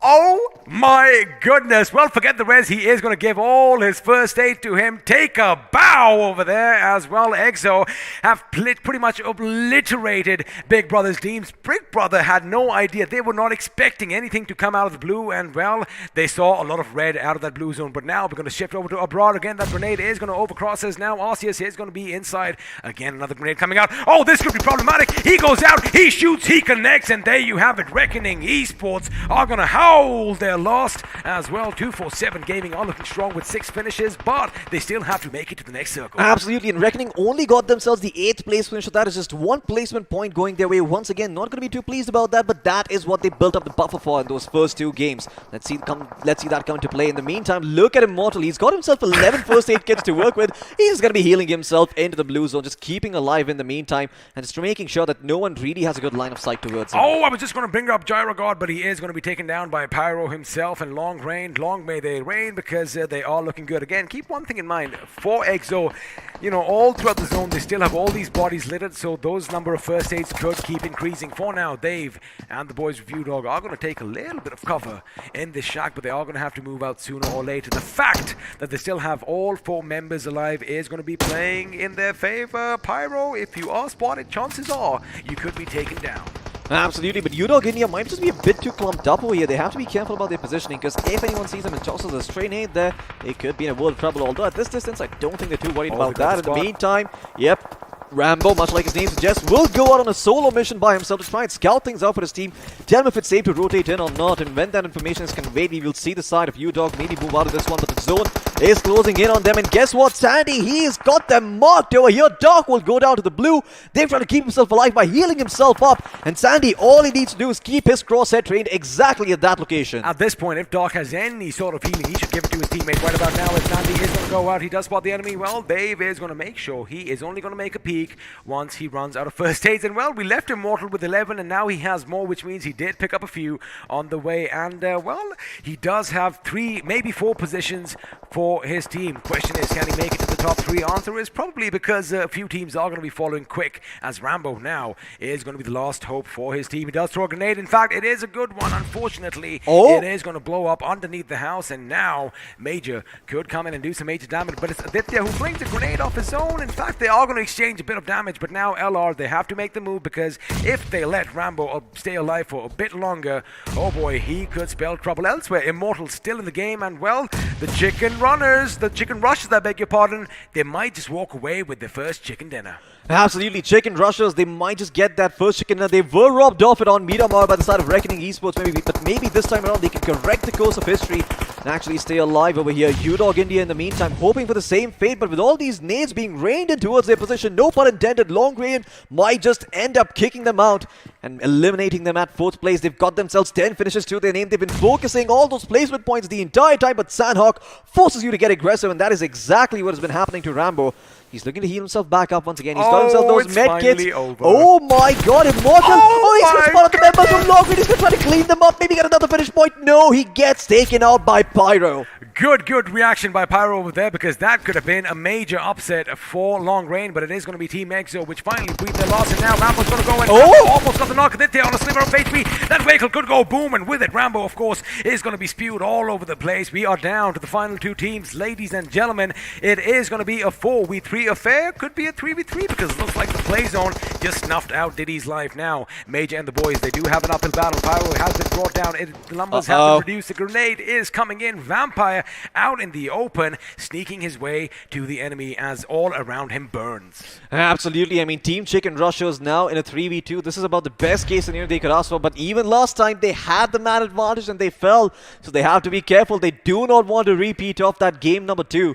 Oh my goodness. Well, forget the res. He is going to give all his first aid to him. Take a bow over there as well. EXO have pretty much obliterated Big Brother's teams. Big Brother had no idea. They were not expecting anything to come out of the blue, and well, they saw a lot of red out of that blue zone. But now we're going to shift over to Abrar again. That grenade is going to overcross us. Now Arceus is going to be inside. Again, another grenade coming out. Oh, this could be problematic. He He goes out, he shoots, he connects, and there you have it. Reckoning Esports are going to howl their loss as well. 247 Gaming are looking strong with 6 finishes, but they still have to make it to the next circle. Absolutely, and Reckoning only got themselves the 8th place finish, so that is just 1 placement point going their way. Once again, not going to be too pleased about that, but that is what they built up the buffer for in those first 2 games. Let's see that come into play. In the meantime, look at Immortal. He's got himself 11 first aid kits to work with. He's going to be healing himself into the blue zone, just keeping alive in the meantime, and just making sure that no one really has a good line of sight towards him. Oh, I was just going to bring up Gyrogod, but he is going to be taken down by Pyro himself, and long range, long may they reign, because they are looking good. Again, keep one thing in mind, for EXO, you know, all throughout the zone, they still have all these bodies littered, so those number of first aids could keep increasing. For now, Dave and the boys with Udog are going to take a little bit of cover in this shack, but they are going to have to move out sooner or later. The fact that they still have all 4 members alive is going to be playing in their favor. Pyro, if you are spotted, chances are you could be taken down. Absolutely, but Udog India might just be a bit too clumped up over here. They have to be careful about their positioning, because if anyone sees them and tosses a stray nade there, they could be in a world of trouble. Although at this distance, I don't think they're too worried about that. In the meantime, yep, Rambo, much like his name suggests, will go out on a solo mission by himself to try and scout things out for his team. Tell him if it's safe to rotate in or not, and when that information is conveyed, we will see the side of Udog maybe move out of this one, but the zone is closing in on them, and guess what, Sandy, he's got them marked over here. Doc will go down to the blue. They're trying to keep himself alive by healing himself up, and Sandy, all he needs to do is keep his crosshair trained exactly at that location. At this point, if Doc has any sort of healing, he should give it to his teammate right about now. As Sandy is going to go out, he does spot the enemy. Well, Dave is going to make sure he is only going to make a peek once he runs out of first aids. And well, we left Immortal with 11, and now he has more, which means he did pick up a few on the way. And well, he does have 3, maybe 4 positions for his team. Question is, can he make it to the top 3? Answer is probably, because a few teams are going to be following quick, as Rambo now is going to be the last hope for his team. He does throw a grenade. In fact, it is a good one. Unfortunately, it is going to blow up underneath the house, and now Major could come in and do some major damage, but it's Aditya who brings a grenade off his own. In fact, they are going to exchange a bit of damage, but now LR, they have to make the move, because if they let Rambo stay alive for a bit longer, oh boy, he could spell trouble elsewhere. Immortal still in the game, and well, the chicken rushers, I beg your pardon, they might just walk away with their first chicken dinner. Absolutely, chicken rushers, they might just get that first chicken dinner. They were robbed off it on Miramar by the side of Reckoning Esports, maybe, but maybe this time around they can correct the course of history and actually stay alive over here. Udog India in the meantime hoping for the same fate, but with all these nades being rained in towards their position, no pun intended, long range might just end up kicking them out and eliminating them at 4th place. They've got themselves 10 finishes to their name. They've been focusing all those placement points the entire time, but Sanhok forces you to get aggressive, and that is exactly what has been happening to Rambo. He's looking to heal himself back up once again. He's got himself those med kits. Oh my god, Immortal! Oh, he's going to spot the members from long range. He's going to try to clean them up, maybe get another finish point. No, he gets taken out by Pyro. Good reaction by Pyro over there, because that could have been a major upset for long range, but it is going to be TeamXO which finally breathed their loss, and now Rambo's going to go and almost got the knock there on a sliver of HP. That vehicle could go boom, and with it, Rambo, of course, is going to be spewed all over the place. We are down to the final 2 teams, ladies and gentlemen. It is going to be a 4v3 affair, could be a 3v3, because it looks like the play zone just snuffed out Diddy's life now. Major and the boys, they do have an uphill battle. Pyro has been brought down. The numbers have been reduced. The grenade is coming in. Vampire out in the open, sneaking his way to the enemy as all around him burns. Absolutely. I mean, Team Chicken Rushers now in a 3v2. This is about the best case scenario they could ask for, but even last time they had the man advantage and they fell, so they have to be careful. They do not want to repeat off that game number 2.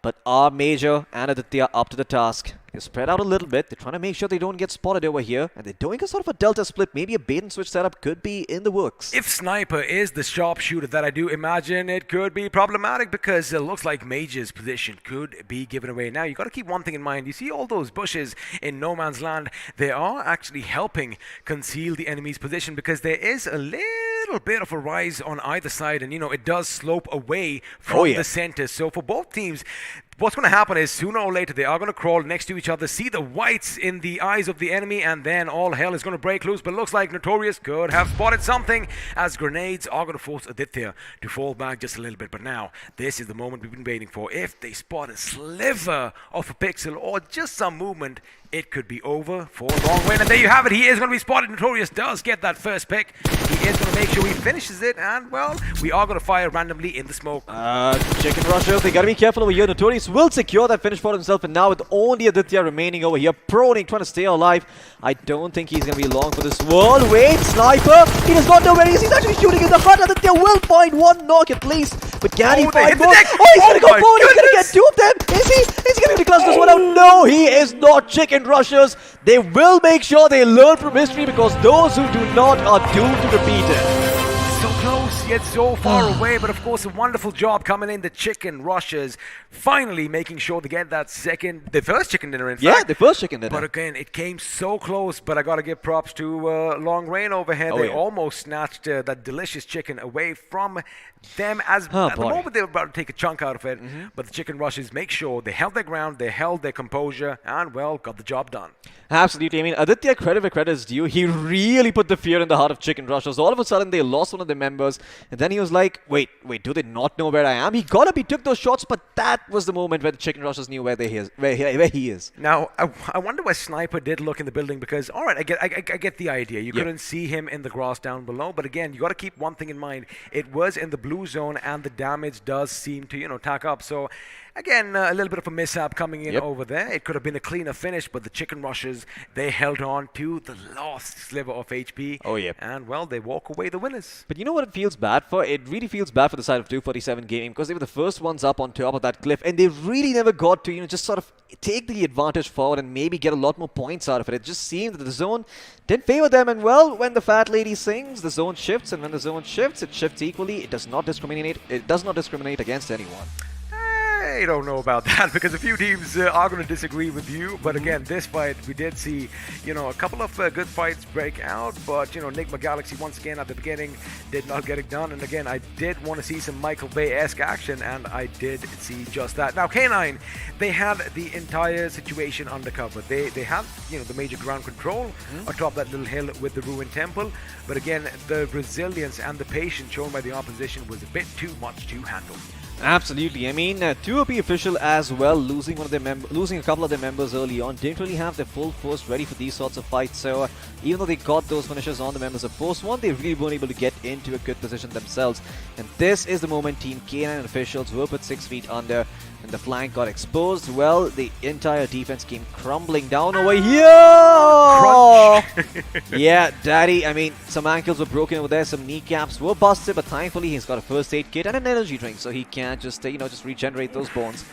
But are Major and Aditya up to the task? They're spread out a little bit. They're trying to make sure they don't get spotted over here. And they're doing a sort of a delta split. Maybe a bait and switch setup could be in the works. If Sniper is the sharpshooter that I do imagine, it could be problematic, because it looks like Major's position could be given away. Now, you got to keep one thing in mind. You see all those bushes in no man's land? They are actually helping conceal the enemy's position, because there is a little bit of a rise on either side. And, you know, it does slope away from the center. So for both teams, what's going to happen is sooner or later they are going to crawl next to each other, see the whites in the eyes of the enemy, and then all hell is going to break loose. But looks like Notorious could have spotted something, as grenades are going to force Aditya to fall back just a little bit. But now, this is the moment we've been waiting for. If they spot a sliver of a pixel or just some movement, it could be over for long range. And there you have it. He is going to be spotted. Notorious does get that first pick. He is going to make sure he finishes it, and well, we are going to fire randomly in the smoke. Chicken Rushers, they gotta be careful over here. Notorious will secure that finish for himself, and now with only Aditya remaining over here, proning, trying to stay alive. I don't think he's gonna be long for this world. Wait, Sniper! He does not know where he is. He's actually shooting in the front. Aditya will find one knock at least, but can he find more? Oh, he's gonna go forward. He's gonna get two of them. Is he? Is he gonna be clutch this one out? No, he is not. Chicken Rushers, they will make sure they learn from history, because those who do not are doomed to repeat it. So close, yet so far away, but of course a wonderful job coming in. The Chicken Rushers finally making sure to get that the first chicken dinner in fact. Yeah, the first chicken dinner. But again, it came so close, but I gotta give props to Long Rain over here. They almost snatched that delicious chicken away from them at the moment they were about to take a chunk out of it. But the Chicken Rushers make sure they held their ground, they held their composure, and well, got the job done. Absolutely. I mean, Aditya, credit where credit is due. He really put the fear in the heart of Chicken Rushers. All of a sudden, they lost one of their members. And then he was like, wait, do they not know where I am? He got up, he took those shots, but that was the moment where the Chicken Rushers knew where he is. Now, I wonder where Sniper did look in the building, because, all right, I get the idea. You couldn't see him in the grass down below. But again, you got to keep one thing in mind. It was in the blue zone, and the damage does seem to, tack up. So, again, a little bit of a mishap coming in over there. It could have been a cleaner finish, but the Chicken Rushers, they held on to the last sliver of HP. Oh, yeah. And, well, they walk away the winners. But you know what it feels bad for? It really feels bad for the side of 247 Gaming, because they were the first ones up on top of that cliff, and they really never got to, just sort of take the advantage forward and maybe get a lot more points out of it. It just seemed that the zone didn't favor them, and well, when the fat lady sings, the zone shifts, and when the zone shifts, it shifts equally. It does not discriminate. It does not discriminate against anyone. I don't know about that, because a few teams are going to disagree with you. But again, this fight, we did see, a couple of good fights break out. But, NIGMA Galaxy, once again, at the beginning, did not get it done. And again, I did want to see some Michael Bay-esque action, and I did see just that. Now, K9, they had the entire situation undercover. They had, the major ground control atop that little hill with the ruined temple. But again, the resilience and the patience shown by the opposition was a bit too much to handle. Absolutely. I mean, 2OP official as well, losing a couple of their members early on, didn't really have their full force ready for these sorts of fights. So even though they got those finishes on the members of ForceOne, they really weren't able to get into a good position themselves. And this is the moment Team K9 officials were put 6 feet under, and the flank got exposed. Well, the entire defense came crumbling down over here. Yeah, Daddy. I mean, some ankles were broken over there, some kneecaps were busted, but thankfully he's got a first aid kit and an energy drink, so he can just just regenerate those bones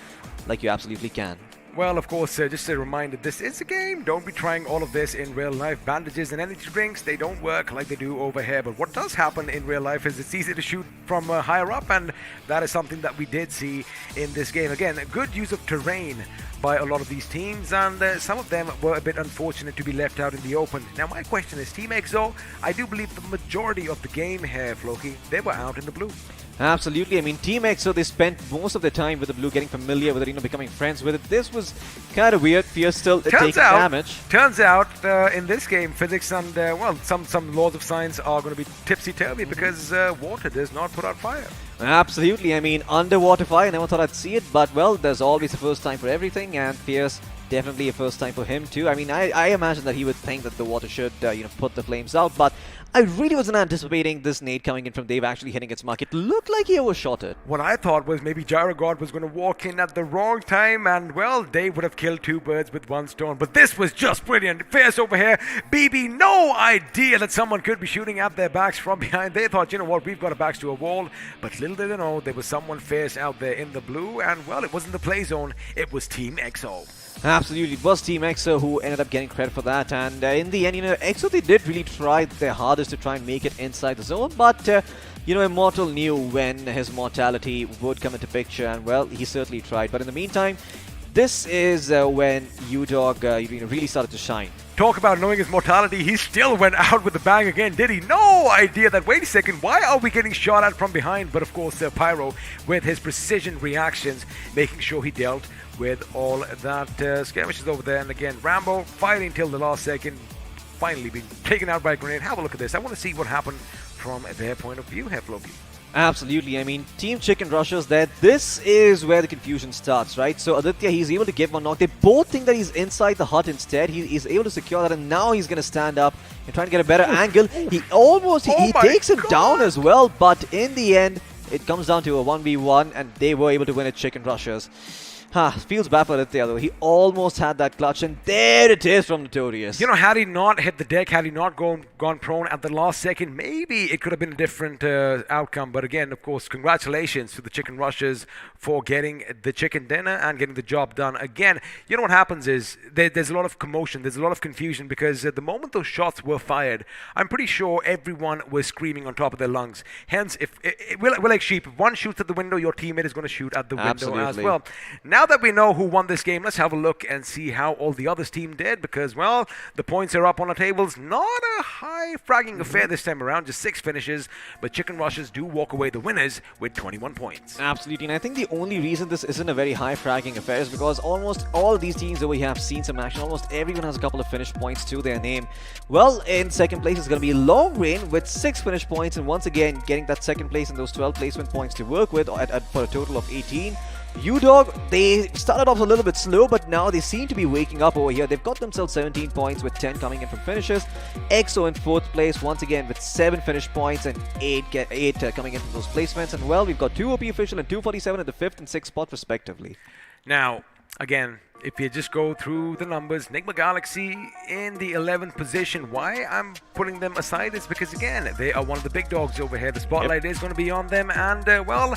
like you absolutely can. Well, of course, just a reminder, this is a game. Don't be trying all of this in real life. Bandages and energy drinks, they don't work like they do over here. But what does happen in real life is it's easy to shoot from higher up, and that is something that we did see in this game. Again, a good use of terrain by a lot of these teams, and some of them were a bit unfortunate to be left out in the open. Now, my question is, TeamXO, I do believe the majority of the game here, Floki, they were out in the blue. Absolutely. I mean, TeamXO, they spent most of their time with the blue, getting familiar with it, becoming friends with it. This was kind of weird. Fierce still taking damage. Turns out, in this game, physics and, some laws of science are going to be tipsy-turvy because water does not put out fire. Absolutely. I mean, underwater fire, I never thought I'd see it, but, well, there's always a first time for everything, and Fierce, definitely a first time for him too. I mean, I imagine that he would think that the water should, put the flames out, but I really wasn't anticipating this nade coming in from Dave actually hitting its mark. It looked like he overshot it. What I thought was maybe Gyrogod was going to walk in at the wrong time, and, well, Dave would have killed two birds with one stone. But this was just brilliant. Fierce over here. BB, no idea that someone could be shooting at their backs from behind. They thought, you know what, we've got our backs to a wall. But little did they know, there was someone fierce out there in the blue, and, well, it wasn't the play zone. It was TeamXO. Absolutely, it was TeamXO who ended up getting credit for that, and in the end, XO, they did really try their hardest to try and make it inside the zone, but Immortal knew when his mortality would come into picture, and, well, he certainly tried. But in the meantime, this is when Udog really started to shine. Talk about knowing his mortality, he still went out with a bang again, did he? No idea that, wait a second, why are we getting shot at from behind? But of course, Pyro, with his precision reactions, making sure he dealt with all that skirmishes over there. And again, Rambo fighting till the last second, finally being taken out by a grenade. Have a look at this. I want to see what happened from their point of view here, Floki. Absolutely. I mean, Team Chicken Rushers there, this is where the confusion starts, right? So Aditya, he's able to get one knock. They both think that he's inside the hut instead. He's able to secure that, and now he's going to stand up You're trying to get a better angle. He almost, he takes him down as well, but in the end, it comes down to a 1v1, and they were able to win it, Chicken Rushers. Feels bad for Aditya though. He almost had that clutch, and there it is from Notorious. You know, had he not hit the deck, had he not gone prone at the last second, maybe it could have been a different outcome. But again, of course, congratulations to the Chicken Rushers for getting the chicken dinner and getting the job done. Again, you know what happens is there's a lot of commotion, there's a lot of confusion, because the moment those shots were fired, I'm pretty sure everyone was screaming on top of their lungs. Hence, we're like sheep. If one shoots at the window, your teammate is going to shoot at the window as well. Now that we know who won this game, let's have a look and see how all the others team did, because, well, the points are up on the tables. Not a high fragging affair this time around, just 6 finishes, but Chicken Rushers do walk away the winners with 21 points. Absolutely, and I think the only reason this isn't a very high fragging affair is because almost all of these teams that we have seen some action, almost everyone has a couple of finish points to their name. Well, in second place is going to be Long Rain with 6 finish points, and once again getting that second place and those 12 placement points to work with for a total of 18. Udog, they started off a little bit slow, but now they seem to be waking up over here. They've got themselves 17 points with 10 coming in from finishes. XO in 4th place, once again with 7 finish points and 8 coming in from those placements. And well, we've got 2 OP official and 247 at the 5th and 6th spot respectively. Now, again, if you just go through the numbers, NIGMA Galaxy in the 11th position. Why I'm putting them aside is because, again, they are one of the big dogs over here. The spotlight is going to be on them, and, well,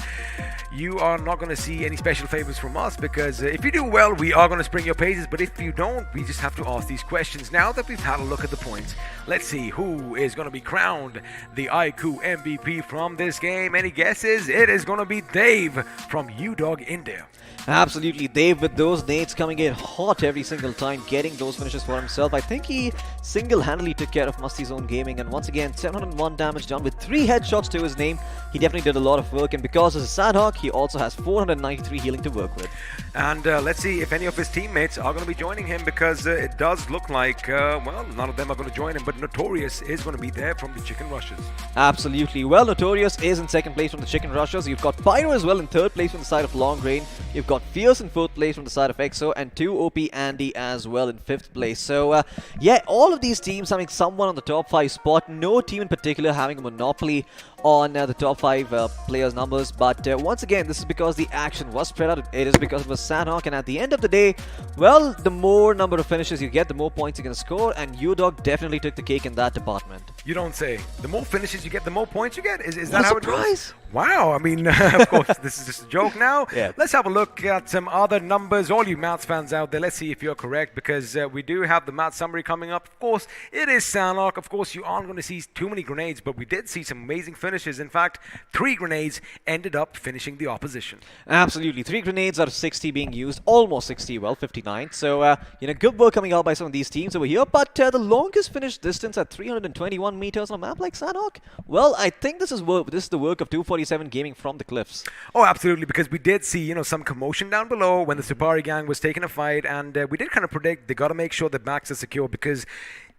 you are not going to see any special favors from us, because if you do well, we are going to spring your pages, but if you don't, we just have to ask these questions. Now that we've had a look at the points, let's see who is going to be crowned the iQOO MVP from this game. Any guesses? It is going to be Dave from Udog India. Absolutely, Dave with those nades coming in hot every single time, getting those finishes for himself. I think he single-handedly took care of MASTIZONE Gaming, and once again, 701 damage done with 3 headshots to his name. He definitely did a lot of work, and because as a Sanhok, he also has 493 healing to work with. And let's see if any of his teammates are going to be joining him, because it does look like, well, none of them are going to join him, but Notorious is going to be there from the Chicken Rushers. Absolutely. Well, Notorious is in 2nd place from the Chicken Rushers. You've got Pyro as well in 3rd place from the side of Long Rain. You've got Fierce in 4th place from the side of XO, and 2 OP Andy as well in 5th place. So, yeah, all of these teams having someone on the top 5 spot. No team in particular having a monopoly on the top 5 players' numbers. But once again, this is because the action was spread out. It is because it was Sanhok, and at the end of the day, well, the more number of finishes you get, the more points you're going to score, and Udog definitely took the cake in that department. You don't say. The more finishes you get, the more points you get? Is that how it goes? Wow, I mean, of course, this is just a joke now. Yeah. Let's have a look at some other numbers. All you Mats fans out there, let's see if you're correct, because we do have the Mats summary coming up. Of course, it is Sanhok. Of course, you aren't going to see too many grenades, but we did see some amazing finishes. In fact, 3 grenades ended up finishing the opposition. Absolutely. 3 grenades out of 60 being used. Almost 60, well, 59. So, you know, good work coming out by some of these teams over here. But the longest finished distance at 321 meters on a map like Sanhok, well, I think this is the work of 247 Gaming from the cliffs. Oh, absolutely, because we did see, you know, some commotion down below when the Supari gang was taking a fight, and we did kind of predict they got to make sure the backs are secure, because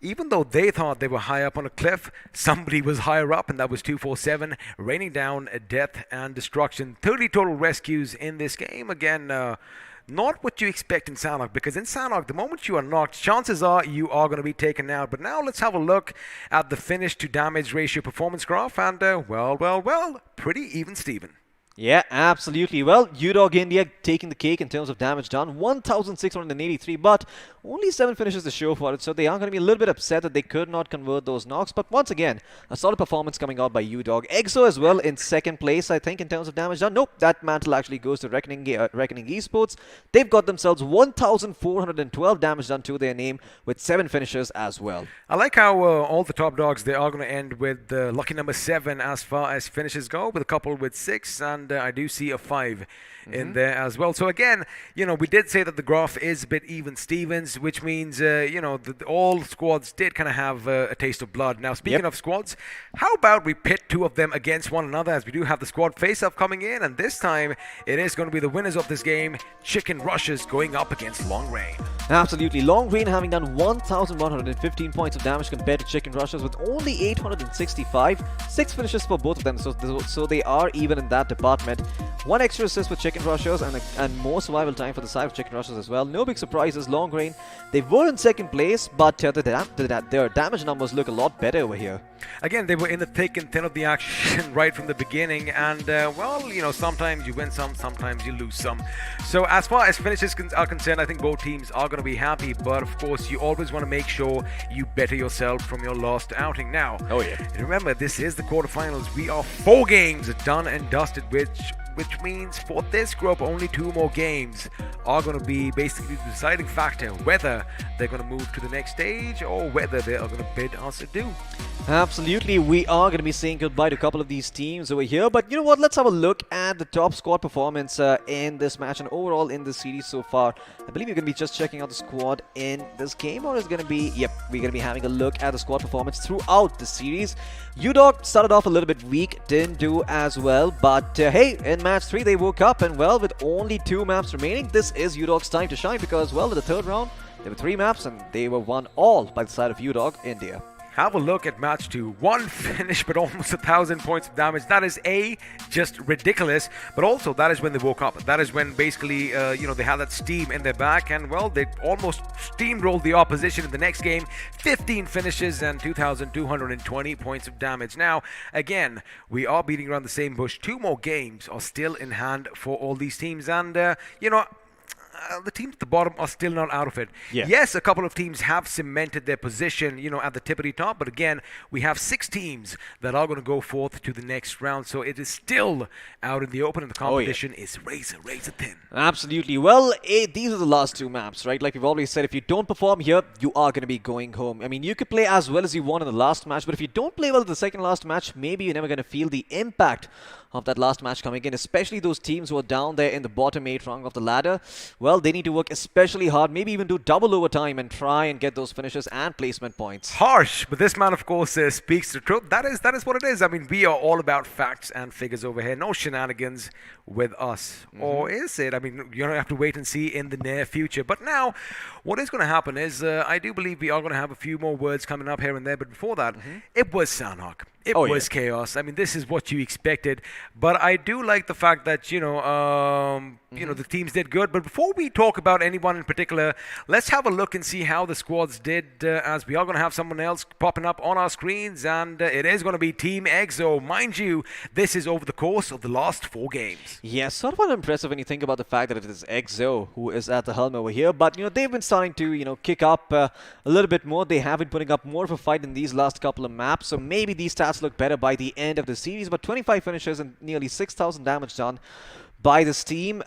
even though they thought they were high up on a cliff, somebody was higher up, and that was 247, raining down death and destruction. 30 total rescues in this game. Again, not what you expect in Sanhok, because in Sanhok, the moment you are knocked, chances are you are going to be taken out. But now let's have a look at the finish to damage ratio performance graph, and well, pretty even Steven. Yeah, absolutely. Well, Udog India taking the cake in terms of damage done, 1,683, but only 7 finishes to show for it, so they are going to be a little bit upset that they could not convert those knocks. But once again, a solid performance coming out by Udog. XO as well in 2nd place, I think, in terms of damage done. Nope, that mantle actually goes to Reckoning Esports. They've got themselves 1,412 damage done to their name with 7 finishes as well. I like how all the top dogs, they are going to end with lucky number 7 as far as finishes go, with a couple with 6, and I do see a 5 in there as well. So again, you know, we did say that the graph is a bit even Stevens, which means, you know, all squads did kind of have a taste of blood. Now, speaking of squads, how about we pit 2 of them against one another, as we do have the squad face-off coming in, and this time it is going to be the winners of this game, Chicken Rushers, going up against Long Rain. Absolutely. Long Rain having done 1,115 points of damage compared to Chicken Rushers with only 865. 6 finishes for both of them, so they are even in that department. 1 extra assist with Chicken Rushers and more survival time for the side of Chicken Rushers as well. No big surprises, long range. They were in second place, but their damage numbers look a lot better over here. Again, they were in the thick and thin of the action right from the beginning, and well, you know, sometimes you win some, sometimes you lose some. So as far as finishes are concerned, I think both teams are going to be happy, but of course, you always want to make sure you better yourself from your last outing. Now, remember, this is the quarterfinals. We are 4 games done and dusted, which means for this group, only 2 more games are going to be basically the deciding factor whether they're going to move to the next stage or whether they are going to bid us adieu. Absolutely, we are going to be saying goodbye to a couple of these teams over here, but you know what, let's have a look at the top squad performance in this match and overall in this series so far. I believe you're going to be just checking out the squad in this game, or is going to be, yep, we're going to be having a look at the squad performance throughout the series. Udog started off a little bit weak, didn't do as well, but hey, in match 3 they woke up, and well, with only 2 maps remaining, this is Udog's time to shine, because well, in the third round there were 3 maps and they were won all by the side of Udog India. Have a look at match 2. 1 finish, but almost 1,000 points of damage. That is just ridiculous, but also that is when they woke up. That is when basically, you know, they had that steam in their back, and well, they almost steamrolled the opposition in the next game. 15 finishes and 2,220 points of damage. Now, again, we are beating around the same bush. 2 more games are still in hand for all these teams, and you know, the teams at the bottom are still not out of it. Yeah. Yes, a couple of teams have cemented their position, you know, at the tippity top, but again, we have 6 teams that are going to go forth to the next round, so it is still out in the open, and the competition is razor thin. Absolutely. Well, these are the last 2 maps, right? Like we've always said, if you don't perform here, you are going to be going home. I mean, you could play as well as you want in the last match, but if you don't play well in the second last match, maybe you're never going to feel the impact of that last match coming in, especially those teams who are down there in the bottom 8 rung of the ladder. Well, they need to work especially hard, maybe even do double overtime and try and get those finishes and placement points. Harsh, but this man, of course, speaks the truth. That is what it is. I mean, we are all about facts and figures over here. No shenanigans with us. Or is it? I mean, you're going to have to wait and see in the near future. But now, what is going to happen is, I do believe we are going to have a few more words coming up here and there. But before that, it was Sanhok. It was chaos. I mean, this is what you expected. But I do like the fact that, you know, the teams did good. But before we talk about anyone in particular, let's have a look and see how the squads did, as we are going to have someone else popping up on our screens. And it is going to be TeamXO. Mind you, this is over the course of the last 4 games. Yes, sort of unimpressive when you think about the fact that it is XO who is at the helm over here. But, you know, they've been starting to, you know, kick up a little bit more. They have been putting up more of a fight in these last couple of maps. So maybe these stats look better by the end of the series. But 25 finishes and nearly 6,000 damage done by this team.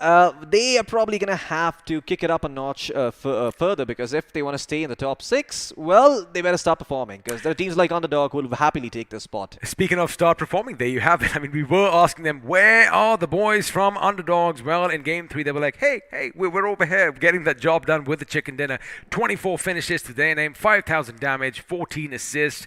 They are probably going to have to kick it up a notch further, because if they want to stay in the top 6, well, they better start performing, because there are teams like Underdog who will happily take this spot. Speaking of start performing, there you have it. I mean, we were asking them, where are the boys from Underdogs? Well, in game 3, they were like, hey, we're over here getting that job done with the chicken dinner. 24 finishes to their name, 5,000 damage, 14 assists.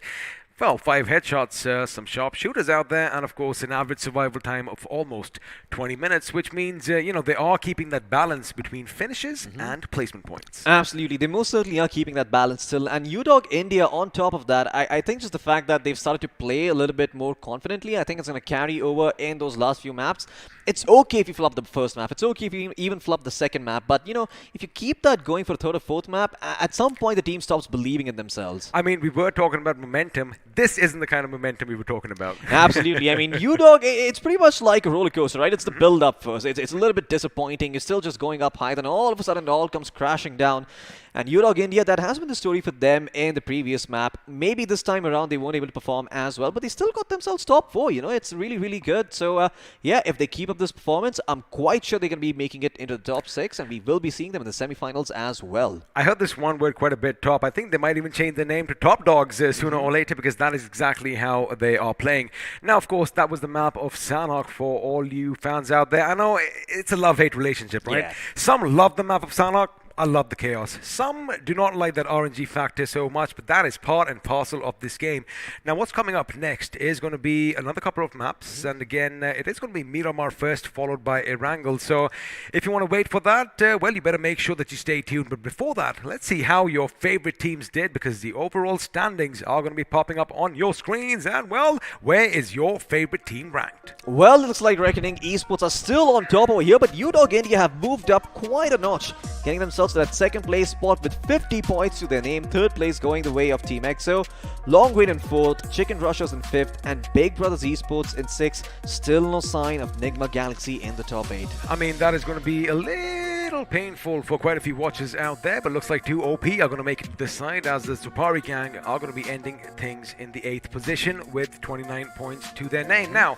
Well, 5 headshots, some sharp shooters out there, and of course an average survival time of almost 20 minutes, which means, you know, they are keeping that balance between finishes and placement points. Absolutely, they most certainly are keeping that balance still. And Udog India, on top of that, I think just the fact that they've started to play a little bit more confidently, I think it's going to carry over in those last few maps. It's okay if you flop the first map, it's okay if you even flop the second map, but, you know, if you keep that going for the third or fourth map, at some point the team stops believing in themselves. I mean, we were talking about momentum. This isn't the kind of momentum we were talking about. Absolutely. I mean, Udog, it's pretty much like a roller coaster, right? It's the build-up first. It's a little bit disappointing. You're still just going up high, then all of a sudden it all comes crashing down. And Udog India, that has been the story for them in the previous map. Maybe this time around they weren't able to perform as well, but they still got themselves top 4, you know? It's really, really good. So, yeah, if they keep up this performance, I'm quite sure they're going to be making it into the top 6, and we will be seeing them in the semifinals as well. I heard this one word quite a bit, top. I think they might even change their name to Top Dogs sooner or later, because that is exactly how they are playing. Now, of course, that was the map of Sanhok for all you fans out there. I know it's a love-hate relationship, right? Yeah. Some love the map of Sanhok. I love the chaos. Some do not like that RNG factor so much, but that is part and parcel of this game. Now, what's coming up next is going to be another couple of maps, and again, it is going to be Miramar first, followed by Erangel. So, if you want to wait for that, well, you better make sure that you stay tuned. But before that, let's see how your favorite teams did, because the overall standings are going to be popping up on your screens. And, well, where is your favorite team ranked? Well, it looks like Reckoning Esports are still on top over here, but Udog India have moved up quite a notch, getting themselves to that second place spot with 50 points to their name. Third place going the way of TeamXO, Long Green in fourth, Chicken Rushers in fifth, and Big Brothers Esports in sixth. Still no sign of NIGMA Galaxy in the top 8. I mean, that is going to be a little painful for quite a few watchers out there, but looks like 2 OP are going to make it to this side, as the Supari gang are going to be ending things in the 8th position with 29 points to their name. Now,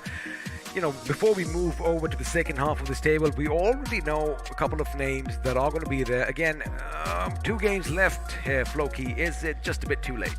you know, before we move over to the second half of this table, we already know a couple of names that are going to be there. Again, 2 games left here, Floki. Is it just a bit too late?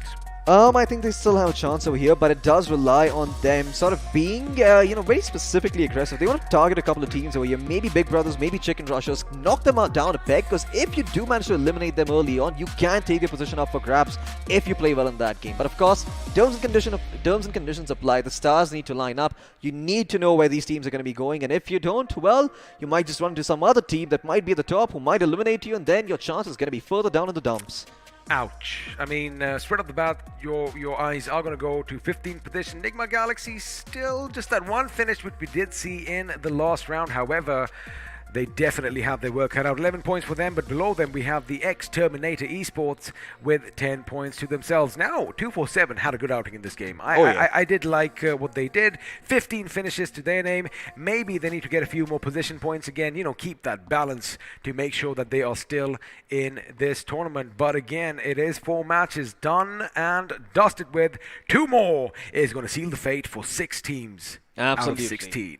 I think they still have a chance over here, but it does rely on them sort of being, very specifically aggressive. They want to target a couple of teams over here, maybe Big Brothers, maybe Chicken Rushers, knock them down a peg, because if you do manage to eliminate them early on, you can take your position up for grabs if you play well in that game. But of course, terms and conditions apply. The stars need to line up. You need to know where these teams are going to be going, and if you don't, well, you might just run into some other team that might be at the top who might eliminate you, and then your chance is going to be further down in the dumps. Ouch. I mean, straight off the bat, your eyes are going to go to 15th position. NIGMA Galaxy still just that one finish which we did see in the last round. However, they definitely have their work cut out. 11 points for them, but below them we have the Terminator Esports with 10 points to themselves. Now, 247 had a good outing in this game. I did like what they did. 15 finishes to their name. Maybe they need to get a few more position points again. You know, keep that balance to make sure that they are still in this tournament. But again, it is 4 matches done and dusted with. 2 more is going to seal the fate for 6 teams out of 16.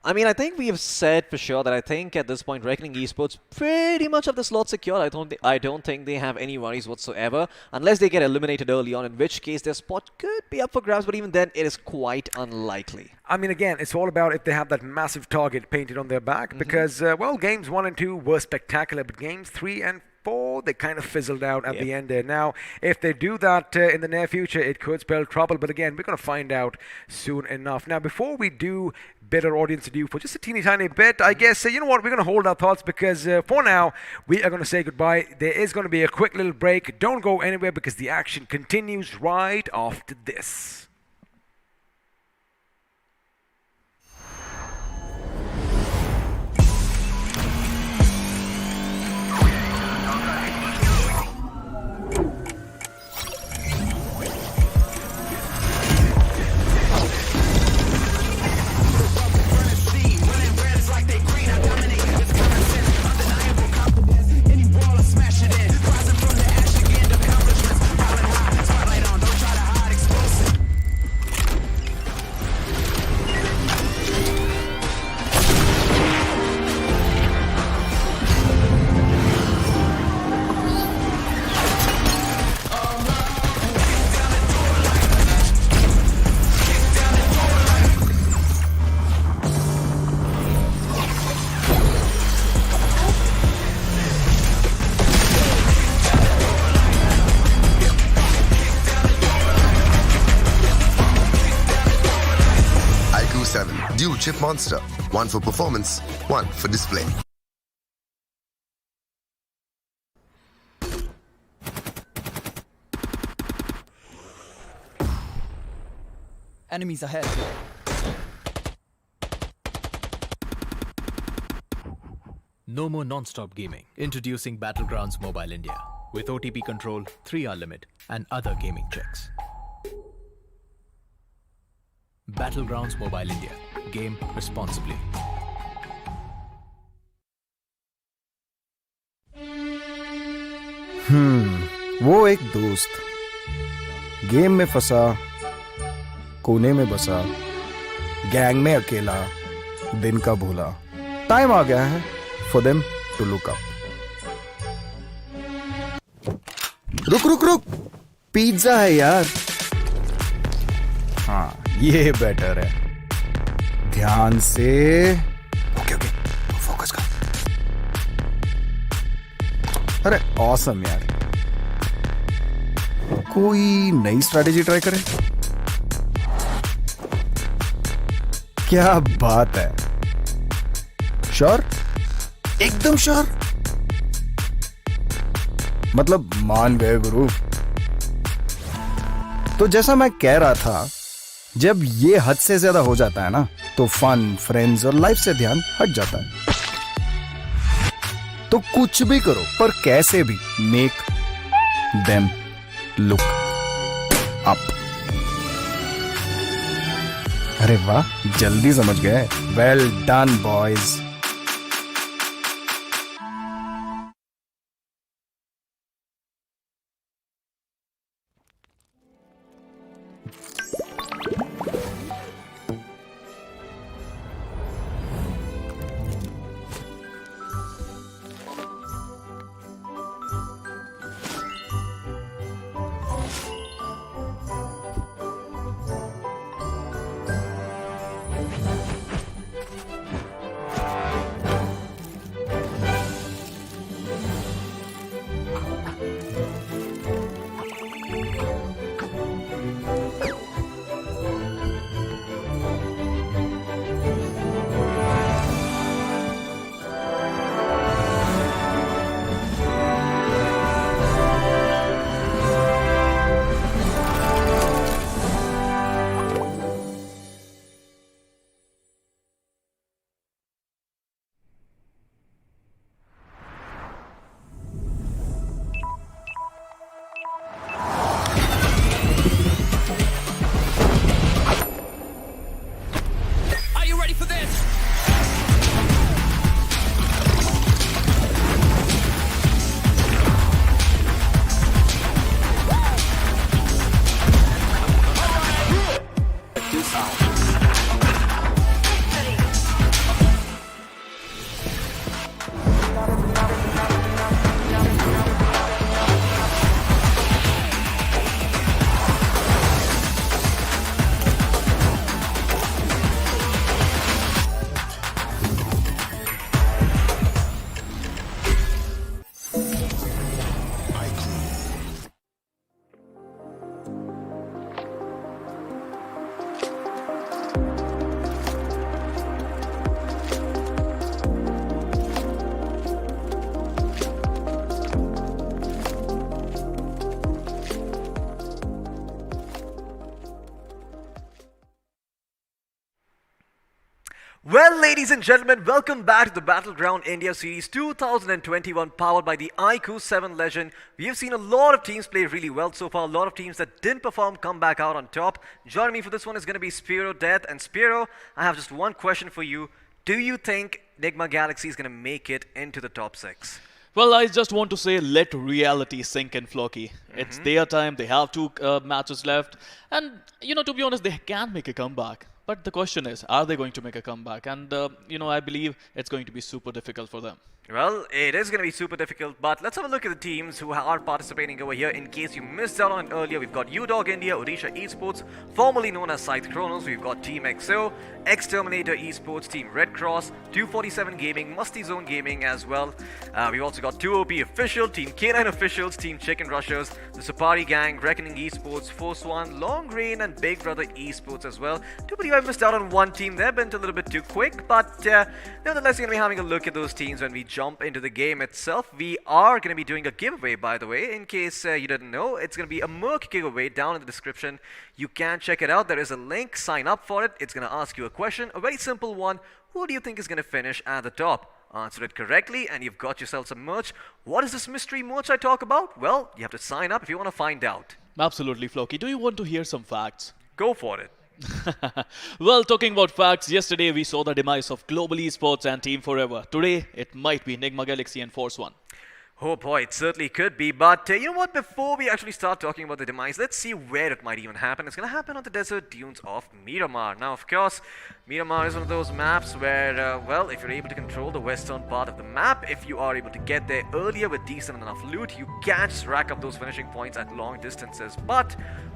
I mean, I think we have said for sure that I think at this point, Reckoning Esports pretty much have the slot secured. I don't think they have any worries whatsoever, unless they get eliminated early on, in which case their spot could be up for grabs, but even then, it is quite unlikely. I mean, again, it's all about if they have that massive target painted on their back, because, well, games 1 and 2 were spectacular, but games 3 and 4, they kind of fizzled out at the end there. Now, if they do that in the near future, it could spell trouble, but again, we're going to find out soon enough. Now, before we do bid our audience adieu for just a teeny tiny bit, I guess, you know what, we're going to hold our thoughts, because for now, we are going to say goodbye. There is going to be a quick little break. Don't go anywhere, because the action continues right after this. Dual chip monster. 1 for performance, 1 for display. Enemies ahead. No more non-stop gaming. Introducing Battlegrounds Mobile India with OTP control, 3-hour limit, and other gaming checks. Battlegrounds Mobile India. Game responsibly. वो एक दोस्त game में फंसा, कोने में बसा, gang में अकेला, दिन का भूला. टाइम आ गया है for them to look up. रुक पिज्जा है यार. हाँ, ये बेटर है. ध्यान से. ओके फोकस कर. अरे ऑसम यार, कोई नई स्ट्रैटेजी ट्राई करें? क्या बात है, श्योर? एकदम श्योर? मतलब मान गए गुरु। तो जैसा मैं कह रहा था, जब ये हद से ज्यादा हो जाता है ना, तो फन, फ्रेंड्स और लाइफ से ध्यान हट जाता है। तो कुछ भी करो, पर कैसे भी मेक देम लुक अप। अरे वाह, जल्दी समझ गए। Well done boys. Well, ladies and gentlemen, welcome back to the Battleground India Series 2021, powered by the iQOO 7 Legend. We have seen a lot of teams play really well so far, a lot of teams that didn't perform come back out on top. Joining me for this one is going to be Spiro Death. And Spiro, I have just one question for you. Do you think NIGMA Galaxy is going to make it into the top 6? Well, I just want to say, let reality sink in, Floki. It's their time, they have two matches left. And, you know, to be honest, they can make a comeback. But the question is, are they going to make a comeback? And, you know, I believe it's going to be super difficult for them. Well, it is going to be super difficult, but let's have a look at the teams who are participating over here. In case you missed out on it earlier, we've got Udog India, Odisha Esports, formerly known as Scythe Kronos. We've got TeamXO, Terminator Esports, TeamRedXross, 247 Gaming, MASTIZONE Gaming as well. We've also got 2OP Official, Team K9 Officials, Team Chicken Rushers, the Supari Gang, Reckoning Esports, ForceOne, Long Rain, and Big Brother Esports as well. Do believe I missed out on one team there, been a little bit too quick, but nevertheless, we're going to be having a look at those teams when we jump into the game itself. We are going to be doing a giveaway, by the way, in case you didn't know. It's going to be a Merc giveaway down in the description. You can check it out. There is a link. Sign up for it. It's going to ask you a question, a very simple one. Who do you think is going to finish at the top? Answer it correctly and you've got yourself some merch. What is this mystery merch I talk about? Well, you have to sign up if you want to find out. Absolutely, Floki. Do you want to hear some facts? Go for it. Well, talking about facts, yesterday we saw the demise of Global Esports and Team Forever. Today, it might be NIGMA Galaxy and ForceOne. Oh boy, it certainly could be, but you know what, before we actually start talking about the demise, let's see where it might even happen. It's going to happen on the desert dunes of Miramar. Now, of course, Miramar is one of those maps where, well, if you're able to control the western part of the map, if you are able to get there earlier with decent enough loot, you can just rack up those finishing points at long distances. But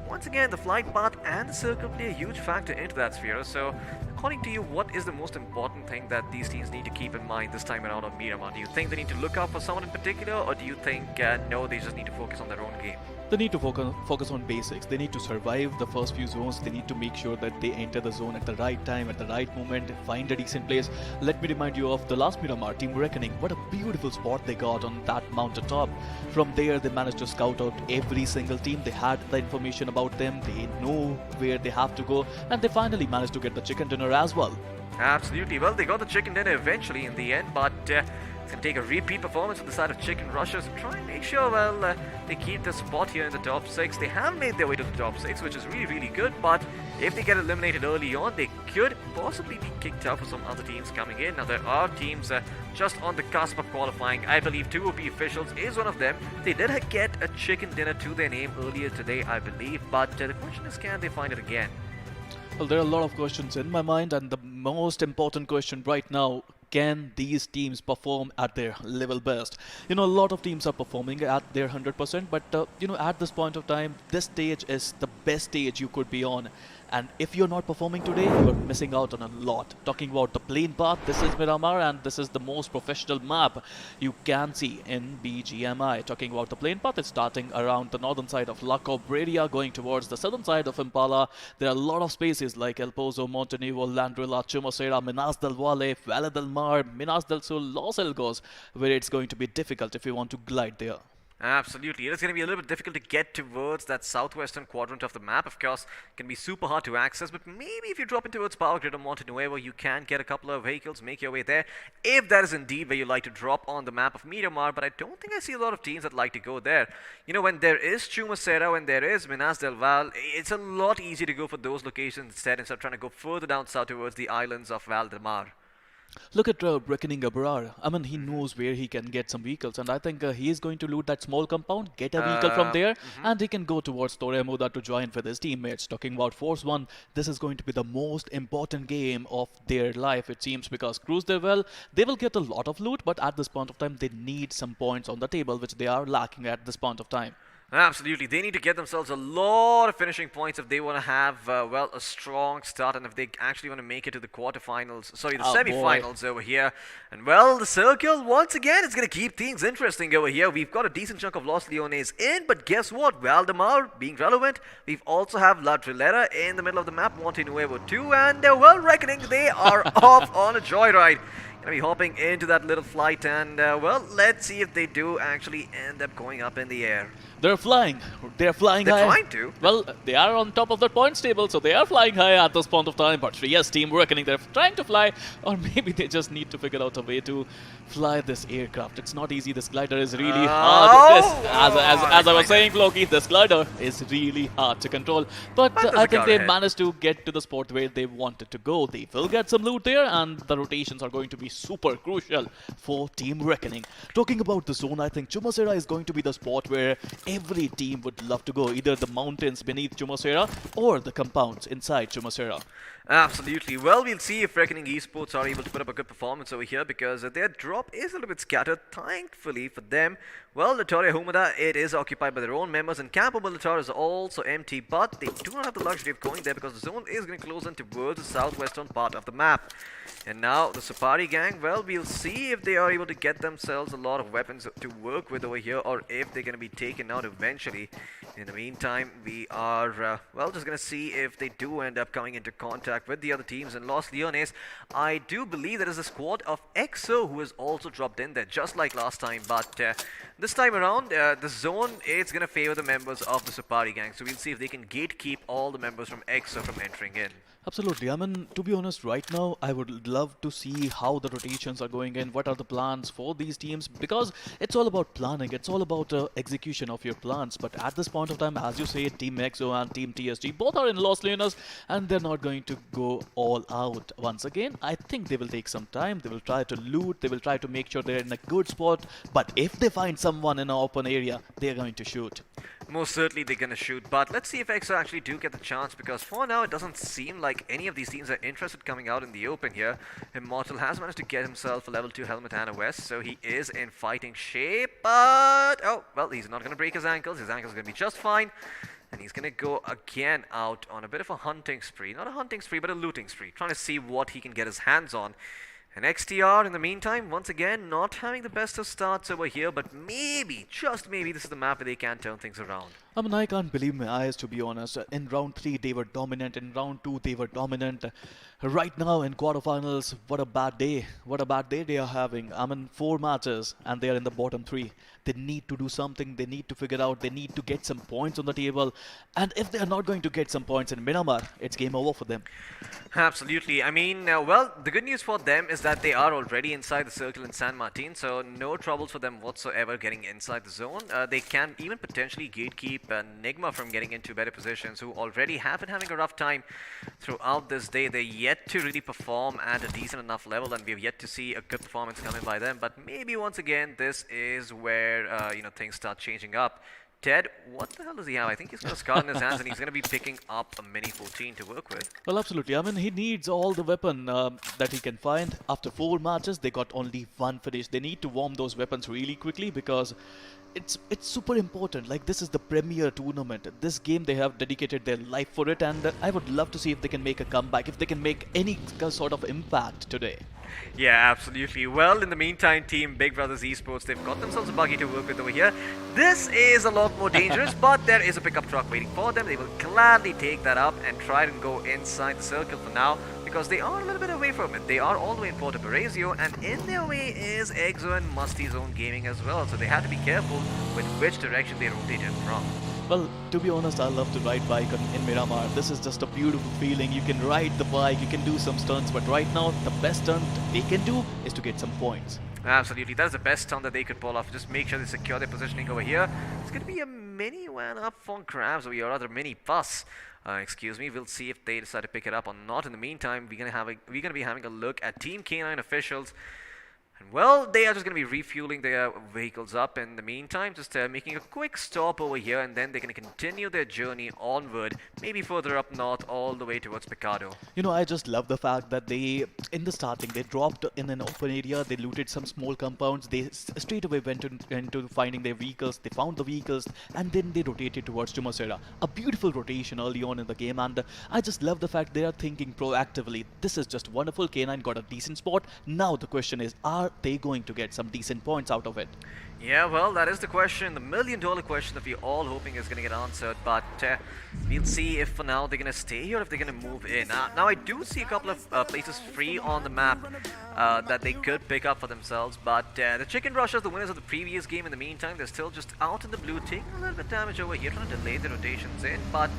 once again, the flight path and the circle play a huge factor into that sphere, so the according to you, what is the most important thing that these teams need to keep in mind this time around on Miramar? Do you think they need to look out for someone in particular, or do you think no, they just need to focus on their own game? They need to focus on basics. They need to survive the first few zones. They need to make sure that they enter the zone at the right time, at the right moment, find a decent place. Let me remind you of the last Miramar, Team Reckoning. What a beautiful spot they got on that mountain top. From there, they managed to scout out every single team. They had the information about them. They know where they have to go. And they finally managed to get the chicken dinner as well. Absolutely. Well, they got the chicken dinner eventually in the end, but it's going to take a repeat performance on the side of Chicken Rushers and try and make sure, well, they keep the spot here in the top 6. They have made their way to the top 6, which is really, really good, but if they get eliminated early on, they could possibly be kicked out for some other teams coming in. Now, there are teams just on the cusp of qualifying. I believe 2OP Officials is one of them. They did get a chicken dinner to their name earlier today, I believe, but the question is, can they find it again? Well, there are a lot of questions in my mind, and the most important question right now, can these teams perform at their level best? You know, a lot of teams are performing at their 100%, but you know, at this point of time, this stage is the best stage you could be on. And if you're not performing today, you're missing out on a lot. Talking about the plane path, this is Miramar, and this is the most professional map you can see in BGMI. Talking about the plane path, it's starting around the northern side of La Cabrera, going towards the southern side of Impala. There are a lot of spaces like El Pozo, Montenuevo, Landrilla, Chumacera, Minas del Valle, Valle del Mar, Minas del Sur, Los Elgos, where it's going to be difficult if you want to glide there. Absolutely. It is going to be a little bit difficult to get towards that southwestern quadrant of the map. Of course, it can be super hard to access, but maybe if you drop in towards Power Grid or Montenuevo, you can get a couple of vehicles, make your way there, if that is indeed where you like to drop on the map of Miramar, but I don't think I see a lot of teams that like to go there. You know, when there is Chumacera, when there is Minas del Val, it's a lot easier to go for those locations instead of trying to go further down south towards the islands of Val del Mar. Look at Reckoning Abrar. I mean, he knows where he can get some vehicles, and I think he is going to loot that small compound, get a vehicle from there, and he can go towards Torremuda to join with his teammates. Talking about ForceOne, this is going to be the most important game of their life, it seems, because Cruise their well, they will get a lot of loot, but at this point of time, they need some points on the table, which they are lacking at this point of time. Absolutely. They need to get themselves a lot of finishing points if they want to have, well, a strong start and if they actually want to make it to the quarterfinals, sorry, the semi-finals over here. And, well, the circle, once again, is going to keep things interesting over here. We've got a decent chunk of Los Leones in, but guess what? Valdemar being relevant. We've also have La Trilera in the middle of the map, Montenuevo too, and, well, Reckoning, they are off on a joyride. Gonna be hopping into that little flight, and well, let's see if they do actually end up going up in the air. They're flying. They're flying They're high. trying to. Well, they are on top of the points table, so they are flying high at this point of time. But yes, Team Reckoning, they're trying to fly, or maybe they just need to figure out a way to fly this aircraft. It's not easy. This glider is really hard. As I was saying, Floki, this glider is really hard to control. But I think they managed to get to the spot where they wanted to go. They will get some loot there, and the rotations are going to be super crucial for Team Reckoning. Talking about the zone, I think Chumacera is going to be the spot where every team would love to go, either the mountains beneath Chumacera or the compounds inside Chumacera. Absolutely. Well, we'll see if Reckoning Esports are able to put up a good performance over here, because their drop is a little bit scattered. Thankfully for them, well, Latoria Humada, it is occupied by their own members, and Campo Militar is also empty, but they do not have the luxury of going there because the zone is going to close in towards the southwestern part of the map. And now the Supari gang, well, we'll see if they are able to get themselves a lot of weapons to work with over here, or if they're going to be taken out eventually. In the meantime, we are, well, just going to see if they do end up coming into contact with the other teams in Los Leones. I do believe there is a squad of XO who has also dropped in there, just like last time, but this time around, the zone is going to favor the members of the Supari gang, so we'll see if they can gatekeep all the members from XO from entering in. Absolutely. I mean, to be honest, right now, I would love to see how the rotations are going in, what are the plans for these teams, because it's all about planning, it's all about execution of your plans. But at this point of time, as you say, TeamXO and Team TSG, both are in Los Leones, and they're not going to go all out. Once again, I think they will take some time, they will try to loot, they will try to make sure they're in a good spot, but if they find someone in an open area, they're going to shoot. Most certainly they're going to shoot, but let's see if XO actually do get the chance, because for now it doesn't seem like any of these teams are interested coming out in the open here. Immortal has managed to get himself a level 2 helmet and a vest, so he is in fighting shape, but oh, well, he's not going to break his ankles. His ankles are going to be just fine. And he's going to go again out on a bit of a hunting spree. Not a hunting spree, but a looting spree. Trying to see what he can get his hands on. And XTR, in the meantime, once again, not having the best of starts over here. But maybe, just maybe, this is the map where they can turn things around. I mean, I can't believe my eyes, to be honest. In round 3, they were dominant. In round 2, they were dominant. Right now, in quarterfinals, what a bad day. What a bad day they are having. I mean, 4 matches, and they are in the bottom 3. They need to do something. They need to figure out. They need to get some points on the table. And if they are not going to get some points in Miramar, it's game over for them. Absolutely. I mean, well, the good news for them is that they are already inside the circle in San Martin, so no troubles for them whatsoever getting inside the zone. They can even potentially gatekeep NIGMA from getting into better positions, who already have been having a rough time throughout this day. They're yet to really perform at a decent enough level, and we've yet to see a good performance coming by them. But maybe once again, this is where things start changing up. Ted, what the hell does he have? I think he's got a scar in his hands, and he's going to be picking up a Mini 14 to work with. Well, absolutely. I mean, he needs all the weapon that he can find. After 4 matches, they got only 1 finish. They need to warm those weapons really quickly because it's super important. Like, this is the premier tournament. This game, they have dedicated their life for it, and I would love to see if they can make a comeback, if they can make any sort of impact today. Yeah, absolutely. Well, in the meantime, Team Big Brothers Esports, they've got themselves a buggy to work with over here. This is a lot more dangerous, but there is a pickup truck waiting for them. They will gladly take that up and try and go inside the circle for now, because they are a little bit away from it. They are all the way in Porto Berezio, and in their way is TeamXO and MASTIZONE Gaming as well, so they have to be careful with which direction they rotate in from. Well, to be honest, I love to ride bike in Miramar. This is just a beautiful feeling. You can ride the bike, you can do some stunts, but right now, the best stunt they can do is to get some points. Absolutely, that is the best stunt that they could pull off. Just make sure they secure their positioning over here. It's going to be a mini one up for grabs, or rather mini bus. Excuse me. We'll see if they decide to pick it up or not. In the meantime, we're gonna be having a look at Team K9 officials. And well, they are just going to be refueling their vehicles up in the meantime, just making a quick stop over here, and then they're going to continue their journey onward, maybe further up north, all the way towards Picado. You know, I just love the fact that they, in the starting, they dropped in an open area, they looted some small compounds, they straight away went into finding their vehicles, they found the vehicles, and then they rotated towards Tumasera. A beautiful rotation early on in the game, and I just love the fact they are thinking proactively. This is just wonderful. K9 got a decent spot. Now the question is, are they going to get some decent points out of it? Yeah, well, that is the question, the million-dollar question that we're all hoping is going to get answered, but we'll see if for now they're going to stay here or if they're going to move in. Now, I do see a couple of places free on the map that they could pick up for themselves, but the Chicken Rushers, the winners of the previous game, in the meantime, they're still just out in the blue, taking a little bit of damage over here, trying to delay the rotations in, but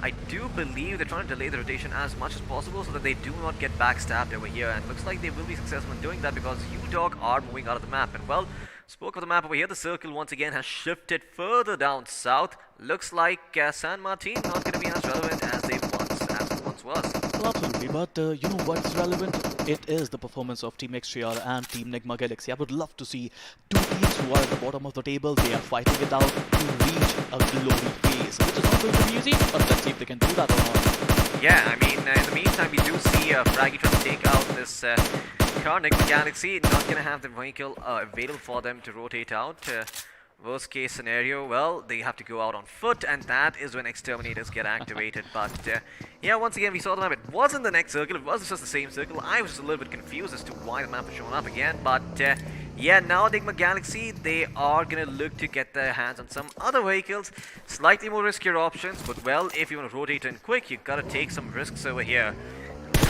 I do believe they're trying to delay the rotation as much as possible so that they do not get backstabbed over here, and looks like they will be successful in doing that because Udog are moving out of the map. And well, spoke of the map over here, the circle once again has shifted further down south. Looks like San Martin not going to be as relevant as it once was. Well, absolutely, but you know what's relevant? It is the performance of Team XTR and Team NIGMA Galaxy. I would love to see 2 teams who are at the bottom of the table. They are fighting it out to reach a glory phase, which is not going to be easy, but let's see if they can do that or not. Yeah, I mean, in the meantime, we do see Fraggy trying to take out this car. NIGMA Galaxy not going to have the vehicle available for them to rotate out. Worst case scenario, well, they have to go out on foot, and that is when exterminators get activated. But yeah, once again, we saw the map. It wasn't the next circle, it was just the same circle. I was just a little bit confused as to why the map was showing up again. But yeah, now NIGMA Galaxy, they are going to look to get their hands on some other vehicles. Slightly more riskier options, but well, if you want to rotate in quick, you've got to take some risks over here.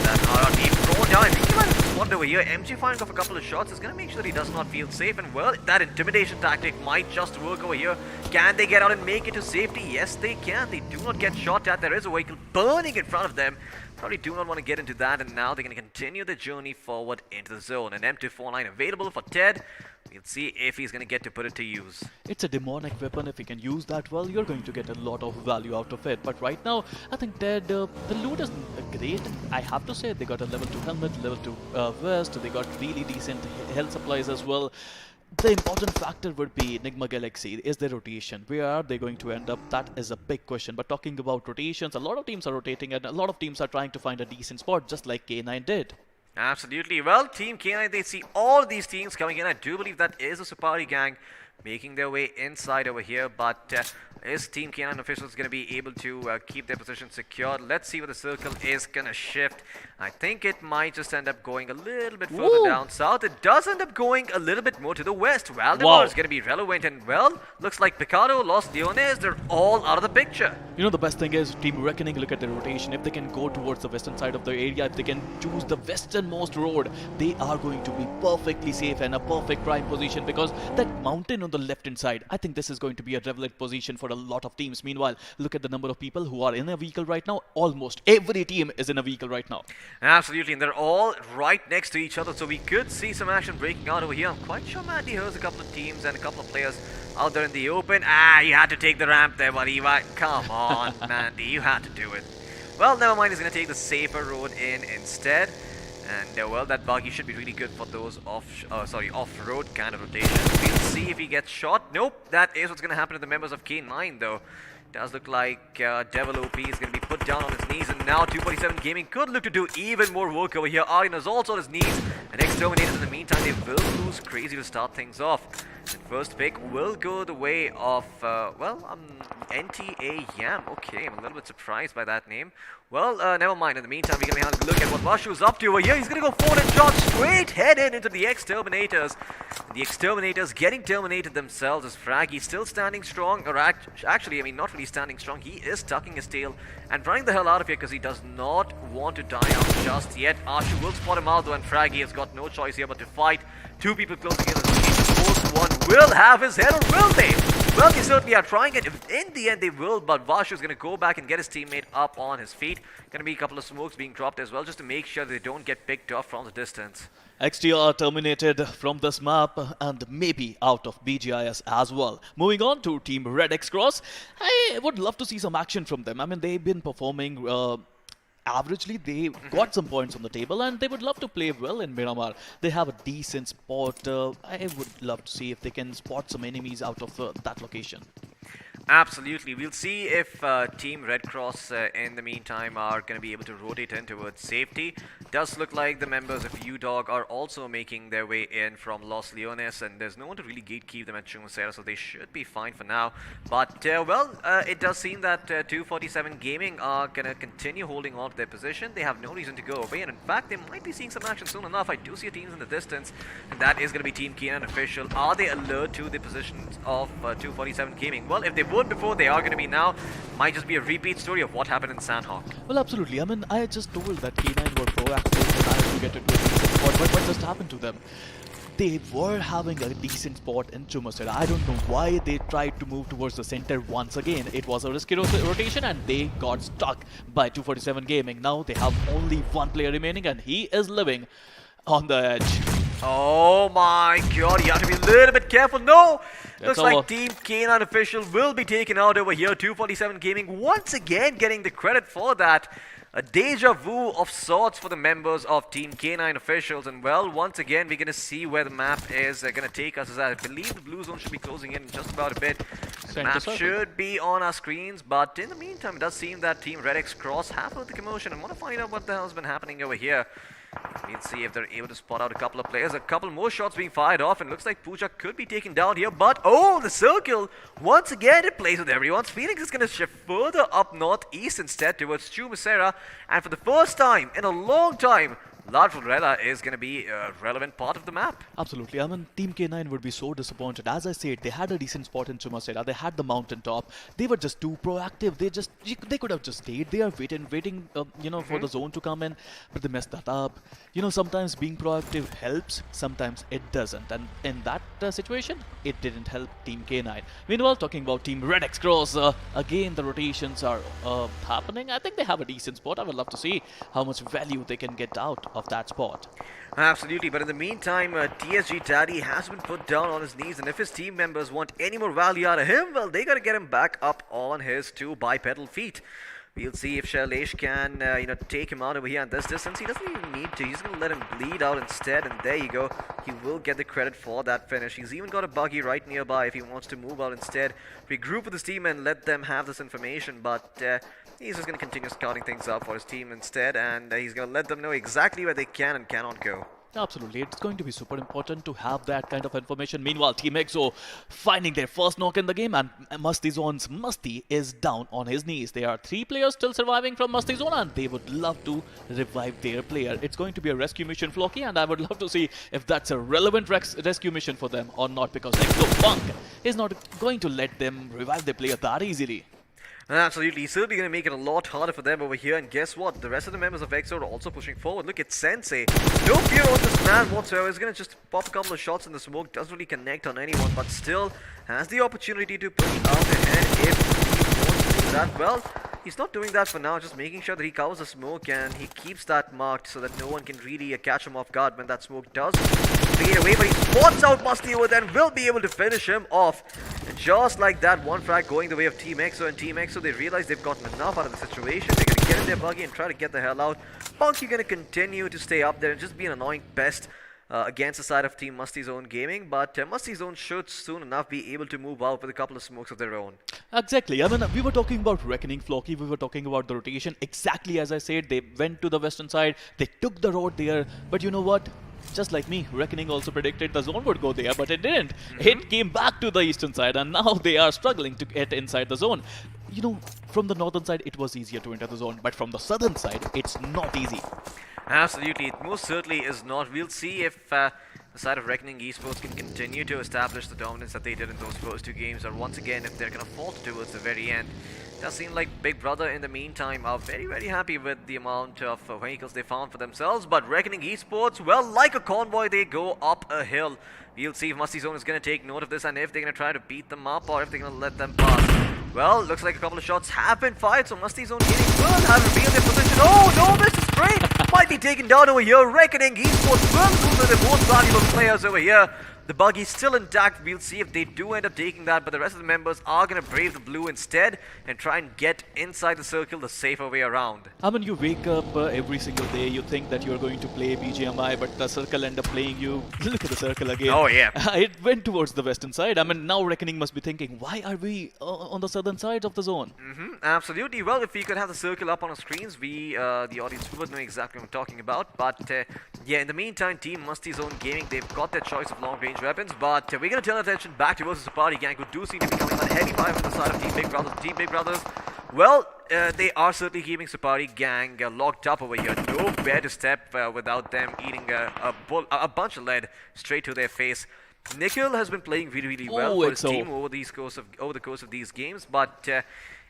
That RRT thrown down. I think he might have spawned over here. MG firing off a couple of shots is going to make sure that he does not feel safe. And well, that intimidation tactic might just work over here. Can they get out and make it to safety? Yes, they can. They do not get shot at. There is a vehicle burning in front of them. Probably do not want to get into that. And now they're going to continue the journey forward into the zone. An M249 available for Ted. We'll see if he's going to get to put it to use. It's a demonic weapon. If you can use that well, you're going to get a lot of value out of it. But right now, I think Ted, the loot is great. I have to say, they got a level 2 helmet, level 2 vest. They got really decent health supplies as well. The important factor would be NIGMA Galaxy. Is their rotation? Where are they going to end up? That is a big question. But talking about rotations, a lot of teams are rotating and a lot of teams are trying to find a decent spot, just like K9 did. Absolutely. Well, Team K9, they see all these teams coming in. I do believe that is a Supari gang making their way inside over here, but is Team K9 officials going to be able to keep their position secure? Let's see where the circle is going to shift. I think it might just end up going a little bit further down south. It does end up going a little bit more to the west. Valdemar is going to be relevant, and well, looks like Picaro, Los Leones, they're all out of the picture. You know, the best thing is Team Reckoning, look at the rotation. If they can go towards the western side of the area, if they can choose the westernmost road, they are going to be perfectly safe and a perfect prime position, because that mountain on the left hand side, I think this is going to be a relevant position for a lot of teams. Meanwhile, look at the number of people who are in a vehicle right now. Almost every team is in a vehicle right now. Absolutely, and they're all right next to each other, so we could see some action breaking out over here. I'm quite sure Mandy hears a couple of teams and a couple of players out there in the open. You had to take the ramp there, buddy. Come on, Mandy, you had to do it. Well, never mind, he's going to take the safer road in instead. And well, that buggy should be really good for those off-road kind of rotations. We'll see if he gets shot. Nope, that is what's going to happen to the members of K9 though. Does look like Devil OP is going to be put down on his knees, and now 247 Gaming could look to do even more work over here. Aryan is also on his knees, and Exterminator in the meantime, they will lose Crazy to start things off. And first pick will go the way of, NTA Yam. Okay, I'm a little bit surprised by that name. Well, never mind. In the meantime, we're going to have a look at what Vashu's up to over here. He's going to go 400 shots straight headed into the Exterminators. The Exterminators getting terminated themselves as Fraggy's still standing strong. Or actually, I mean, not really standing strong. He is tucking his tail and running the hell out of here because he does not want to die out just yet. Ashu will spot him out though, and Fraggy has got no choice here but to fight. Two people closing in. ForceOne will have his head, or will they? Well, they certainly are trying it. In the end, they will, but Vashu is going to go back and get his teammate up on his feet. Going to be a couple of smokes being dropped as well, just to make sure they don't get picked off from the distance. XT are terminated from this map and maybe out of BGIS as well. Moving on to Team TeamRedXross, I would love to see some action from them. I mean, they've been performing averagely. They got some points on the table and they would love to play well in Miramar. They have a decent spot. I would love to see if they can spot some enemies out of that location. Absolutely. We'll see if Team Red Cross in the meantime are going to be able to rotate in towards safety. Does look like the members of Udog are also making their way in from Los Leones, and there's no one to really gatekeep them at Chumusera, so they should be fine for now. But it does seem that 247 Gaming are going to continue holding on to their position. They have no reason to go away, and in fact they might be seeing some action soon enough. I do see teams in the distance, and that is going to be Team K9 official. Are they alert to the positions of 247 Gaming? Well, if they weren't before, they are going to be now. Might just be a repeat story of what happened in Sanhok. Well, absolutely. I mean, I just told that K9 were proactive. They managed to get into a decent spot, but what just happened to them? They were having a decent spot in Chumusera. I don't know why they tried to move towards the center once again. It was a risky rotation and they got stuck by 247 Gaming. Now they have only one player remaining and he is living on the edge. Oh my god, you have to be a little bit careful. No! That's Looks like Team K9 official will be taken out over here. 247 Gaming once again getting the credit for that. A deja vu of sorts for the members of Team K9 officials. And well, once again, we're going to see where the map is going to take us. As I believe the blue zone should be closing in just about a bit. The map should be on our screens. But in the meantime, it does seem that Team TeamRedXross have heard the commotion and want to find out what the hell has been happening over here. We'll see if they're able to spot out a couple of players. A couple more shots being fired off, and looks like Pooja could be taken down here. But, oh, the circle! Once again, it plays with everyone's. Phoenix is going to shift further up northeast instead towards Chumusera. And for the first time in a long time, La Florella is going to be a relevant part of the map. Absolutely. I mean, Team K9 would be so disappointed. As I said, they had a decent spot in Chumusera. They had the mountaintop. They were just too proactive. They could have just stayed there, waiting, for the zone to come in. But they messed that up. You know, sometimes being proactive helps. Sometimes it doesn't. And in that situation, it didn't help Team K9. Meanwhile, talking about Team TeamRedXross, again, the rotations are happening. I think they have a decent spot. I would love to see how much value they can get out of that spot. Absolutely, but in the meantime, TSG Daddy has been put down on his knees, and if his team members want any more value out of him, well, they gotta get him back up on his two bipedal feet. We'll see if Shailesh can, take him out over here at this distance. He doesn't even need to. He's going to let him bleed out instead, and there you go. He will get the credit for that finish. He's even got a buggy right nearby if he wants to move out instead. Regroup with his team and let them have this information, but he's just going to continue scouting things out for his team instead, and he's going to let them know exactly where they can and cannot go. Absolutely, it's going to be super important to have that kind of information. Meanwhile, TeamXO finding their first knock in the game, and MASTIZONE's Musty is down on his knees. There are 3 players still surviving from MASTIZONE, and they would love to revive their player. It's going to be a rescue mission, Flocky, and I would love to see if that's a relevant rescue mission for them or not, because XO Punk is not going to let them revive their player that easily. Absolutely, he's certainly going to make it a lot harder for them over here. And guess what? The rest of the members of XO are also pushing forward. Look at Sensei. No fear on this man whatsoever. He's going to just pop a couple of shots in the smoke. Doesn't really connect on anyone, but still has the opportunity to push out ahead if he wants to do that. Well, he's not doing that for now, just making sure that he covers the smoke and he keeps that marked so that no one can really catch him off guard when that smoke does fade away. But he spots out Musty over there and will be able to finish him off. And just like that, one frag going the way of TeamXO, and TeamXO, they realize they've gotten enough out of the situation. They're going to get in their buggy and try to get the hell out. Punk, you're going to continue to stay up there and just be an annoying pest against the side of Team MASTIZONE Gaming, but MASTIZONE should soon enough be able to move out with a couple of smokes of their own. Exactly. I mean, we were talking about Reckoning, Flocky. We were talking about the rotation. Exactly as I said, they went to the western side. They took the road there. But you know what? Just like me, Reckoning also predicted the zone would go there, but it didn't. It came back to the eastern side, and now they are struggling to get inside the zone. You know, from the northern side, it was easier to enter the zone, but from the southern side, it's not easy. Absolutely, it most certainly is not. We'll see if the side of Reckoning Esports can continue to establish the dominance that they did in those first 2 games, or once again, if they're going to fall towards the very end. It does seem like Big Brother, in the meantime, are very, very happy with the amount of vehicles they found for themselves, but Reckoning Esports, well, like a convoy, they go up a hill. We'll see if MASTIZONE is going to take note of this, and if they're going to try to beat them up, or if they're going to let them pass. Well, looks like a couple of shots have been fired, so MASTIZONE Gaming will have revealed their position. Oh no, this is great! Might be taken down over here. Reckoning Esports will lose their most valuable players over here. The buggy's still intact. We'll see if they do end up taking that, but the rest of the members are going to brave the blue instead and try and get inside the circle the safer way around. I mean, you wake up every single day, you think that you're going to play BGMI, but the circle end up playing you. Look at the circle again. Oh, yeah. It went towards the western side. I mean, now Reckoning must be thinking, why are we on the southern side of the zone? Absolutely. Well, if we could have the circle up on our screens, we, the audience, would know exactly what I'm talking about. But, yeah, in the meantime, Team MASTIZONE Gaming, they've got their choice of long-range weapons, but we're going to turn attention back towards the Supari gang, who do seem to be coming on heavy fire from the side of Team Big Brothers. Team Big Brothers, well, they are certainly keeping Supari gang locked up over here. Nowhere to step without them eating a bunch of lead straight to their face. Nickel has been playing really, really well for his team over the course of these games, but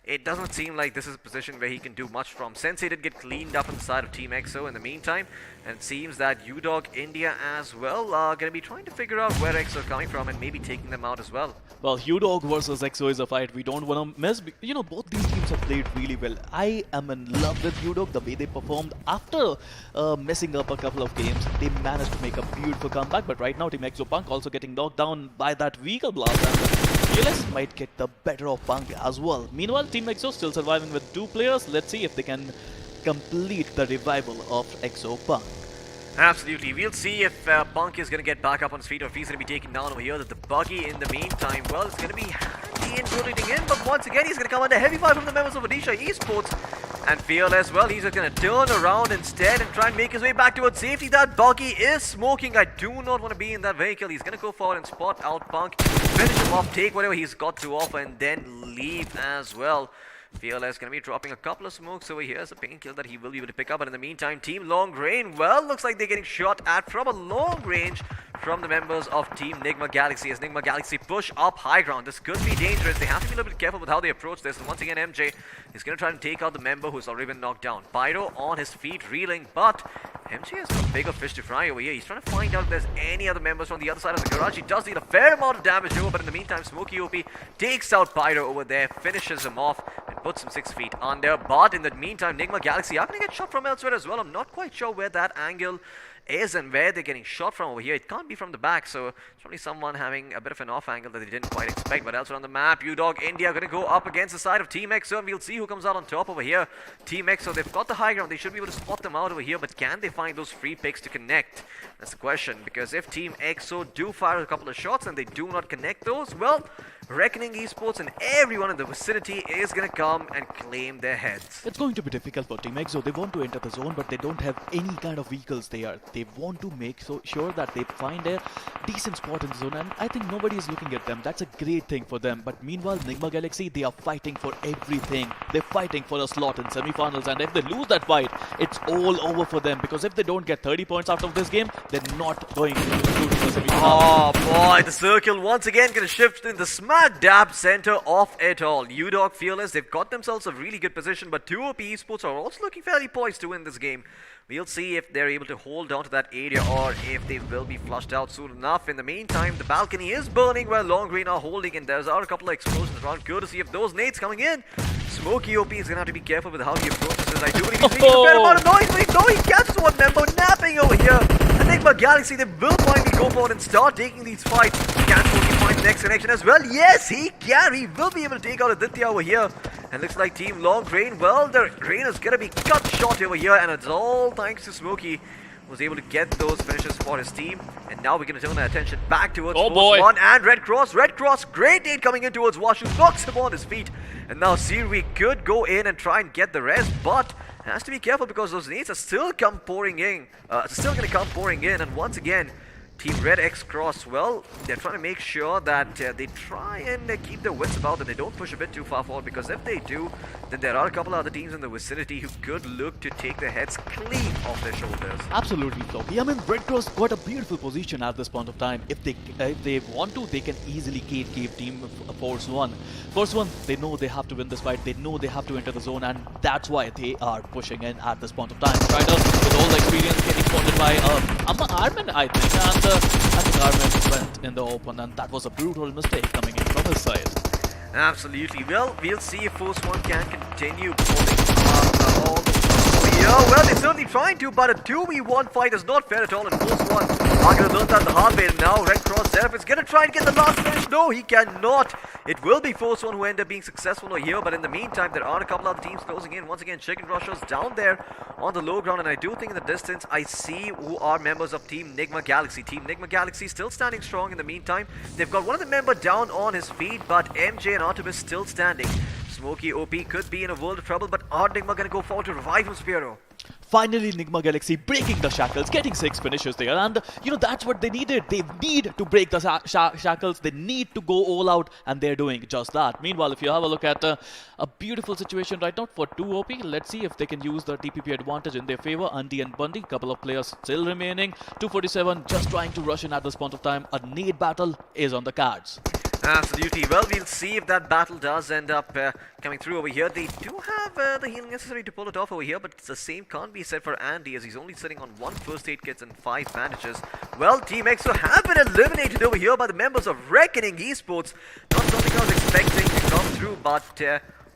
it doesn't seem like this is a position where he can do much from. Sensei did get cleaned up on the side of TeamXO in the meantime, and it seems that Udog India as well are going to be trying to figure out where XO are coming from and maybe taking them out as well. Well, Udog versus XO is a fight we don't want to miss. You know, both these teams have played really well. I am in love with Udog, the way they performed after messing up a couple of games. They managed to make a beautiful comeback, but right now TeamXO Punk also getting knocked down by that vehicle blast, and GLS might get the better of Punk as well. Meanwhile, TeamXO still surviving with 2 players. Let's see if they can complete the revival of XO Punk. Absolutely. We'll see if Punk is going to get back up on his feet, or if he's going to be taken down over here. That the buggy in the meantime, well, it's going to be handy in rotating in, but once again, he's going to come under heavy fire from the members of Odisha Esports. And Fearless, well, he's just going to turn around instead and try and make his way back towards safety. That buggy is smoking. I do not want to be in that vehicle. He's going to go forward and spot out Punk, finish him off, take whatever he's got to offer, and then leave as well. Fearless going to be dropping a couple of smokes over here as a painkiller that he will be able to pick up. But in the meantime, Team Long Range, well, looks like they're getting shot at from a long range from the members of Team NIGMA Galaxy. As NIGMA Galaxy push up high ground, this could be dangerous. They have to be a little bit careful with how they approach this. And once again, MJ is going to try and take out the member who's already been knocked down. Pyro on his feet, reeling, but MJ has got bigger fish to fry over here. He's trying to find out if there's any other members from the other side of the garage. He does deal a fair amount of damage over, but in the meantime, Smokey OP takes out Pyro over there, finishes him off, and puts him 6 feet under. But in the meantime, NIGMA Galaxy are going to get shot from elsewhere as well. I'm not quite sure where that angle is and where they're getting shot from over here. It can't be from the back, so it's probably someone having a bit of an off angle that they didn't quite expect. But elsewhere on the map, Udog India are going to go up against the side of TeamXO, and we'll see who comes out on top over here. TeamXO, they've got the high ground. They should be able to spot them out over here, but can they find those free picks to connect? That's the question, because if TeamXO do fire a couple of shots and they do not connect those, well, Reckoning Esports and everyone in the vicinity is going to come and claim their heads. It's going to be difficult for TeamXO. They want to enter the zone, but they don't have any kind of vehicles there. They want to make sure that they find a decent spot in the zone, and I think nobody is looking at them. That's a great thing for them. But meanwhile, NIGMA Galaxy, they are fighting for everything. They're fighting for a slot in semi-finals, and if they lose that fight, it's all over for them, because if they don't get 30 points out of this game, they're not going to the semi-finals. Oh boy, the circle once again gonna shift in the smack dab center of it all. Udog Fearless, they've got themselves a really good position, but 2OP Esports are also looking fairly poised to win this game. We'll see if they're able to hold on to that area or if they will be flushed out soon enough. In the meantime, the balcony is burning while Long Green are holding, and there's a couple of explosions around courtesy of those nades coming in. Smokey OP is gonna have to be careful with how he approaches this. I do believe he's making a fair amount of noise, but no, he catches one member napping over here. Enigma Galaxy, they will finally go forward and start taking these fights. Can Smokey find the next connection as well? Yes, he can. He will be able to take out Aditya over here. And looks like Team Long Rain, well, the rain is gonna be cut short over here, and it's all thanks to Smokey, was able to get those finishes for his team. And now we're going to turn our attention back towards ForceOne and RedXross. RedXross, great nade coming in towards Washu, knocks him on his feet. And now Scythe could go in and try and get the rest, but has to be careful because those nades are still pouring in. And once again, TeamRedXross, well, they're trying to make sure that they try and keep their wits about them. They don't push a bit too far forward, because if they do, then there are a couple other teams in the vicinity who could look to take their heads clean off their shoulders. Absolutely, Floppy. I mean, RedXross got a beautiful position at this point of time. If they want to, they can easily keep Team ForceOne. ForceOne, they know they have to win this fight. They know they have to enter the zone, and that's why they are pushing in at this point of time. Strider, with all the experience, getting spotted by Armin, I think, and I think Armin went in the open, and that was a brutal mistake coming in from his side. Absolutely. Well, we'll see if ForceOne can continue pulling all yeah, well, they're certainly trying to, but a 2v1 fight is not fair at all, and ForceOne are going to learn that the hard way. Now RedXross Seraph is going to try and get the last finish. No, he cannot. It will be ForceOne who end up being successful over here, but in the meantime, there are a couple other teams closing in. Once again, Chicken Rushers down there on the low ground, and I do think in the distance, I see who are members of Team NIGMA Galaxy. Team NIGMA Galaxy still standing strong in the meantime. They've got one of the members down on his feet, but MJ and Artemis still standing. Smokey OP could be in a world of trouble, but are NIGMA going to go forward to revive him, Spiro? Finally, NIGMA Galaxy breaking the shackles, getting 6 finishes there, and you know, that's what they needed. They need to break the shackles, they need to go all out, and they're doing just that. Meanwhile, if you have a look at a beautiful situation right now for 2OP, let's see if they can use the TPP advantage in their favor. Undy and Bundy, couple of players still remaining. 247 just trying to rush in at this point of time. A nade battle is on the cards. Absolutely. Well, we'll see if that battle does end up coming through over here. They do have the healing necessary to pull it off over here, but the same can't be said for Andy, as he's only sitting on 1 first aid kit and 5 bandages. Well, TeamXO have been eliminated over here by the members of Reckoning Esports. Not something I was expecting to come through, but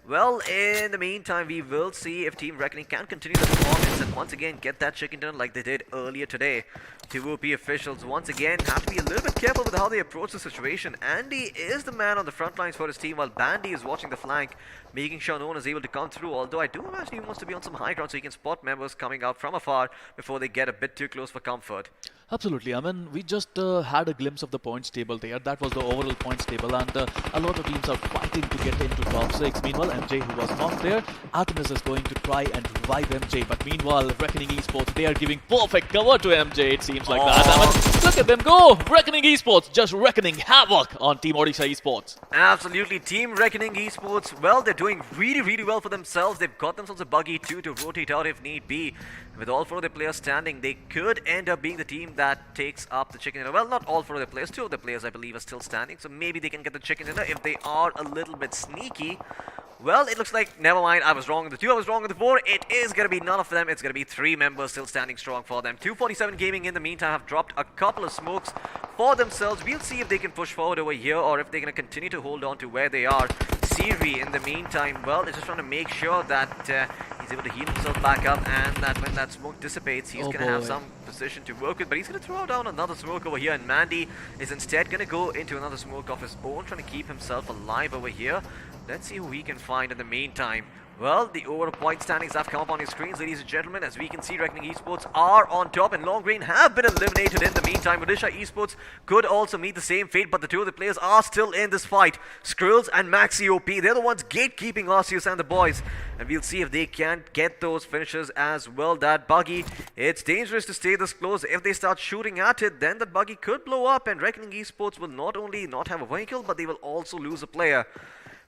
well, in the meantime, we will see if Team Reckoning can continue the performance and once again get that chicken dinner like they did earlier today. 2OP officials once again have to be a little bit careful with how they approach the situation. Andy is the man on the front lines for his team, while Bandy is watching the flank, making sure no one is able to come through. Although I do imagine he wants to be on some high ground so he can spot members coming out from afar before they get a bit too close for comfort. Absolutely. I mean, we just had a glimpse of the points table there. That was the overall points table, and a lot of teams are fighting to get into top 6. Meanwhile, MJ, who was not there, Artemis is going to try and revive MJ. But meanwhile, Reckoning Esports, they are giving perfect cover to MJ, it seems like that. I mean, look at them go! Reckoning Esports just wrecking havoc on Team Odisha Esports. Absolutely. Team Reckoning Esports, well, they're doing really, really well for themselves. They've got themselves a buggy too to rotate out if need be. With all 4 of their players standing, they could end up being the team that takes up the chicken dinner. Well, not all 4 of their players. 2 of their players, I believe, are still standing. So maybe they can get the chicken dinner if they are a little bit sneaky. Well, it looks like, never mind, I was wrong on the 2, I was wrong on the 4. It is going to be none of them. It's going to be 3 members still standing strong for them. 247 Gaming in the meantime have dropped a couple of smokes for themselves. We'll see if they can push forward over here or if they're going to continue to hold on to where they are. Siri, in the meantime, well, is just trying to make sure that he's able to heal himself back up, and that when that smoke dissipates, he's going to have some position to work with. But he's going to throw down another smoke over here, and Mandy is instead going to go into another smoke of his own, trying to keep himself alive over here. Let's see who he can find in the meantime. Well, the overall point standings have come up on your screens, ladies and gentlemen. As we can see, Reckoning Esports are on top, and Long Green have been eliminated in the meantime. Odisha Esports could also meet the same fate, but the two of the players are still in this fight. Skrills and MaxiOP, they're the ones gatekeeping Arceus and the boys. And we'll see if they can get those finishes as well. That buggy, it's dangerous to stay this close. If they start shooting at it, then the buggy could blow up, and Reckoning Esports will not only not have a vehicle, but they will also lose a player.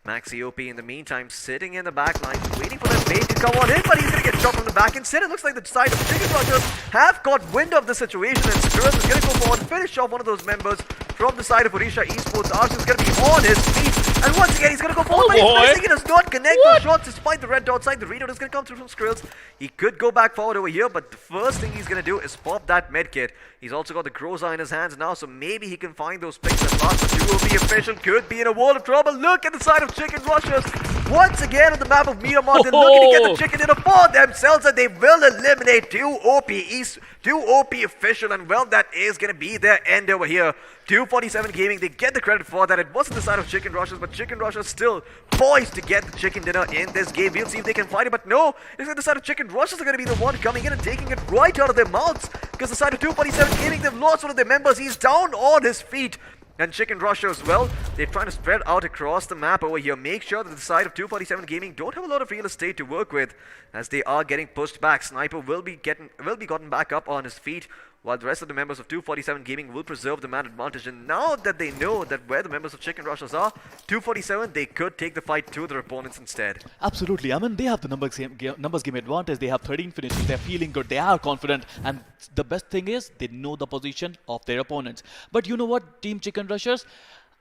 MaxiOP in the meantime sitting in the back line, waiting for that bait to come on in, but he's going to get shot from the back. Instead, it looks like the side of Chicken Rushers have got wind of the situation, and Skrills is going to go forward and finish off one of those members from the side of Odisha Esports. Arceus is going to be on his feet, and once again he's going to go forward, but he's missing. He does not connect those shots despite the red dot side. The reload is going to come through from Skrills. He could go back forward over here, but the first thing he's going to do is pop that medkit. He's also got the Groza in his hands now, so maybe he can find those picks at last. But you will be official, could be in a world of trouble. Look at the side of Chicken Rushers. Once again on the map of Miramar, they're looking to get the chicken dinner for themselves, and they will eliminate two OP official, and well, that is going to be their end over here. 247 Gaming, they get the credit for that. It wasn't the side of Chicken Rushers, but Chicken Rushers still poised to get the chicken dinner in this game. We'll see if they can fight it, but no, it's like the side of Chicken Rushers are going to be the one coming in and taking it right out of their mouths, because the side of 247 Gaming, they've lost one of their members. He's down on his feet. And Chicken Rushers, well, they're trying to spread out across the map over here. Make sure that the side of 247 Gaming don't have a lot of real estate to work with, as they are getting pushed back. Sniper will be gotten back up on his feet, while the rest of the members of 247 Gaming will preserve the man advantage. And now that they know that where the members of Chicken Rushers are, 247, they could take the fight to their opponents instead. Absolutely. I mean, they have the numbers game advantage. They have 13 finishes. They're feeling good. They are confident. And the best thing is they know the position of their opponents. But you know what, Team Chicken Rushers?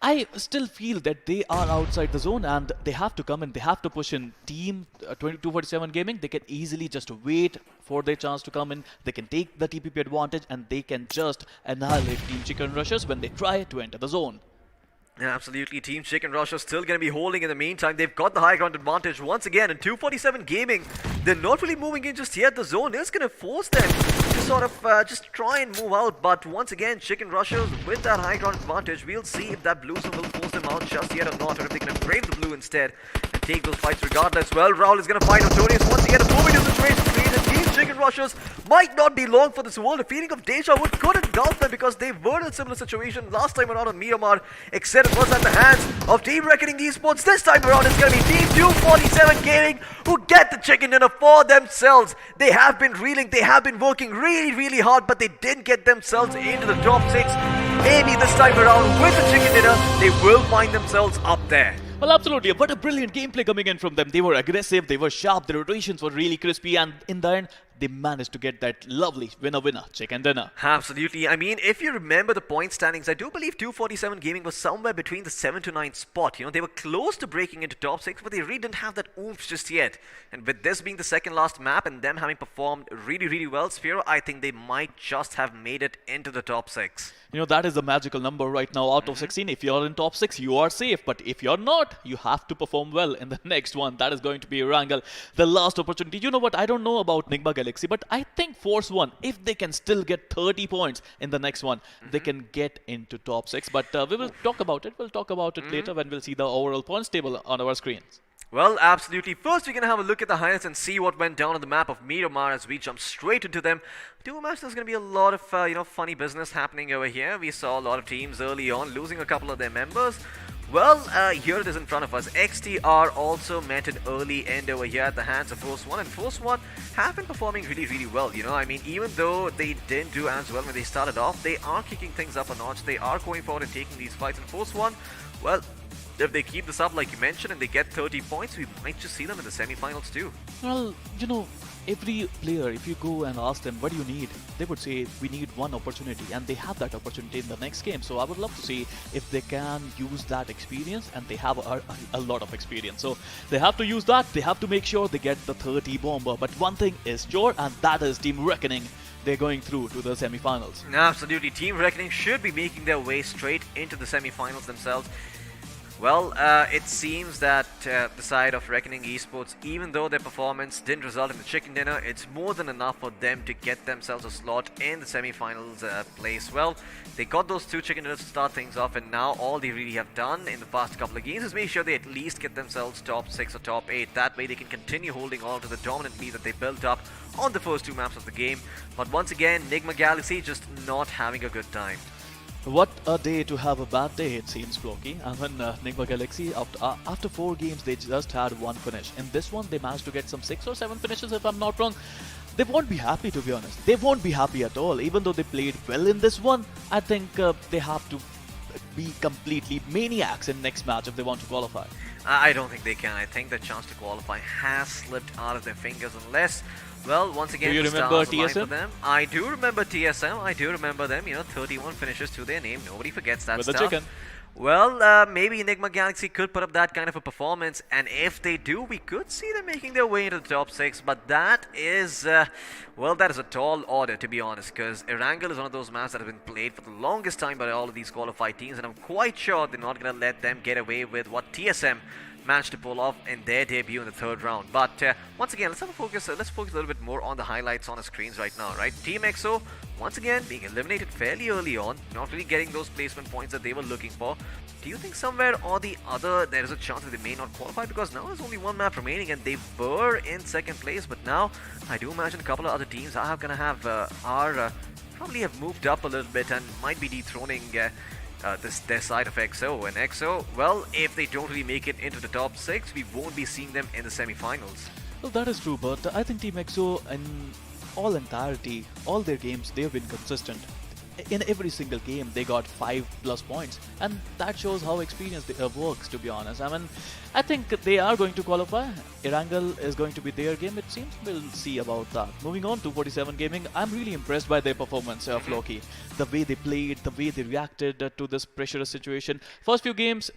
I still feel that they are outside the zone, and they have to come in. They have to push in. Team 247 Gaming, they can easily just wait for their chance to come in. They can take the TPP advantage, and they can just annihilate Team Chicken Rushers when they try to enter the zone. Yeah, absolutely. Team Chicken Rush are still going to be holding in the meantime. They've got the high ground advantage once again. And 247 Gaming, they're not really moving in just yet. The zone is going to force them to sort of just try and move out. But once again, Chicken Rushers with that high ground advantage, we'll see if that blue zone will force them out just yet or not, or if they can brave the blue instead and take those fights regardless. Well, Raul is going to find Antonius once again. A moving situation created. Team Chicken Rushers might not be long for this world. A feeling of deja vu could engulf them, because they were in a similar situation last time around on Miramar, except it was at the hands of Team Reckoning Esports. This time around, it's going to be Team 247 Gaming who get the chicken dinner for themselves. They have been reeling, they have been working really hard, but they didn't get themselves into the top 6. Maybe this time around, with the chicken dinner, they will find themselves up there. Well, absolutely. What a brilliant gameplay coming in from them. They were aggressive, they were sharp, their rotations were really crispy, and in the end, they managed to get that lovely winner chicken dinner. Absolutely. I mean, if you remember the point standings, I do believe 247 Gaming was somewhere between the 7 to 9 spot. You know, they were close to breaking into top 6, but they really didn't have that oomph just yet. And with this being the second last map and them having performed really well, Sphero, I think they might just have made it into the top 6. You know, that is the magical number right now out of 16. If you're in top 6, you are safe. But if you're not, you have to perform well in the next one. That is going to be Erangel, the last opportunity. You know what? I don't know about NIGMA Galaxy, but I think ForceOne, if they can still get 30 points in the next one, they can get into top 6. But we will talk about it. We'll talk about it later when we'll see the overall points table on our screens. Well, absolutely. First, we're going to have a look at the highlights and see what went down on the map of Miramar as we jump straight into them. I do imagine there's going to be a lot of, funny business happening over here. We saw a lot of teams early on losing a couple of their members. Well, here it is in front of us. XTR also met an early end over here at the hands of ForceOne, and ForceOne have been performing really well. You know, I mean, even though they didn't do as well when they started off, they are kicking things up a notch. They are going forward and taking these fights, and ForceOne, well, if they keep this up like you mentioned and they get 30 points, we might just see them in the semi-finals too. Well, you know, every player, if you go and ask them, what do you need? They would say, we need one opportunity, and they have that opportunity in the next game. So I would love to see if they can use that experience, and they have a lot of experience. So they have to use that. They have to make sure they get the 30 bomber. But one thing is sure, and that is Team Reckoning. They're going through to the semi-finals. Absolutely. Team Reckoning should be making their way straight into the semi-finals themselves. Well, it seems that the side of Reckoning Esports, even though their performance didn't result in the chicken dinner, it's more than enough for them to get themselves a slot in the semi-finals place. Well, they got those 2 chicken dinners to start things off, and now all they really have done in the past couple of games is make sure they at least get themselves top 6 or top 8. That way they can continue holding on to the dominant lead that they built up on the first 2 maps of the game. But once again, NIGMA Galaxy just not having a good time. What a day to have a bad day, it seems, Floki. And when NIGMA Galaxy, after 4 games, they just had 1 finish. In this one, they managed to get some 6 or 7 finishes, if I'm not wrong. They won't be happy, to be honest. They won't be happy at all. Even though they played well in this one, I think they have to be completely maniacs in next match if they want to qualify. I don't think they can. I think the chance to qualify has slipped out of their fingers unless... Well, once again, do you the remember stars align for TSM? them. I do remember TSM. I do remember them. 31 finishes to their name. Nobody forgets that With stuff. the chicken. Well, maybe NIGMA Galaxy could put up that kind of a performance, and if they do, we could see them making their way into the top 6. But that is, well, that is a tall order, to be honest, because Erangel is one of those maps that have been played for the longest time by all of these qualified teams, and I'm quite sure they're not going to let them get away with what TSM managed to pull off in their debut in the 3rd round. But once again, let's focus a little bit more on the highlights on the screens right now, right? TeamXO, once again, being eliminated fairly early on, not really getting those placement points that they were looking for. Do you think somewhere or the other there is a chance that they may not qualify? Because now there's only 1 map remaining and they were in 2nd place, but now I do imagine a couple of other teams are going to have, probably have moved up a little bit and might be dethroning their side of XO. And XO, well, if they don't really make it into the top 6, we won't be seeing them in the semi-finals. Well, that is true, but I think Team EXO in all entirety, all their games, they've been consistent. In every single game, they got 5+ points, and that shows how experience works, to be honest. I mean, I think they are going to qualify. Erangel is going to be their game, it seems. We'll see about that. Moving on to 47 Gaming, I'm really impressed by their performance, Floki. The way they played, the way they reacted to this pressurous situation. First few games,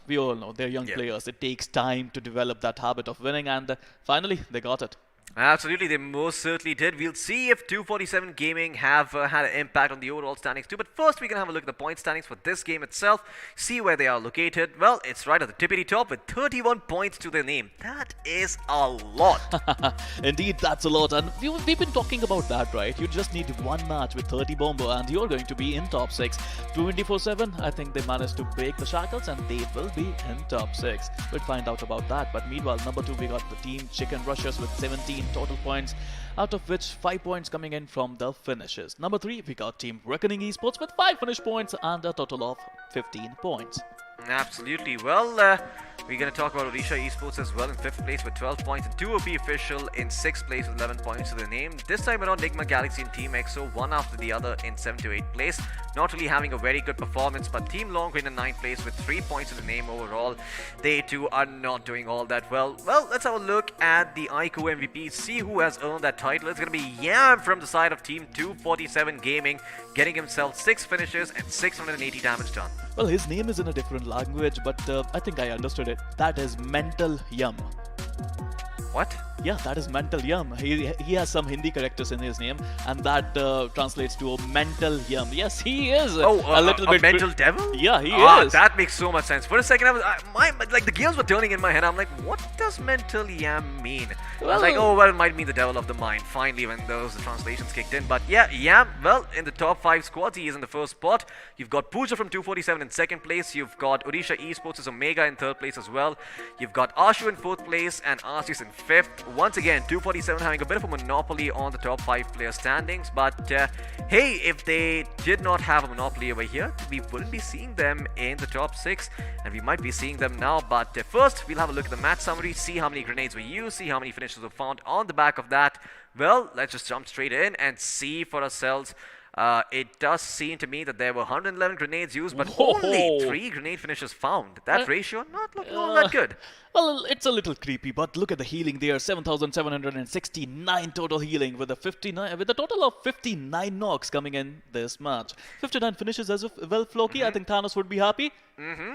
we all know they're young players. It takes time to develop that habit of winning, and finally, they got it. Absolutely, they most certainly did. We'll see if 247 Gaming have had an impact on the overall standings too. But first, we can have a look at the point standings for this game itself, see where they are located. Well, it's right at the tippity top with 31 points to their name. That is a lot. Indeed, that's a lot. And we've been talking about that, right? You just need 1 match with 30 bomber and you're going to be in top 6. 24/7, I think they managed to break the shackles and they will be in top 6. We'll find out about that. But meanwhile, number 2, we got the team Chicken Rushers with 17 total points, out of which 5 points coming in from the finishes. Number 3, we got Team Reckoning Esports with 5 finish points and a total of 15 points. Absolutely. Well, we're going to talk about Odisha Esports as well in 5th place with 12 points, and 2OP Official in 6th place with 11 points to their name. This time around, NIGMA Galaxy and TeamXO, one after the other in 7th to 8th place. Not really having a very good performance, but Team Longgreen in 9th place with 3 points to the name overall. They too are not doing all that well. Well, let's have a look at the iQOO MVP, see who has earned that title. It's going to be Yam from the side of Team 247 Gaming, getting himself 6 finishes and 680 damage done. Well, his name is in a different language, but I think I understood it. That is Mental Yum. What? Yeah, that is Mental Yum. He has some Hindi characters in his name, and that translates to a mental yum. Yes, he is a little bit mental devil. Yeah, he is. That makes so much sense. For a second, I was like the gears were turning in my head. I'm like, what does mental yam mean? I was like, oh well, it might mean the devil of the mind. Finally, when those translations kicked in. But yeah, Yam. Well, in the top 5 squads, he is in the first spot. You've got Pooja from 247 in 2nd place. You've got Odisha Esports as Omega in 3rd place as well. You've got Ashu in 4th place and Arceus in 5th. Once again, 247 having a bit of a monopoly on the top 5 player standings. But hey, if they did not have a monopoly over here, we wouldn't be seeing them in the top 6, and we might be seeing them now. But first, we'll have a look at the match summary, see how many grenades were used, see how many finishes were found on the back of that. Well, let's just jump straight in and see for ourselves. It does seem to me that there were 111 grenades used, but only 3 grenade finishes found. That ratio not looking all that good. Well, it's a little creepy, but look at the healing there. 7,769 total healing with a total of 59 knocks coming in this match. 59 finishes as well, Floki. I think Thanos would be happy.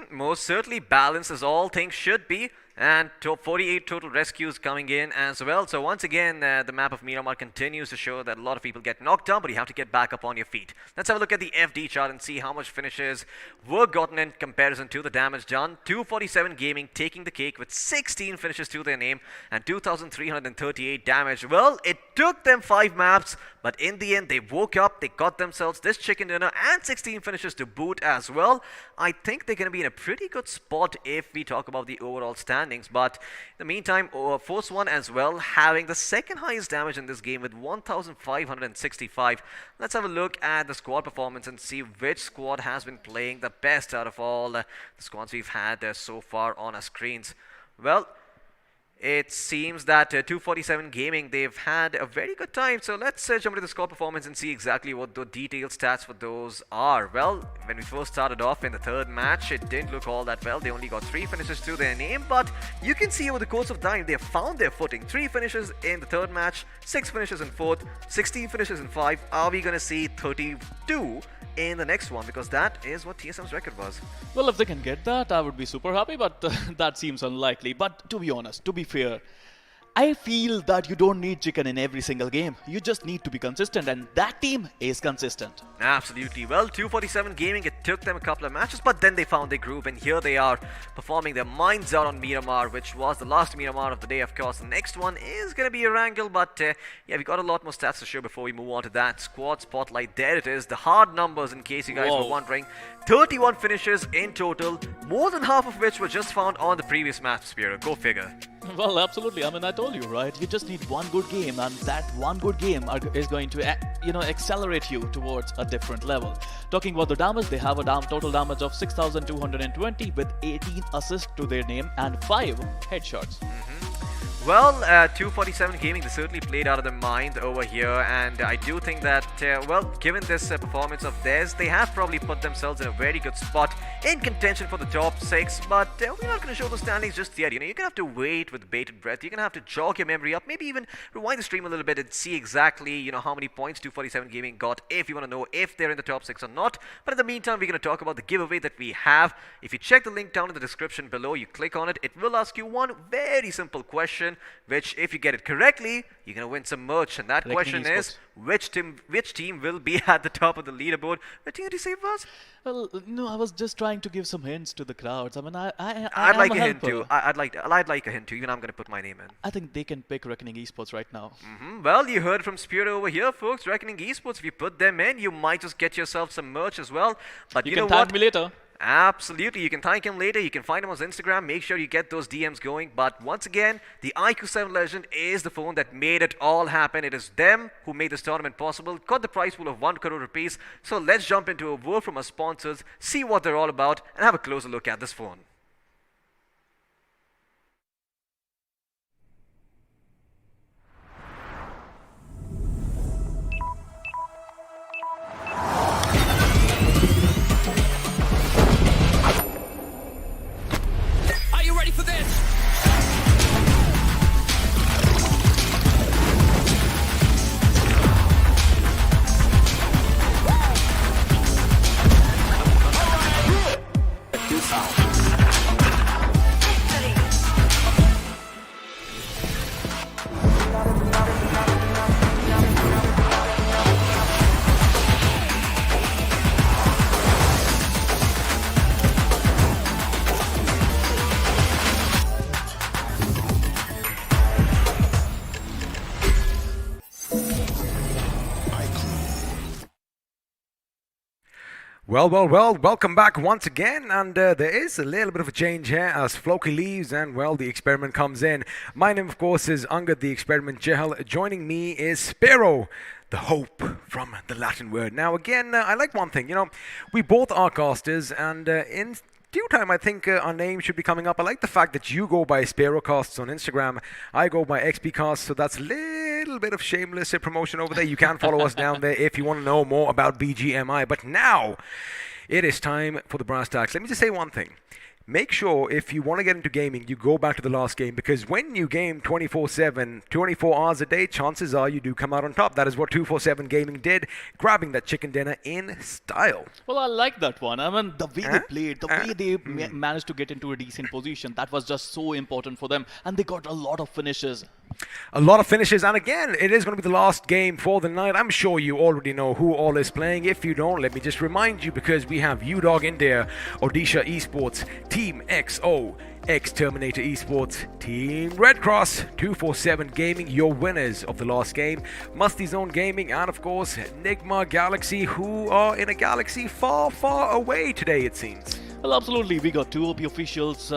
Most certainly balanced as all things should be. And 48 total rescues coming in as well. So once again, the map of Miramar continues to show that a lot of people get knocked down, but you have to get back up on your feet. Let's have a look at the FD chart and see how much finishes were gotten in comparison to the damage done. 247 Gaming taking the cake with 16 finishes to their name and 2,338 damage. Well, it took them 5 maps, but in the end, they woke up, they got themselves this chicken dinner and 16 finishes to boot as well. I think they're going to be in a pretty good spot if we talk about the overall standings. But in the meantime, ForceOne as well, having the second highest damage in this game with 1,565. Let's have a look at the squad performance and see which squad has been playing the best out of all the squads we've had so far on our screens. Well, it seems that 247 Gaming, they've had a very good time. So let's jump into the score performance and see exactly what the detailed stats for those are. Well, when we first started off in the third match, it didn't look all that well. They only got 3 finishes to their name, but you can see over the course of time, they have found their footing. 3 finishes in the third match, 6 finishes in fourth, 16 finishes in 5. Are we going to see 32 in the next one? Because that is what TSM's record was. Well, if they can get that, I would be super happy, but that seems unlikely. But to be honest, to be fair, I feel that you don't need chicken in every single game. You just need to be consistent, and that team is consistent. Absolutely. Well, 247 Gaming, it took them a couple of matches, but then they found their groove, and here they are performing their minds out on Miramar, which was the last Miramar of the day, of course. The next one is going to be Erangel, but yeah, we got a lot more stats to show before we move on to that. Squad spotlight, there it is. The hard numbers, in case you guys were wondering. 31 finishes in total, more than half of which were just found on the previous match, Spiro. Go figure. Well, absolutely. I mean, I told you, right? You just need one good game, and that one good game is going to, accelerate you towards a different level. Talking about the damage, they have a total damage of 6,220 with 18 assists to their name and 5 headshots. Well, 247 Gaming, they certainly played out of their mind over here, and I do think that, well, given this performance of theirs, they have probably put themselves in a very good spot in contention for the top 6, but we're not going to show the standings just yet. You're going to have to wait with bated breath. You're going to have to jog your memory up, maybe even rewind the stream a little bit and see exactly, how many points 247 Gaming got if you want to know if they're in the top 6 or not. But in the meantime, we're going to talk about the giveaway that we have. If you check the link down in the description below, you click on it, it will ask you one very simple question, which if you get it correctly, you're going to win some merch. And that question is, which team will be at the top of the leaderboard? What team did you say it was? Well, no, I was just trying to give some hints to the crowds. I mean, I'd like a hint too. I'd like a hint too. Even I'm going to put my name in. I think they can pick Reckoning Esports right now. Well, you heard from Spiro over here, folks. Reckoning Esports, if you put them in, you might just get yourself some merch as well. But you know can what? thank me later. Absolutely, you can thank him later. You can find him on his Instagram. Make sure you get those DMs going. But once again, the iQOO 7 Legend is the phone that made it all happen. It is them who made this tournament possible. Got the prize pool of 1 crore rupees. So let's jump into a word from our sponsors, see what they're all about, and have a closer look at this phone. For this. Well, welcome back once again, and there is a little bit of a change here as Floki leaves and, well, the experiment comes in. My name, of course, is Angad, the experiment Jehel. Joining me is Spiro, the hope from the Latin word. Now, again, I like one thing, we both are casters, and in due time, I think our name should be coming up. I like the fact that you go by SpiroCasts on Instagram. I go by XPcast, so that's a little bit of shameless promotion over there. You can follow us down there if you want to know more about BGMI. But now, it is time for the brass tacks. Let me just say one thing. make sure if you want to get into gaming, you go back to the last game, because when you game 24/7, 24 hours a day, chances are you do come out on top. That is what 247 Gaming did, grabbing that chicken dinner in style. Well, I like that one. I mean, the way they played, the way they managed to get into a decent position, that was just so important for them. And they got a lot of finishes. A lot of finishes, and again, it is going to be the last game for the night. I'm sure you already know who all is playing. If you don't, let me just remind you, because we have Udog India, Odisha Esports, TeamXO, Terminator Esports, TeamRedXross, 247 Gaming, your winners of the last game, MASTIZONE Gaming, and of course, NIGMA Galaxy, who are in a galaxy far, far away today, it seems. Well, absolutely. We got 2 OP officials,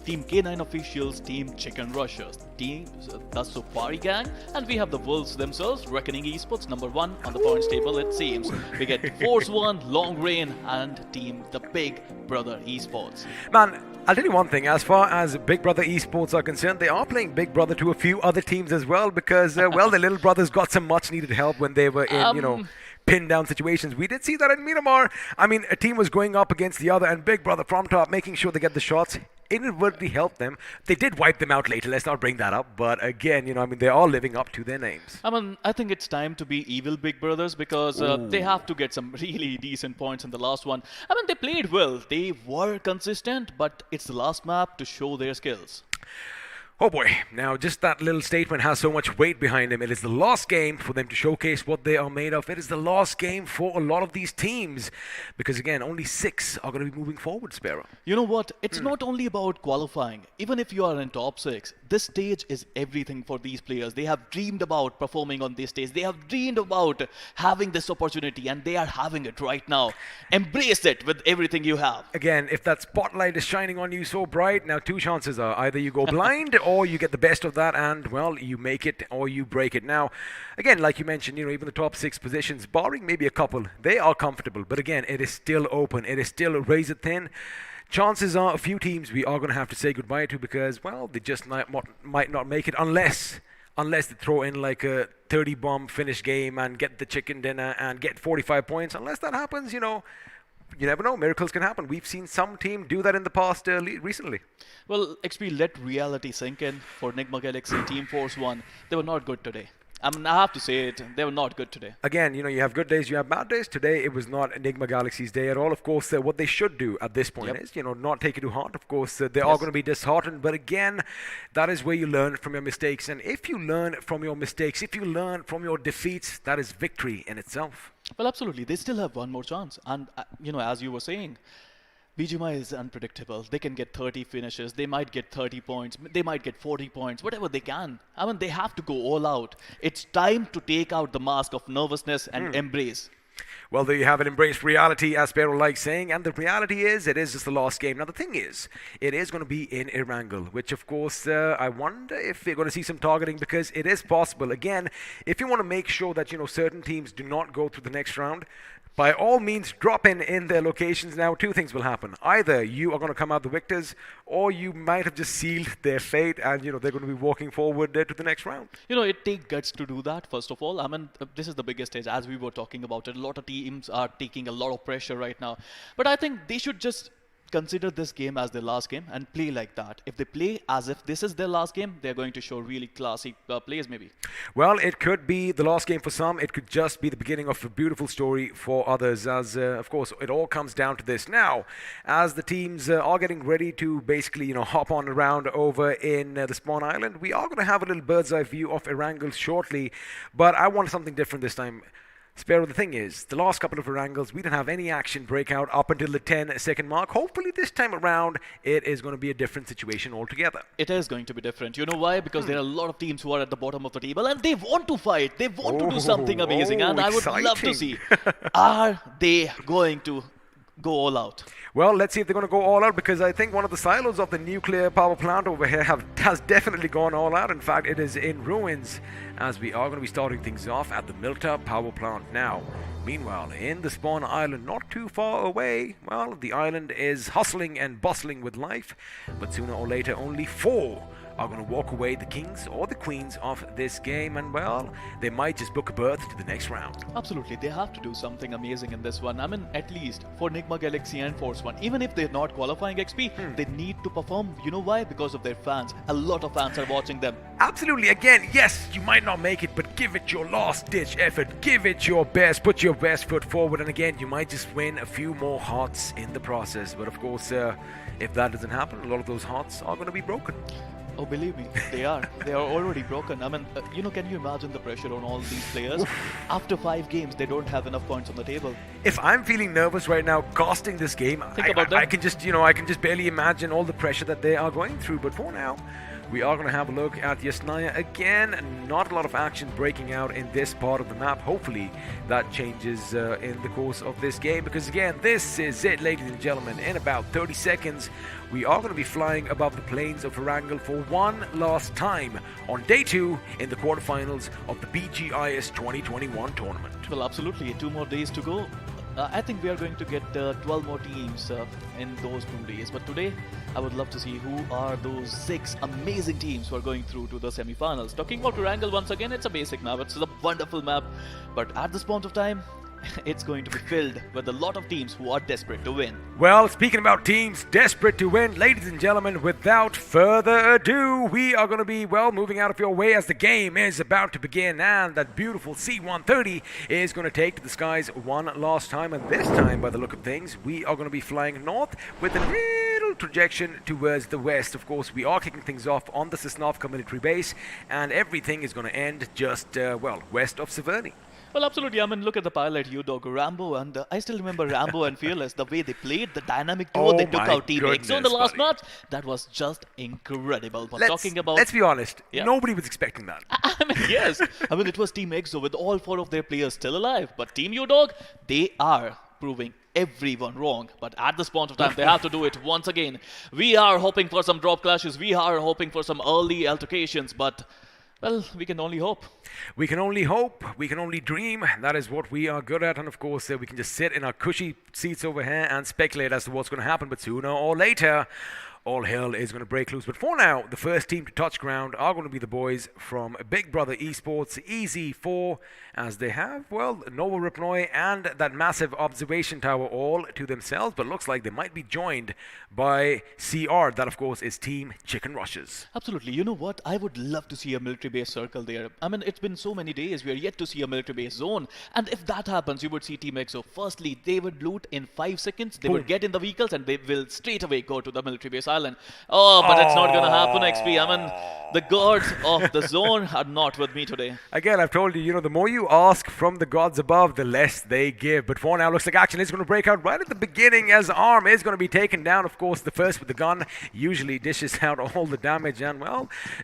Team K9 officials, Team Chicken Rushers, Team the Supari gang, and we have the Wolves themselves, Reckoning Esports, number 1 on the points table, it seems. We get ForceOne, Long Rain, and Team the Big Brother Esports. Man, I'll tell you one thing, as far as Big Brother Esports are concerned, they are playing Big Brother to a few other teams as well, because, well, the little brothers got some much needed help when they were in, pin down situations. We did see that in Miramar. I mean, a team was going up against the other, and Big Brother from top, making sure they get the shots, inadvertently helped them. They did wipe them out later, let's not bring that up, but again, they are living up to their names. I mean, I think it's time to be evil Big Brothers, because they have to get some really decent points in the last one. I mean, they played well, they were consistent, but it's the last map to show their skills. Oh boy, now just that little statement has so much weight behind him. It is the last game for them to showcase what they are made of. It is the last game for a lot of these teams, because again, only 6 are going to be moving forward, Sparrow. You know what? It's not only about qualifying. Even if you are in top 6, this stage is everything for these players. They have dreamed about performing on this stage. They have dreamed about having this opportunity, and they are having it right now. Embrace it with everything you have. Again, if that spotlight is shining on you so bright, now 2 chances are either you go blind or you get the best of that, and well, you make it or you break it. Now, again, like you mentioned, even the top 6 positions, barring maybe a couple, they are comfortable. But again, it is still open. It is still razor thin. Chances are a few teams we are going to have to say goodbye to, because, well, they just might not make it unless they throw in like a 30-bomb finish game and get the chicken dinner and get 45 points. Unless that happens, you never know. Miracles can happen. We've seen some team do that in the past recently. Well, XP, let reality sink in for NIGMA Galaxy, Team ForceOne. They were not good today. I mean, I have to say it, they were not good today. Again, you have good days, you have bad days. Today, it was not NIGMA Galaxy's day at all. Of course, what they should do at this point is, not take it to heart. Of course, they are going to be disheartened. But again, that is where you learn from your mistakes. And if you learn from your mistakes, if you learn from your defeats, that is victory in itself. Well, absolutely. They still have one more chance. And, as you were saying, BGMI is unpredictable. They can get 30 finishes. They might get 30 points. They might get 40 points. Whatever they can. I mean, they have to go all out. It's time to take out the mask of nervousness and embrace. Well, there you have it. Embrace reality, as Sparrow likes saying. And the reality is, it is just the last game. Now, the thing is, it is going to be in Erangel, which, of course, I wonder if we're going to see some targeting, because it is possible. Again, if you want to make sure that, certain teams do not go through the next round, by all means, drop in their locations. Now, 2 things will happen. Either you are going to come out the victors, or you might have just sealed their fate, and, they're going to be walking forward to the next round. It takes guts to do that, first of all. I mean, this is the biggest stage, as we were talking about it. A lot of teams are taking a lot of pressure right now. But I think they should just consider this game as their last game and play like that. If they play as if this is their last game, they're going to show really classy plays maybe. Well, it could be the last game for some. It could just be the beginning of a beautiful story for others, as of course it all comes down to this. Now, as the teams are getting ready to basically hop on around over in the spawn island, we are going to have a little bird's eye view of Erangel shortly, but I want something different this time. Sparrow, the thing is, the last couple of Erangels, we didn't have any action breakout up until the 10-second mark. Hopefully this time around, it is going to be a different situation altogether. It is going to be different. You know why? Because there are a lot of teams who are at the bottom of the table, and they want to fight. They want to do something amazing, and I would love to see, are they going to go all out? Well, let's see if they're going to go all out, because I think one of the silos of the nuclear power plant over here has definitely gone all out. In fact, it is in ruins, as we are going to be starting things off at the Milta power plant now. Meanwhile, in the spawn island, not too far away, well, the island is hustling and bustling with life, but sooner or later, only 4 are going to walk away the kings or the queens of this game, and well, they might just book a berth to the next round. Absolutely, they have to do something amazing in this one. I mean, at least for NIGMA Galaxy and ForceOne, even if they're not qualifying XP, they need to perform. You know why? Because of their fans. A lot of fans are watching them. Absolutely. Again, yes, you might not make it, but give it your last-ditch effort. Give it your best. Put your best foot forward, and again, you might just win a few more hearts in the process. But of course, if that doesn't happen, a lot of those hearts are going to be broken. Oh, believe me, they are. They are already broken. I mean, can you imagine the pressure on all these players? After 5 games, they don't have enough points on the table. If I'm feeling nervous right now, casting this game, I can just barely imagine all the pressure that they are going through. But for now, we are going to have a look at Yasnaya again. Not a lot of action breaking out in this part of the map. Hopefully that changes in the course of this game, because again, this is it, ladies and gentlemen. In about 30 seconds, we are going to be flying above the plains of Erangel for one last time on day 2 in the quarterfinals of the BGIS 2021 tournament. Well, absolutely. 2 more days to go. I think we are going to get 12 more teams in those 2 days. But today, I would love to see who are those 6 amazing teams who are going through to the semi-finals. Talking about Erangel once again, it's a basic map. It's a wonderful map. But at this point of time, it's going to be filled with a lot of teams who are desperate to win. Well, speaking about teams desperate to win, ladies and gentlemen, without further ado, we are going to be, moving out of your way as the game is about to begin, and that beautiful C-130 is going to take to the skies one last time, and this time, by the look of things, we are going to be flying north with a little projection towards the west. Of course, we are kicking things off on the Scythe military base, and everything is going to end just, west of Supari. Well, absolutely. I mean, look at the pilot, Udog, Rambo, and I still remember Rambo and Fearless, the way they played, the dynamic duo they took out TeamXO in the last match. That was just incredible. But let's be honest, nobody was expecting that. I mean, yes. I mean, it was TeamXO with all 4 of their players still alive. But Team Udog, they are proving everyone wrong. But at this point of time, they have to do it once again. We are hoping for some drop clashes. We are hoping for some early altercations, but well, we can only hope. We can only hope. We can only dream. That is what we are good at. And of course, we can just sit in our cushy seats over here and speculate as to what's going to happen. But sooner or later, all hell is going to break loose. But for now, the first team to touch ground are going to be the boys from Big Brother Esports, EZ4, as they have, Nova Ripnoy and that massive observation tower all to themselves. But looks like they might be joined by CR. That, of course, is Team Chicken Rushes. Absolutely. You know what? I would love to see a military base circle there. I mean, it's been so many days. We are yet to see a military base zone. And if that happens, you would see TeamXO. Firstly, they would loot in 5 seconds. They would get in the vehicles and they will straight away go to the military base island. Oh, but it's not going to happen, XP. I mean, the gods of the zone are not with me today. Again, I've told you, the more you ask from the gods above, the less they give. But for now, looks like action is going to break out right at the beginning as Arm is going to be taken down. Of course, the first with the gun usually dishes out all the damage. And,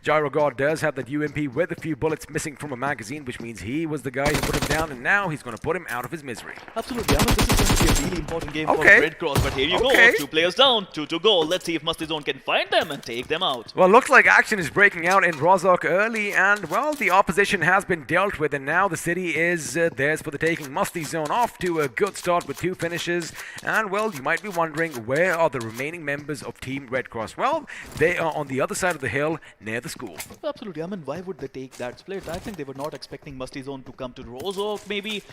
Gyro God does have that UMP with a few bullets missing from a magazine, which means he was the guy who put him down, and now he's going to put him out of his misery. Absolutely. I mean, this is going to be a really important game for TeamRedXross. But here you go. 2 players down, 2 to go. Let's see if MASTIZONE can find them and take them out. Well, looks like action is breaking out in Rozok early, and the opposition has been dealt with, and now the city is theirs for the taking. MASTIZONE off to a good start with 2 finishes, and you might be wondering, where are the remaining members of TeamRedXross? Well, they are on the other side of the hill near the school. Absolutely. I mean, why would they take that split? I think they were not expecting MASTIZONE to come to Rozok, maybe.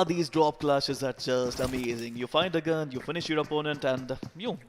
These drop clashes are just amazing. You find a gun, you finish your opponent, and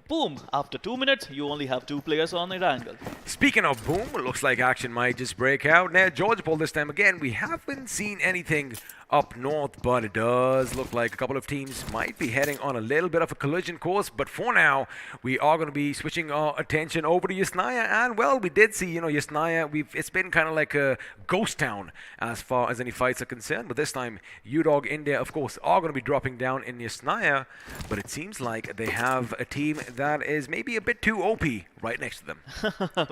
boom, after 2 minutes, you only have 2 players on Erangel. Speaking of boom, it looks like action might just break out. Now, Georgia Paul this time again, we haven't seen anything up north, but it does look like a couple of teams might be heading on a little bit of a collision course. But for now, we are going to be switching our attention over to Yasnaya, and we did see, Yasnaya, it's been kind of like a ghost town as far as any fights are concerned. But this time, Udog India, of course, are going to be dropping down in Yasnaya, but it seems like they have a team that is maybe a bit too OP right next to them.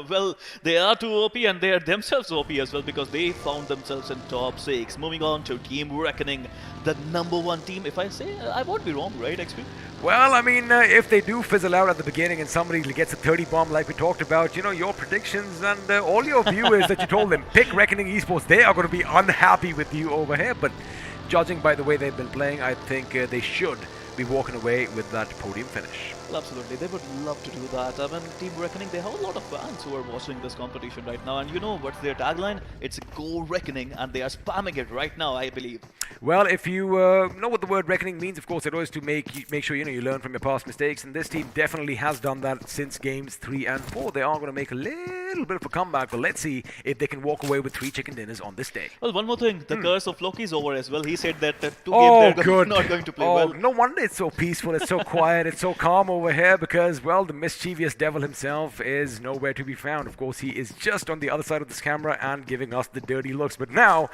Well, they are too OP, and they are themselves OP as well, because they found themselves in top 6. Moving on to Team Reckoning, the #1 team. If I say, I won't be wrong, right, XP? Well, I mean, if they do fizzle out at the beginning and somebody gets a 30 bomb like we talked about, your predictions and all your viewers that you told them, pick Reckoning Esports, they are going to be unhappy with you over here. But judging by the way they've been playing, I think they should be walking away with that podium finish. Well, absolutely, they would love to do that. I mean, Team Reckoning, they have a lot of fans who are watching this competition right now. And you know what's their tagline? It's Go Reckoning, and they are spamming it right now, I believe. Well, if you know what the word reckoning means, of course, it is to make sure you learn from your past mistakes, and this team definitely has done that since games 3 and 4. They are going to make a little bit of a comeback, but let's see if they can walk away with 3 chicken dinners on this day. Well, one more thing, the curse of Loki is over as well. He said that 2 games they're not going to play well. No wonder it's so peaceful, it's so quiet, it's so calm over here because, well, the mischievous devil himself is nowhere to be found. Of course, he is just on the other side of this camera and giving us the dirty looks. But now,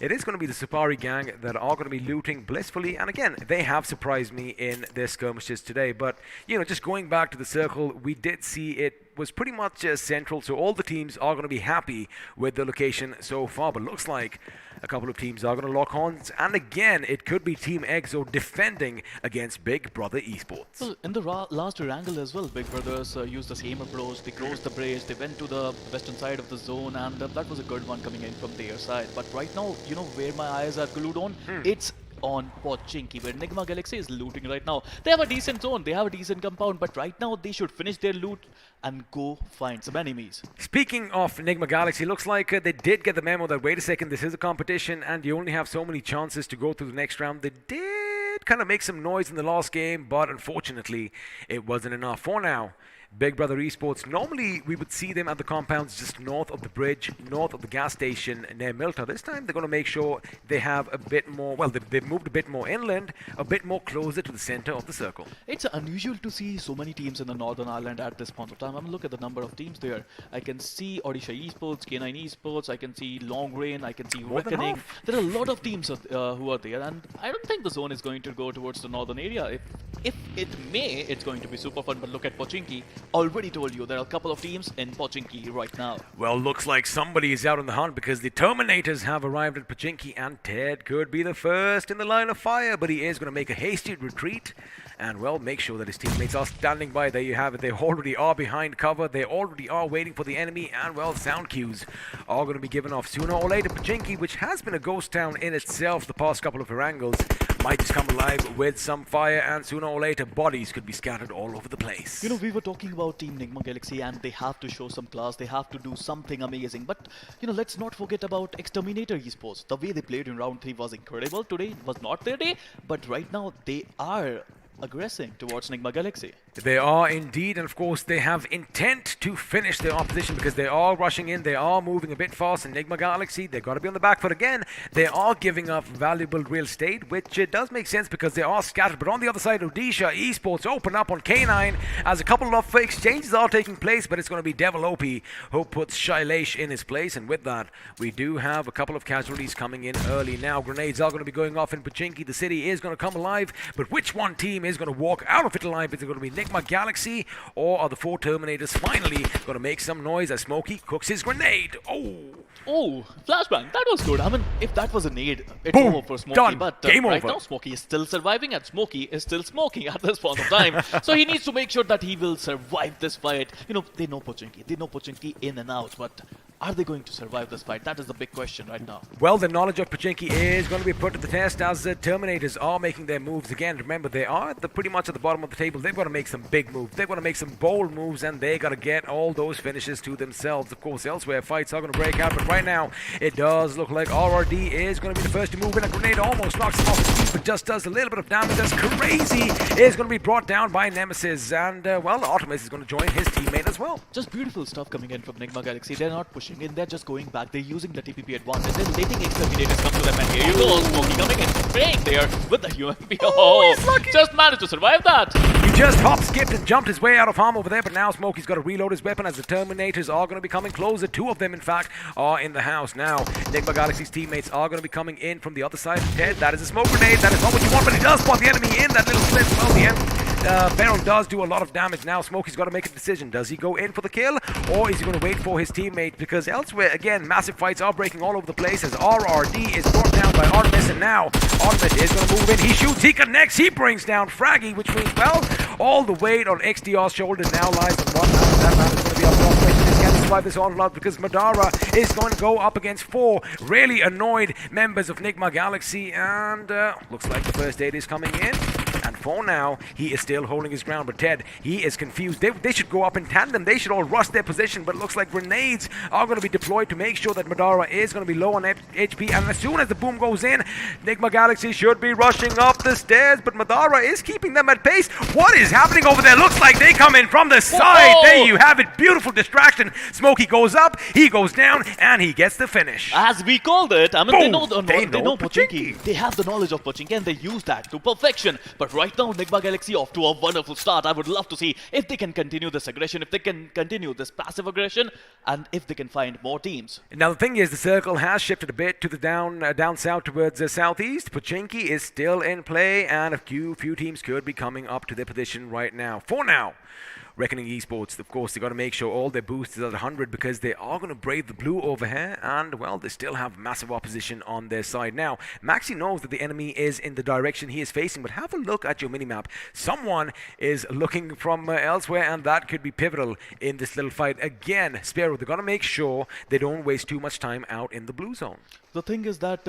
it is going to be the Supari gang that are going to be looting blissfully. And again, they have surprised me in their skirmishes today. But, just going back to the circle, we did see it was pretty much central. So all the teams are going to be happy with the location so far. But looks like a couple of teams are going to lock horns. And again, it could be TeamXO defending against Big Brother Esports. Well, in the last Erangel as well, Big Brothers used the same approach. They closed the bridge, they went to the western side of the zone, and that was a good one coming in from their side. But right now, where my eyes are glued on? It's on Pochinki, where NIGMA Galaxy is looting right now. They have a decent zone, they have a decent compound, but right now they should finish their loot and go find some enemies. Speaking of NIGMA Galaxy, looks like they did get the memo that, wait a second, this is a competition and you only have so many chances to go through the next round. They did kind of make some noise in the last game, but unfortunately, it wasn't enough. For now, Big Brother Esports, normally we would see them at the compounds just north of the bridge, north of the gas station near Milta. This time they're going to make sure they have a bit more, well, they've moved a bit more inland, a bit more closer to the center of the circle. It's unusual to see so many teams in the Northern Ireland at this point of time. I mean, look at the number of teams there. I can see Odisha Esports, K9 Esports, I can see Long Rain, I can see Reckoning. There are a lot of teams who are there, and I don't think the zone is going to go towards the northern area. If it may, it's going to be super fun, but look at Pochinki. Already told you, there are a couple of teams in Pochinki right now. Well, looks like somebody is out on the hunt because the Terminators have arrived at Pochinki and Ted could be the first in the line of fire, but he is going to make a hasty retreat and, well, make sure that his teammates are standing by. There you have it. They already are behind cover. They already are waiting for the enemy, and, well, sound cues are going to be given off sooner or later. Pochinki, which has been a ghost town in itself the past couple of Erangels, might just come alive with some fire, and sooner or later bodies could be scattered all over the place. We were talking about Team NIGMA Galaxy and they have to show some class, they have to do something amazing, but let's not forget about Terminator Esports. The way they played in round 3 was incredible. Today was not their day, but right now they are aggressing towards NIGMA Galaxy. They are indeed, and of course they have intent to finish their opposition because they are rushing in, they are moving a bit fast. In NIGMA Galaxy, they've got to be on the back foot again. They are giving up valuable real estate, which does make sense because they are scattered. But on the other side, Odisha Esports open up on K9 as a couple of exchanges are taking place, but it's going to be Devil OP who puts Shailesh in his place, and with that, we do have a couple of casualties coming in early now. Grenades are going to be going off in Pochinki. The city is going to come alive, but which one team is going to walk out of it alive? Is it going to be NIGMA Galaxy, or are the 4 Terminators finally going to make some noise as Smokey cooks his grenade? Oh, flashbang, that was good. I mean, if that was a nade, it's Boom, over for Smokey. done. But Game right over. now, Smokey is still surviving and Smokey is still smoking at this point of time. So he needs to make sure that he will survive this fight. They know Pochinki. They know Pochinki in and out, but are they going to survive this fight? That is the big question right now. Well, the knowledge of Pochinki is going to be put to the test as the Terminators are making their moves again. Remember, they are pretty much at the bottom of the table. They've got to make some big moves. They've got to make some bold moves, and they got to get all those finishes to themselves. Of course, elsewhere, fights are going to break out, but right now, it does look like RRD is going to be the first to move in. A grenade almost knocks him off his feet, but just does a little bit of damage as Crazy is going to be brought down by Nemesis, and, well, Artemis is going to join his teammate as well. Just beautiful stuff coming in from NIGMA Galaxy. They're not pushing in, they're just going back. They're using the TPP advantage. They're letting Exterminators come to them, and here you go, Smokey coming in, spraying there with the UMP. Oh, he's lucky. Just managed to survive that. He just hopped, skipped, and jumped his way out of harm over there, but now Smokey's got to reload his weapon as the Terminators are going to be coming closer. 2 of them, in fact, are in the house now. NIGMA Galaxy's teammates are going to be coming in from the other side. Ted, that is a smoke grenade. That is not what you want, but he does spot the enemy in that little slit. Well, the end. Barrel does do a lot of damage now. Smokey's got to make a decision. Does he go in for the kill, or is he going to wait for his teammate? Because elsewhere, again, massive fights are breaking all over the place as RRD is brought down by Artemis, and now Artemis is going to move in. He shoots, he connects, he brings down Fraggy, which means, well, all the weight on XDR's shoulders now lies on one man. That man is going to be up for question. Can he survive this onslaught? Because Madara is going to go up against 4 really annoyed members of NIGMA Galaxy, and looks like the first aid is coming in. And for now, he is still holding his ground. But Ted, he is confused. They should go up in tandem. They should all rush their position. But it looks like grenades are going to be deployed to make sure that Madara is going to be low on HP. And as soon as the boom goes in, NIGMA Galaxy should be rushing up the stairs. But Madara is keeping them at pace. What is happening over there? Looks like they come in from the side. There you have it. Beautiful distraction. Smokey goes up, he goes down, and he gets the finish. As we called it, I mean, they know Pochinki. They have the knowledge of Pochinki and they use that to perfection. But right now, NIGMA Galaxy off to a wonderful start. I would love to see if they can continue this aggression, if they can continue this passive aggression, and if they can find more teams. Now the thing is, the circle has shifted a bit to the down south towards the southeast. Pochinki is still in play, and a few teams could be coming up to their position right now. For now, Reckoning Esports, of course, they got to make sure all their boosts is at 100 because they are going to brave the blue over here, and well, they still have massive opposition on their side. Now, Maxi knows that the enemy is in the direction he is facing, but have a look at your minimap. Someone is looking from elsewhere, and that could be pivotal in this little fight. Again, Sparrow, they got to make sure they don't waste too much time out in the blue zone. The thing is that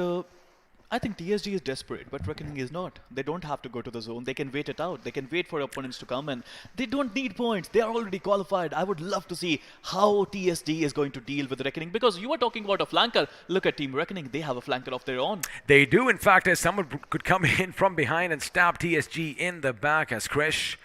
I think TSG is desperate, but Reckoning is not. They don't have to go to the zone. They can wait it out. They can wait for opponents to come in. They don't need points. They are already qualified. I would love to see how TSG is going to deal with Reckoning, because you were talking about a flanker. Look at Team Reckoning. They have a flanker of their own. They do. In fact, as someone could come in from behind and stab TSG in the back as Krish.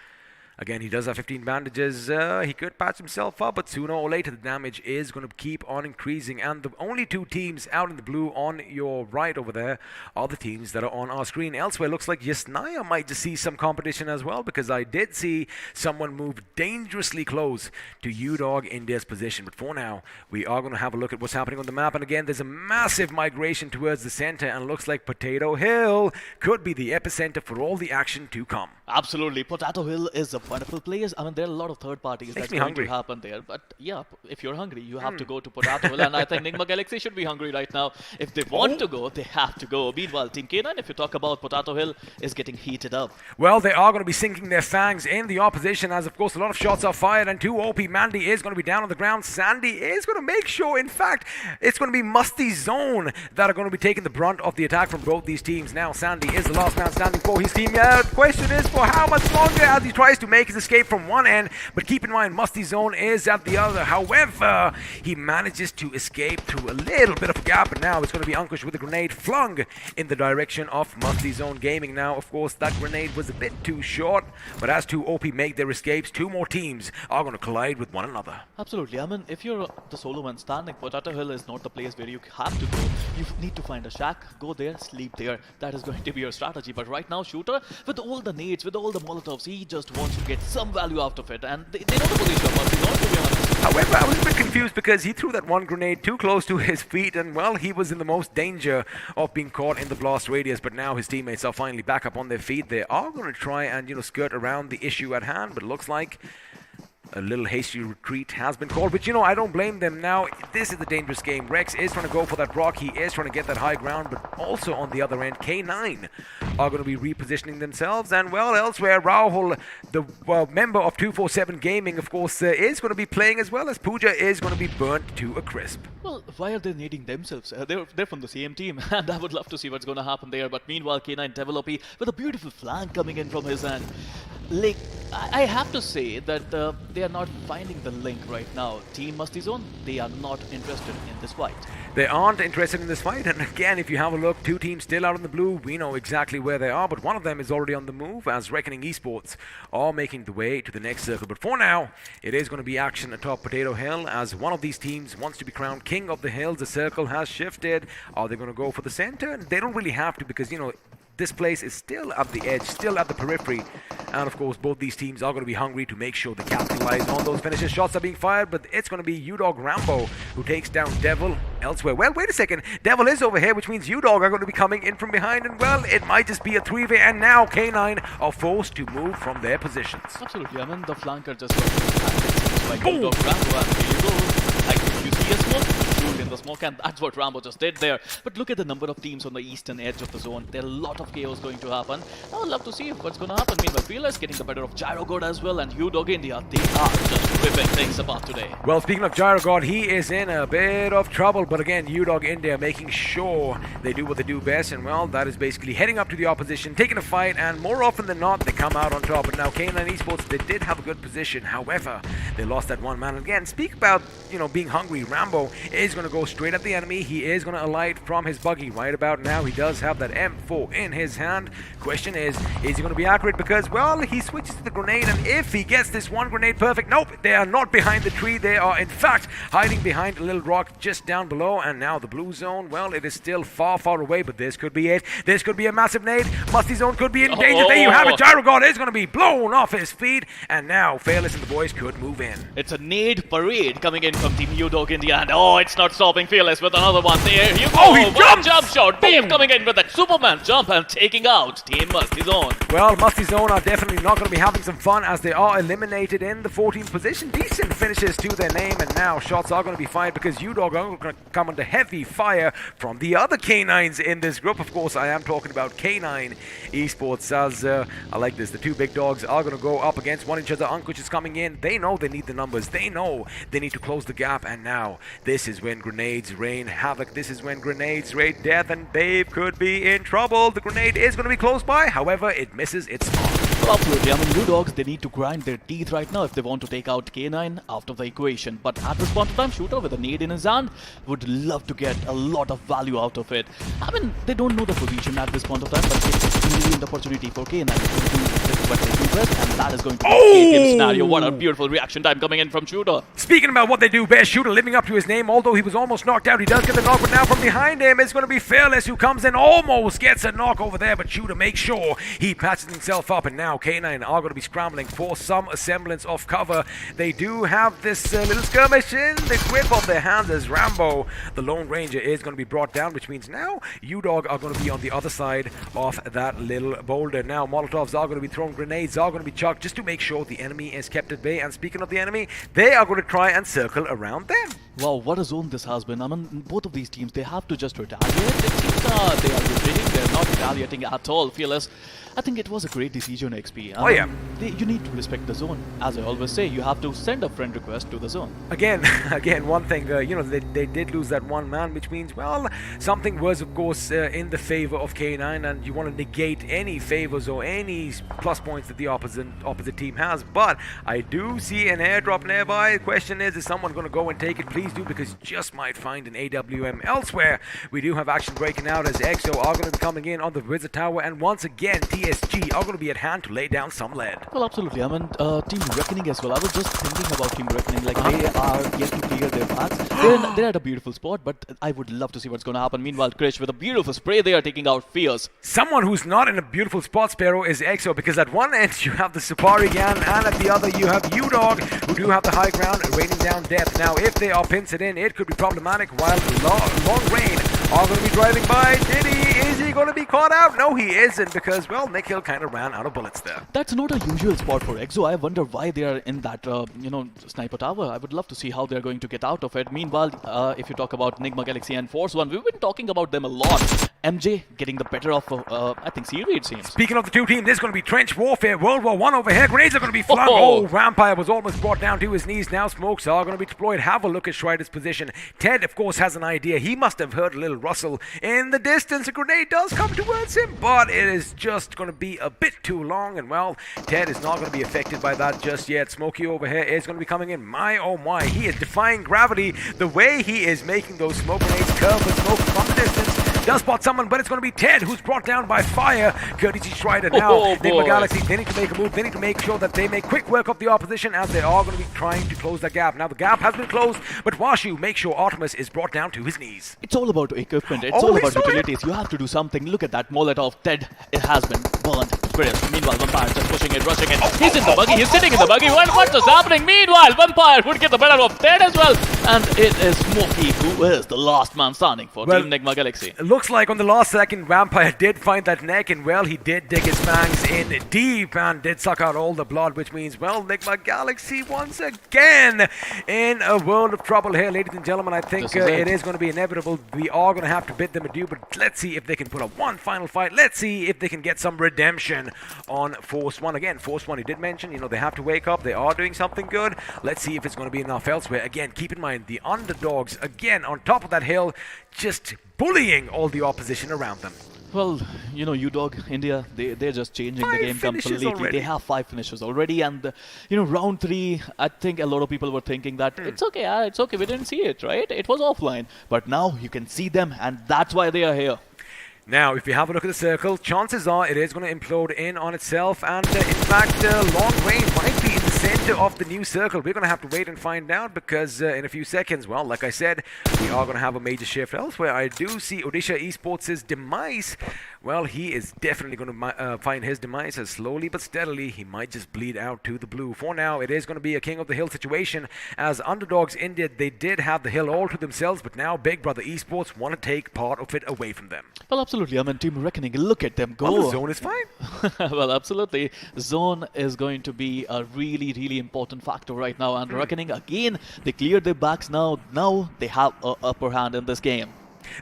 Again, he does have 15 bandages. He could patch himself up, but sooner or later the damage is going to keep on increasing. And the only two teams out in the blue on your right over there are the teams that are on our screen. Elsewhere, looks like Yasnaya might just see some competition as well, because I did see someone move dangerously close to Udog in this position. But for now, we are going to have a look at what's happening on the map. And again, there's a massive migration towards the center, and looks like Potato Hill could be the epicenter for all the action to come. Absolutely. Potato Hill is a wonderful place. I mean, there are a lot of third parties that's going to happen there. But yeah, if you're hungry, you have to go to Potato Hill. And I think NIGMA Galaxy should be hungry right now. If they want to go, they have to go. Meanwhile, Team K9, if you talk about Potato Hill, is getting heated up. Well, they are going to be sinking their fangs in the opposition, as of course a lot of shots are fired, and 2 OP. Mandy is going to be down on the ground. Sandy is going to make sure, in fact, it's going to be MASTIZONE that are going to be taking the brunt of the attack from both these teams. Now, Sandy is the last man standing for his team. The question is for how much longer, as he tries to make his escape from one end, but keep in mind MASTIZONE is at the other. However, he manages to escape through a little bit of a gap, and now it's going to be Ankush with a grenade flung in the direction of MASTIZONE Gaming. Now, of course, that grenade was a bit too short, but as 2 OP make their escapes, 2 more teams are going to collide with one another. Absolutely. I mean, if you're the solo man standing, Potato Hill is not the place where you have to go. You need to find a shack, go there, sleep there. That is going to be your strategy. But right now, Shooter, with all the nades, with all the Molotovs, he just wants to get some value out of it. And they know the position of MASTIZONE, to be honest. However, I was a bit confused because he threw that one grenade too close to his feet, and well, he was in the most danger of being caught in the blast radius. But now his teammates are finally back up on their feet. They are going to try and, skirt around the issue at hand, but it looks like a little hasty retreat has been called, but I don't blame them. Now, this is a dangerous game. Rex is trying to go for that rock. He is trying to get that high ground, but also on the other end, K9 are going to be repositioning themselves. And, well, elsewhere, Rahul, the member of 247 Gaming, of course, is going to be playing as well, as Pooja is going to be burnt to a crisp. Well, why are they needing themselves? They're from the same team, and I would love to see what's going to happen there. But meanwhile, K9 Developi with a beautiful flank coming in from his end. Like, I have to say that they are not finding the link right now. Team MASTIZONE, they are not interested in this fight. They aren't interested in this fight, and again, if you have a look, 2 teams still out in the blue. We know exactly where they are, but one of them is already on the move, as Reckoning Esports are making the way to the next circle. But for now, it is going to be action atop Potato Hill, as one of these teams wants to be crowned King of the Hills. The circle has shifted. Are they going to go for the center? They don't really have to, because, this place is still at the edge, still at the periphery. And of course, both these teams are going to be hungry to make sure they capitalize on those finishes. Shots are being fired, but it's going to be Udog Rambo who takes down Devil elsewhere. Well, wait a second. Devil is over here, which means Udog are going to be coming in from behind. And well, it might just be a 3v. And now K9 are forced to move from their positions. Absolutely. I mean, the flanker just got like Udog Rambo. And there you go. Like, if you see a smoke, loot in the smoke, and that's what Rambo just did there. But look at the number of teams on the eastern edge of the zone. There are a lot of chaos going to happen. I would love to see what's going to happen. Meanwhile, Fearless getting the better of Gyro God as well, and Udog India, they are just ripping things apart today. Well, speaking of Gyro God, he is in a bit of trouble, but again, Udog India making sure they do what they do best, and well, that is basically heading up to the opposition, taking a fight, and more often than not, they come out on top. But now K9 Esports, they did have a good position. However, they lost that one man. Again, speak about, being hungry. Rambo is going to go straight at the enemy. He is going to alight from his buggy right about now. He does have that M4 in his hand. Question is he going to be accurate? Because, well, he switches to the grenade, and if he gets this one grenade perfect, nope, they are not behind the tree. They are, in fact, hiding behind a little rock just down below. And now the blue zone, well, it is still far, far away, but this could be it. This could be a massive nade. MASTIZONE could be in danger. There you have it. Gyro God is going to be blown off his feet, and now Fearless and the boys could move in. It's a nade parade coming in from Team Udog India, and oh, it's not stopping. Fearless with another one. There you go. Oh, he jump shot. Dave coming in with that Superman jump and taking out Team MASTIZONE. Well, MASTIZONE are definitely not going to be having some fun as they are eliminated in the 14th position. Decent finishes to their name, and now shots are going to be fired because Udog are going to come under heavy fire from the other K9s in this group. Of course, I am talking about K9 Esports, as I like this. The two big dogs are going to go up against one each other. Ankush is coming in. They know they need the numbers. They know they need to close the gap, and now this is when grenades rain havoc. This is when grenades rain death, and Babe could be in trouble. The grenade is going to be close by. However, it misses its mark. Well, absolutely. I mean, Udogs, they need to grind their teeth right now if they want to take out K9 out of the equation. But at this point of time, Shooter with a nade in his hand would love to get a lot of value out of it. I mean, they don't know the position at this point of time, but it's a brilliant opportunity for K9 to do what they do best, and that is going to be a game scenario. What a beautiful reaction time coming in from Shooter. Speaking about what they do best, Shooter living up to his name, although he was almost knocked out. He does get the knock, but now from behind him, it's going to be Fearless who comes in, almost gets a knock over there, but Shooter makes sure he patches himself up, and now K9 are going to be scrambling for some semblance of cover. They do have this little skirmish in the grip of their hands as Rambo, the Lone Ranger, is going to be brought down, which means now Udog are going to be on the other side of that little boulder. Now Molotovs are going to be thrown, grenades are going to be chucked just to make sure the enemy is kept at bay. And speaking of the enemy, they are going to try and circle around them. Wow, what a zone this has been. I mean, both of these teams, they have to just retaliate. It seems they are retreating, they're not retaliating at all. Fearless, I think it was a great decision, XP. You need to respect the zone. As I always say, you have to send a friend request to the zone. Again, one thing, they did lose that one man, which means, well, something was, of course, in the favor of K9, and you want to negate any favors or any plus points that the opposite team has. But I do see an airdrop nearby. The question is someone going to go and take it? Please do, because you just might find an AWM elsewhere. We do have action breaking out as XO are going to be coming in on the Wizard Tower, and once again, TSG are going to be at hand to lay down some lead. Well, absolutely. I mean, Team Reckoning as well. I was just thinking about Team Reckoning. Like, they are yet to clear their paths. They're at a beautiful spot, but I would love to see what's going to happen. Meanwhile, Krish with a beautiful spray, they are taking out Fears. Someone who's not in a beautiful spot, Sparrow, is EXO, because at one end you have the Supari gang, and at the other you have Udog, who do have the high ground, raining down death. Now, if they are pincered in, it could be problematic, while Long Rain are going to be driving by. Is he going to be caught out? No, he isn't, because, well, Nikhil kind of ran out of bullets there. That's not a usual spot for EXO. I wonder why they are in that, sniper tower. I would love to see how they're going to get out of it. Meanwhile, if you talk about NIGMA Galaxy and ForceOne, we've been talking about them a lot. MJ getting the better of, I think, Siri, it seems. Speaking of the two teams, this is going to be trench warfare, World War I over here. Grenades are going to be flung. Oh, Vampire was almost brought down to his knees. Now smokes are going to be deployed. Have a look at Schreider's position. Ted, of course, has an idea. He must have heard a little rustle in the distance. A grenade does come towards him, but it is just going to be a bit too long. And, well, Ted is not going to be affected by that just yet. Smokey over here is going to be coming in. My, oh my, he is defying gravity. The way he is making those smoke grenades curve with smoke from the distance. Does spot someone, but it's going to be Ted who's brought down by fire. Courtesy Schreider now. NIGMA Galaxy, they need to make a move. They need to make sure that they make quick work of the opposition, as they are going to be trying to close that gap. Now the gap has been closed, but Washu makes sure Artemis is brought down to his knees. It's all about equipment. It's all about utilities. You have to do something. Look at that Molotov. Ted, it has been burned. finished. Meanwhile, Vampire just pushing it, rushing it. He's in the buggy, he's sitting in the buggy. What's just happening? Meanwhile, Vampire would get the better of Ted as well. And it is Smokey who is the last man standing for Team NIGMA Galaxy. Looks like on the last second, Vampire did find that neck, and well, he did dig his fangs in deep and did suck out all the blood, which means, well, NIGMA Galaxy once again in a world of trouble here, ladies and gentlemen. I think it is going to be inevitable. We are going to have to bid them adieu, but let's see if they can put up one final fight. Let's see if they can get some redemption on ForceOne. Again, ForceOne, he did mention, they have to wake up. They are doing something good. Let's see if it's going to be enough elsewhere. Again, keep in mind, the underdogs, again, on top of that hill, just bullying all the opposition around them. Well, Udog, India, they're just changing the game completely. Already. They have 5 finishes already, and round 3, I think a lot of people were thinking that it's okay, we didn't see it, right? It was offline. But now you can see them, and that's why they are here. Now, if you have a look at the circle, chances are it is going to implode in on itself, and in fact, Long Range might be in the center of the new circle. We're going to have to wait and find out, because in a few seconds, well, like I said, we are going to have a major shift elsewhere. I do see Odisha Esports' demise. Well, he is definitely going to find his demise as slowly but steadily. He might just bleed out to the blue. For now, it is going to be a King of the Hill situation, as underdogs India, they did have the hill all to themselves, but now Big Brother Esports want to take part of it away from them. Well, absolutely. I mean, Team Reckoning, look at them go. Well, the zone is fine. Well, absolutely. Zone is going to be a really, really important factor right now. And Reckoning, again, they cleared their backs now. Now they have an upper hand in this game.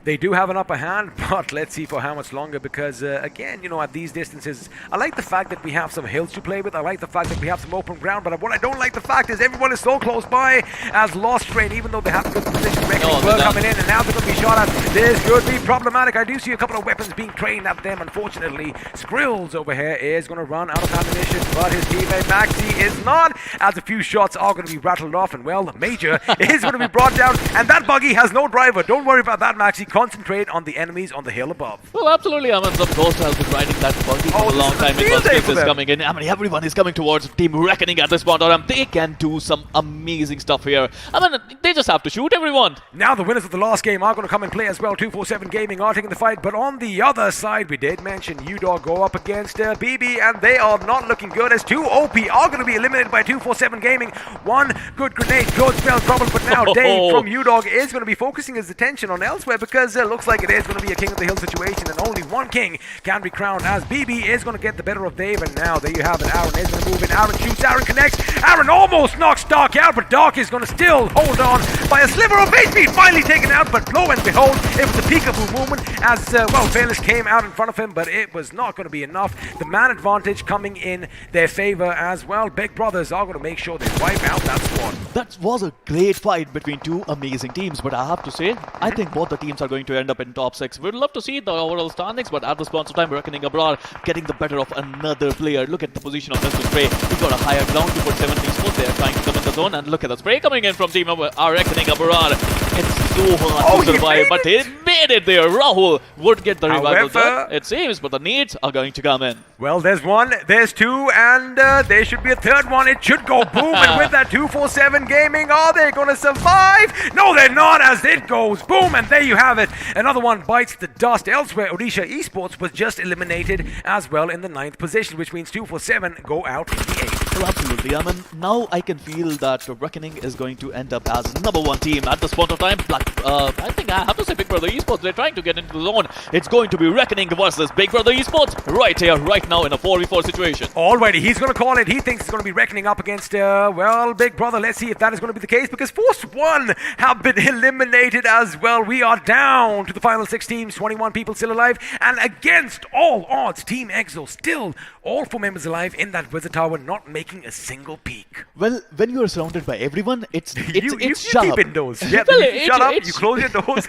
They do have an upper hand, but let's see for how much longer, because again, at these distances, I like the fact that we have some hills to play with. I like the fact that we have some open ground, but what I don't like the fact is everyone is so close by as Lost Train, even though they have a good position. We're coming in, and now they're going to be shot at. This could be problematic. I do see a couple of weapons being trained at them. Unfortunately, Skrills over here is going to run out of ammunition, but his teammate Maxi is not, as a few shots are going to be rattled off, and well, Major is going to be brought down, and that buggy has no driver. Don't worry about that, Maxi. Concentrate on the enemies on the hill above. Well, absolutely. I mean, some Ghost has been riding that buggy for a long time. It is coming in. I mean, everyone is coming towards Team Reckoning at this point. They can do some amazing stuff here. I mean, they just have to shoot everyone. Now the winners of the last game are going to come and play as well. 247 Gaming are taking the fight, but on the other side, we did mention Udog go up against BB, and they are not looking good, as 2 OP are going to be eliminated by 247 Gaming. One good grenade, good spell trouble, but now Dave from Udog is going to be focusing his attention on elsewhere, because it looks like it is going to be a King of the Hill situation, and only one king can be crowned, as BB is going to get the better of Dave. And now there you have it. Aaron is going to move in. Aaron shoots. Aaron connects. Aaron almost knocks Dark out, but Dark is going to still hold on by a sliver of HP. Finally taken out, but lo and behold, it was a peekaboo movement, as Fearless came out in front of him, but it was not going to be enough. The man advantage coming in their favor as well. Big Brothers are going to make sure they wipe out that squad. That was a great fight between two amazing teams, but I have to say, I think both the teams are going to end up in top 6. We'd love to see the overall standings, but at this point of time, Reckoning Abrar getting the better of another player. Look at the position of Mr. Spray. He got a higher ground to put 17 spots there, trying to come in the zone, and look at the spray coming in from Team Reckoning Abrar. It's so hard to survive, but he made it there. Rahul would get the revival done, it seems, but the needs are going to come in. Well, there's one, there's two, and there should be a third one. It should go boom, and with that 247 Gaming, are they going to survive? No, they're not, as it goes boom, and there you have it. Another one bites the dust. Elsewhere, Odisha Esports was just eliminated as well in the 9th position, which means 247 go out in the 8th. Well, absolutely. I mean, now I can feel that Reckoning is going to end up as #1 team at this point of time. I think I have to say Big Brother Esports, they're trying to get into the zone. It's going to be Reckoning versus Big Brother Esports right here, right now in a 4v4 situation. Alrighty, he's going to call it. He thinks it's going to be Reckoning up against, well, Big Brother. Let's see if that is going to be the case, because ForceOne have been eliminated as well. We are down to the final 6 teams, 21 people still alive, and against all odds, TeamXO still all 4 members alive in that Wizard Tower, not making a single peek. Well, when you are surrounded by everyone, it's you sharp. keep indoors. Yeah, Well, you shut up, you close your doors.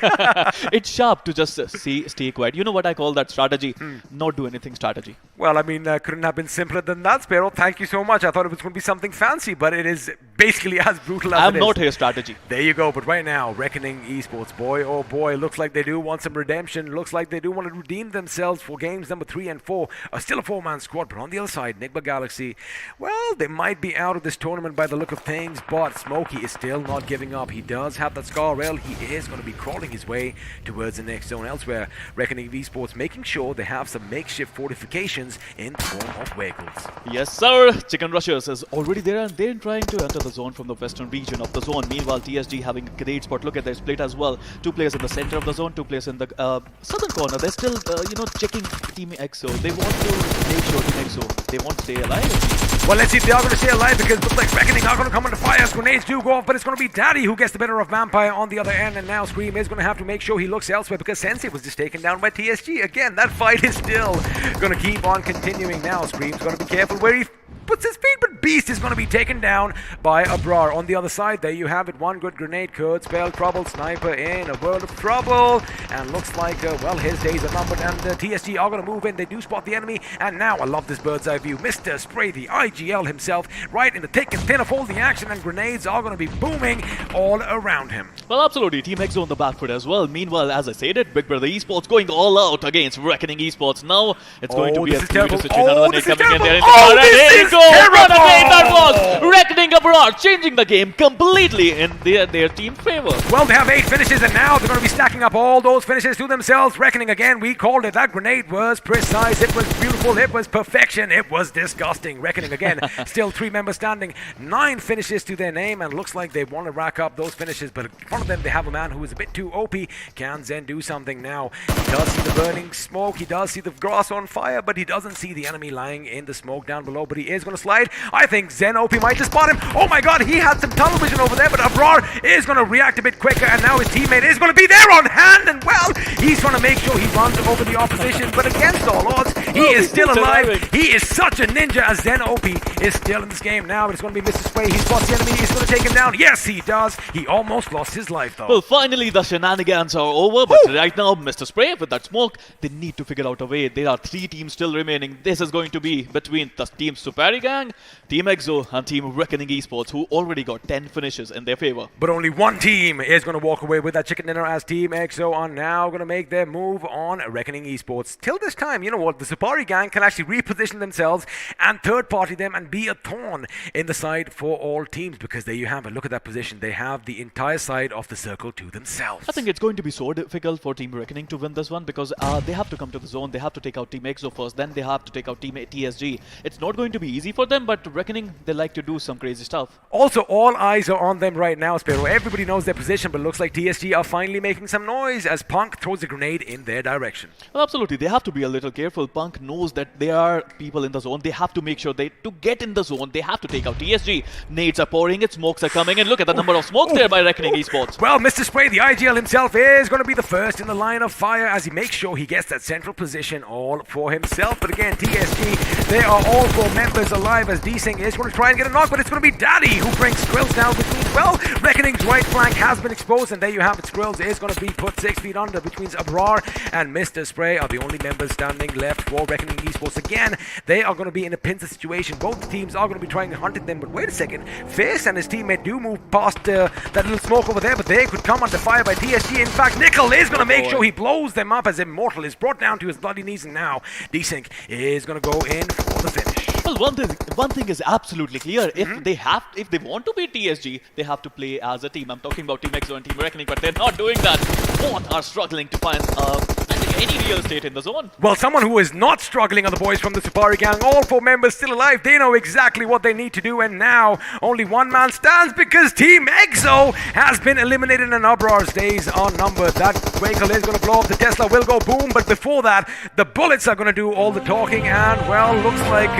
It's sharp to just stay quiet. You know what I call that strategy? Not do anything strategy. Well, I mean, couldn't have been simpler than that, Sparrow. Thank you so much. I thought it was going to be something fancy, but it is basically as brutal as I'm it is. not his strategy. There you go. But right now, Reckoning Esports, boy, oh boy, looks like they do want some redemption. Looks like they do want to redeem themselves for games number 3 and 4. Still a 4-man squad, but on the other side, NIGMA Galaxy, well, they might be out of this tournament by the look of things, but Smokey is still not giving up. He does have that Scar Rail. He is going to be crawling his way towards the next zone. Elsewhere, Reckoning Esports making sure they have some makeshift fortifications in the form of vehicles. Yes, sir. Chicken Rushers is already there and they're trying to enter the zone from the western region of the zone. Meanwhile, TSG having a great spot. Look at their split as well. 2 players in the center of the zone, 2 players in the southern corner. They're still, checking TeamXO. They want to make sure TeamXO, they want to stay alive. Well, let's see if they are going to stay alive, because it looks like Reckoning are going to come under fire as grenades do go off, but it's going to be Daddy who gets the better of Vampire on the other end, and now Scream is going to have to make sure he looks elsewhere because Sensei was just taken down by TSG. Again, that fight is still going to keep on continuing now. Scream's going to be careful where he puts his feet, but Beast is going to be taken down by Abrar. On the other side, there you have it. One good grenade could spell trouble. Sniper in a world of trouble, and looks like, well, his days are numbered, and TSG are going to move in. They do spot the enemy, and now I love this bird's eye view. Mr. Spray, the IGL himself, right in the thick and thin of all the action, and grenades are going to be booming all around him. Well, absolutely. TeamXO on the back foot as well. Meanwhile, as I said it, Big Brother Esports going all out against Reckoning Esports. Now it's going to be a serious situation. Another nade coming in there. There you go. What a nade that was! Reckoning abroad, changing the game completely in their team favor. Well, they have 8 finishes, and now they're going to be stacking up all those finishes to themselves. Reckoning again, we called it. That grenade was precise. It was beautiful. It was perfection. It was disgusting. Reckoning again, still 3 members standing. 9 finishes to their name, and looks like they want to rack up those finishes. But in front of them, they have a man who is a bit too OP. Can Zen do something now? He does see the burning smoke. He does see the grass on fire, but he doesn't see the enemy lying in the smoke down below. But he is going to slide. I think Zen OP might just spot him. Oh my god, he had some tunnel vision over there, but Abrar is going to react a bit quicker, and now his teammate is going to be there on hand, and well, he's going to make sure he runs over the opposition, but against all odds, he is still alive. He is such a ninja, as Zen OP is still in this game now, but it's going to be Mr. Spray. He spots the enemy. He's going to take him down. Yes, he does. He almost lost his life, though. Well, finally, the shenanigans are over, but right now, Mr. Spray, with that smoke, they need to figure out a way. There are 3 teams still remaining. This is going to be between the Team Supari gang, TeamXO, and Team Reckoning Esports, who already got 10 finishes in their favor. But only one team is going to walk away with that chicken dinner, as TeamXO are now going to make their move on Reckoning Esports. Till this time, you know what, the Supari gang can actually reposition themselves and third-party them and be a thorn in the side for all teams, because there you have it. Look at that position. They have the entire side of the circle to themselves. I think it's going to be so difficult for Team Reckoning to win this one, because they have to come to the zone, they have to take out TeamXO first, then they have to take out Team TSG. It's not going to be easy for them, but Reckoning, they like to do some crazy stuff. Also, all eyes are on them right now, Spiro. Everybody knows their position, but looks like TSG are finally making some noise as Punk throws a grenade in their direction. Well, absolutely. They have to be a little careful. Punk knows that there are people in the zone. They have to make sure to get in the zone, they have to take out TSG. Nades are pouring it, smokes are coming in. Look at the number of smoke there by Reckoning Esports. Well, Mr. Spray, the IGL himself, is going to be the first in the line of fire as he makes sure he gets that central position all for himself. But again, TSG, they are all 4 members alive as D-Sing is going to try and get a knock, but it's going to be Daddy who brings Skrills down, which means, well, Reckoning's right flank has been exposed, and there you have it. Skrills is going to be put 6 feet under, which means Abrar and Mr. Spray are the only members standing left for Reckoning Esports. Again, they are going to be in a pincer situation. Both teams are going to be trying to hunt at them, but wait a second. Fierce and his teammate do move past that little smoke over there, but they could come under fire by TSG. In fact, Nickel is going to make sure he blows them up as Immortal is brought down to his bloody knees, and now D-Sync is going to go in for the finish. Well, one thing is absolutely clear. If they want to beat TSG, they have to play as a team. I'm talking about TeamXO and Team Reckoning, but they're not doing that. Both are struggling to find any real estate in the zone. Well, someone who is not struggling are the boys from the Supari gang. All 4 members still alive. They know exactly what they need to do, and now only one man stands because TeamXO has been eliminated and Abrar's days are numbered. That vehicle is going to blow up. The Tesla will go boom, but before that, the bullets are going to do all the talking, and well, looks like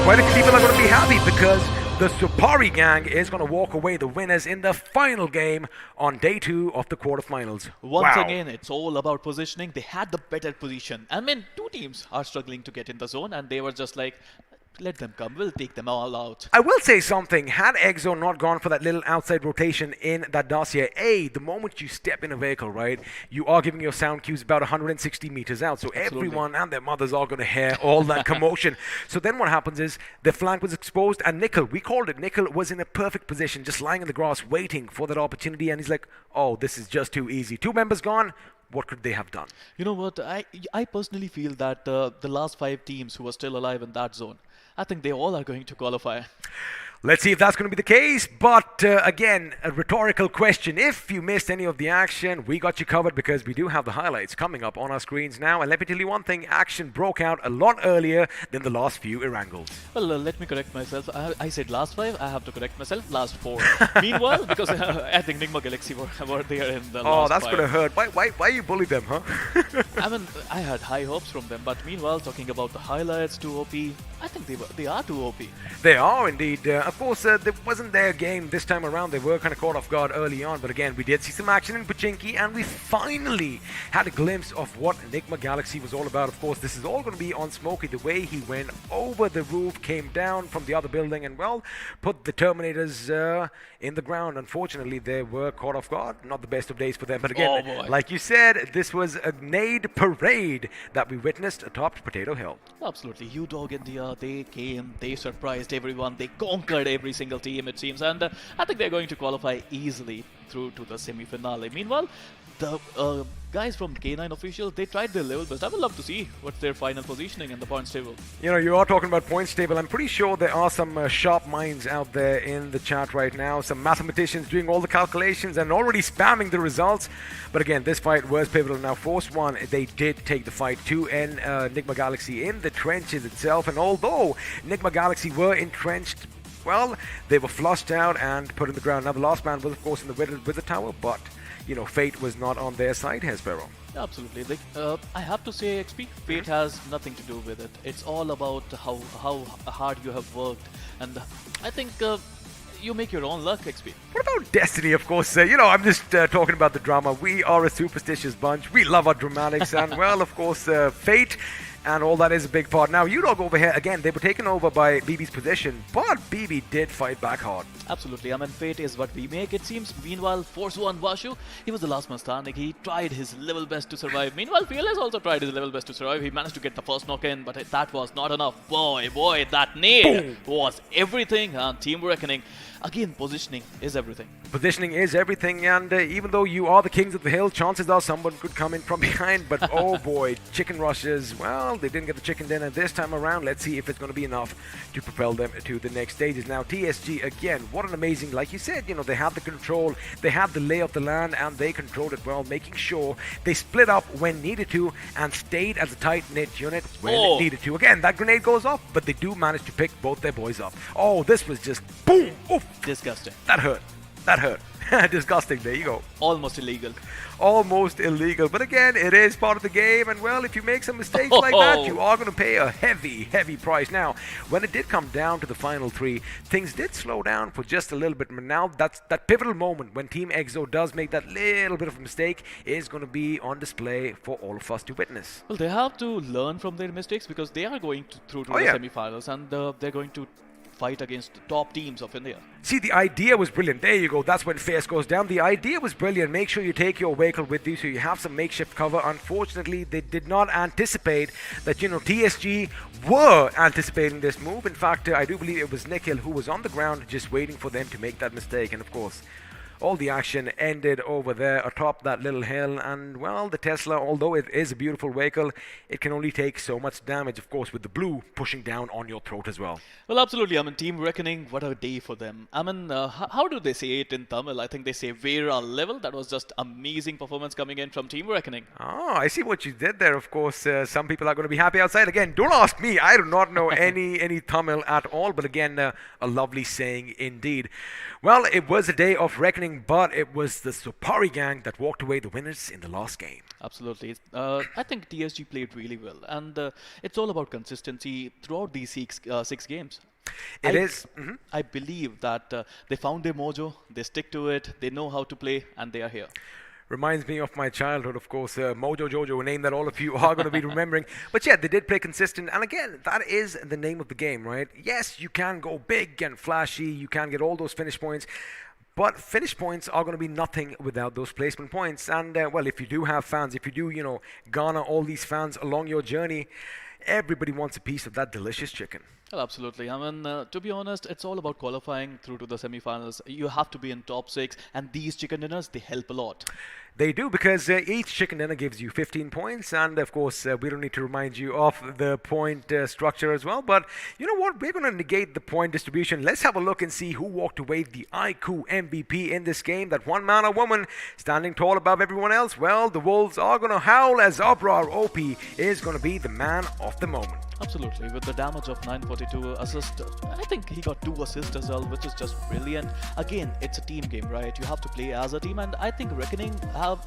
quite a few people are going to be happy because the Supari gang is going to walk away the winners in the final game on day 2 of the quarterfinals. Once again, it's all about positioning. They had the better position. I mean, 2 teams are struggling to get in the zone, and they were just like, let them come. We'll take them all out. I will say something. Had EXO not gone for that little outside rotation in that dossier, the moment you step in a vehicle, right, you are giving your sound cues about 160 meters out. So everyone and their mothers are going to hear all that commotion. So then what happens is the flank was exposed, and Nickel, we called it, Nickel was in a perfect position, just lying in the grass, waiting for that opportunity. And he's like, oh, this is just too easy. 2 members gone. What could they have done? You know what? I personally feel that the last 5 teams who are still alive in that zone, I think they all are going to qualify. Let's see if that's going to be the case. But again, a rhetorical question. If you missed any of the action, we got you covered because we do have the highlights coming up on our screens now. And let me tell you one thing, action broke out a lot earlier than the last few Erangels. Well, let me correct myself. I said last 5. I have to correct myself. Last 4. Meanwhile, because I think NIGMA Galaxy were there in the last 5. Oh, that's going to hurt. Why you bully them, huh? I mean, I had high hopes from them. But meanwhile, talking about the highlights, 2 OP, I think they are 2 OP. They are indeed. Of course, it wasn't their game this time around. They were kind of caught off guard early on. But again, we did see some action in Pachinki, and we finally had a glimpse of what NIGMA Galaxy was all about. Of course, this is all going to be on Smokey. The way he went over the roof, came down from the other building, and, well, put the Terminators in the ground. Unfortunately, they were caught off guard. Not the best of days for them. But again, like you said, this was a nade parade that we witnessed atop Potato Hill. Absolutely. Udog India, they came, they surprised everyone, they conquered every single team, it seems, and I think they're going to qualify easily through to the semi-finale. Meanwhile, the guys from K9 Official, they tried their level best. I would love to see what's their final positioning in the points table. You know, you are talking about points table. I'm pretty sure there are some sharp minds out there in the chat right now. Some mathematicians doing all the calculations and already spamming the results. But again, this fight was pivotal. Now, ForceOne, they did take the fight to NIGMA Galaxy in the trenches itself. And although NIGMA Galaxy were entrenched, well, they were flushed out and put in the ground. Now, the last man was, of course, in the Wizard Tower, but, you know, fate was not on their side here, Sparrow. Absolutely. I have to say, XP, fate has nothing to do with it. It's all about how hard you have worked. And I think you make your own luck, XP. What about Destiny, of course? You know, I'm just talking about the drama. We are a superstitious bunch. We love our dramatics. And, well, of course, fate and all that is a big part. Now, Udog over here, again, they were taken over by BB's position, but BB did fight back hard. Absolutely. I mean, fate is what we make, it seems. Meanwhile, ForceOne Vashu, he was the last man standing. He tried his level best to survive. Meanwhile, Fearless also tried his level best to survive. He managed to get the first knock in, but that was not enough. Boy, that nade was everything. And Team Reckoning, again, positioning is everything. Positioning is everything, and even though you are the kings of the hill, chances are someone could come in from behind, but oh boy, chicken rushes, well, they didn't get the chicken dinner this time around. Let's see if it's going to be enough to propel them to the next stages. Now, TSG, again, what an amazing, like you said, you know, they had the control, they had the lay of the land, and they controlled it well, making sure they split up when needed to and stayed as a tight-knit unit when it needed to. Again, that grenade goes off, but they do manage to pick both their boys up. Oh, this was just boom! Oof. Disgusting. That hurt. That hurt. Disgusting. There you go. Almost illegal. Almost illegal. But again, it is part of the game. And, well, if you make some mistakes like that, you are going to pay a heavy, heavy price. Now, when it did come down to the final 3, things did slow down for just a little bit. But now, that's that pivotal moment when TeamXO does make that little bit of a mistake is going to be on display for all of us to witness. Well, they have to learn from their mistakes because they are going through to the semi-finals, and they're going to fight against the top teams of India. See, the idea was brilliant. There you go. That's when face goes down. The idea was brilliant. Make sure you take your vehicle with you so you have some makeshift cover. Unfortunately, they did not anticipate that, you know, TSG were anticipating this move. In fact, I do believe it was Nikhil who was on the ground just waiting for them to make that mistake. And, of course, all the action ended over there atop that little hill. And, well, the Tesla, although it is a beautiful vehicle, it can only take so much damage, of course, with the blue pushing down on your throat as well. Well, absolutely. I mean, Team Reckoning, what a day for them. I mean, how do they say it in Tamil? I think they say Vera level. That was just amazing performance coming in from Team Reckoning. Oh, I see what you did there. Of course, some people are going to be happy outside. Again, don't ask me. I do not know any Tamil at all. But again, a lovely saying indeed. Well, it was a day of reckoning, but it was the Supari gang that walked away the winners in the last game. Absolutely. I think TSG played really well, and it's all about consistency throughout these 6 games. I believe that they found their mojo, they stick to it, they know how to play, and they are here. Reminds me of my childhood, of course. Mojo Jojo, a name that all of you are going to be remembering. But yeah, they did play consistent. And again, that is the name of the game, right? Yes, you can go big and flashy. You can get all those finish points. But finish points are going to be nothing without those placement points. And, well, if you do have fans, if you do, garner all these fans along your journey, everybody wants a piece of that delicious chicken. Well, absolutely. I mean, to be honest, it's all about qualifying through to the semi-finals. You have to be in top 6, and these chicken dinners, they help a lot. They do, because each chicken dinner gives you 15 points, and of course we don't need to remind you of the point structure as well, but you know what, we're going to negate the point distribution. Let's have a look and see who walked away the iQOO MVP in this game. That one man or woman standing tall above everyone else. Well, the Wolves are going to howl as Uproar OP is going to be the man of the moment. Absolutely, with the damage of 942 assist, I think he got 2 assists as well, which is just brilliant. Again, it's a team game, right? You have to play as a team, and I think Reckoning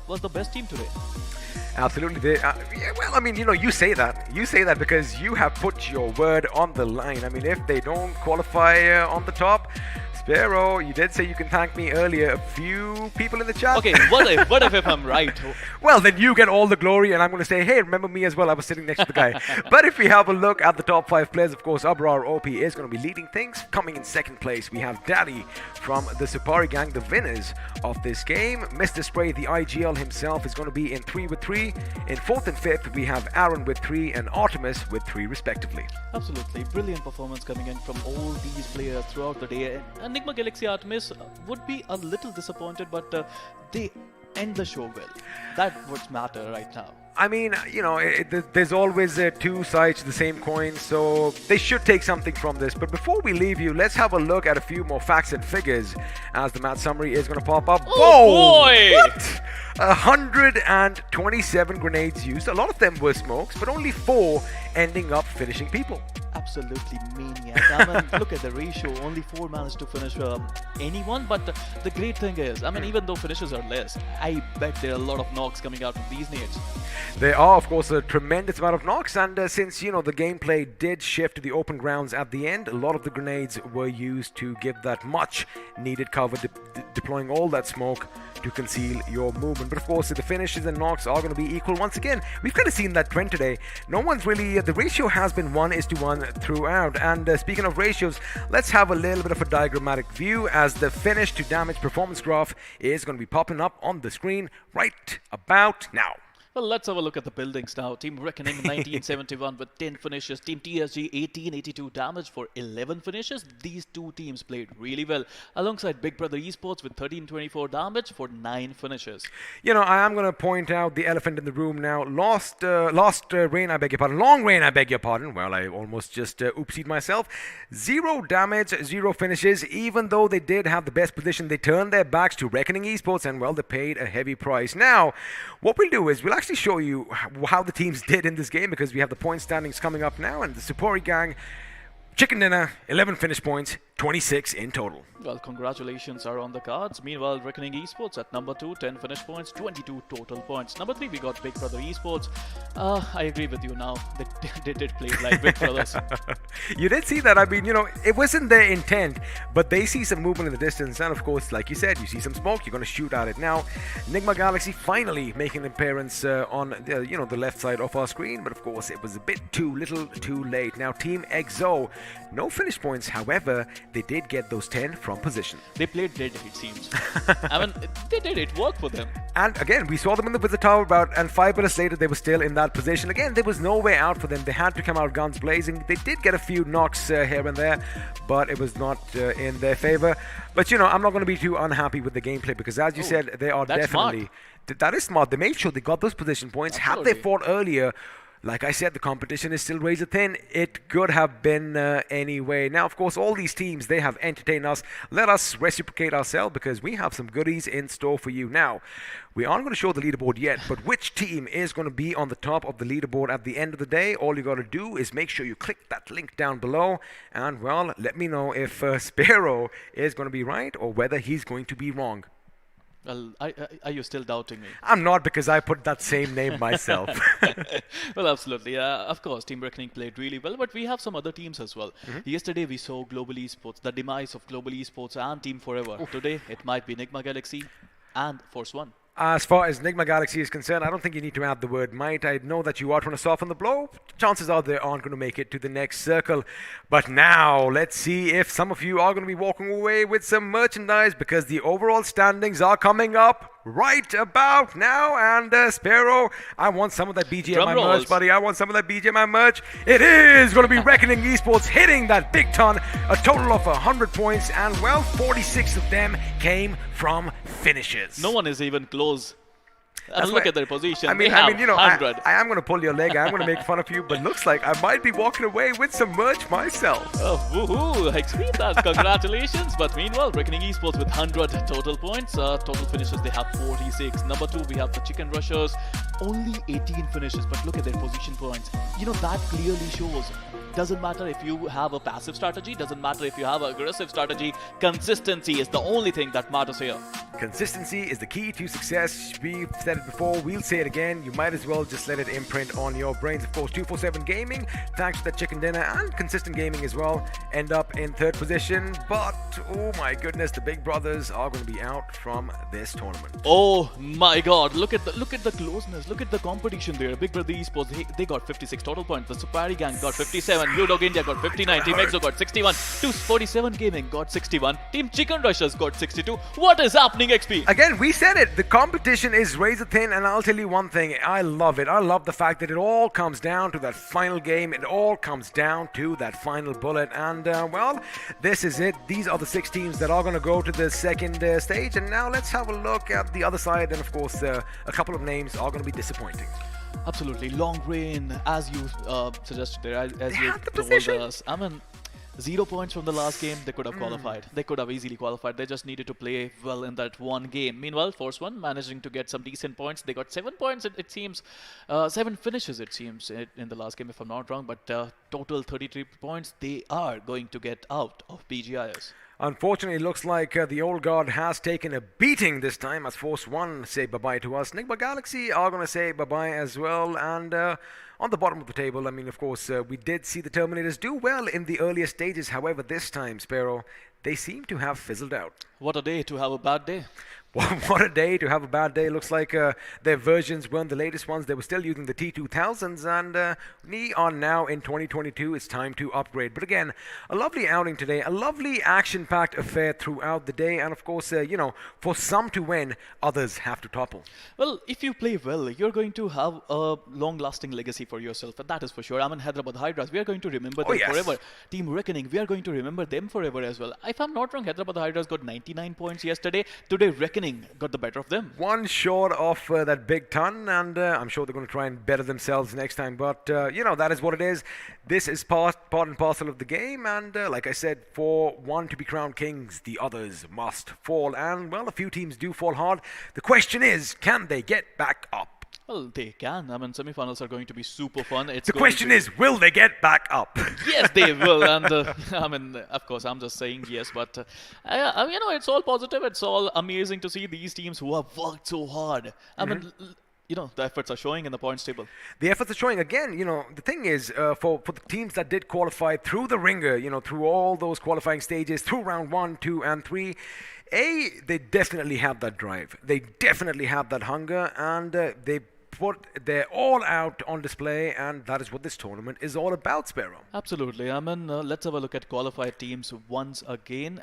was the best team today. Absolutely. Yeah, well, I mean, you say that. You say that because you have put your word on the line. I mean, if they don't qualify on the top, Sparrow, you did say you can thank me earlier. A few people in the chat. Okay, what if I'm right? Well, then you get all the glory, and I'm going to say, hey, remember me as well. I was sitting next to the guy. But if we have a look at the top 5 players, of course, Uproar OP is going to be leading things. Coming in second place, we have Daddy from the Supari gang, the winners of this game. Mr. Spray, the IGL himself, is going to be in 3 with 3. In 4th and 5th, we have Aaron with 3 and Artemis with 3 respectively. Absolutely, brilliant performance coming in from all these players throughout the day. And NIGMA Galaxy Artemis would be a little disappointed, but they end the show well. That's what matters right now. I mean, there's always 2 sides to the same coin, so they should take something from this. But before we leave you, let's have a look at a few more facts and figures as the match summary is going to pop up. Oh boy! What? 127 grenades used. A lot of them were smokes, but only 4 ending up finishing people. Absolutely maniac. I mean, look at the ratio. Only 4 managed to finish anyone. But the great thing is, I mean, even though finishes are less, I bet there are a lot of knocks coming out from these nades. There are, of course, a tremendous amount of knocks. And since, the gameplay did shift to the open grounds at the end, a lot of the grenades were used to give that much needed cover, deploying all that smoke to conceal your movement. But of course, the finishes and knocks are going to be equal. Once again, we've kind of seen that trend today. No one's really, the ratio has been 1:1 throughout. And speaking of ratios, let's have a little bit of a diagrammatic view as the finish to damage performance graph is going to be popping up on the screen right about now. Well, let's have a look at the buildings now. Team Reckoning 1971 with 10 finishes. Team TSG 1882 damage for 11 finishes. These 2 teams played really well. Alongside Big Brother Esports with 1324 damage for 9 finishes. I am going to point out the elephant in the room now. Lost rain, I beg your pardon. Long rain, I beg your pardon. Well, I almost just oopsied myself. 0 damage, 0 finishes. Even though they did have the best position, they turned their backs to Reckoning Esports and, well, they paid a heavy price. Now, what we'll do is we'll actually show you how the teams did in this game because we have the point standings coming up now, and the Supari gang, chicken dinner, 11 finish points, 26 in total. Well, congratulations are on the cards. Meanwhile, Reckoning Esports at number 2, 10 finish points, 22 total points. Number 3, we got Big Brother Esports. I agree with you now. They did play like Big Brothers. You did see that. I mean, it wasn't their intent, but they see some movement in the distance. And of course, like you said, you see some smoke, you're going to shoot at it. Now, NIGMA Galaxy finally making an appearance on the left side of our screen. But of course, it was a bit too little too late. Now, TeamXO, no finish points. However, they did get those 10 from position. They played dead, it seems. I mean, they did it. Worked for them. And again, we saw them in the Wizard Tower and 5 minutes later, they were still in that position. Again, there was no way out for them. They had to come out guns blazing. They did get a few knocks here and there, but it was not in their favor. But, I'm not going to be too unhappy with the gameplay because, as you said, they are definitely... That is smart. They made sure they got those position points. Absolutely. Had they fought earlier, like I said, the competition is still razor thin. It could have been anyway. Now, of course, all these teams, they have entertained us. Let us reciprocate ourselves because we have some goodies in store for you. Now, we aren't going to show the leaderboard yet, but which team is going to be on the top of the leaderboard at the end of the day? All you got to do is make sure you click that link down below. And, well, let me know if Sparrow is going to be right or whether he's going to be wrong. Well, are you still doubting me? I'm not, because I put that same name myself. Well, absolutely. Of course, Team Reckoning played really well, but we have some other teams as well. Yesterday, we saw Global Esports, the demise of Global Esports and Team Forever. Today, it might be NIGMA Galaxy and ForceOne. As far as NIGMA Galaxy is concerned, I don't think you need to add the word might. I know that you are trying to soften the blow. Chances are they aren't going to make it to the next circle. But now, let's see if some of you are going to be walking away with some merchandise, because the overall standings are coming up right about now. And Sparrow, I want some of that BGMI merch, buddy. I want some of that BGMI merch. It is going to be Reckoning Esports hitting that big ton. A total of 100 points, and well, 46 of them came from finishes. No one is even close. That's look at their position. I mean, you know, 100. I am going to pull your leg. I'm going to make fun of you, but looks like I might be walking away with some merch myself. Oh, woohoo! Extreme that. Congratulations. But meanwhile, Reckoning Esports with 100 total points. Total finishes, they have 46. Number 2, we have the Chicken Rushers. Only 18 finishes, but look at their position points. You know, that clearly shows. Doesn't matter if you have a passive strategy, doesn't matter if you have an aggressive strategy, consistency is the only thing that matters here. Consistency is the key to success. We've said it before, we'll say it again. You might as well just let it imprint on your brains. Of course, 247 Gaming, thanks to that chicken dinner and consistent gaming as well, end up in 3rd position. But, oh my goodness, the big brothers are going to be out from this tournament. Oh my god, look at the closeness, look at the competition there. Big Brother Esports, they got 56 total points. The Supari gang got 57. Udog India got 59, TeamXO got 61, 247 Gaming got 61, Team Chicken Rushers got 62. What is happening, XP? Again, we said it. The competition is razor thin, and I'll tell you one thing. I love it. I love the fact that it all comes down to that final game. It all comes down to that final bullet. And, well, this is it. These are the 6 teams that are going to go to the second stage. And now let's have a look at the other side. And, of course, a couple of names are going to be disappointing. Absolutely. Long rain, as you suggested there, as you told us. I mean, 0 points from the last game, they could have qualified. They could have easily qualified. They just needed to play well in that one game. Meanwhile, ForceOne managing to get some decent points. They got 7 points, it seems. 7 finishes, it seems, in the last game, if I'm not wrong. But total 33 points. They are going to get out of BGIS. Unfortunately, it looks like the old guard has taken a beating this time, as ForceOne say bye-bye to us. NIGMA Galaxy are going to say bye-bye as well. And on the bottom of the table, I mean, of course, we did see the Terminators do well in the earlier stages. However, this time, Sparrow, they seem to have fizzled out. What a day to have a bad day. What a day to have a bad day. Looks like their versions weren't the latest ones. They were still using the T2000s, and we are now in 2022. It's time to upgrade. But again, a lovely outing today, a lovely action-packed affair throughout the day, and of course, you know, for some to win, others have to topple. Well, if you play well, you're going to have a long-lasting legacy for yourself, and that is for sure. I mean, Hyderabad Hydras, we are going to remember them forever. Team Reckoning, we are going to remember them forever as well. If I'm not wrong, Hyderabad Hydras got 99 points yesterday. Today, Reckoning got the better of them. One short of that big ton, and I'm sure they're going to try and better themselves next time. But, you know, that is what it is. This is part and parcel of the game. And like I said, for one to be crowned kings, the others must fall. And, well, a few teams do fall hard. The question is, can they get back up? Well, they can. I mean, semifinals are going to be super fun. The question is, will they get back up? Yes, they will. And I mean, of course, I'm just saying yes. But, you know, it's all positive. It's all amazing to see these teams who have worked so hard. I mean, you know, the efforts are showing in the points table. The efforts are showing. Again, you know, the thing is, for the teams that did qualify through the ringer, you know, through all those qualifying stages, through round 1, 2, and 3, they definitely have that drive. They definitely have that hunger, and they put their all out on display, and that is what this tournament is all about, Sparrow. Absolutely. I mean, let's have a look at qualified teams once again.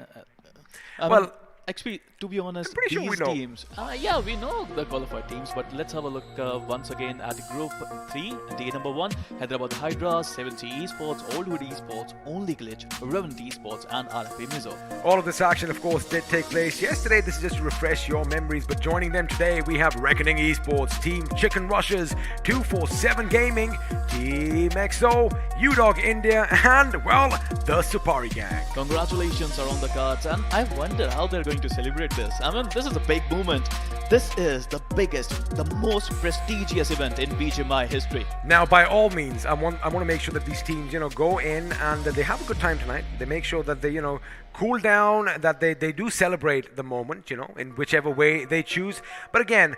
Well, actually, to be honest, pretty sure we know. teams, yeah, we know the qualified teams, but let's have a look once again at Group 3, day number 1, Hyderabad Hydras, 7C Esports, Oldwood Esports, Only Glitch, Revenant Esports, and RFP Mizo. All of this action, of course, did take place yesterday. This is just to refresh your memories, but joining them today, we have Reckoning Esports, Team Chicken Rushers, 247 Gaming, TeamXO, Udog India, and, well, the Supari gang. Congratulations are on the cards, and I wonder how they're going to celebrate this. I mean, this is a big moment. This is the biggest, the most prestigious event in BGMI history. Now, by all means, I want to make sure that these teams, you know, go in and they have a good time tonight. They make sure that they, you know, cool down, that they do celebrate the moment, you know, in whichever way they choose. But again,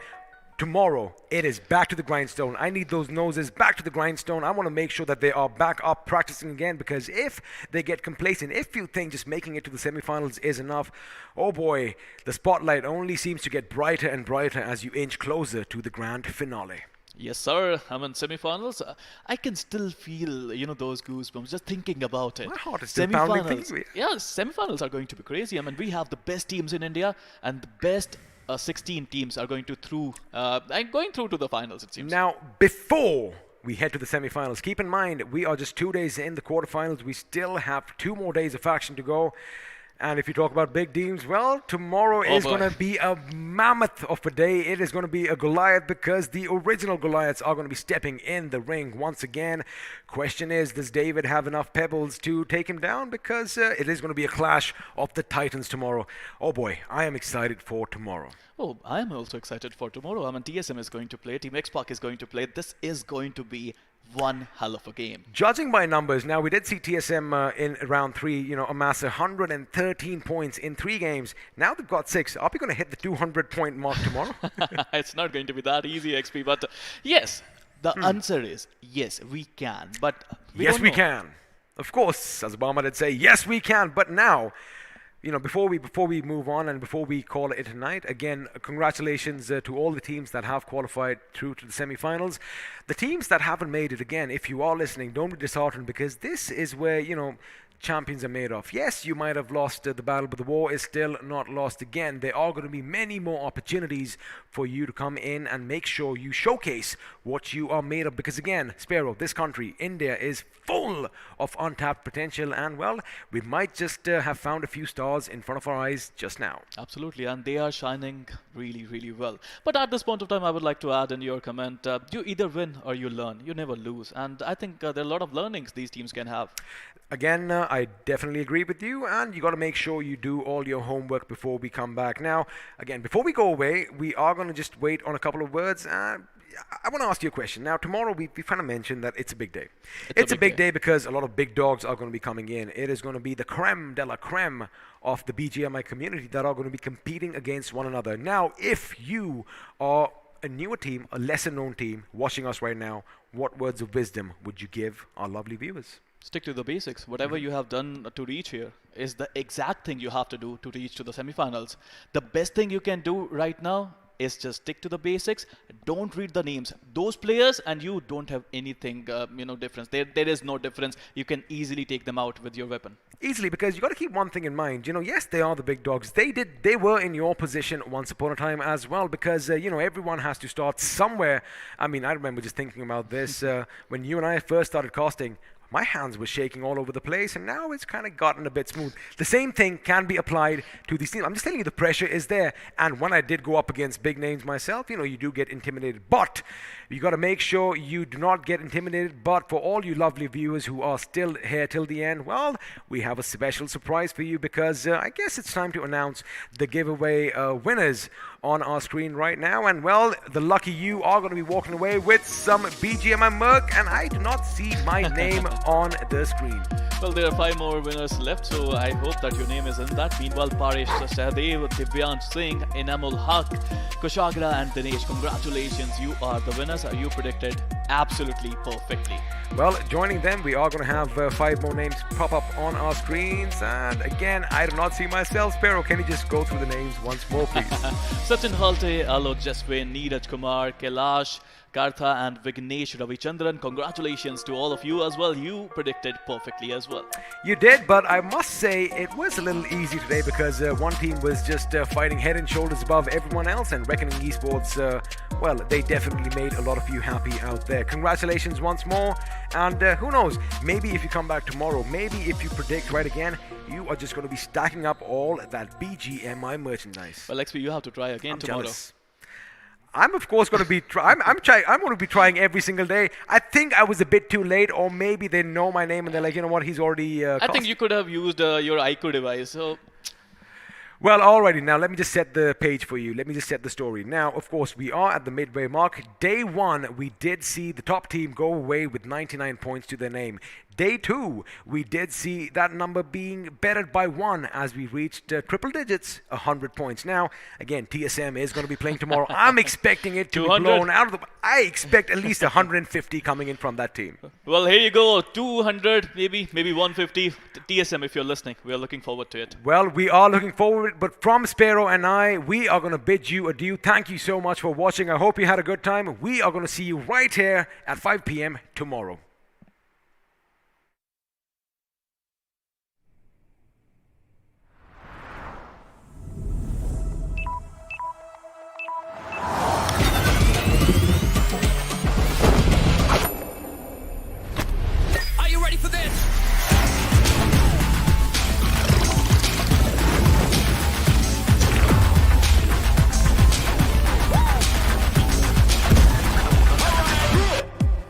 tomorrow, it is back to the grindstone. I need those noses back to the grindstone. I want to make sure that they are back up practicing again, because if they get complacent, if you think just making it to the semifinals is enough, oh boy, the spotlight only seems to get brighter and brighter as you inch closer to the grand finale. Yes, sir. I'm in semifinals. I can still feel, those goosebumps just thinking about it. My heart is still pounding Semifinals. thinking. Yeah, semifinals are going to be crazy. I mean, we have the best teams in India, and the best 16 teams are going going through to the finals, it seems. Now, before we head to the semifinals, keep in mind we are just 2 days in the quarterfinals. We still have 2 more days of action to go. And if you talk about big teams, well, tomorrow is going to be a mammoth of a day. It is going to be a Goliath, because the original Goliaths are going to be stepping in the ring once again. Question is, does David have enough pebbles to take him down? Because it is going to be a clash of the Titans tomorrow. Oh boy, I am excited for tomorrow. Oh, I am also excited for tomorrow. I mean, TSM is going to play, Team X-Pac is going to play. This is going to be one hell of a game. Judging by numbers, now we did see TSM in round 3, amass 113 points in 3 games. Now they've got 6. Are we going to hit the 200-point mark tomorrow? It's not going to be that easy, XP. But yes, the answer is yes, we can. But yes, we can. Of course, as Obama did say, yes, we can. But now, before we move on and before we call it a night, again, congratulations to all the teams that have qualified through to the semifinals. The teams that haven't made it, again, if you are listening, don't be disheartened, because this is where, champions are made of. Yes, you might have lost the battle, but the war is still not lost. Again, there are going to be many more opportunities for you to come in and make sure you showcase what you are made of, because again, Sparrow, this country, India, is full of untapped potential, and well, we might just have found a few stars in front of our eyes just now. Absolutely, and they are shining really, really well. But at this point of time, I would like to add in your comment, you either win or you learn. You never lose, and I think there are a lot of learnings these teams can have. Again, I definitely agree with you, and you got to make sure you do all your homework before we come back. Now, again, before we go away, we are going to just wait on a couple of words. I want to ask you a question. Now, tomorrow, we kind of mentioned that it's a big day. It's a big day because a lot of big dogs are going to be coming in. It is going to be the creme de la creme of the BGMI community that are going to be competing against one another. Now, if you are a newer team, a lesser known team watching us right now, what words of wisdom would you give our lovely viewers? Stick to the basics. Whatever you have done to reach here is the exact thing you have to do to reach to the semifinals. The best thing you can do right now is just stick to the basics. Don't read the names. Those players and you don't have anything, difference. There is no difference. You can easily take them out with your weapon. Easily, because you got to keep one thing in mind. Yes, they are the big dogs. They were in your position once upon a time as well, because everyone has to start somewhere. I mean, I remember just thinking about this when you and I first started casting. My hands were shaking all over the place, and now it's kind of gotten a bit smooth. The same thing can be applied to these teams. I'm just telling you, the pressure is there. And when I did go up against big names myself, you do get intimidated. But you got to make sure you do not get intimidated. But for all you lovely viewers who are still here till the end, well, we have a special surprise for you, because I guess it's time to announce the giveaway winners on our screen right now. And well, the lucky you are going to be walking away with some BGMI merch, and I do not see my name on the screen. Well, there are 5 more winners left, so I hope that your name is in that. Meanwhile, Paresh Sahdev, Divyansh Singh, Enamul Haq, Kushagra and Dinesh, congratulations, you are the winners. You predicted absolutely perfectly. Well, joining them, we are going to have 5 more names pop up on our screens. And again, I do not see myself. Sparrow, can you just go through the names once more, please? Sachin Halte, Alok Jaswin, Neeraj Kumar, Kailash, Kartha and Vignesh Ravichandran. Congratulations to all of you as well. You predicted perfectly as well. You did, but I must say it was a little easy today, because one team was just fighting head and shoulders above everyone else, and Reckoning Esports, well, they definitely made a lot of you happy out there. Congratulations once more, and who knows, maybe if you come back tomorrow, maybe if you predict right again, you are just going to be stacking up all that BGMI merchandise. Well, XP, you have to try again tomorrow. Jealous. I'm of course going to be I'm going to be trying every single day. I think I was a bit too late, or maybe they know my name and they're like, you know what, he's already I think you could have used your iQOO device. So well, alrighty, now let me just set the page for you. Let me just set the story. Now, of course, we are at the midway mark. Day 1, we did see the top team go away with 99 points to their name. day 2, we did see that number being bettered by 1 as we reached triple digits, 100 points. Now, again, TSM is going to be playing tomorrow. I'm expecting it to be 200. blown out of the... I expect at least 150 coming in from that team. Well, here you go. 200, maybe 150. TSM, if you're listening, we are looking forward to it. Well, we are looking forward, but from Sparrow and I, we are going to bid you adieu. Thank you so much for watching. I hope you had a good time. We are going to see you right here at 5 p.m. tomorrow. Are you ready for this?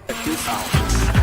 Check this out.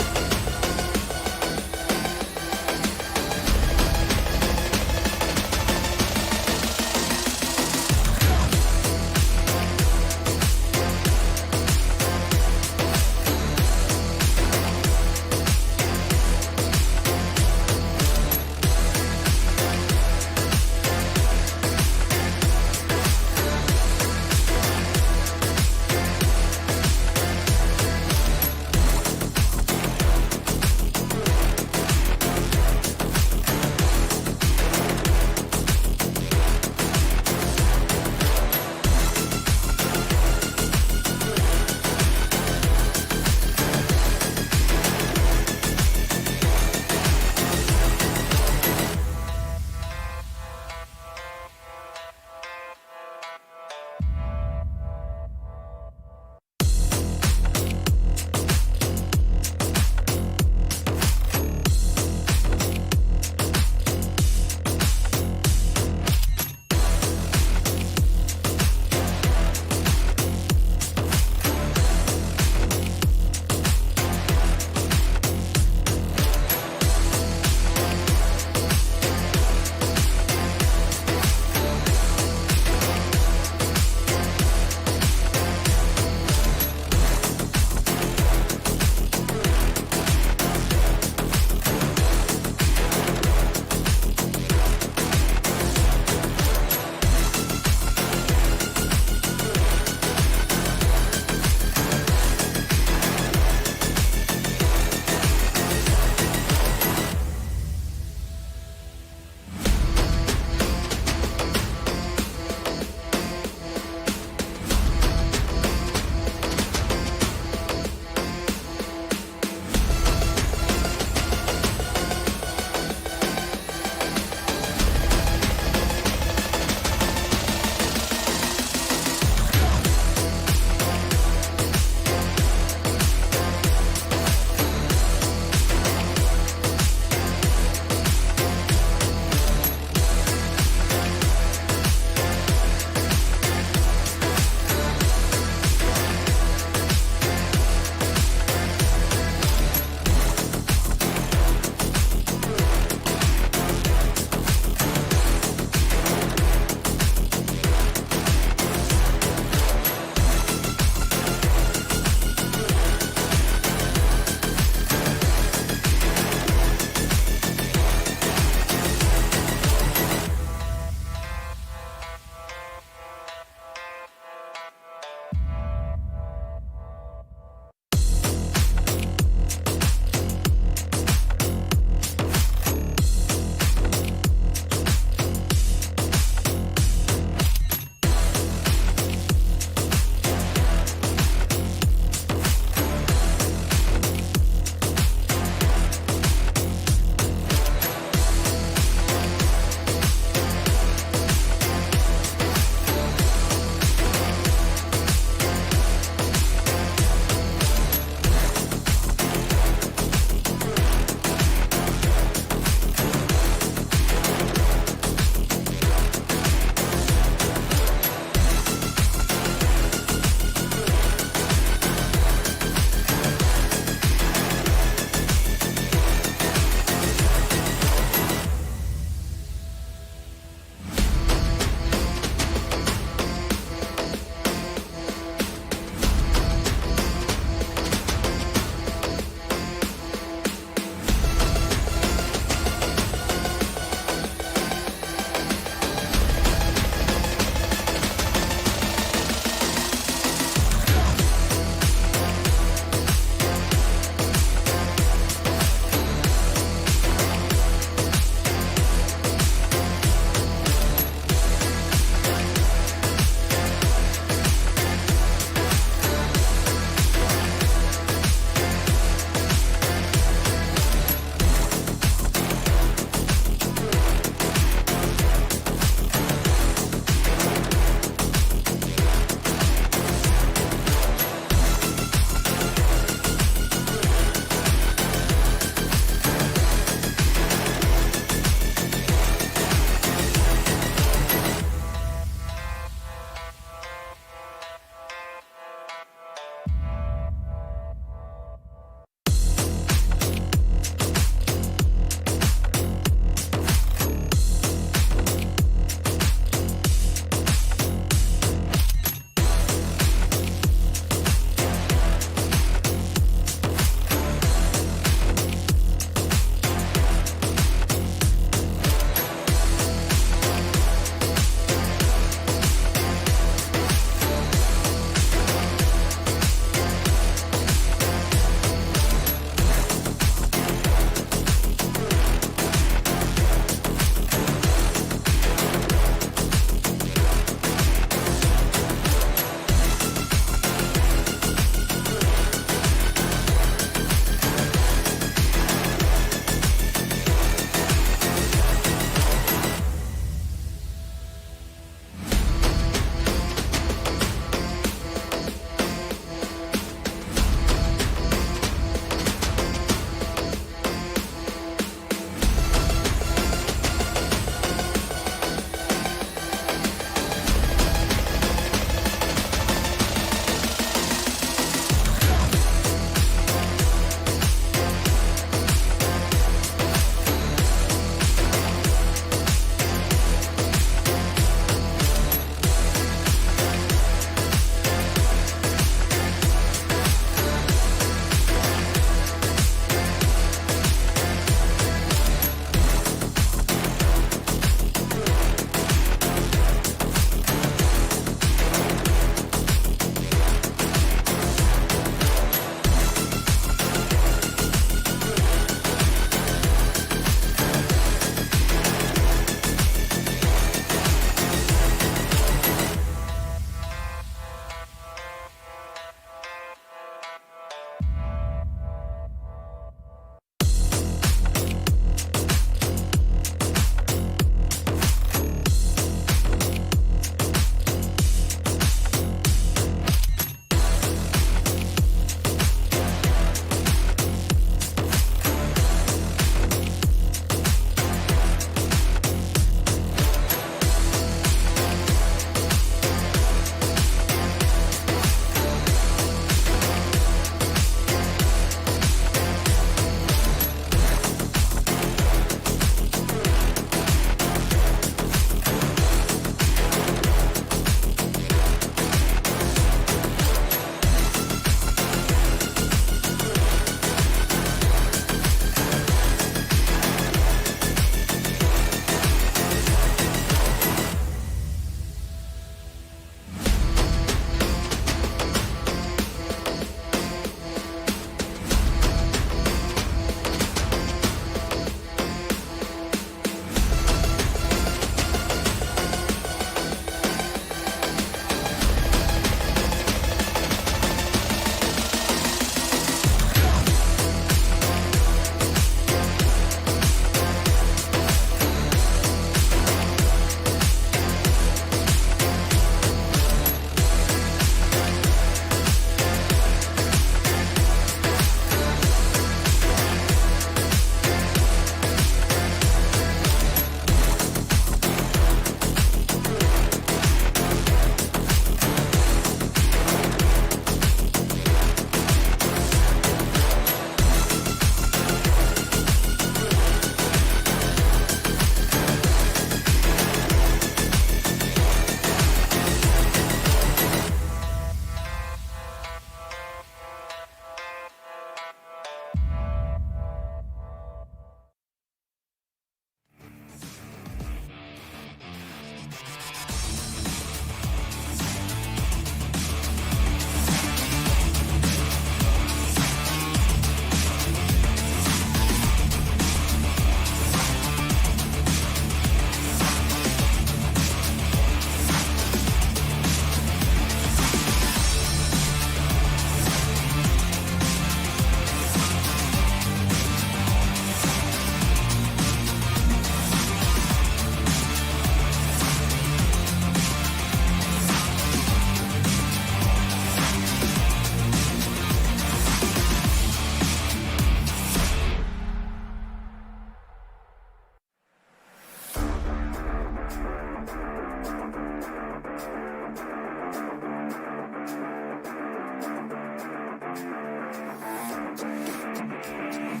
Odisha.